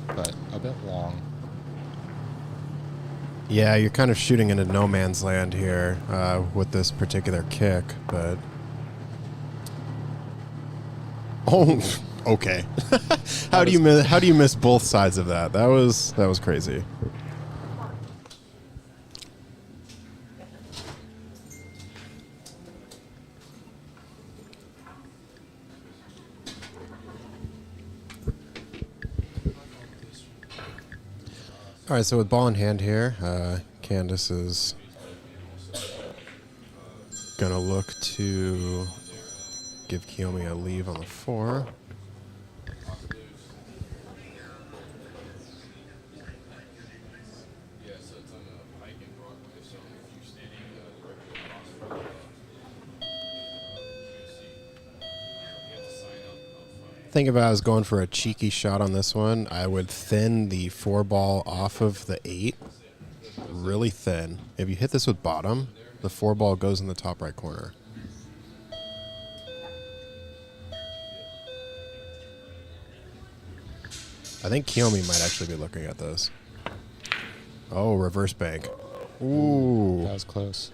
but a bit long. Yeah, you're kind of shooting into no man's land here with this particular kick, but... Oh, okay. How do you miss both sides of that? That was crazy. All right, so with ball in hand here, Candace is gonna look to give Kiyomi a leave on the 4. Think if I was going for a cheeky shot on this one, I would thin the 4 ball off of the 8 really thin. If you hit this with bottom, the 4 ball goes in the top right corner. I think Kiyomi might actually be looking at this. Oh, reverse bank. Ooh. That was close.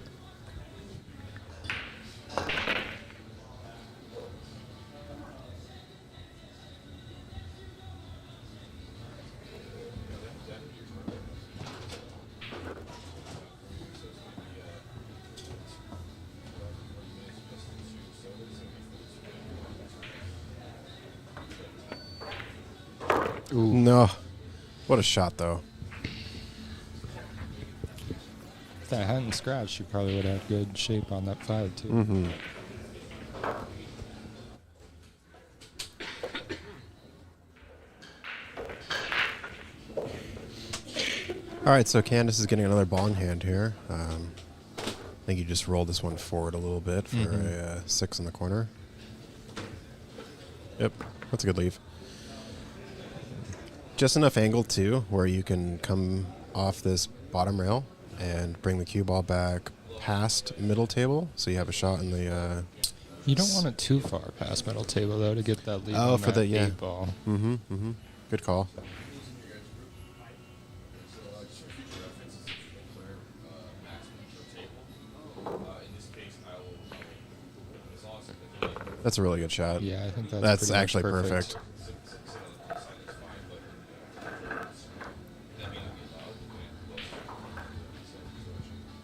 Ooh. No. What a shot, though. If that hadn't scratched, you probably would have good shape on that 5 too. Mm-hmm. All right, so Candace is getting another ball in hand here. I think you just rolled this one forward a little bit for a 6 in the corner. Yep, that's a good leave. Just enough angle, too, where you can come off this bottom rail and bring the cue ball back past middle table, so you have a shot in the... You don't want it too far past middle table, though, to get that lead on for that the 8 ball. Mm-hmm, mm-hmm. Good call. That's a really good shot. Yeah, I think that's pretty much actually perfect.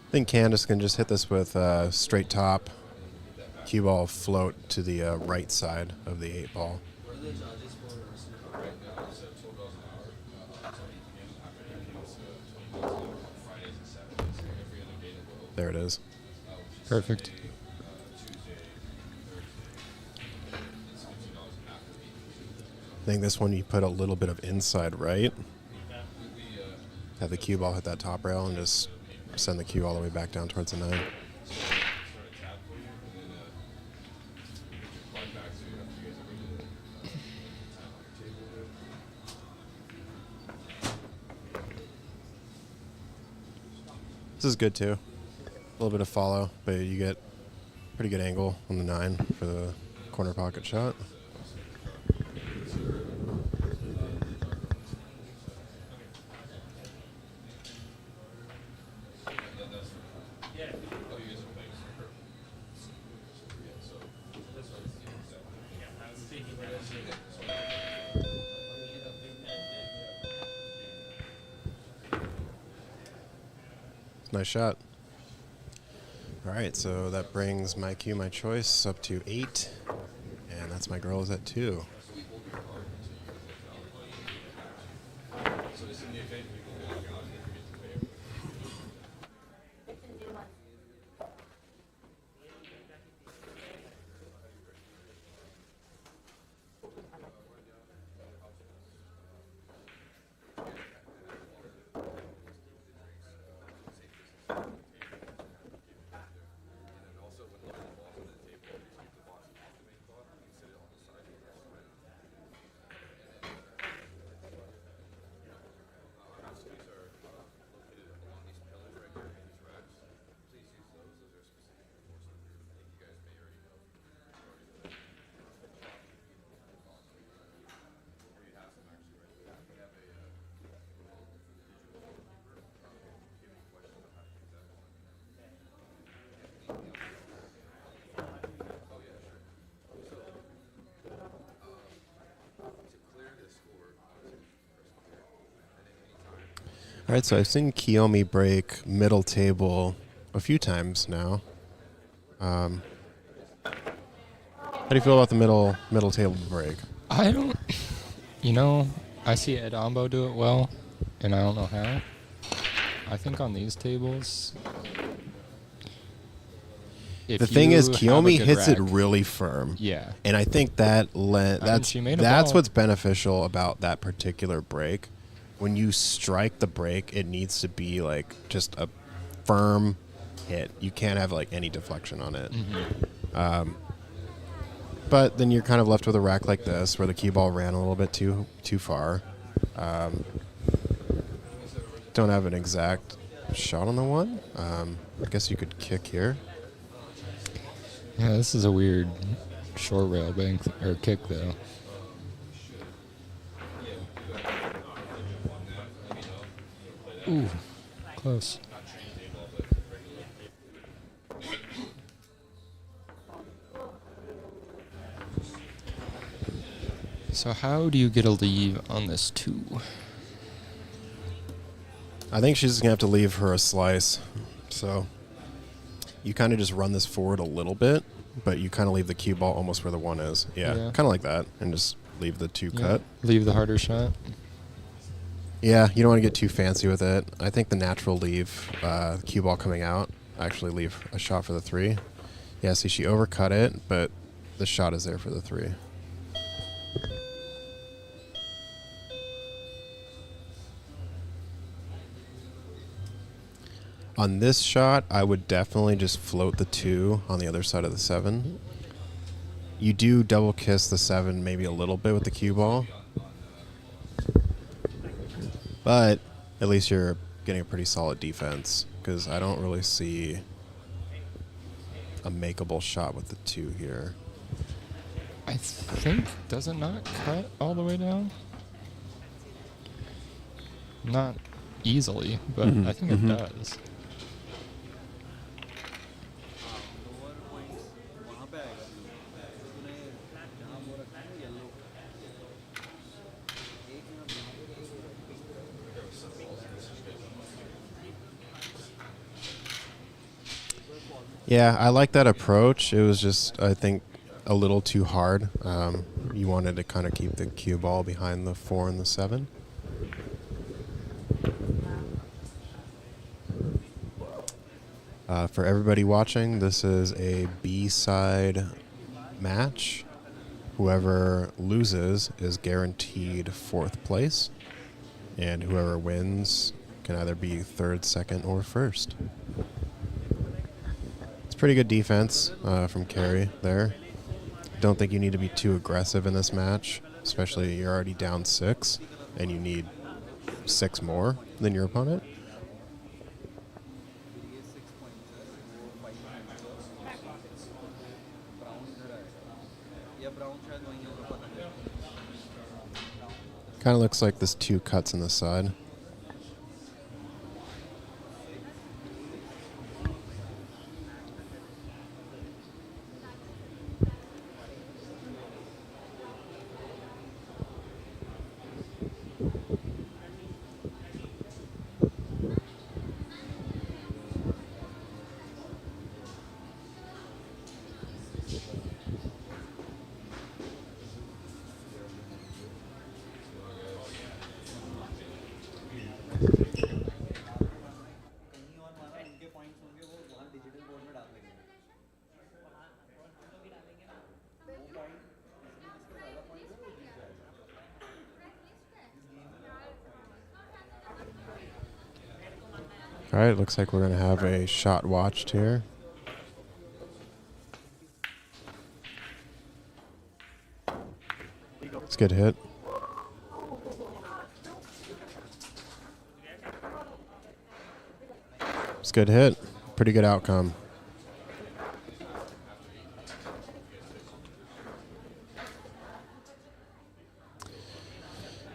I think Candace can just hit this with straight top. Cue ball float to the right side of the 8 ball. There it is. Perfect. I think this one you put a little bit of inside right. Have the cue ball hit that top rail and just send the cue all the way back down towards the 9. This is good too. A little bit of follow, but you get pretty good angle on the 9 for the corner pocket shot. Nice shot. All right, so that brings my cue, my choice, up to 8, and that's my girl is at 2. All right, so I've seen Kiyomi break middle table a few times now. How do you feel about the middle table break? I don't... You know, I see Ed Ambo do it well, and I don't know how. I think on these tables... The thing is, Kiyomi hits it rack, really firm. Yeah. And I think that's ball. what's beneficial about that particular break. When you strike the break, it needs to be like just a firm hit. You can't have like any deflection on it. Mm-hmm. But then you're kind of left with a rack like this, where the cue ball ran a little bit too far. Don't have an exact shot on the one. I guess you could kick here. Yeah, this is a weird short rail bank or kick though. Ooh, close. So how do you get a leave on this 2? I think she's going to have to leave her a slice. So you kind of just run this forward a little bit but you kind of leave the cue ball almost where the 1 is. Yeah, Yeah. kind of like that, and just leave the 2 Yeah. cut. Leave the harder shot. Yeah, you don't want to get too fancy with it. I think the natural leave, cue ball coming out, actually leave a shot for the 3. Yeah, see, she overcut it, but the shot is there for the 3. On this shot, I would definitely just float the 2 on the other side of the 7. You do double kiss the 7 maybe a little bit with the cue ball, but at least you're getting a pretty solid defense, because I don't really see a makeable shot with the 2 here. I think, does it not cut all the way down? Not easily, but I think it does. Yeah, I like that approach. It was just, I think, a little too hard. You wanted to kind of keep the cue ball behind the 4 and the 7. For everybody watching, this is a B-side match. Whoever loses is guaranteed 4th place, and whoever wins can either be 3rd, 2nd, or 1st. It's pretty good defense from Carrie there. Don't think you need to be too aggressive in this match, especially you're already down 6, and you need 6 more than your opponent. Kind of looks like this 2 cuts in the side. All right, looks like we're going to have a shot watched here. It's a good hit. It's a good hit. Pretty good outcome.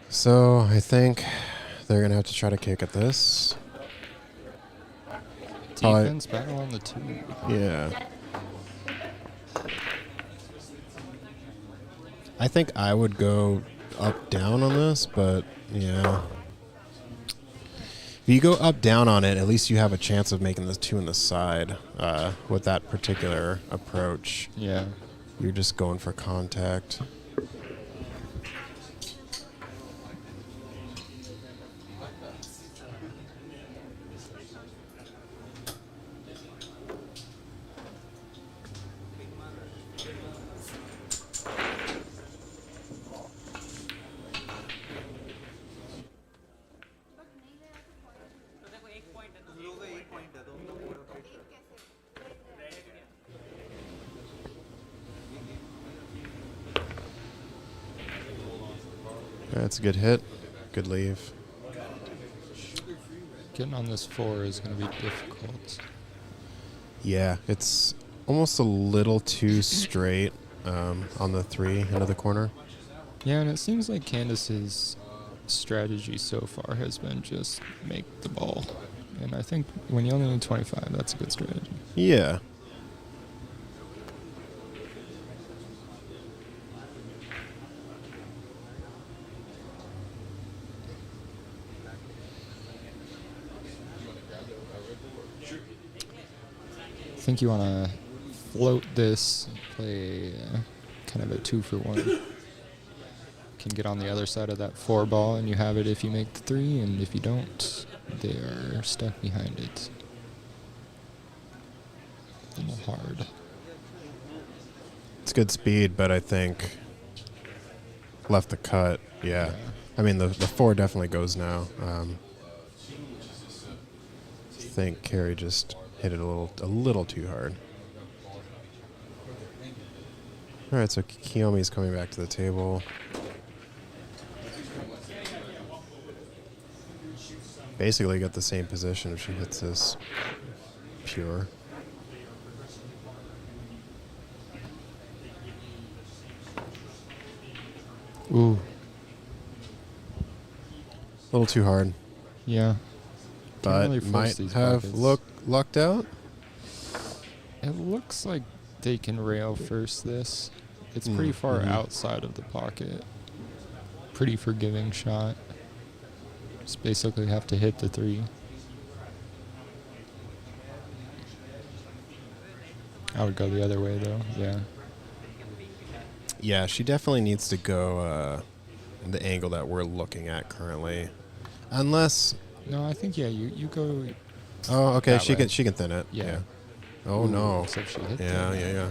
So I think they're going to have to try to kick at this. Defense battle on the 2. Yeah. I think I would go up down on this, but yeah. If you go up down on it, at least you have a chance of making the 2 in the side with that particular approach. Yeah. You're just going for contact. That's a good hit. Good leave. Getting on this 4 is going to be difficult. Yeah, it's almost a little too straight on the 3 into the corner. Yeah, and it seems like Candace's strategy so far has been just make the ball. And I think when you only need 25, that's a good strategy. Yeah. I think you want to float this, play kind of a 2-for-1. Can get on the other side of that 4 ball, and you have it if you make the 3, and if you don't, they are stuck behind it. A little hard. It's good speed, but I think left the cut. Yeah. I mean, the 4 definitely goes now. I think Carrie just hit it a little too hard. All right, so Kiyomi's coming back to the table. Basically got the same position if she hits this pure. Ooh. A little too hard. Yeah. But really force might these have buckets. lucked out. It looks like they can rail first this. It's pretty far outside of the pocket. Pretty forgiving shot. Just basically have to hit the 3. I would go the other way though, yeah. Yeah, she definitely needs to go the angle that we're looking at currently. Unless No, I think, yeah, you go. oh, okay, that she way. can thin it. Yeah. Oh Ooh, no. except she hit Yeah, that. yeah.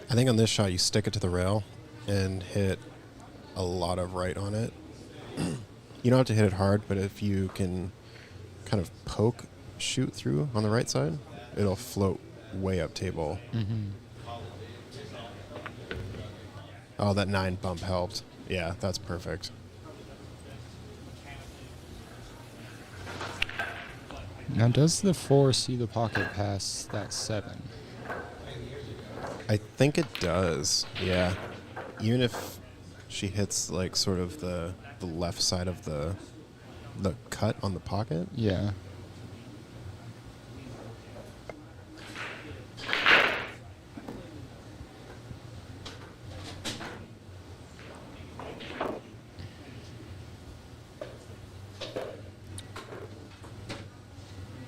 I think on this shot you stick it to the rail and hit a lot of right on it. You don't have to hit it hard, but if you can kind of shoot through on the right side, it'll float way up table. Mm-hmm. Oh, that 9 bump helped. Yeah, that's perfect. Now, does the 4 see the pocket past that 7? I think it does. Yeah. Even if she hits like sort of the left side of the cut on the pocket. Yeah.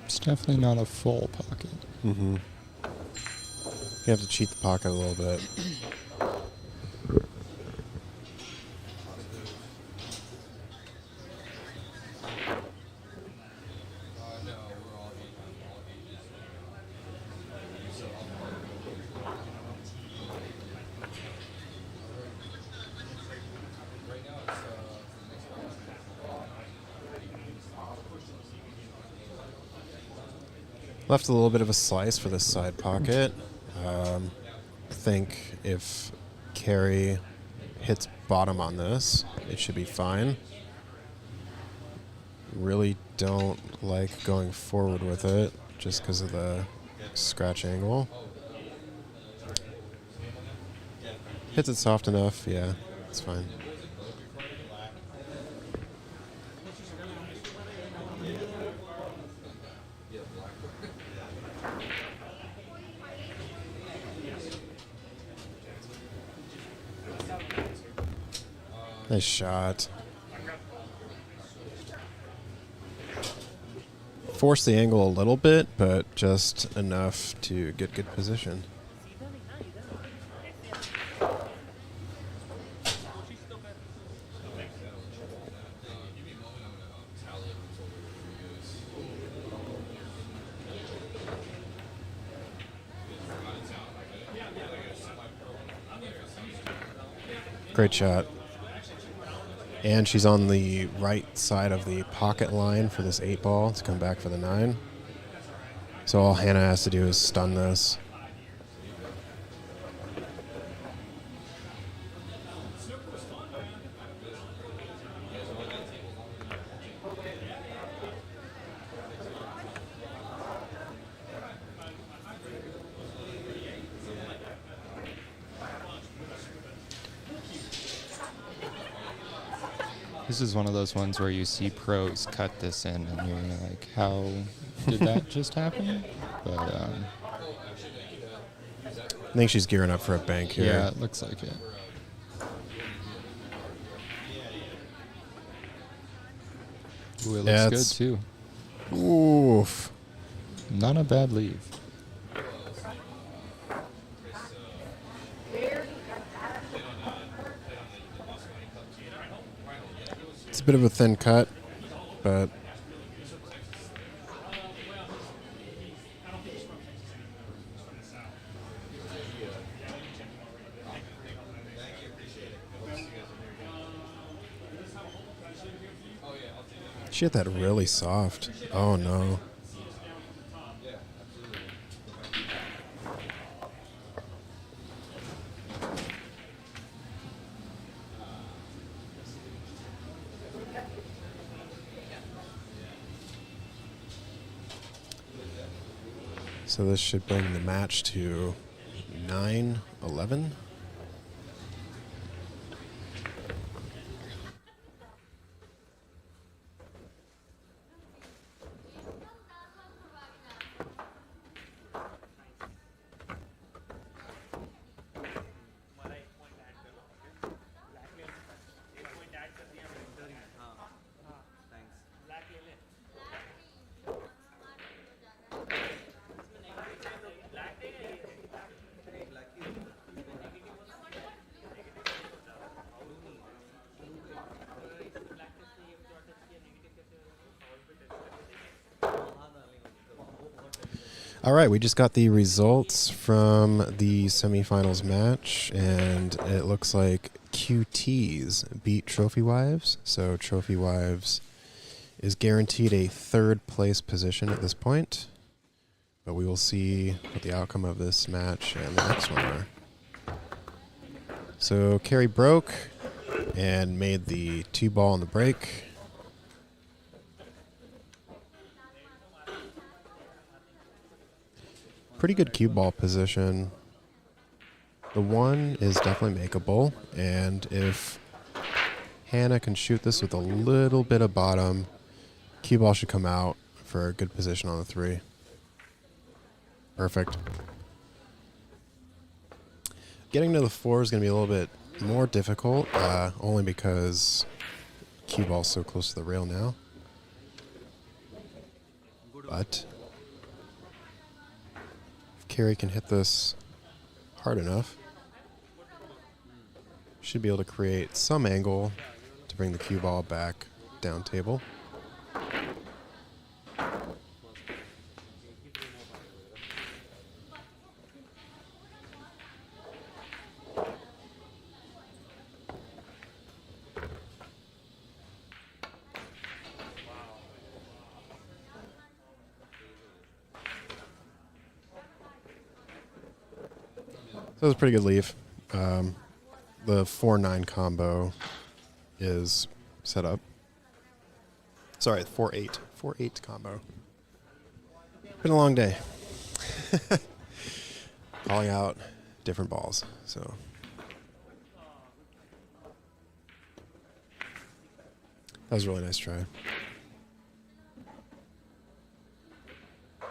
It's definitely not a full pocket. Mm-hmm. You have to cheat the pocket a little bit. Left a little bit of a slice for this side pocket. I think if Carrie hits bottom on this, it should be fine. Really don't like going forward with it just because of the scratch angle. Hits it soft enough, yeah, it's fine. Nice shot. Force the angle a little bit, but just enough to get good position. Great shot. And she's on the right side of the pocket line for this 8 ball to come back for the 9. So all Hannah has to do is stun this. This is one of those ones where you see pros cut this in and you're like, how did that just happen? But I think she's gearing up for a bank here. yeah, it looks like it. Ooh, it Yeah, looks good too. Oof. Not a bad leave. It's a bit of a thin cut, but she hit that really soft. Oh no. So this should bring the match to 9-11. All right, we just got the results from the semifinals match, and it looks like QTs beat Trophy Wives. So Trophy Wives is guaranteed a third place position at this point, but we will see what the outcome of this match and the next one are. So Carrie broke and made the 2-ball on the break. Pretty good cue ball position. The 1 is definitely makeable, and if Hannah can shoot this with a little bit of bottom, cue ball should come out for a good position on the 3. Perfect. Getting to the 4 is going to be a little bit more difficult, only because cue ball's so close to the rail now. But Carrie can hit this hard enough, should be able to create some angle to bring the cue ball back down table. So it was a pretty good leave. The 4-9 combo is set up. Sorry, 4-8. 4-8 combo. Been a long day. Calling out different balls. So that was a really nice try.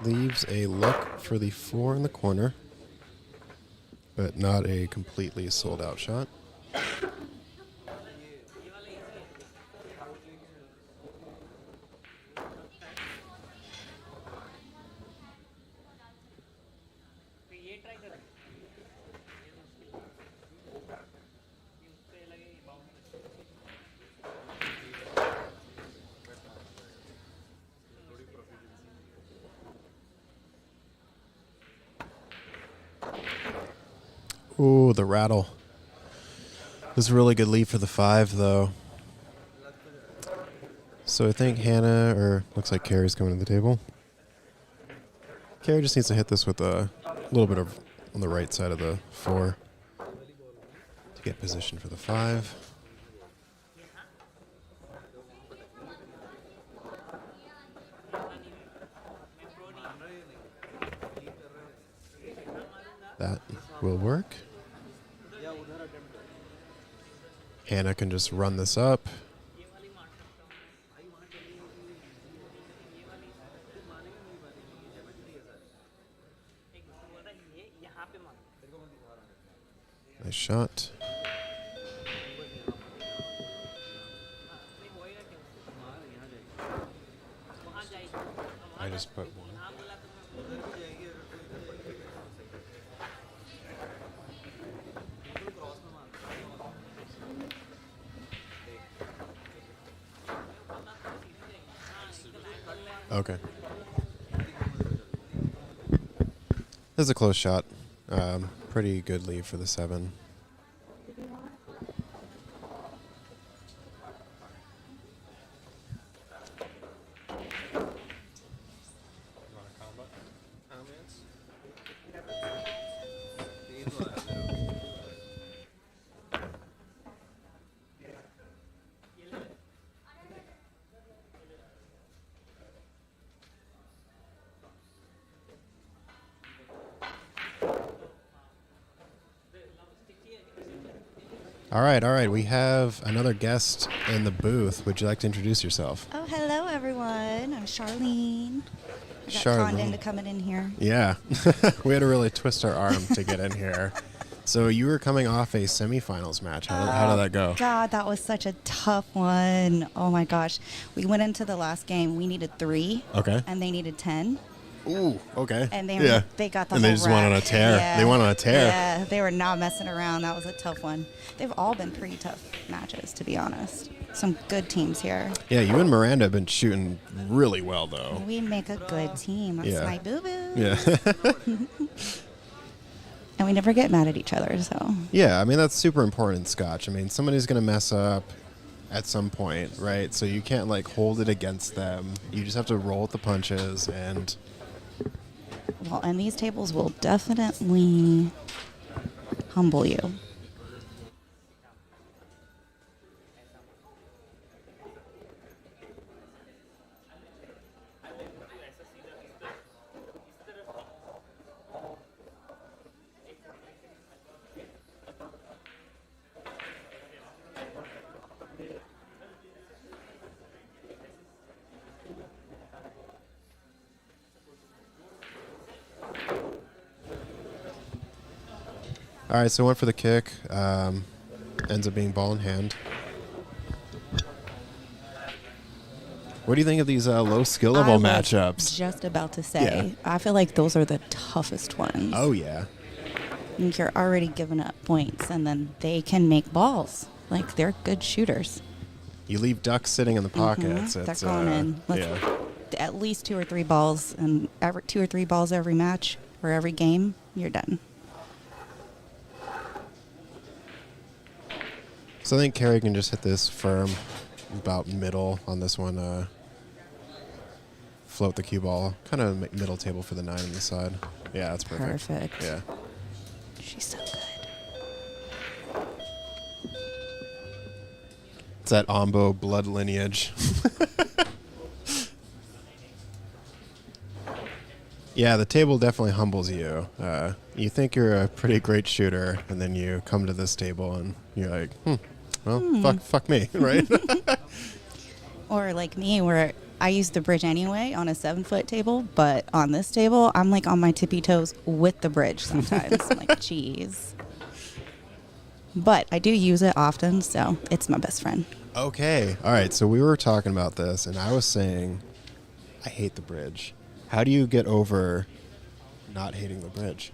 Leaves a look for the 4 in the corner, but not a completely sold out shot. Ooh, the rattle. It was a really good lead for the 5, though. So I think Hannah, or looks like Carrie's coming to the table. Carrie just needs to hit this with a little bit of on the right side of the 4 to get position for the 5. That will work. Hannah can just run this up. Nice shot. I just put one. Okay. This is a close shot. Pretty good lead for the 7. All right. We have another guest in the booth. Would you like to introduce yourself? Oh, hello, everyone. I'm Charlene. I got conned into coming in here. Yeah. We had to really twist our arm to get in here. So you were coming off a semifinals match. How did that go? God, that was such a tough one. Oh, my gosh. We went into the last game. We needed 3. Okay. And they needed 10. Ooh, okay. And they got the and whole they just went on a tear. Yeah. They went on a tear. Yeah, they were not messing around. That was a tough one. They've all been pretty tough matches, to be honest. Some good teams here. Yeah, you and Miranda have been shooting really well, though. We make a good team. That's my boo-boo. Yeah. And we never get mad at each other, so. Yeah, I mean, that's super important in Scotch. I mean, somebody's going to mess up at some point, right? So you can't, like, hold it against them. You just have to roll with the punches and... Well, and these tables will definitely humble you. All right, so went for the kick. Ends up being ball in hand. What do you think of these low skill level matchups? Just about to say, I feel like those are the toughest ones. Oh, yeah. You're already giving up points, and then they can make balls. Like, they're good shooters. You leave ducks sitting in the pockets. They're going in. At least 2 or 3 balls, and 2 or 3 balls every match or every game, you're done. So I think Carrie can just hit this firm about middle on this one. Float the cue ball. Kind of middle table for the 9 on the side. Yeah, that's perfect. Perfect. Yeah. She's so good. It's that Ombo blood lineage. Yeah, the table definitely humbles you. You think you're a pretty great shooter, and then you come to this table and you're like, fuck me, right? Or like me, where I use the bridge anyway on a 7-foot table, but on this table, I'm like on my tippy toes with the bridge sometimes. I'm like, geez. But I do use it often, so it's my best friend. Okay. All right. So we were talking about this, and I was saying I hate the bridge. How do you get over not hating the bridge?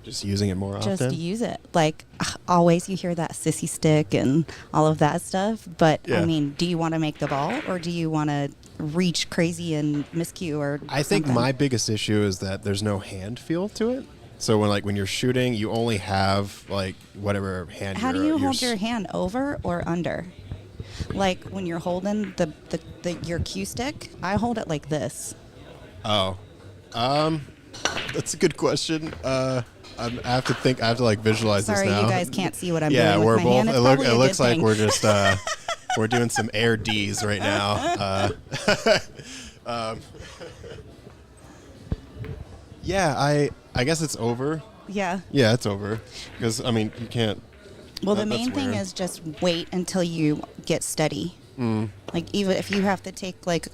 Just using it more often? Just use it. Like, always you hear that sissy stick and all of that stuff. But, I mean, do you want to make the ball, or do you want to reach crazy and miscue or I think something? my biggest issue is that there's no hand feel to it. So when you're shooting, you only have, like, whatever hand How do you hold your hand over or under? Like, when you're holding your cue stick, I hold it like this. Oh. That's a good question. I have to like visualize this now. Sorry, you guys can't see what I'm yeah, doing we're with my both. hand. It's It probably a looks good like thing. we're just we're doing some air D's right now. Yeah, I guess it's over. Yeah. Yeah, it's over because I mean you can't. Well, the main thing is just wait until you get steady. Like, even if you have to take like,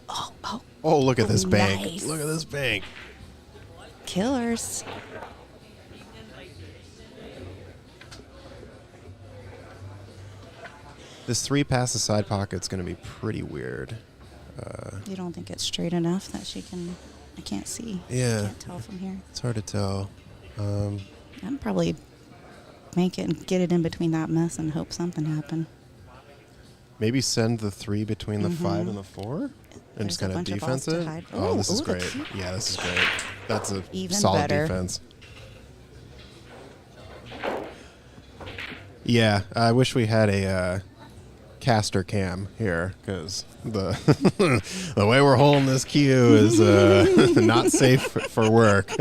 Oh, look at this bank! Nice. Look at this bank. Killers. This 3 past the side pocket's going to be pretty weird. You don't think it's straight enough that she can? I can't see. Yeah. Can't tell from here. It's hard to tell. I'd probably make it and get it in between that mess and hope something happened. Maybe send the 3 between the 5 and the 4, and just kind of defense it. Oh, this is great. Yeah, this is great. That's a Even solid better. defense. Yeah, I wish we had a caster cam here, because the the way we're holding this cue is not safe for work.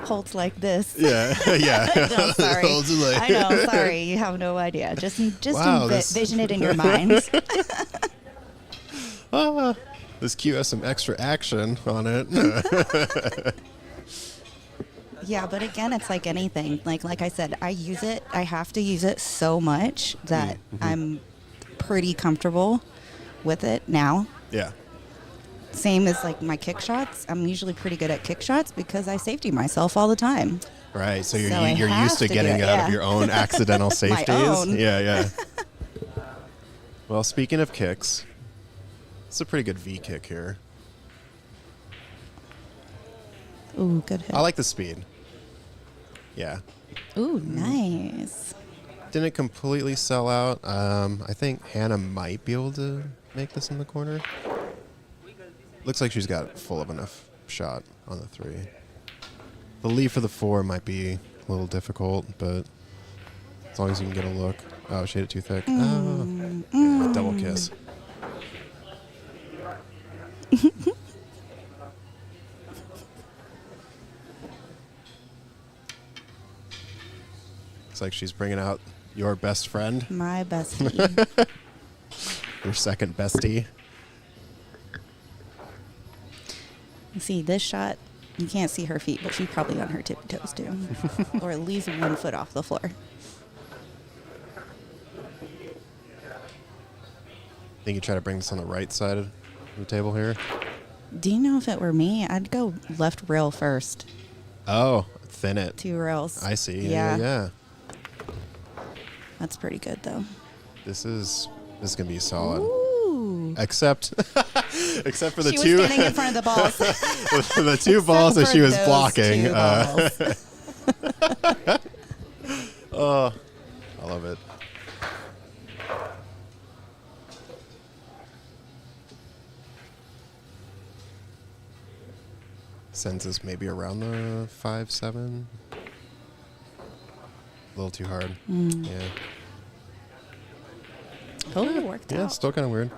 Holds like this. Yeah, yeah. No, sorry. Holds it like- I know. Sorry, you have no idea. Just Wow, this- envision it in your mind. This cue has some extra action on it. Yeah, but again, it's like anything. Like I said, I use it. I have to use it so much that I'm pretty comfortable with it now. Yeah. Same as like my kick shots. I'm usually pretty good at kick shots because I safety myself all the time. Right, so you're So I you're have used to to do getting it, out of yeah. your own accidental safeties. own. Yeah, yeah. Well, speaking of kicks, it's a pretty good V kick here. Ooh, good hit. I like the speed. Yeah. Ooh, nice. Didn't completely sell out. I think Hannah might be able to make this in the corner. Looks like she's got full of enough shot on the 3. The lead for the 4 might be a little difficult, but as long as you can get a look. Oh, she hit it too thick. Oh, yeah, double kiss. Looks like she's bringing out your best friend, My bestie. your second bestie. See, this shot, you can't see her feet, but she's probably on her tippy toes too. Or at least 1 foot off the floor. Think you try to bring this on the right side of the table here? Do you know if it were me, I'd go left rail first. Oh, thin it. 2 rails. I see. Yeah. That's pretty good though. This is gonna be solid. Ooh. Except for the She two was standing in front of the balls. the 2 balls that for she was those blocking. 2 balls. Oh, I love it. Sends us maybe around the 5-7. A little too hard. Yeah. Oh, it worked Yeah, out. still kind of weird.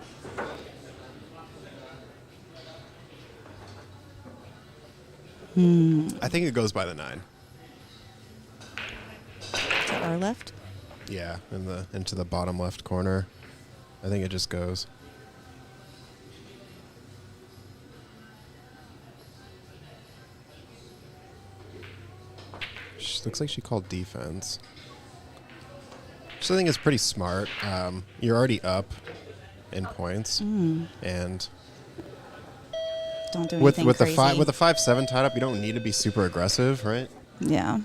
I think it goes by the 9. To our left. Yeah, into the bottom left corner. I think it just goes. Looks like she called defense. So I think it's pretty smart. You're already up in points, and Don't do with anything with crazy. the 5-7 tied up, you don't need to be super aggressive, right? Yeah.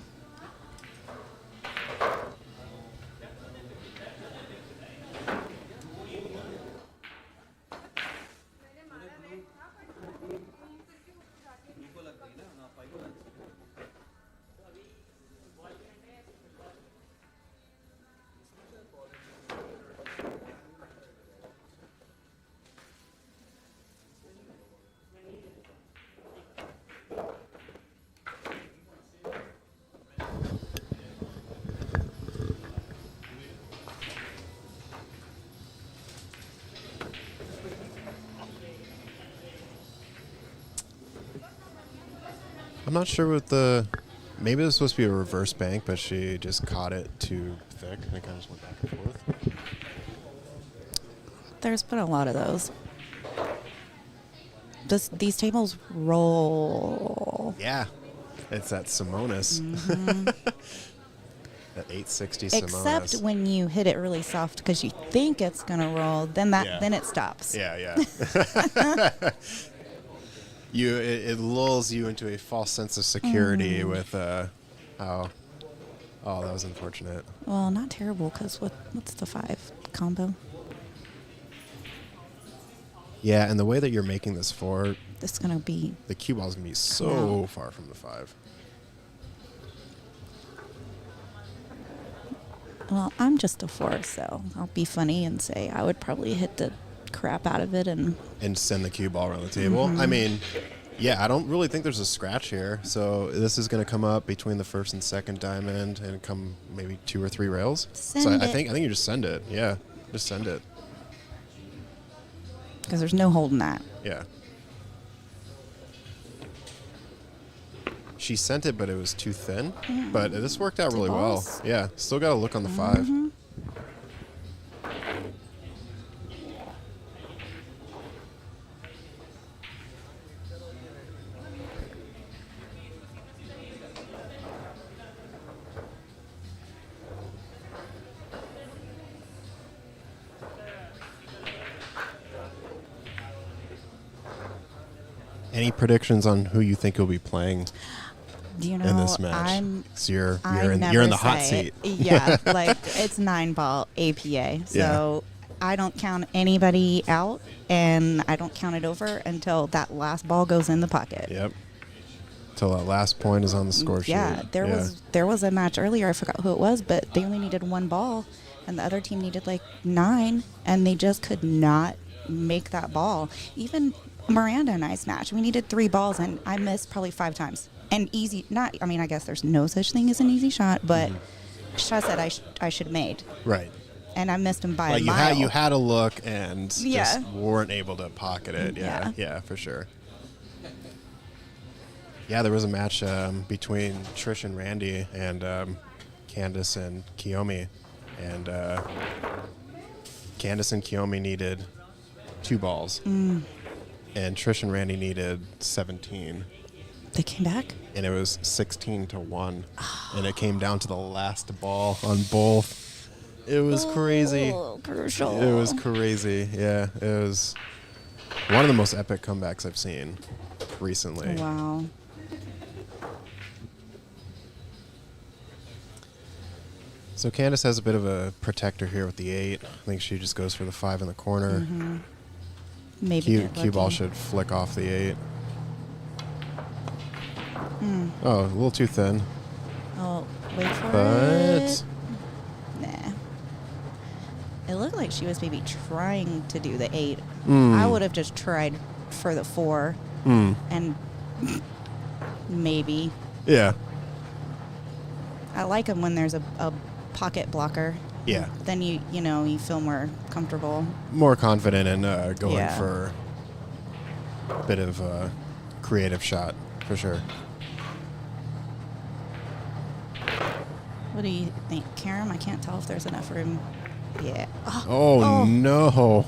I'm not sure what maybe it was supposed to be a reverse bank, but she just caught it too thick, and it kind of just went back and forth. There's been a lot of those. These tables roll. Yeah, it's that Simonis. That 860 Simonis. Except when you hit it really soft because you think it's gonna roll, then then it stops. Yeah. It lulls you into a false sense of security with how. Oh, that was unfortunate. Well, not terrible because what's the 5 combo? Yeah, and the way that you're making this 4, This is gonna be. the cue ball is going to be so far from the 5. Well, I'm just a 4, so I'll be funny and say I would probably hit the crap out of it and. And send the cue ball around the table. I mean, yeah, I don't really think there's a scratch here. So this is going to come up between the first and second diamond and come maybe 2 or 3 rails. Send so I it. think you just send it. Yeah, just send it. Because there's no holding that. Yeah. She sent it, but it was too thin. But this worked out really well. balls. Yeah, still got to look on the 5. Any predictions on who you think you'll be playing Do you know? in this match? 'Cause you're in never the hot say seat. it. Yeah, like it's 9-ball APA. So I don't count anybody out, and I don't count it over until that last ball goes in the pocket. Yep. Till that last point is on the score sheet. Yeah, there was a match earlier. I forgot who it was, but they only needed 1 ball, and the other team needed like 9, and they just could not make that ball. Even Miranda and I's match, we needed 3 balls, and I missed probably 5 times. And easy, not. I mean, I guess there's no such thing as an easy shot, but shot that I should have made, Right. and I missed him by Like a mile. you had a look and Yeah. just weren't able to pocket it. Yeah, Yeah. yeah, for sure. Yeah, there was a match between Trish and Randy and Candace and Kiyomi, and Candace and Kiyomi needed 2 balls, and Trish and Randy needed 17. They came back. And it was 16-1, and it came down to the last ball on both. It was crazy. Oh, crucial. It was crazy. Yeah, it was one of the most epic comebacks I've seen recently. Wow. So Candace has a bit of a protector here with the 8. I think she just goes for the 5 in the corner. Maybe Cue ball should flick off the 8. Oh, a little too thin. Oh, wait for But it. Nah. It looked like she was maybe trying to do the 8. I would have just tried for the 4 and maybe. yeah, I like them when there's a pocket blocker. yeah, Then you feel more comfortable. more confident in going Yeah. for a bit of a creative shot for sure. What do you think, Karam? I can't tell if there's enough room. Yeah. Oh, no!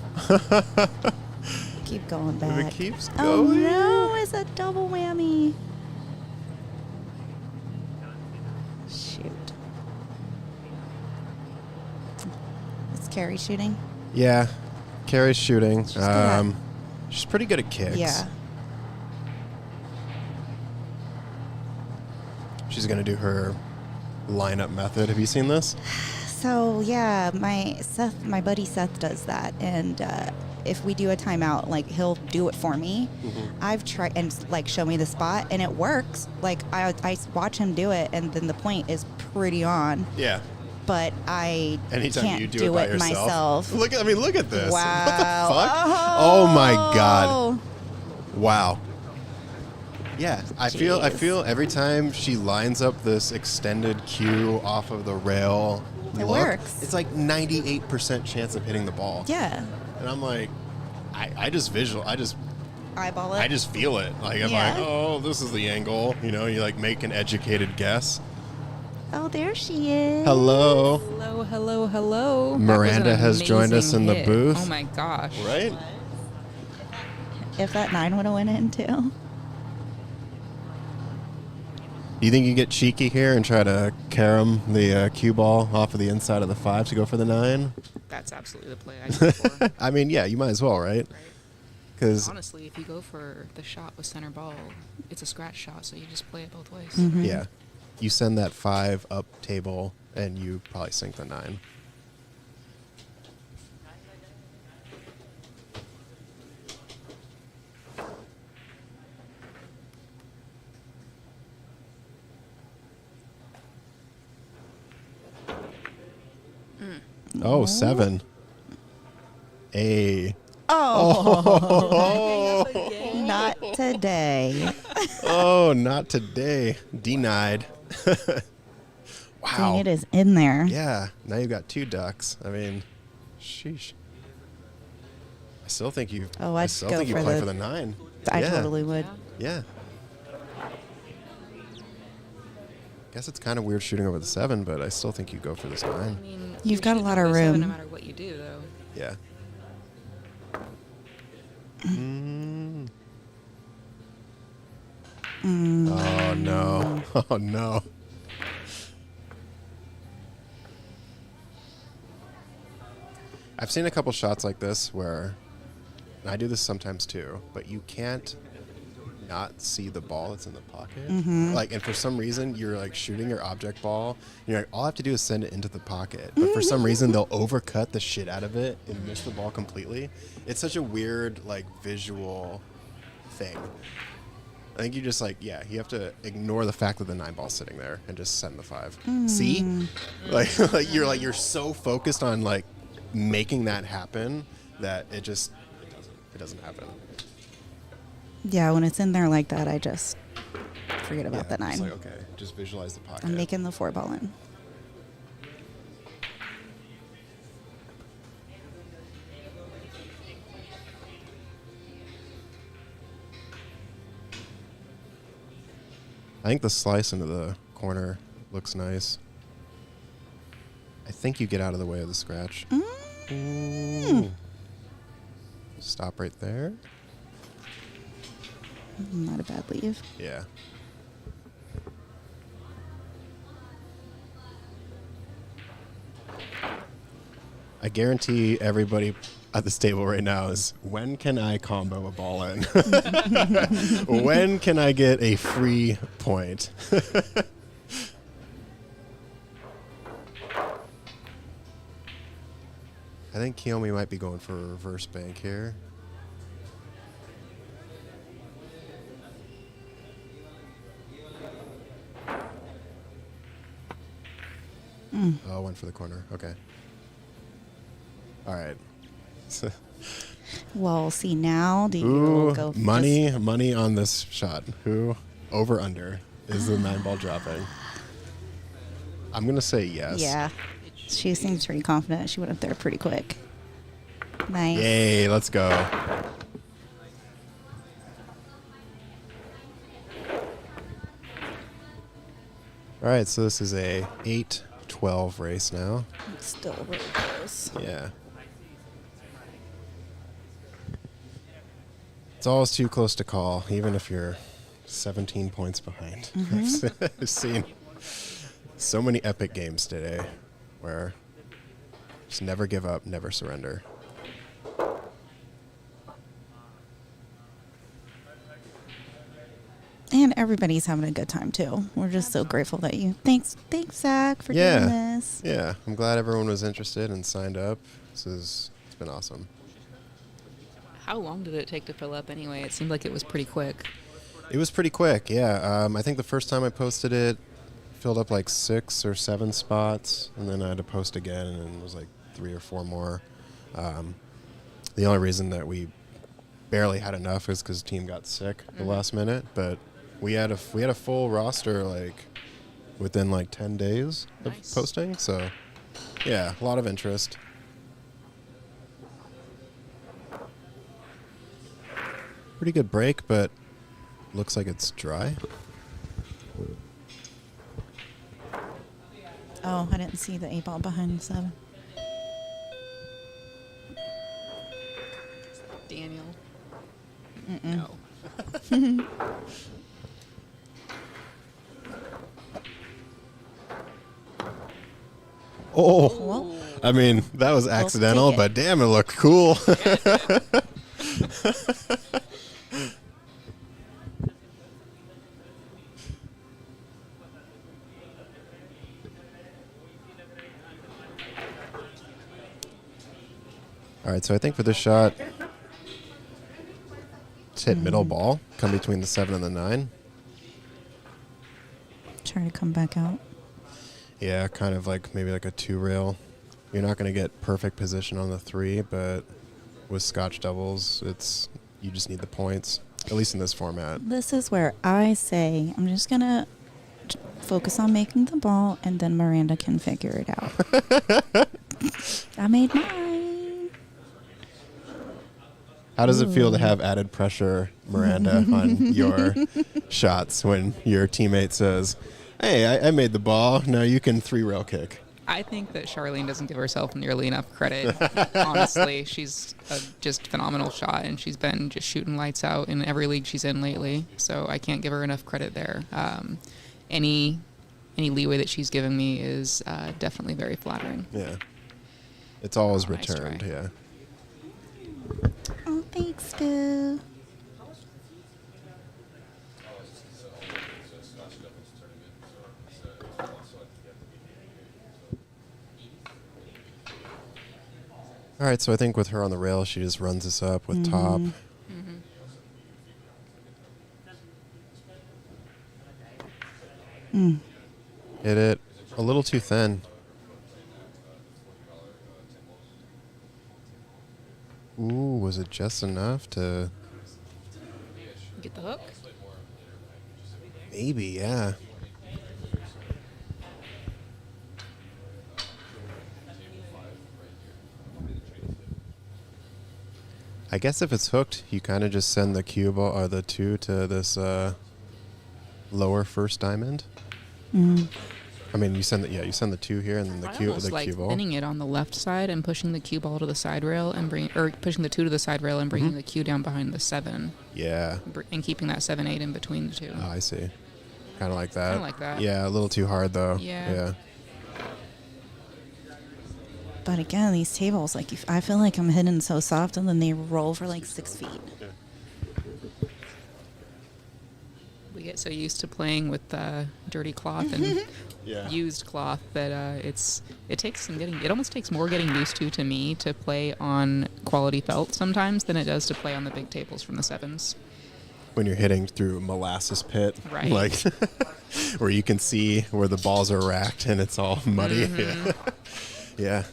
Keep going If back. it keeps Oh going. no, it's a double whammy. Shoot. It's Carrie shooting. Yeah, Carrie's shooting. She's good at- She's pretty good at kicks. Yeah. She's gonna do her lineup method. Have you seen this? So yeah, my buddy Seth does that, and if we do a timeout, like he'll do it for me. I've tried and like show me the spot, and it works. Like I watch him do it, and then the point is pretty on. Yeah. But I Anytime can't you do it by yourself. myself. Look at this. Wow. What the fuck? Oh my god. Wow. Yeah, I feel every time she lines up this extended cue off of the rail, It look, works. it's like 98% chance of hitting the ball. Yeah. And I'm like, I just Eyeball it. I just feel it. Like I'm Yeah. like, oh, this is the angle. You know, you like make an educated guess. Oh, there she is. Hello. Hello, hello, hello. That was Miranda an has joined us amazing in the hit. booth. Oh my gosh. Right? If that 9 would have went in too. Do you think you get cheeky here and try to carom the cue ball off of the inside of the 5 to go for the 9? That's absolutely the play I go for. I mean, yeah, you might as well, right? Because Honestly, if you go for the shot with center ball, it's a scratch shot, so you just play it both ways. yeah, you send that 5 up table and you probably sink the 9. Oh, 7. A. Oh, Oh. not today. Oh, not today. Denied. Wow. Dang, it is in there. Yeah. Now you've got 2 ducks. I mean, sheesh. I still think you. Oh, I I'd still go think you for play the- for the 9. I Yeah. totally would. Yeah. Guess it's kind of weird shooting over the 7, but I still think you go for this 9. I mean, You've you're got a shooting lot for of seven room. No matter what you do, though. Yeah. Mm. Oh no! Oh no! I've seen a couple shots like this where, and I do this sometimes too, but you can't not see the ball that's in the pocket. Like, and for some reason, you're like shooting your object ball. You're like, all I have to do is send it into the pocket. But for some reason, they'll overcut the shit out of it and miss the ball completely. It's such a weird, like, visual thing. I think you just like, yeah, you have to ignore the fact that the 9 ball's sitting there and just send the 5. See, like you're so focused on like making that happen that it doesn't happen. Yeah, when it's in there like that, I just forget about the 9. It's like, okay, just visualize the pocket. I'm making the 4 ball in. I think the slice into the corner looks nice. I think you get out of the way of the scratch. Ooh. Stop right there. Not a bad leave. Yeah. I guarantee everybody at this table right now is, when can I combo a ball in? When can I get a free point? I think Kiyomi might be going for a reverse bank here. Oh, went for the corner. Okay. All right. Well, see now, do you Ooh, go for money on this shot. Who over under is the 9 ball dropping? I'm gonna say yes. Yeah. She seems pretty confident. She went up there pretty quick. Nice. Yay! Let's go. All right, so this is a 8-12 race now. Still really close. Yeah. It's always too close to call, even if you're 17 points behind. I've seen so many epic games today where just never give up, never surrender. And everybody's having a good time too. We're just so grateful that you. Thanks, Zach, for doing this. Yeah, I'm glad everyone was interested and signed up. It's been awesome. How long did it take to fill up anyway? It seemed like it was pretty quick. It was pretty quick, yeah. I think the first time I posted it, filled up like 6 or 7 spots, and then I had to post again, and it was like 3 or 4 more. The only reason that we barely had enough is because the team got sick the last minute, but we had a full roster like within like 10 days of posting. So yeah, a lot of interest. Pretty good break, but looks like it's dry. Oh, I didn't see the 8 ball behind the 7. Daniel. Mm-mm. No. Oh, Well, I mean, that was accidental, take it. but damn, it looked cool. All right, so I think for this shot, just hit middle ball, come between the 7 and the 9. try to come back out. Yeah, kind of like maybe like a 2 rail. You're not going to get perfect position on the 3, but with Scotch doubles, you just need the points, at least in this format. This is where I say I'm just going to focus on making the ball, and then Miranda can figure it out. I made mine. How does it feel to have added pressure, Miranda, on your shots when your teammate says, hey, I made the ball, now you can 3-rail kick? I think that Charlene doesn't give herself nearly enough credit. Honestly, she's a just phenomenal shot, and she's been just shooting lights out in every league she's in lately. So I can't give her enough credit there. Any leeway that she's given me is definitely very flattering. Yeah, it's always Nice returned. try. Yeah. Oh, thanks, Boo. All right, so I think with her on the rail, she just runs us up with top. Hit it a little too thin. Ooh, was it just enough to... Get the hook? Maybe, yeah. I guess if it's hooked, you kind of just send the cue ball or the 2 to this lower first diamond. I mean, you send the 2 here and then the I cue almost like ball. thinning it on the left side and pushing the cue ball to the side rail and pushing the 2 to the side rail and bringing the cue down behind the 7. Yeah. And keeping that 7-8 in between the 2. Oh, I see. Kind of like that. Kinda like that. Yeah, a little too hard though. Yeah. But again, these tables, like, I feel like I'm hitting so soft, and then they roll for like 6 feet. We get so used to playing with dirty cloth and used cloth that it almost takes more getting used to me to play on quality felt sometimes than it does to play on the big tables from the 7s. When you're hitting through a molasses pit, Right. like where you can see where the balls are racked and it's all muddy. Yeah.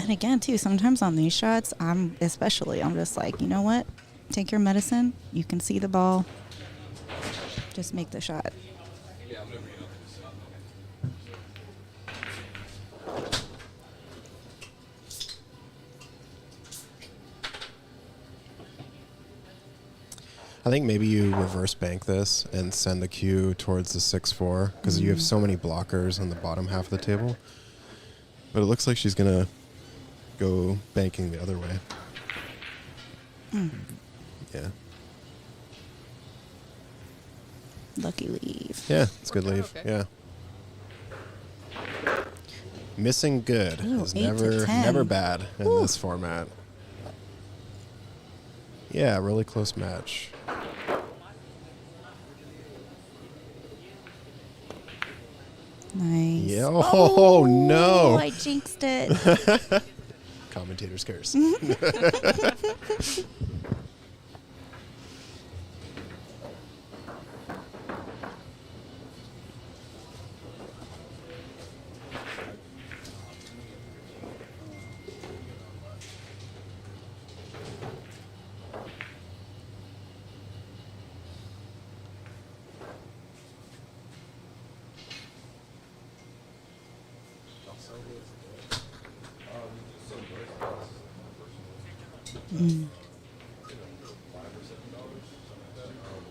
And again, too, sometimes on these shots, I'm just like, you know what? Take your medicine. You can see the ball. Just make the shot. I think maybe you reverse bank this and send the cue towards the 6-4 because you have so many blockers on the bottom half of the table. But it looks like she's going to go banking the other way. Yeah. Lucky leave. Yeah, it's a good leave. Okay. Yeah. Missing good Ooh, is 8 to never 10. bad in this format. Yeah, really close match. Nice. Yeah. Oh, no. I jinxed it. Commentator's curse.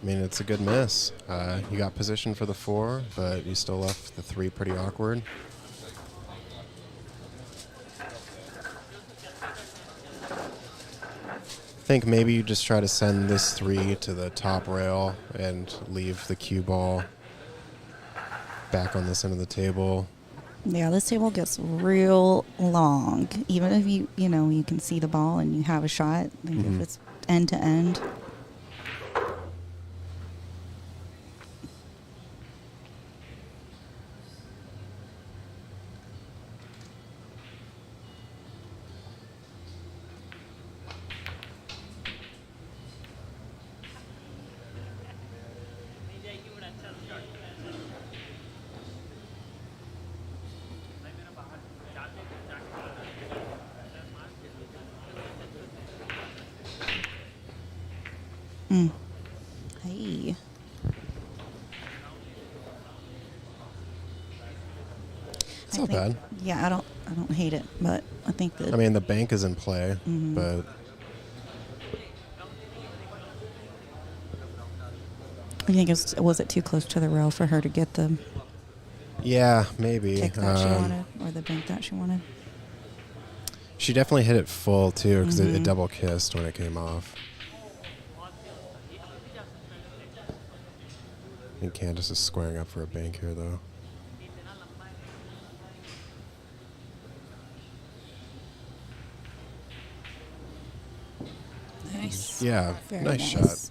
I mean, it's a good miss. You got position for the 4, but you still left the 3 pretty awkward. I think maybe you just try to send this 3 to the top rail and leave the cue ball back on this end of the table. Yeah, this table gets real long. Even if you can see the ball and you have a shot, like if it's end to end. Hey. It's not bad. Yeah, I don't hate it, but I think that I mean, the bank is in play, but I think was it too close to the rail for her to get the yeah, maybe. kick that she wanted or the bank that she wanted? She definitely hit it full too because it double kissed when it came off. I think Candace is squaring up for a bank here though. Nice. Yeah, Very nice nice. shot.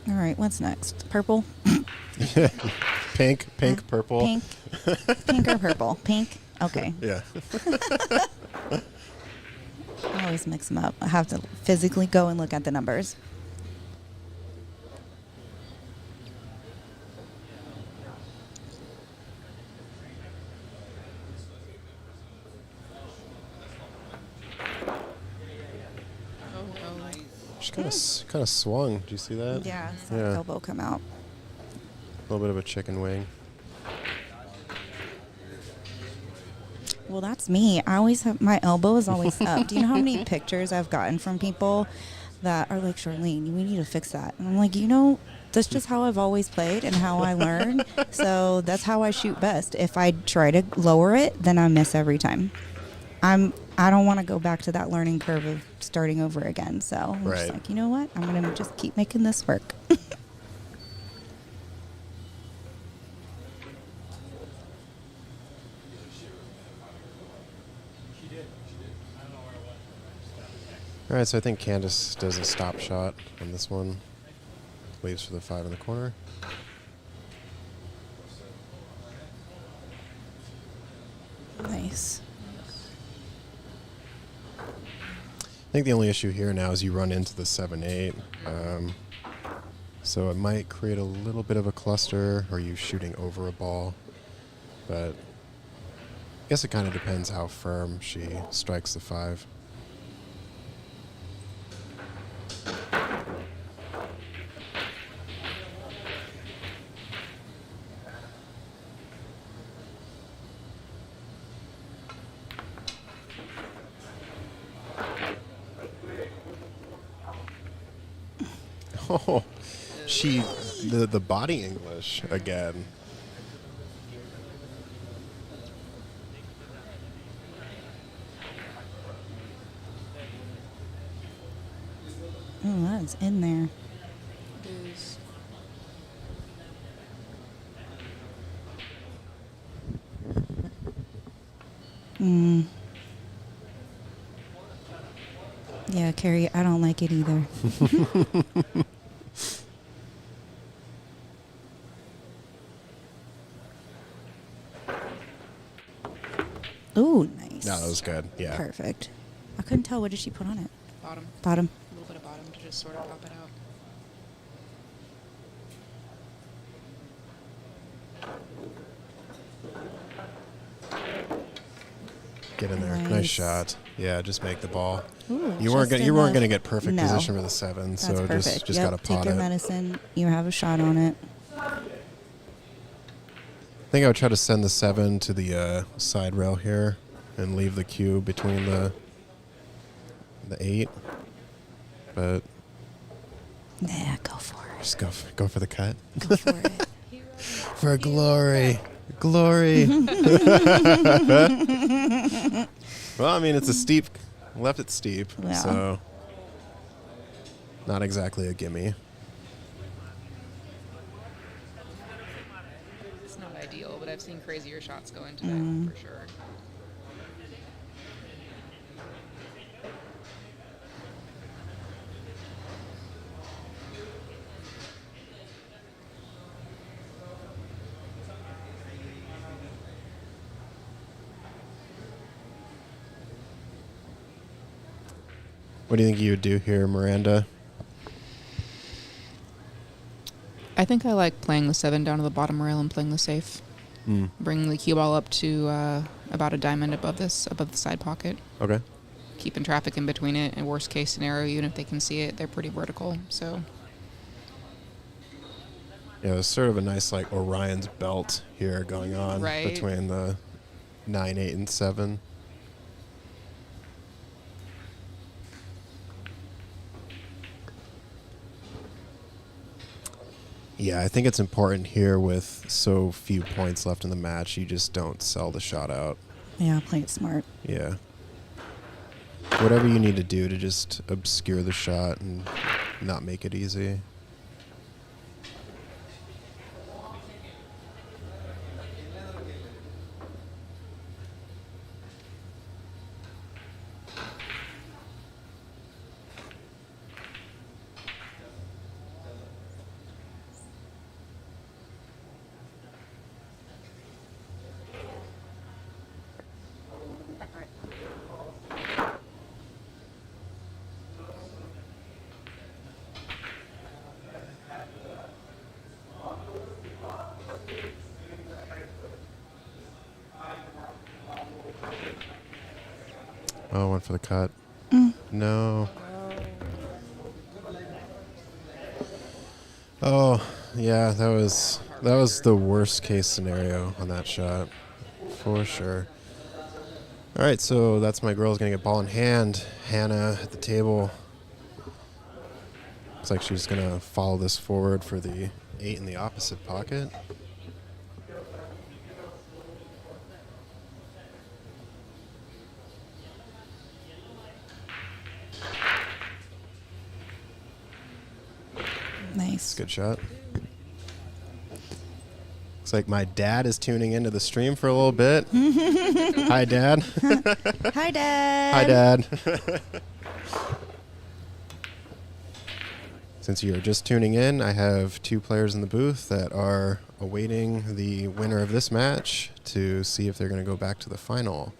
All right, what's next? Purple? Pink, purple. Pink. Pink or purple? Pink? Okay. Yeah. I always mix them up. I have to physically go and look at the numbers. She kind of swung. Do you see that? Yeah, I saw the elbow come out. A little bit of a chicken wing. Well, that's me. I always have my elbow is always up. Do you know how many pictures I've gotten from people that are like, Charlene, we need to fix that? And I'm like, that's just how I've always played and how I learn. So that's how I shoot best. If I try to lower it, then I miss every time. I don't want to go back to that learning curve of starting over again. So I'm just like, you know what? I'm going to just keep making this work. All right, so I think Candace does a stop shot on this one. Leaves for the 5 in the corner. Nice. I think the only issue here now is you run into the 7-8. So it might create a little bit of a cluster or you shooting over a ball. But I guess it kind of depends how firm she strikes the 5. Oh, the body English again. Oh, that's in there. Yeah, Carrie, I don't like it either. Ooh, nice. No, that was good. Yeah. Perfect. I couldn't tell. What did she put on it? Bottom. Bottom. A little bit of bottom to just sort of pop it out. Get in there. Nice shot. Yeah, just make the ball. Ooh, you weren't just going to enough. get perfect No. position for the 7, That's so perfect. just Yep, got to pot take your it. medicine. You have a shot on it. I think I would try to send the 7 to the side rail here and leave the cue between the 8. But Yeah, go for it. just go for the cut. Go for it. For glory. Glory. Well, I mean, it's a steep, left it steep, Yeah. so not exactly a gimme. It's not ideal, but I've seen crazier shots go into that for sure. What do you think you would do here, Miranda? I think I like playing the 7 down to the bottom rail and playing the safe. Bring the cue ball up to about a diamond above the side pocket. Okay. Keeping traffic in between it. And worst case scenario, even if they can see it, they're pretty vertical. So. Yeah, there's sort of a nice like Orion's belt here going on between the 9, 8, and 7. Yeah, I think it's important here with so few points left in the match. You just don't sell the shot out. Yeah, play it smart. Yeah. Whatever you need to do to just obscure the shot and not make it easy. Oh, went for the cut. No. Oh, yeah, that was the worst case scenario on that shot, for sure. All right, so that's my girl's gonna get ball in hand. Hannah at the table. Looks like she's gonna follow this forward for the 8 in the opposite pocket. Nice. Good shot. Looks like my dad is tuning into the stream for a little bit. Hi, Dad. Hi, Dad. Hi, Dad. Since you're just tuning in, I have 2 players in the booth that are awaiting the winner of this match to see if they're going to go back to the final.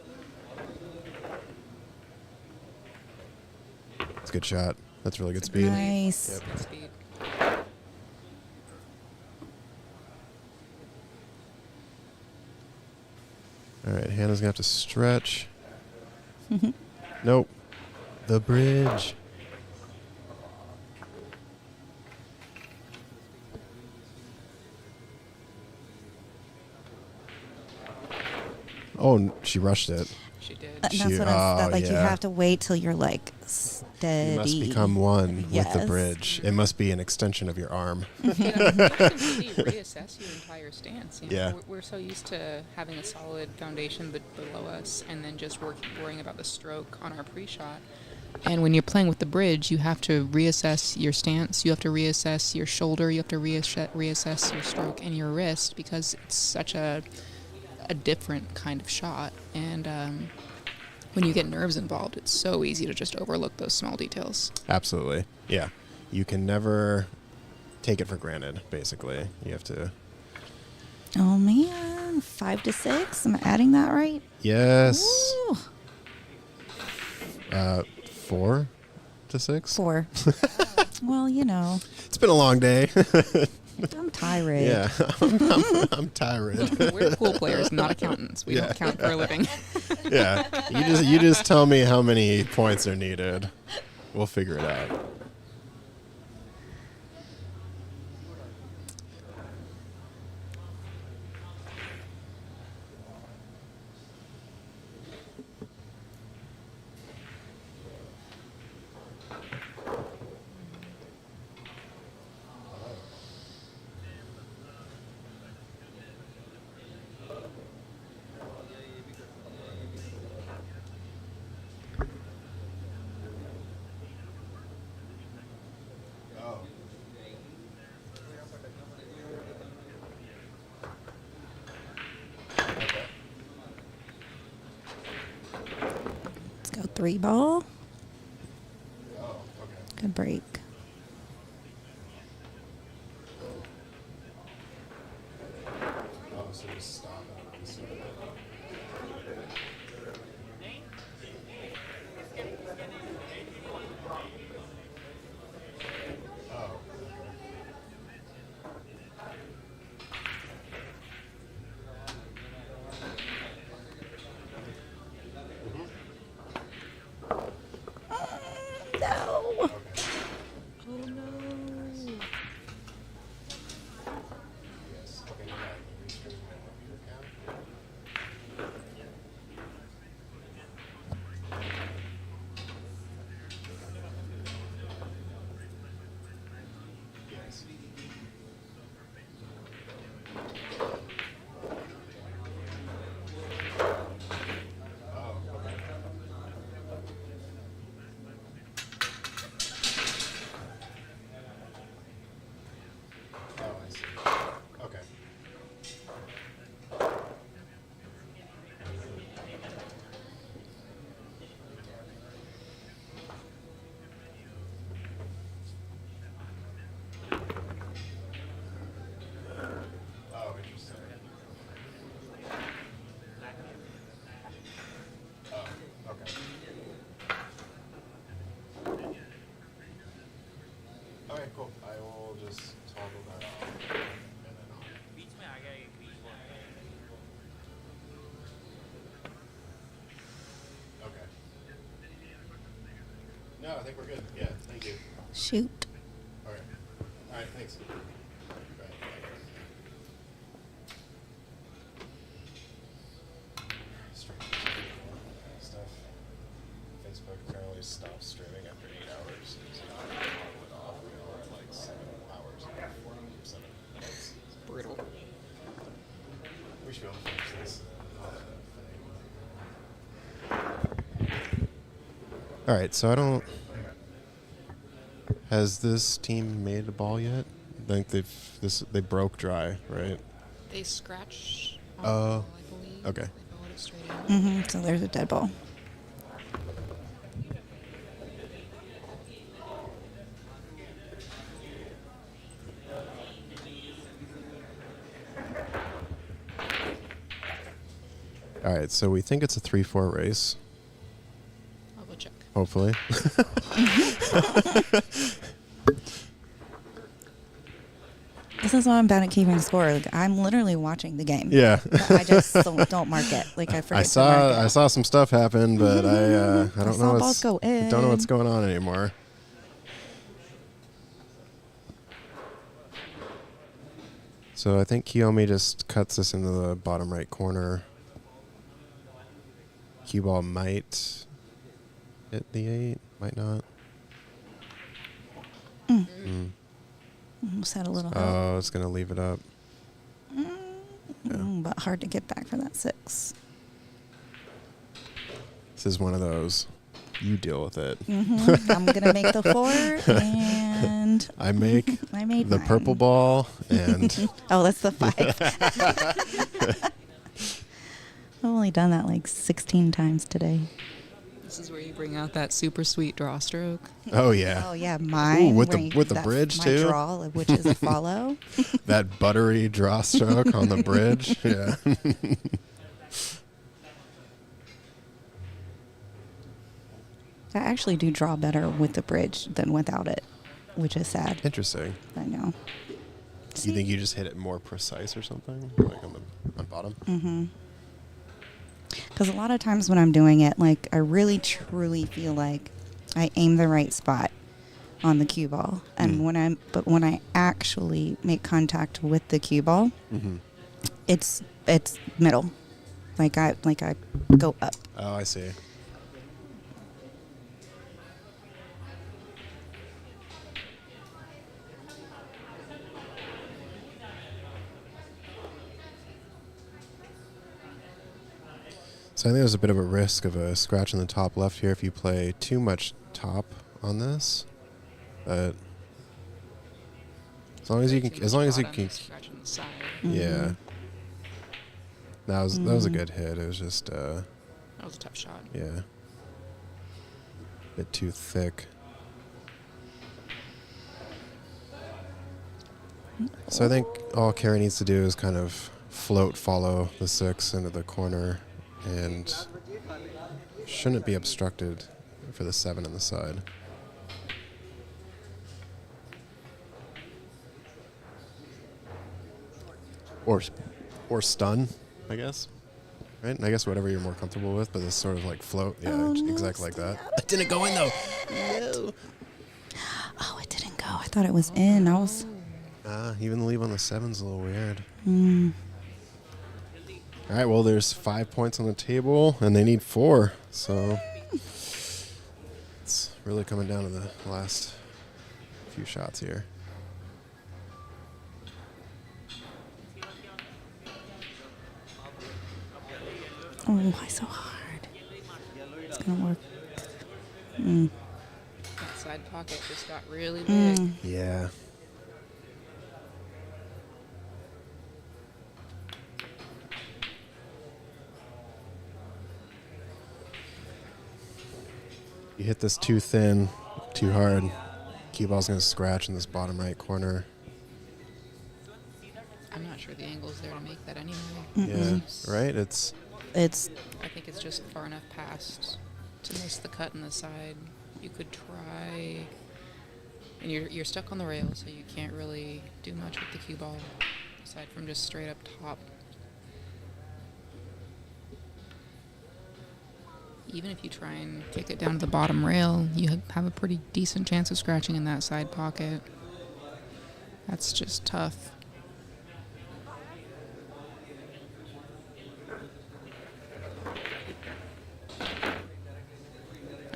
It's a good shot. That's really good speed. Nice. Yep. Good speed. All right, Hannah's going to have to stretch. Nope. The bridge. Oh, she rushed it. She did. That's what I said. Like, you yeah. have to wait till you're, like, steady. You must become one with the Yes. bridge. It must be an extension of your arm. You have to really reassess your entire stance. You know? Yeah. We're so used to having a solid foundation below us and then just worrying about the stroke on our pre-shot. And when you're playing with the bridge, you have to reassess your stance. You have to reassess your shoulder. You have to reassess your stroke and your wrist because it's such a different kind of shot. And when you get nerves involved, it's so easy to just overlook those small details. Absolutely. Yeah. You can never take it for granted, basically. You have to... Oh, man. 5 to 6. Am I adding that right? Yes. Ooh. 4 to 6? 4. Well, you know. It's been a long day. I'm tired. Yeah. I'm tired. We're pool players, not accountants. We don't count for a living. Yeah. You just tell me how many points are needed. We'll figure it out. Let's go 3 ball. Good break. No, I think we're good. Yeah, thank you. Shoot. All right. All right, thanks. Stuff. Facebook apparently stopped streaming after 8 hours. So it off. We were at like 7 hours. 7 minutes. Brutal. We should be able to finish this. All right, so I don't. Has this team made a ball yet? I think they broke dry, right? They scratch. Oh. I believe. Okay. They bowled it straight in. So there's a dead ball. All right, so we think it's a 3-4 race. I'll go check. Hopefully. This is why I'm bad at keeping score. Like, I'm literally watching the game. Yeah. But I just don't mark it. Like I forget. I saw some stuff happen, but I don't saw know balls go I don't know what's in. going on anymore. So I think Kiyomi just cuts this into the bottom right corner. Cue ball might hit the 8, might not. Almost had a little help. Oh, it's gonna leave it up. But hard to get back for that 6. This is one of those. You deal with it. I'm gonna make the 4, and I make I made the mine. purple ball, and Oh, that's the 5. I've only done that like 16 times today. This is where you bring out that super sweet draw stroke. oh yeah, Oh yeah, mine. with where the you- with the that- bridge my too. draw, which is a follow. That buttery draw stroke on the bridge. Yeah. I actually do draw better with the bridge than without it, which is sad. Interesting. I know. You think you just hit it more precise or something, like on bottom? Because a lot of times when I'm doing it, like I really truly feel like I aim the right spot on the cue ball, and when I actually make contact with the cue ball, it's middle, like I go up. Oh, I see. So I think there's a bit of a risk of a scratch in the top left here if you play too much top on this. But as long as you can, Scratch on the side. yeah. That was a good hit. It was just That was a tough shot. yeah, bit too thick. So I think all Carrie needs to do is kind of float, follow the 6 into the corner, and shouldn't be obstructed for the 7 on the side. Or stun, I guess. Right? And I guess whatever you're more comfortable with, but this sort of like float. Yeah, Oh, no, exactly like that. It didn't go in though. No. Oh, it didn't go. I thought it was in. I was. Even the leave on the 7's a little weird. Mm. All right, well, there's 5 points on the table, and they need 4. So it's really coming down to the last few shots here. Oh, why so hard? It's gonna work. That side pocket just got really big. Yeah. You hit this too thin, too hard. Cue ball's going to scratch in this bottom right corner. I'm not sure the angle's there to make that anyway. Yeah, right? It's I think it's just far enough past to miss the cut in the side. You could try, and you're stuck on the rail, so you can't really do much with the cue ball aside from just straight up top. Even if you try and kick it down to the bottom rail, you have a pretty decent chance of scratching in that side pocket. That's just tough.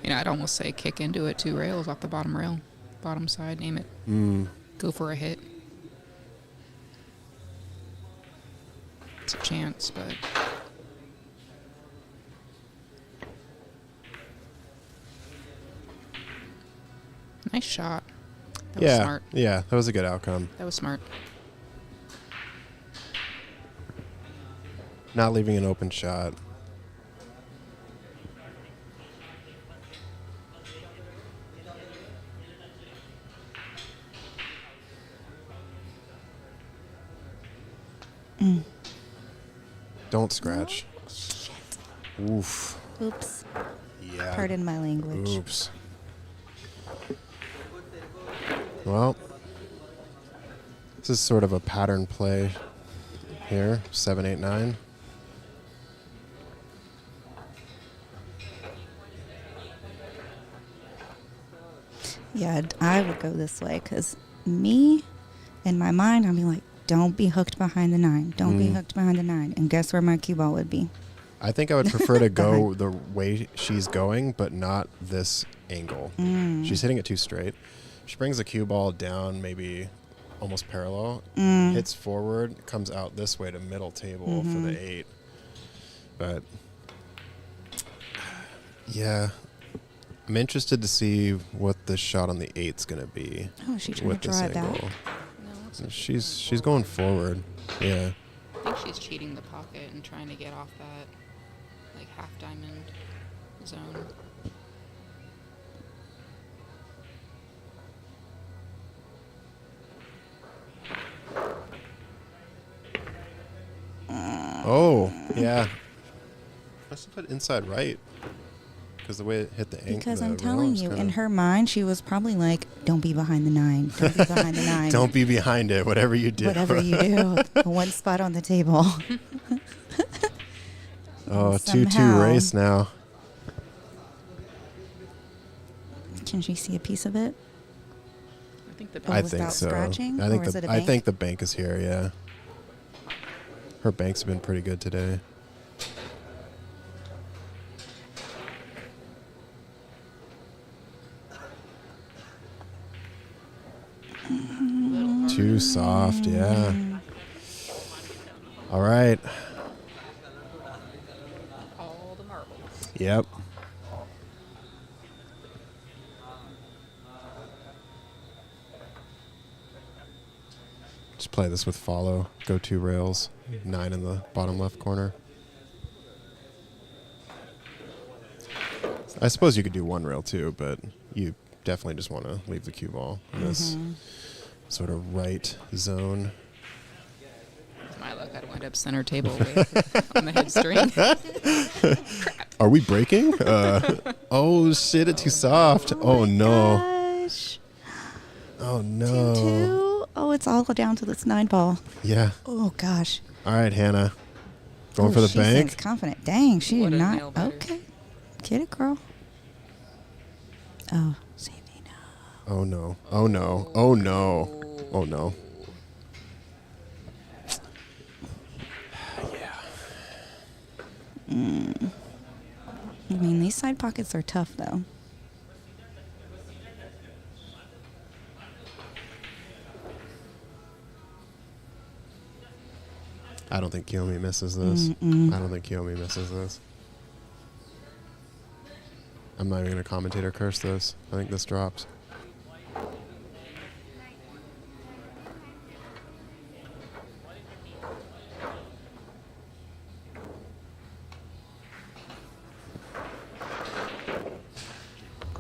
I'd almost say kick into it 2 rails off the bottom rail. Bottom side, name it. Go for a hit. It's a chance, but... Nice shot. That was smart. Yeah, that was a good outcome. That was smart. Not leaving an open shot. Don't scratch. Oh, shit. Oof. Oops. Yeah. Pardon my language. Oops. Well, this is sort of a pattern play here. 7, 8, 9. Yeah, I would go this way because me, in my mind, I'd be like, don't be hooked behind the 9. Don't be hooked behind the 9. And guess where my cue ball would be? I think I would prefer to go the way she's going, but not this angle. She's hitting it too straight. She brings the cue ball down maybe almost parallel, hits forward, comes out this way to middle table for the 8. But, yeah, I'm interested to see what the shot on the 8's going to be. Oh, she trying with to this draw it back? angle. She's going forward. Yeah. I think she's cheating the pocket and trying to get off that, like, half diamond zone. Oh, yeah. Must have put inside right. Because the way it hit the angle. Because I'm telling you, in her mind, she was probably like, don't be behind the 9. Don't be behind the 9. Don't be behind it, whatever you do. Whatever you do. One spot on the table. Oh, 2-2 race now. Can she see a piece of it? I think the I bank. think so. Scratching? I think Or is it a I bank? think the bank is here, yeah. Her banks have been pretty good today. Too soft, yeah. All right. All the marbles. Yep. Just play this with follow. Go 2 rails. 9 in the bottom left corner. I suppose you could do 1 rail too, but you definitely just want to leave the cue ball in this sort of right zone. With my luck, I'd wind up center table on the head string. Are we breaking? Oh shit! It's too soft. Oh no. Gosh. Oh no. 2-2. Oh, it's all down to this 9 ball. Yeah. Oh gosh. All right, Hannah. Going Oh, for the she bank. seems confident. Dang, she What did a not. nail-biter. Okay. Get it, girl. Oh, save me now. Oh no. Oh no. Oh no. Oh no. I mean, these side pockets are tough, though. I don't think Kiyomi misses this. I don't think Kiyomi misses this. I'm not even going to commentate or curse this. I think this drops.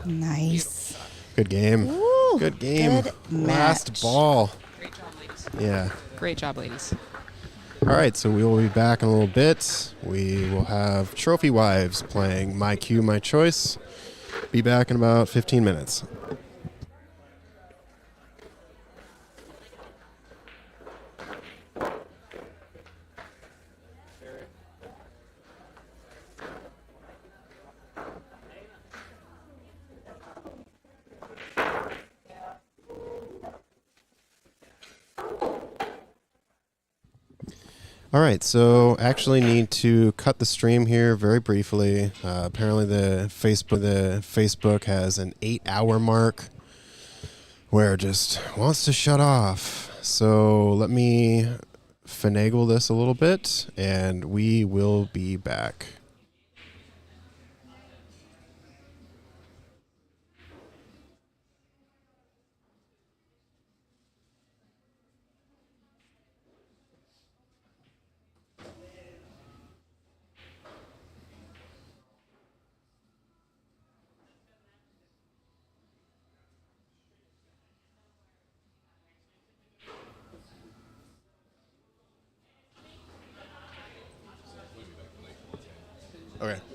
Nice. Good game. Woo, Good game. good Last match. ball. Great job, ladies. Yeah. Great job, ladies. All right, so we will be back in a little bit. We will have Trophy Wives playing My Cue, My Choice. Be back in about 15 minutes. All right, so actually need to cut the stream here very briefly. Apparently the Facebook has an 8-hour mark where it just wants to shut off. So let me finagle this a little bit, and we will be back. Okay.